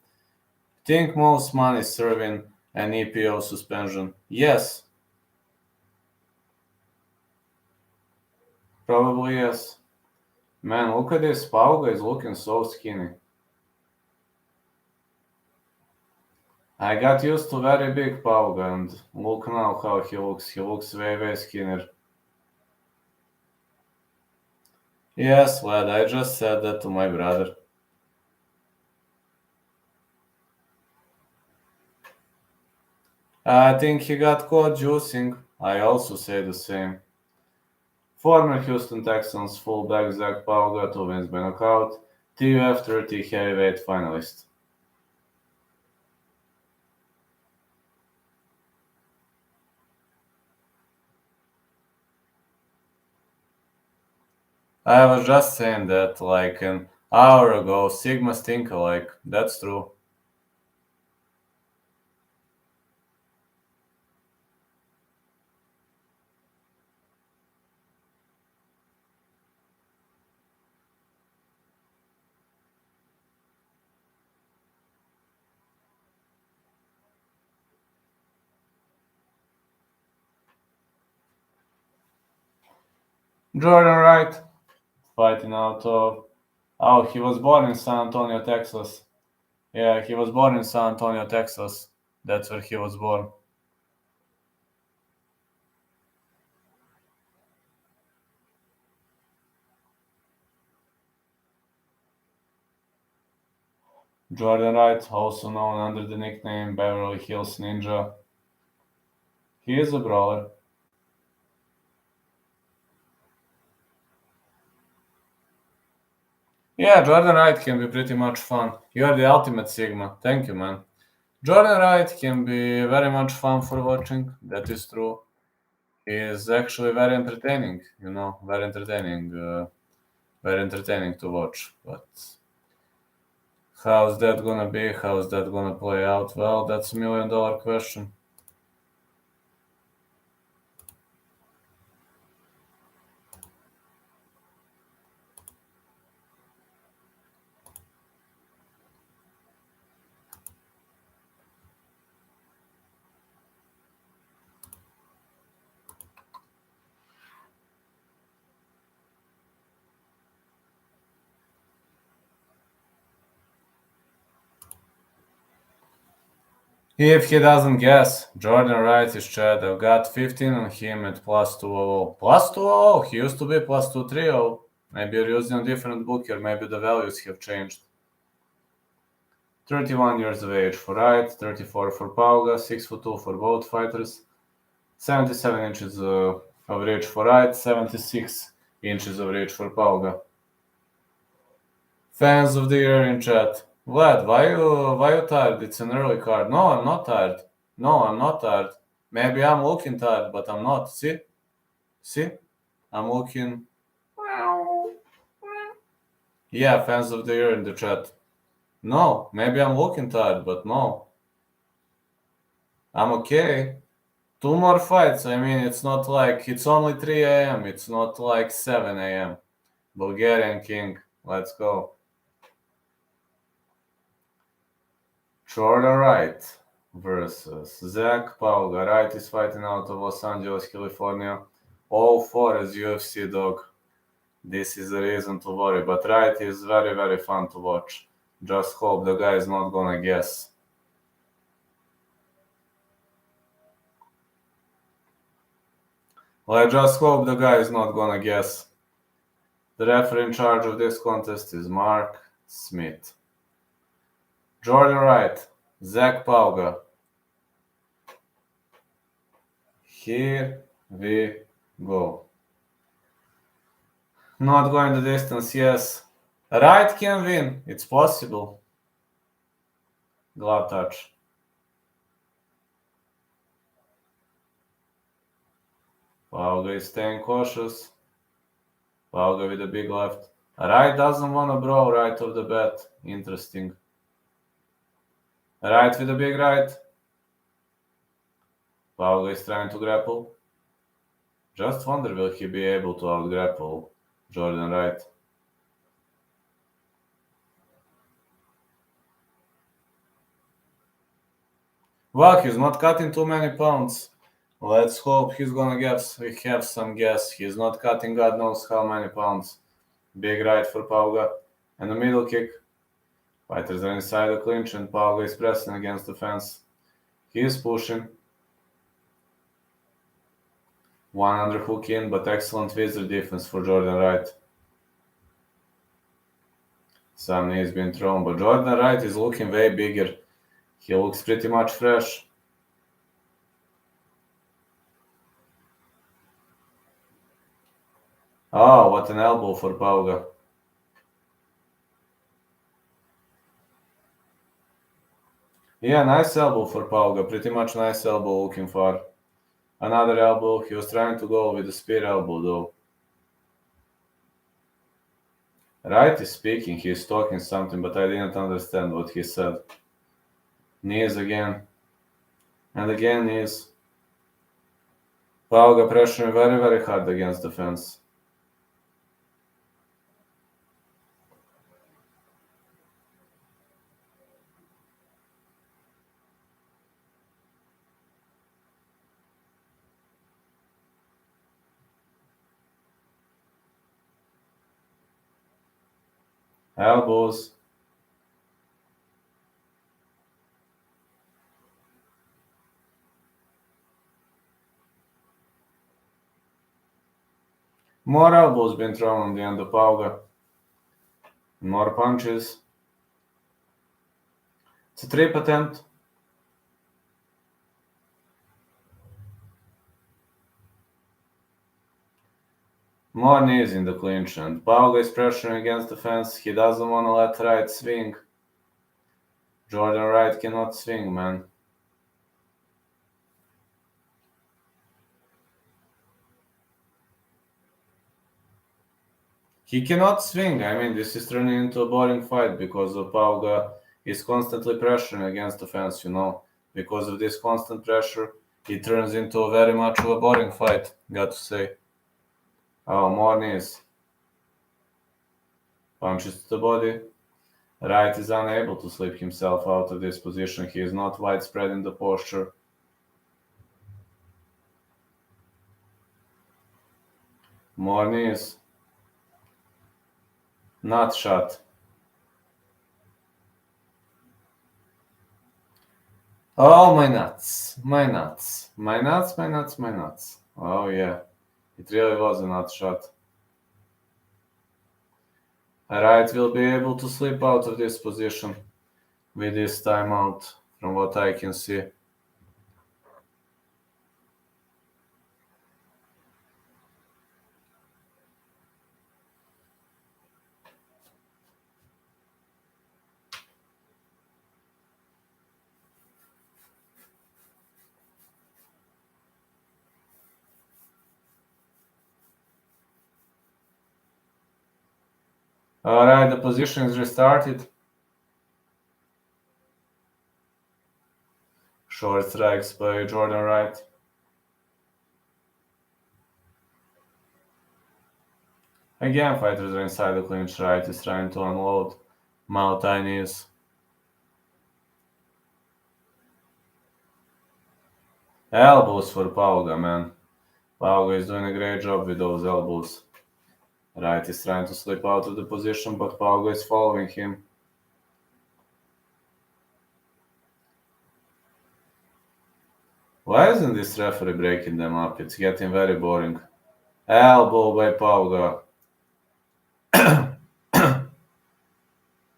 Think most money serving an EPO suspension. Yes, probably yes. Man, look at this. Pauga is looking so skinny. I got used to very big Pauga, and look now how he looks. He looks way, way skinnier. Yes, lad, I just said that to my brother. I think he got caught juicing. I also say the same. Former Houston Texans fullback Zac Pauga to wins by knockout, TUF 30 heavyweight finalist. I was just saying that like an hour ago, Sigma stink alike. That's true. Jordan Wright fighting out of. Oh, he was born in San Antonio, Texas. Yeah, he was born in San Antonio, Texas. That's where he was born. Jordan Wright, also known under the nickname Beverly Hills Ninja. He is a brawler. Yeah, Jordan Wright can be pretty much fun. You're the ultimate Sigma. Thank you, man. Jordan Wright can be very much fun for watching. That is true. He is actually very entertaining, very entertaining to watch. But how's that gonna be? How's that gonna play out? Well, that's $1 million question. If he doesn't guess, Jordan Wright is Chad. I've got 15 on him at plus 200. Plus 200? He used to be plus 230. Maybe you're using a different book here. Maybe the values have changed. 31 years of age for Wright, 34 for Pauga, 6'2" for both fighters, 77 inches of reach for Wright, 76 inches of reach for Pauga. Fans of the year in chat. Vlad, why you tired? It's an early card. No, I'm not tired. No, I'm not tired. Maybe I'm looking tired, but I'm not. See? See? I'm looking. Yeah, fans of the year in the chat. No, maybe I'm looking tired, but no. I'm okay. Two more fights. I mean, it's not like it's only 3 a.m. It's not like 7 a.m. Bulgarian King. Let's go. Jordan Wright versus Zac Pauga. Wright is fighting out of Los Angeles, California. All four as UFC dog. This is a reason to worry. But Wright is very, very fun to watch. Just hope the guy is not gonna guess. Well, I just hope the guy is not gonna guess. The referee in charge of this contest is Mark Smith. Jordan Wright, Zac Pauga. Here we go. Not going the distance, yes. Wright can win. It's possible. Glove touch. Pauga is staying cautious. Pauga with a big left. Wright doesn't want to brawl right off the bat. Interesting. Wright with a big right. Pauga is trying to grapple. Just wonder will he be able to out-grapple Jordan Wright. Well, he's not cutting too many pounds. Let's hope he's gonna have some gas. He's not cutting God knows how many pounds. Big right for Pauga. And a middle kick. Fighters are inside the clinch and Pauga is pressing against the fence. He is pushing. One underhook in, but excellent visor defense for Jordan Wright. Some knees being thrown, but Jordan Wright is looking way bigger. He looks pretty much fresh. Oh, what an elbow for Pauga. Yeah, nice elbow for Pauga. Pretty much nice elbow looking for. Another elbow. He was trying to go with the spear elbow though. Wright is speaking. He is talking something, but I didn't understand what he said. Knees again. And again knees. Pauga pressuring very, very hard against the fence. Elbows. More elbows being thrown on the end of Pauga. More punches. It's a trip attempt. More knees in the clinch, and Pauga is pressuring against the fence. He doesn't want to let Wright swing. Jordan Wright cannot swing, man. He cannot swing. I mean, this is turning into a boring fight because Pauga is constantly pressuring against the fence, you know. Because of this constant pressure, it turns into a very much of a boring fight, got to say. Oh, more knees. Punches to the body. Wright is unable to slip himself out of this position. He is not widespread in the posture. More knees. Not shot. Oh, my nuts. My nuts. My nuts, my nuts, my nuts. Oh, yeah. It really was a nut shot. Wright will be able to slip out of this position with this timeout, from what I can see. Alright, the position is restarted. Short strikes by Jordan Wright. Again, fighters are inside the clinch. Wright is trying to unload multi-knees. Elbows for Pauga, man. Pauga is doing a great job with those elbows. Wright is trying to slip out of the position, but Pauga is following him. Why isn't this referee breaking them up? It's getting very boring. Elbow by Pauga.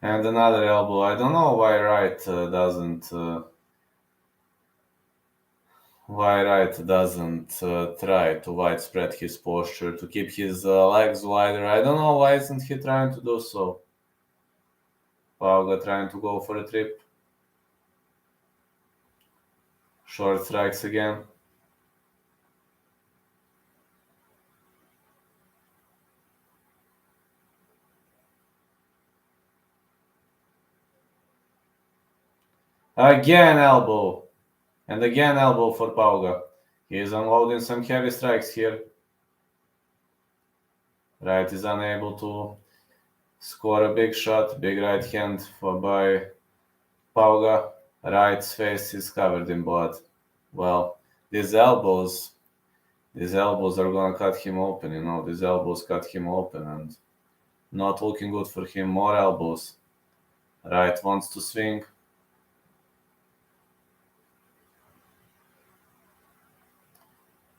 And another elbow. I don't know why Wright doesn't try to widespread his posture, to keep his legs wider. I don't know why isn't he trying to do so. Pauga trying to go for a trip. Short strikes again. Again elbow. And again elbow for Pauga. He is unloading some heavy strikes here. Wright is unable to score a big shot. Big right hand by Pauga. Wright's face is covered in blood. Well, these elbows are gonna cut him open, These elbows cut him open and not looking good for him. More elbows. Wright wants to swing.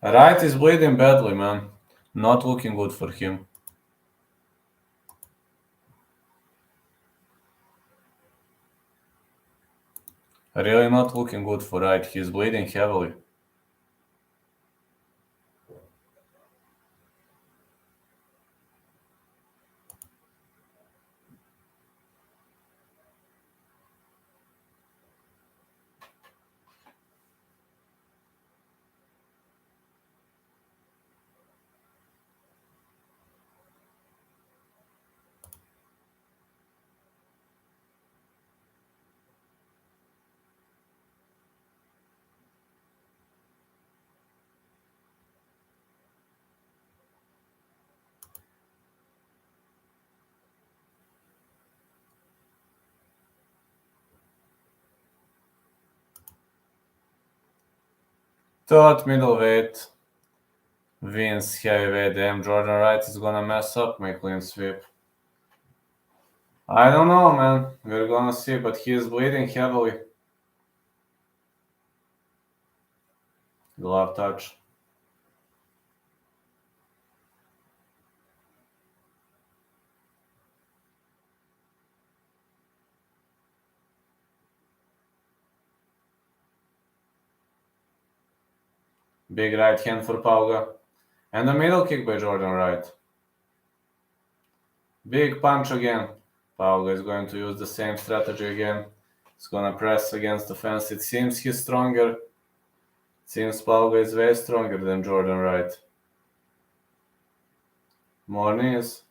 Wright is bleeding badly, man. Not looking good for him. Really not looking good for Wright. He's bleeding heavily. Third middleweight wins heavyweight. Damn, Jordan Wright is gonna mess up my clean sweep. I don't know, man. We're gonna see, but he is bleeding heavily. Glove touch. Big right hand for Pauga. And a middle kick by Jordan Wright. Big punch again. Pauga is going to use the same strategy again. He's gonna press against the fence. It seems he's stronger. It seems Pauga is way stronger than Jordan Wright. More knees.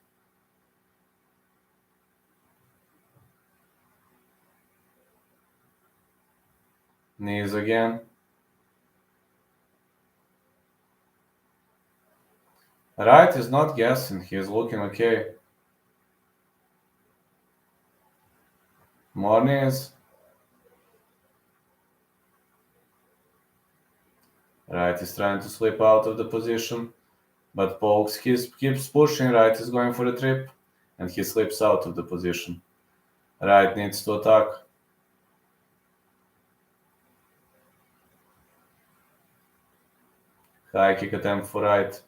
Knees again. Wright is not guessing. He's looking okay. More knees. Wright is trying to slip out of the position, but Pauga keeps pushing. Wright is going for a trip, and he slips out of the position. Wright needs to attack. High kick attempt for Wright,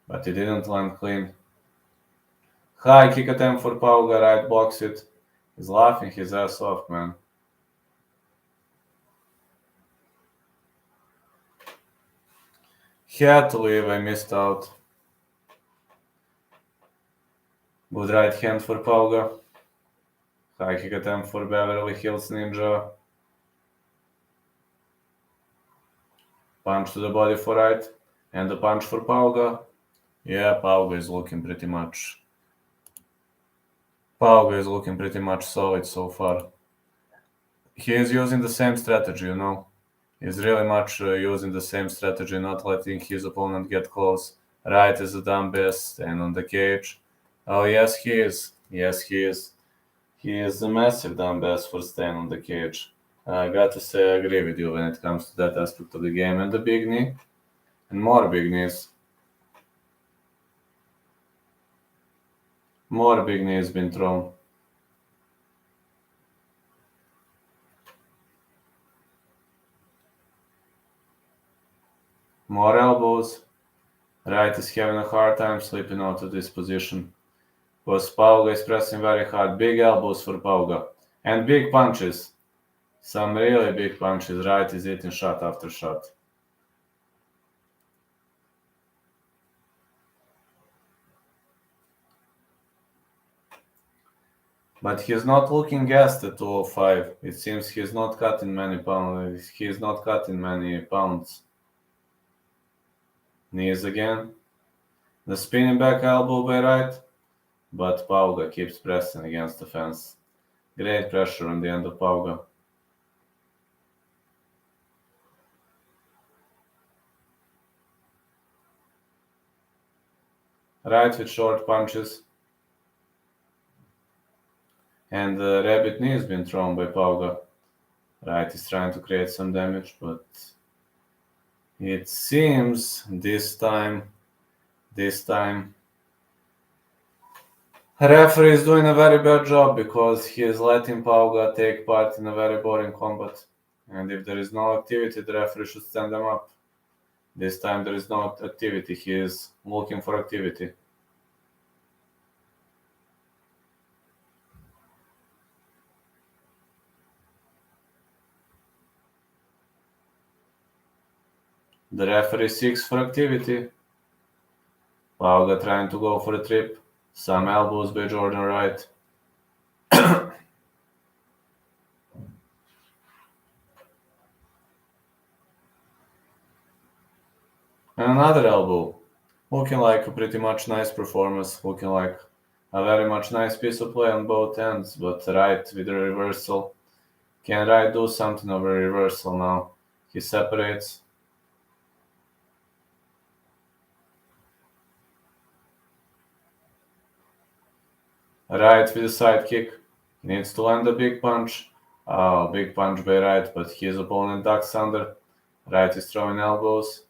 but he didn't land clean. High kick attempt for Pauga. Wright blocks it. He's laughing his ass off, man. He had to leave. I missed out. Good right hand for Pauga. High kick attempt for Beverly Hills Ninja. Punch to the body for Wright. And a punch for Pauga. Yeah, Pauga is looking pretty much solid so far. He is using the same strategy, He's really much using the same strategy, not letting his opponent get close. Wright is a dumb bass, stand on the cage. Oh, yes, he is. Yes, he is. He is a massive dumb bass for staying on the cage. I got to say, I agree with you when it comes to that aspect of the game. And the big knee. And more big knees. More big knees been thrown. More elbows. Wright is having a hard time slipping out of this position. Because Pauga is pressing very hard. Big elbows for Pauga. And big punches. Some really big punches. Wright is hitting shot after shot. But he's not looking gassed at 205. It seems he's not cutting many pounds. He's not cutting many pounds. Knees again. The spinning back elbow by Wright. But Pauga keeps pressing against the fence. Great pressure on the end of Pauga. Wright with short punches. And the rabbit knee has been thrown by Pauga. Wright is trying to create some damage, but it seems this time, referee is doing a very bad job because he is letting Pauga take part in a very boring combat. And if there is no activity, the referee should stand them up. This time there is no activity. He is looking for activity. The referee seeks for activity. Pauga trying to go for a trip. Some elbows by Jordan Wright. And another elbow. Looking like a pretty much nice performance. Looking like a very much nice piece of play on both ends. But Wright with a reversal. Can Wright do something over a reversal now? He separates. Wright with a side kick. He needs to land a big punch. Oh, big punch by Wright, but his opponent ducks under. Wright is throwing elbows.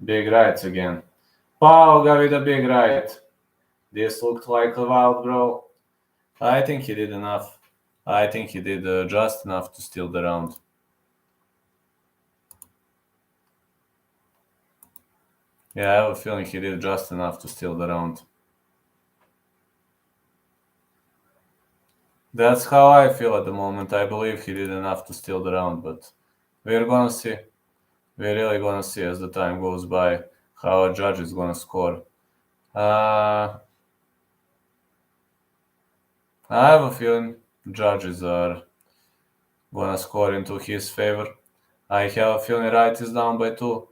Big rights again. Pauga with a big right. This looked like a wild brawl. I think he did enough. I think he did just enough to steal the round. Yeah, I have a feeling he did just enough to steal the round. That's how I feel at the moment. I believe he did enough to steal the round, but we're gonna see. We're really gonna see as the time goes by how a judge is gonna score. I have a feeling judges are gonna score into his favor. I have a feeling Wright is down by 2.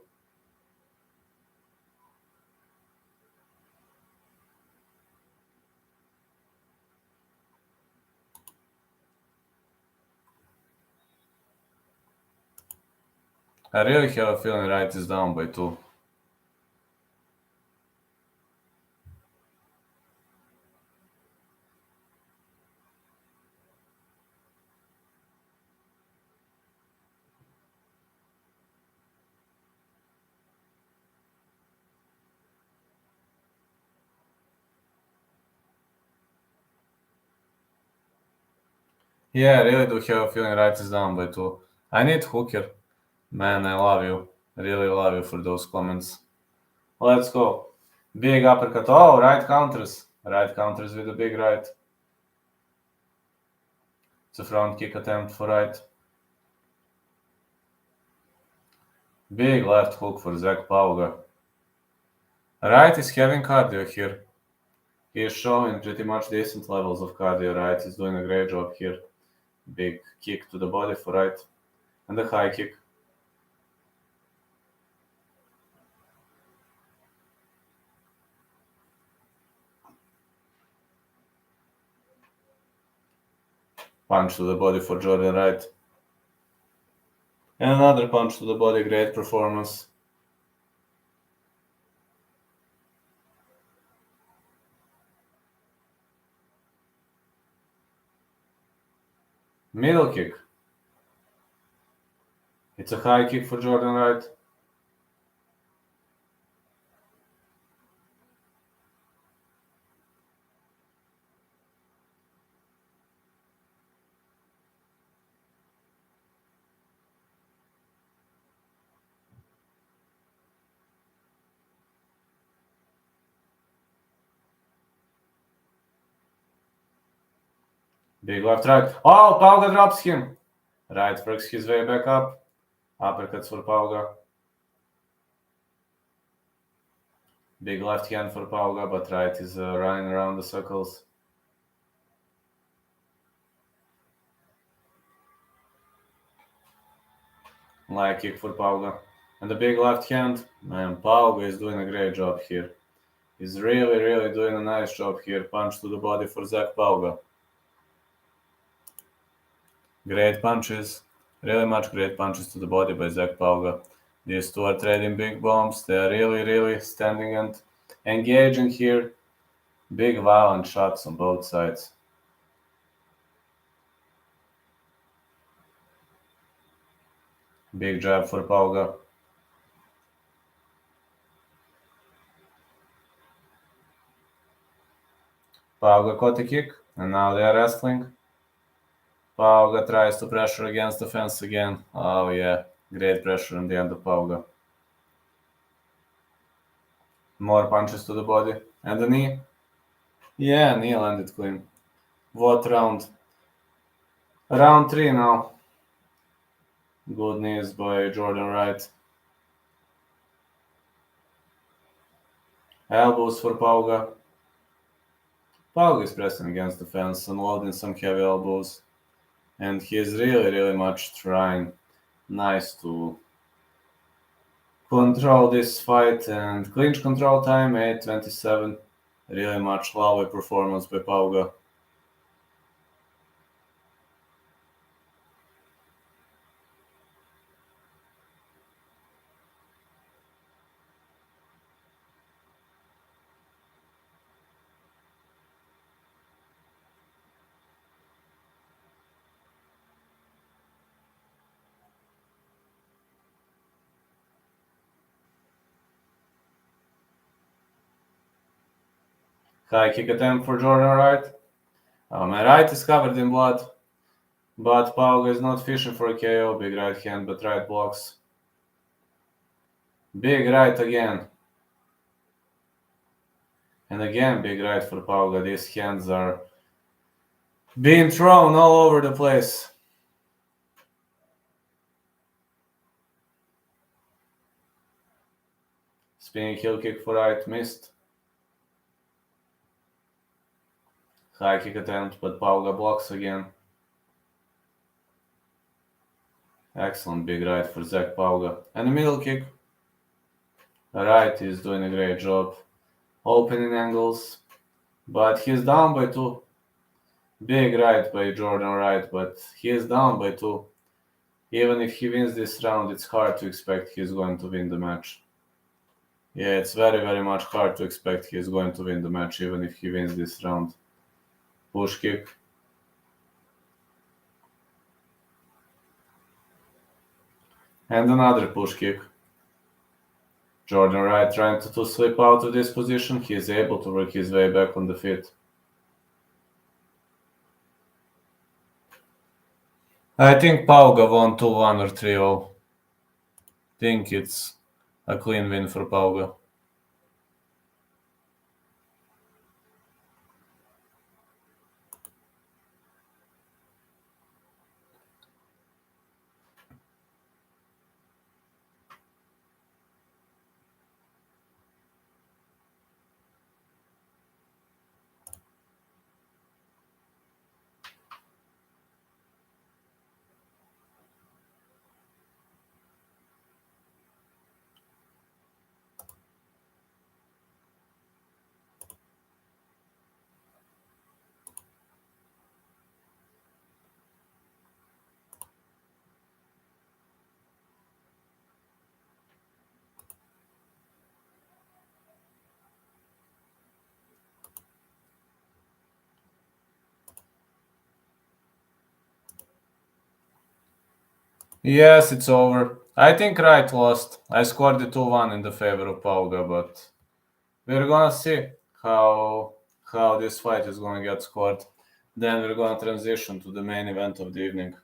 I really have a feeling Wright is down by 2. Yeah, I really do have a feeling Wright is down by 2. I need hooker. Man, I love you. I really love you for those comments. Let's go. Big uppercut. Oh, Wright counters. Wright counters with a big right. It's a front kick attempt for Wright. Big left hook for Zac Pauga. Wright is having cardio here. He is showing pretty much decent levels of cardio. Wright is doing a great job here. Big kick to the body for Wright. And a high kick. Punch to the body for Jordan Wright. And another punch to the body. Great performance. Middle kick. It's a high kick for Jordan Wright. Big left right. Oh, Pauga drops him. Wright works his way back up. Uppercuts for Pauga. Big left hand for Pauga, but Wright is running around the circles. Light kick for Pauga. And the big left hand. Man, Pauga is doing a great job here. He's really, really doing a nice job here. Punch to the body for Zac Pauga. Great punches. Really much great punches to the body by Zac Pauga. These two are trading big bombs. They are really standing and engaging here. Big violent shots on both sides. Big jab for Pauga. Pauga caught a kick, and now they are wrestling. Pauga tries to pressure against the fence again. Oh yeah, great pressure on the end of Pauga. More punches to the body. And the knee. Yeah, knee landed clean. What round? Round 3 now. Good knees by Jordan Wright. Elbows for Pauga. Pauga is pressing against the fence, unloading some heavy elbows. And he is really much trying nice to control this fight. And clinch control time 8:27. Really much lovely performance by Pauga. High kick attempt for Jordan Wright. My right is covered in blood, but Pauga is not fishing for a KO. Big right hand, but right blocks. Big right again. And again, big right for Pauga. These hands are being thrown all over the place. Spinning heel kick for Wright, missed. High kick attempt, but Pauga blocks again. Excellent big right for Zac Pauga. And a middle kick. Wright is doing a great job opening angles, but he's down by 2. Big right by Jordan Wright, but he is down by 2. Even if he wins this round, it's hard to expect he's going to win the match. Yeah, it's very much hard to expect he's going to win the match, even if he wins this round. Push kick. And another push kick. Jordan Wright trying to slip out of this position. He is able to work his way back on the feet. I think Pauga won 2-1 or 3-0. Think it's a clean win for Pauga. Yes, it's over. I think Wright lost. I scored the 2-1 in the favor of Pauga, but we're gonna see how this fight is gonna get scored. Then we're gonna transition to the main event of the evening.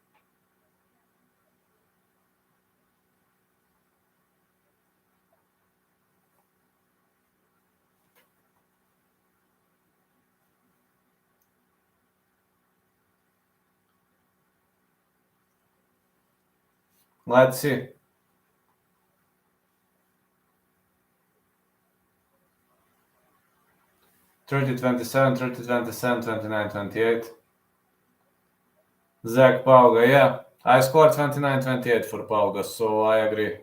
Let's see. 30-27, 30-27, 29-28. Zac Pauga, yeah. I scored 29-28 for Pauga, so I agree.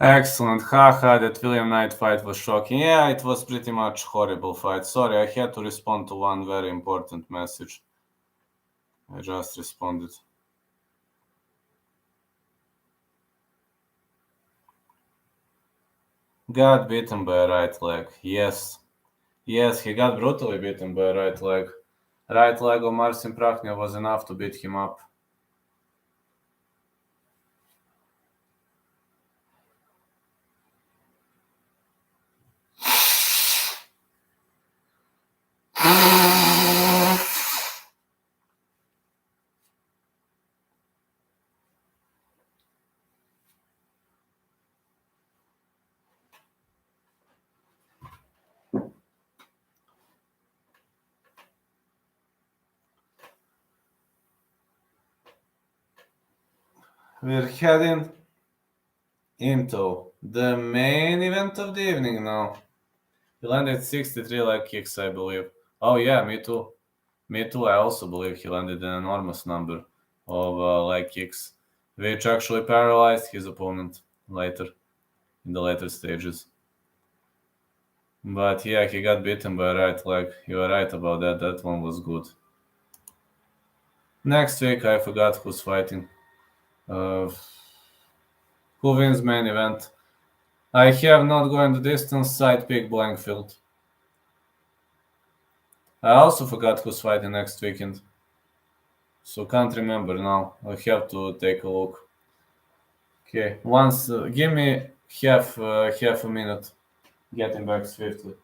Excellent. Haha, that William Knight fight was shocking. Yeah, it was pretty much horrible fight. Sorry, I had to respond to one very important message. I just responded. Got beaten by a right leg. Yes. Yes, he got brutally beaten by a right leg. Right leg of Marcin Prachnio was enough to beat him up. We're heading into the main event of the evening now. He landed 63 leg kicks, I believe. Oh yeah, me too. Me too, I also believe he landed an enormous number of leg kicks, which actually paralyzed his opponent later, in the later stages. But yeah, he got beaten by a right leg. You were right about that. That one was good. Next week, I forgot who's fighting. Uh, who wins main event? I have not going the distance. Side pick Blanchfield. I also forgot who's fighting next weekend. So can't remember now. I have to take a look. Okay, once give me half a minute. Getting back swiftly.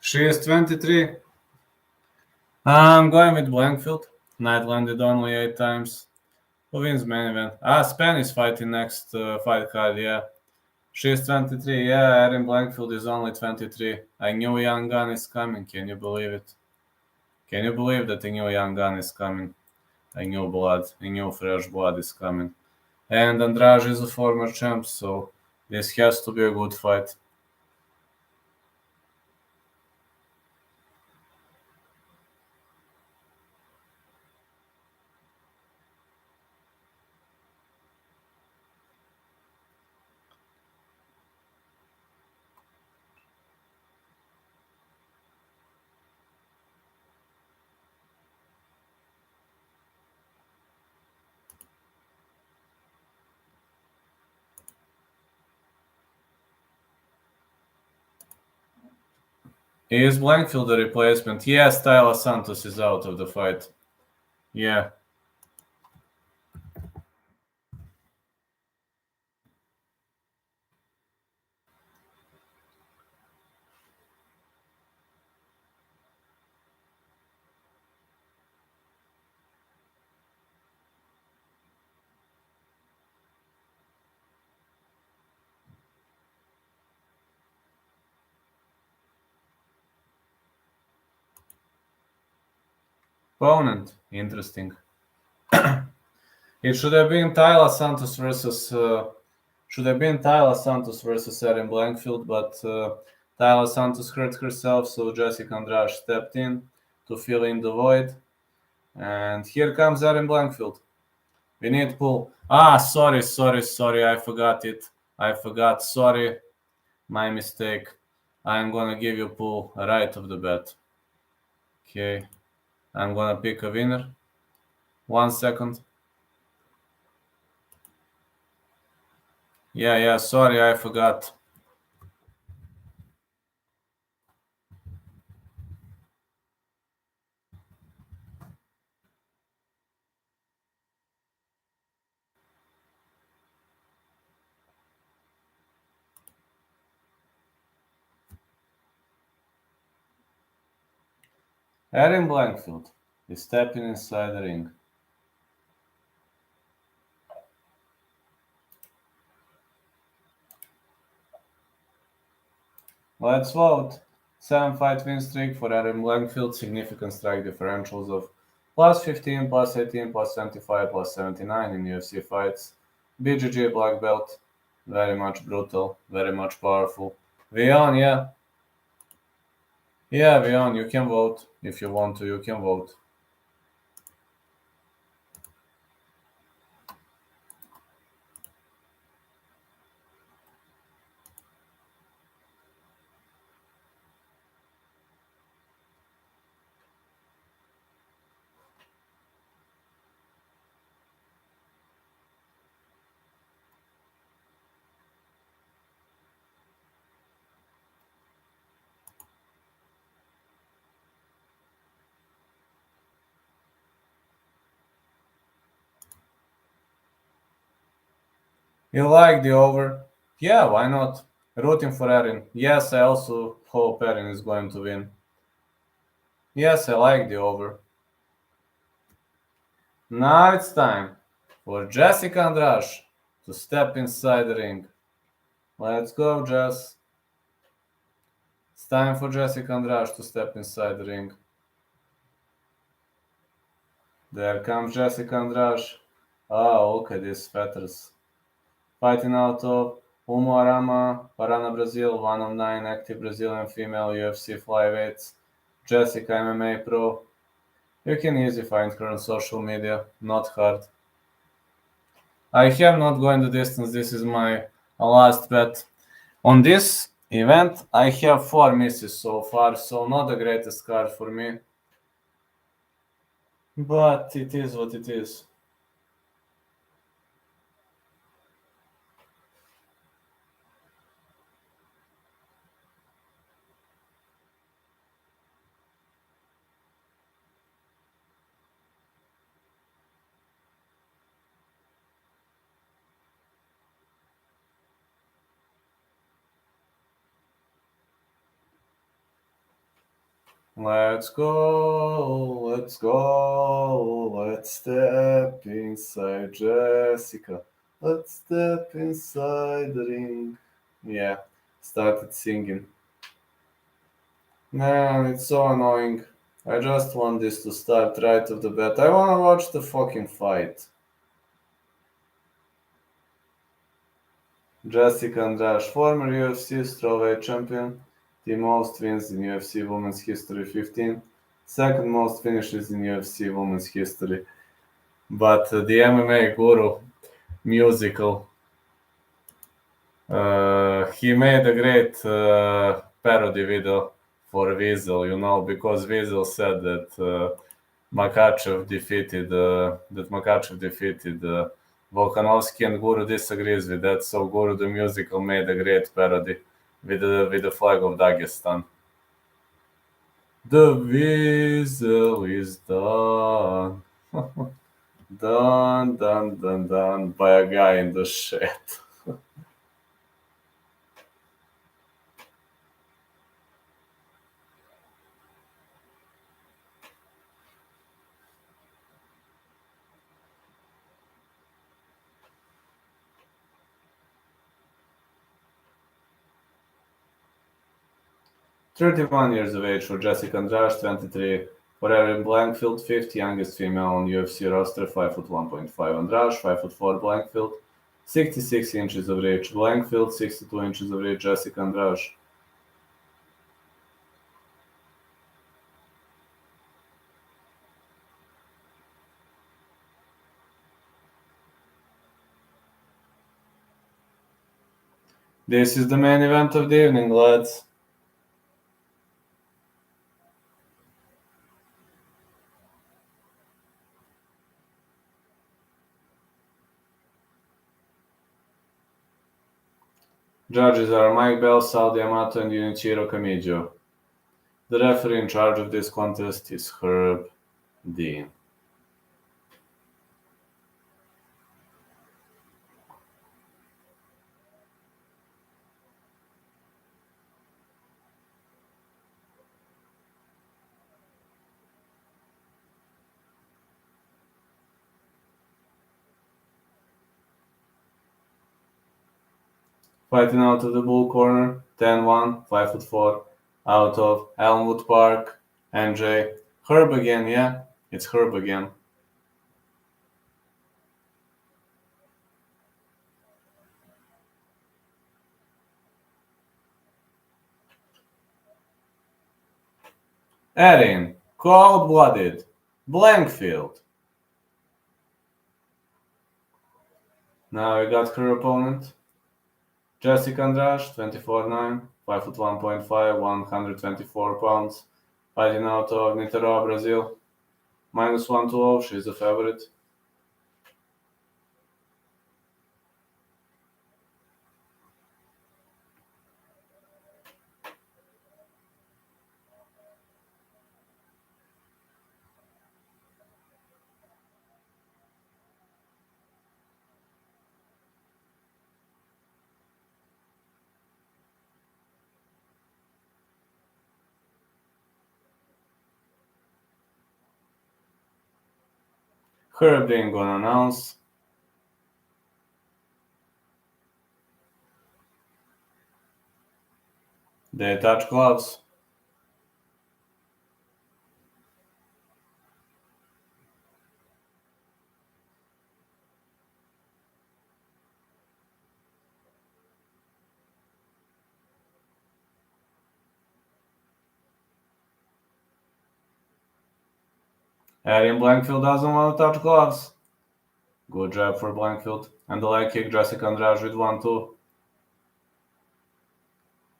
She is 23. I'm going with Blankfield. Knight landed only 8 times. Who wins main event? Span is fighting next fight card, yeah. She is 23, yeah, Erin Blankfield is only 23. I knew young gun is coming, can you believe it? Can you believe that I knew young gun is coming? I knew blood, I knew fresh blood is coming. And Andrade is a former champ, so this has to be a good fight. Is Blankfield the replacement? Yes, Tyler Santos is out of the fight. Yeah. Opponent, interesting. It should have been Tyler Santos versus Erin Blanchfield, but Tyler Santos hurt herself, so Jessica Andrade stepped in to fill in the void. And here comes Erin Blanchfield. We need pull. Sorry. I forgot it. Sorry. My mistake. I'm gonna give you pull right off the bat. Okay. I'm gonna pick a winner. 1 second. Yeah, sorry, I forgot. Erin Blanchfield is stepping inside the ring. Let's vote. 7-fight win streak for Erin Blanchfield. Significant strike differentials of +15, +18, +25, +79 in UFC fights. BJJ black belt. Very much brutal. Very much powerful. Vion, yeah. Yeah, Vion, you can vote. If you want to, you can vote. You like the over? Yeah, why not? Rooting for Erin. Yes, I also hope Erin is going to win. Yes, I like the over. Now it's time for Jessica Andrade to step inside the ring. Let's go, Jess. It's time for Jessica Andrade to step inside the ring. There comes Jessica Andrade. Look at these fetters. Fighting out of Umuarama, Parana, Brazil, one of 9 active Brazilian female UFC flyweights. Jessica MMA pro. You can easily find her on social media, not hard. I have not gone the distance. This is my last bet. On this event, I have 4 misses so far, so not the greatest card for me. But it is what it is. Let's go, let's step inside Jessica. Let's step inside the ring. Yeah, started singing. Man, it's so annoying. I just want this to start right off the bat. I wanna watch the fucking fight. Jessica Andrade, former UFC strawweight champion, the most wins in UFC women's history 15, second most finishes in UFC women's history. But the MMA Guru musical, he made a great parody video for Weasel, because Weasel said that Makachev defeated Volkanovski, and Guru disagrees with that. So Guru the musical made a great parody with the flag of Dagestan. The Weasel is done. Done by a guy in the shed. 31 years of age for Jessica Andrade, 23 For Erin Blanchfield, 5th youngest female on UFC roster, 5 foot 1.5 Andrade, 5 foot 4 Blanchfield, 66 inches of reach Blanchfield, 62 inches of reach Jessica Andrade. This is the main event of the evening, lads. Judges are Mike Bell, Sal D'Amato, and Junichiro Kamijo. The referee in charge of this contest is Herb Dean. Fighting out of the bull corner, 10-1, 5 foot 4, out of Elmwood Park, NJ. Herb again, yeah, it's Herb again. Erin, cold-blooded, Blanchfield. Now we got her opponent, Jessica Andrade, 24'9", 5 foot 1.5, 124 pounds, fighting out of Niterói, Brazil. Minus 120, she's the favorite. Herb Dean gonna announce. They touch gloves. Erin Blanchfield doesn't want to touch gloves. Good jab for Blanchfield. And the leg kick, Jessica Andrade with 1-2.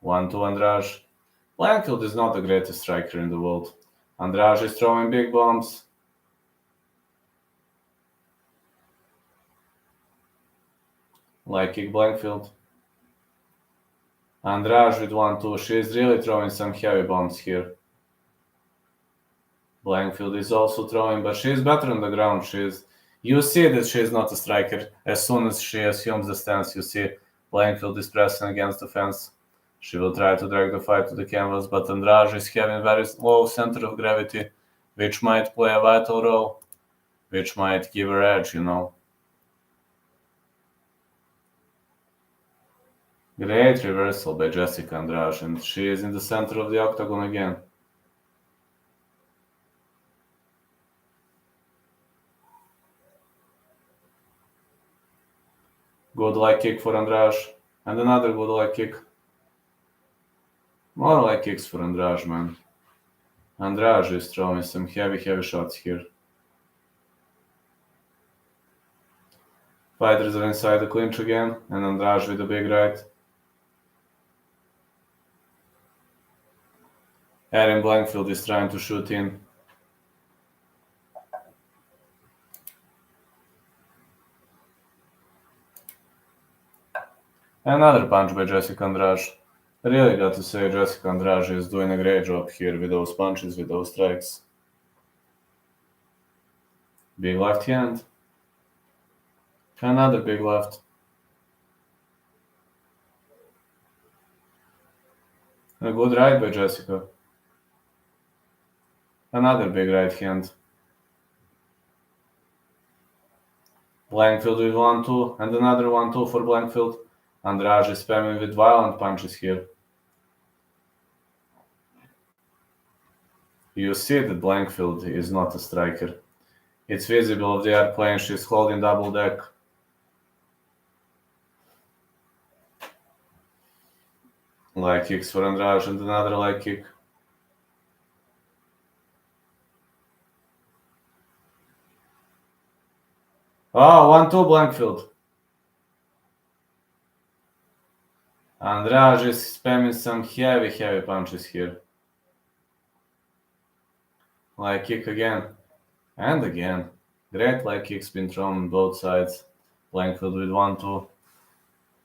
1-2 Andrade. Blanchfield is not the greatest striker in the world. Andrade is throwing big bombs. Leg kick Blanchfield. Andrade with 1-2. She's really throwing some heavy bombs here. Blanchfield is also throwing, but she's better on the ground. You see that she's not a striker. As soon as she assumes the stance, you see Blanchfield is pressing against the fence. She will try to drag the fight to the canvas, but Andrade is having very low center of gravity, which might play a vital role, which might give her edge, Great reversal by Jessica Andrade, and she is in the center of the octagon again. Good leg kick for Andrade, and another good leg kick. More leg kicks for Andrade, man. Andrade is throwing some heavy shots here. Fighters are inside the clinch again, and Andrade with a big right. Erin Blanchfield is trying to shoot in. Another punch by Jessica Andrade. I really got to say Jessica Andrade is doing a great job here with those punches, with those strikes. Big left hand. Another big left. A good right by Jessica. Another big right hand. Blanchfield with 1-2, and another 1-2 for Blanchfield. Andrade is spamming with violent punches here. You see that Blanchfield is not a striker. It's visible they are playing, she's holding double deck. Leg kicks for Andrade and another leg kick. Oh, 1-2 Blanchfield. Andrade is spamming some heavy punches here. Leg kick again. And again. Great leg kicks been thrown on both sides. Blanchfield with 1-2.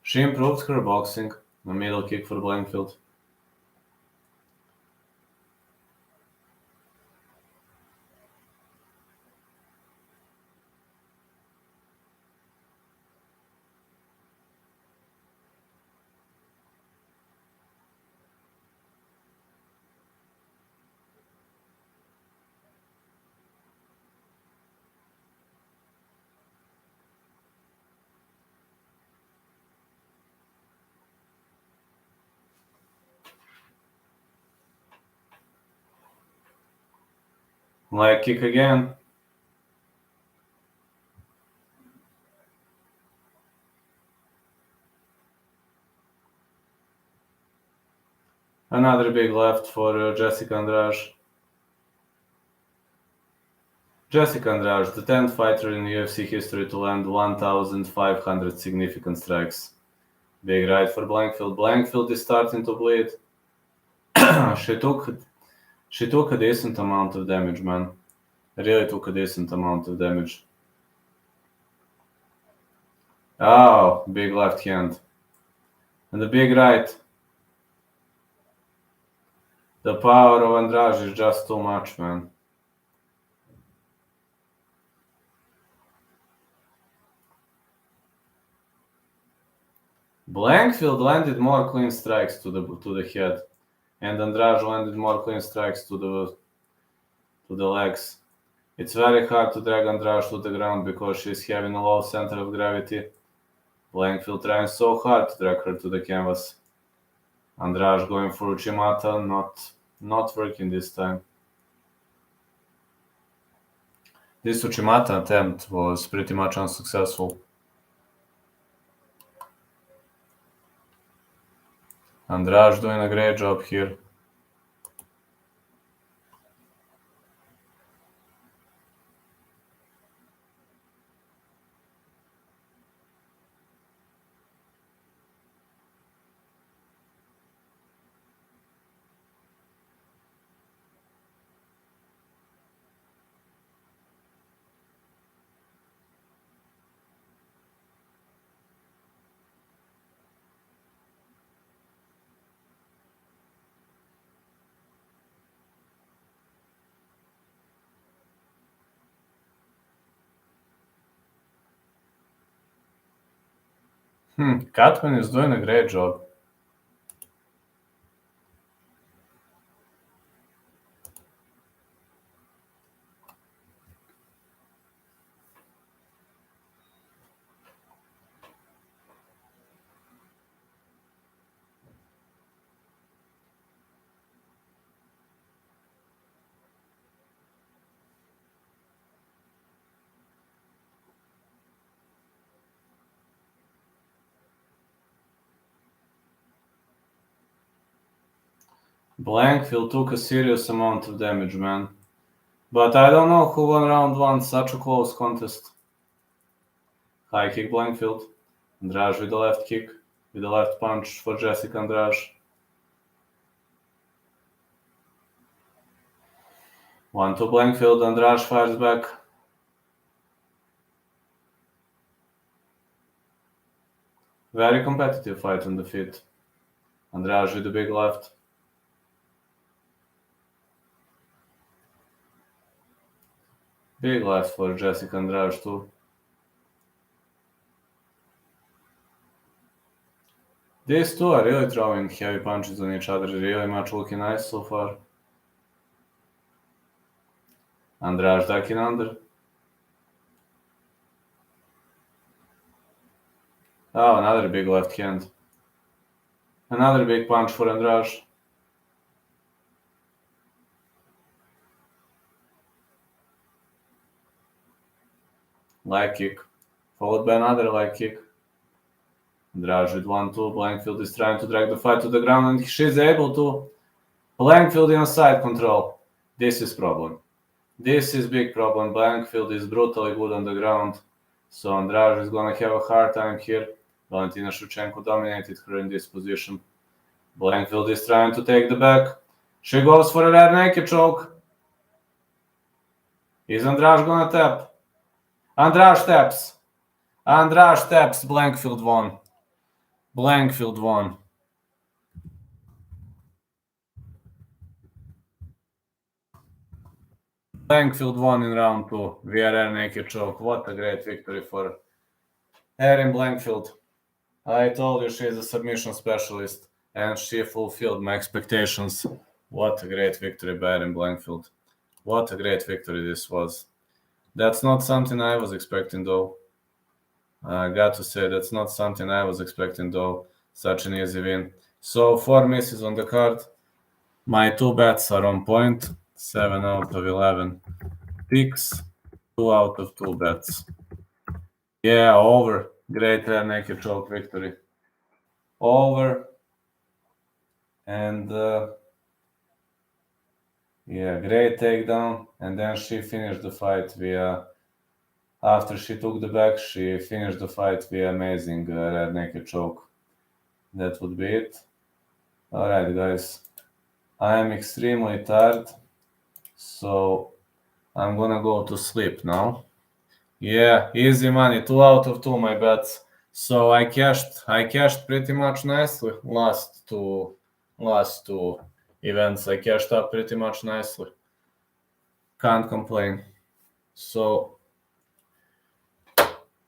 She improved her boxing. A middle kick for Blanchfield. Leg kick again. Another big left for Jessica Andrade. Jessica Andrade, the 10th fighter in UFC history to land 1,500 significant strikes. Big right for Blanchfield. Blanchfield is starting to bleed. She took a decent amount of damage, man. Really took a decent amount of damage. Oh, big left hand. And the big right. The power of Andrade is just too much, man. Blanchfield landed more clean strikes to the head, and Andrade landed more clean strikes to the legs. It's very hard to drag Andrade to the ground because she's having a low center of gravity. Blanchfield trying so hard to drag her to the canvas. Andrade going for Uchimata, not working this time. This Uchimata attempt was pretty much unsuccessful. Andrade doing a great job here. Catman is doing a great job. Blanchfield took a serious amount of damage, man. But I don't know who won round one, such a close contest. High kick Blanchfield. Andrade with the left kick, with the left punch for Jessica Andrade. 1-2 Blanchfield, Andrade fires back. Very competitive fight on the feet. Andrade with the big left. Big left for Jessica Andrade too. These two are really throwing heavy punches on each other, really much looking nice so far. Andrade ducking under. Oh, another big left hand. Another big punch for Andrade. leg kick, followed by another leg kick. Andrade with 1-2. Blanchfield is trying to drag the fight to the ground, and she's able to. Blanchfield in side control. This is problem. This is big problem. Blanchfield is brutally good on the ground, so Andrade is gonna have a hard time here. Valentina Shevchenko dominated her in this position. Blanchfield is trying to take the back. She goes for a rear naked choke. Is Andrade gonna tap? Andrade taps. Andrade taps. Blanchfield won. Blanchfield won. Blanchfield won in round 2 via rear naked choke. What a great victory for Erin Blanchfield. I told you she is a submission specialist, and she fulfilled my expectations. What a great victory by Erin Blanchfield. What a great victory this was. That's not something I was expecting, though. I got to say, that's not something I was expecting, though. Such an easy win. So 4 misses on the card. My 2 bets are on point. 7 out of 11 picks. 2 out of 2 bets. Yeah, over. Great rear naked choke victory. Over. And yeah, great takedown. And then she finished the fight via. After she took the back, she finished the fight via amazing rear naked choke. That would be it. Alright, guys. I am extremely tired, so I'm gonna go to sleep now. Yeah, easy money. 2 out of 2 my bets. So I cashed pretty much nicely. Last two events I cashed up pretty much nicely. Can't complain. So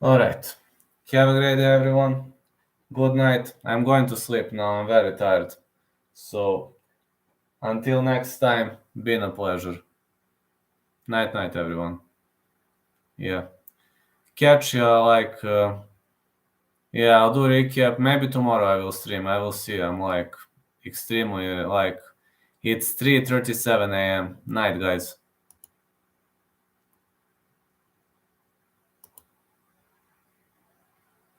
alright. Have a great day, everyone. Good night. I'm going to sleep now. I'm very tired. So until next time, been a pleasure. Night, everyone. Yeah. Catch ya yeah, I'll do a recap. Maybe tomorrow I will stream. I will see. I'm extremely it's 3:37 a.m. Night, guys.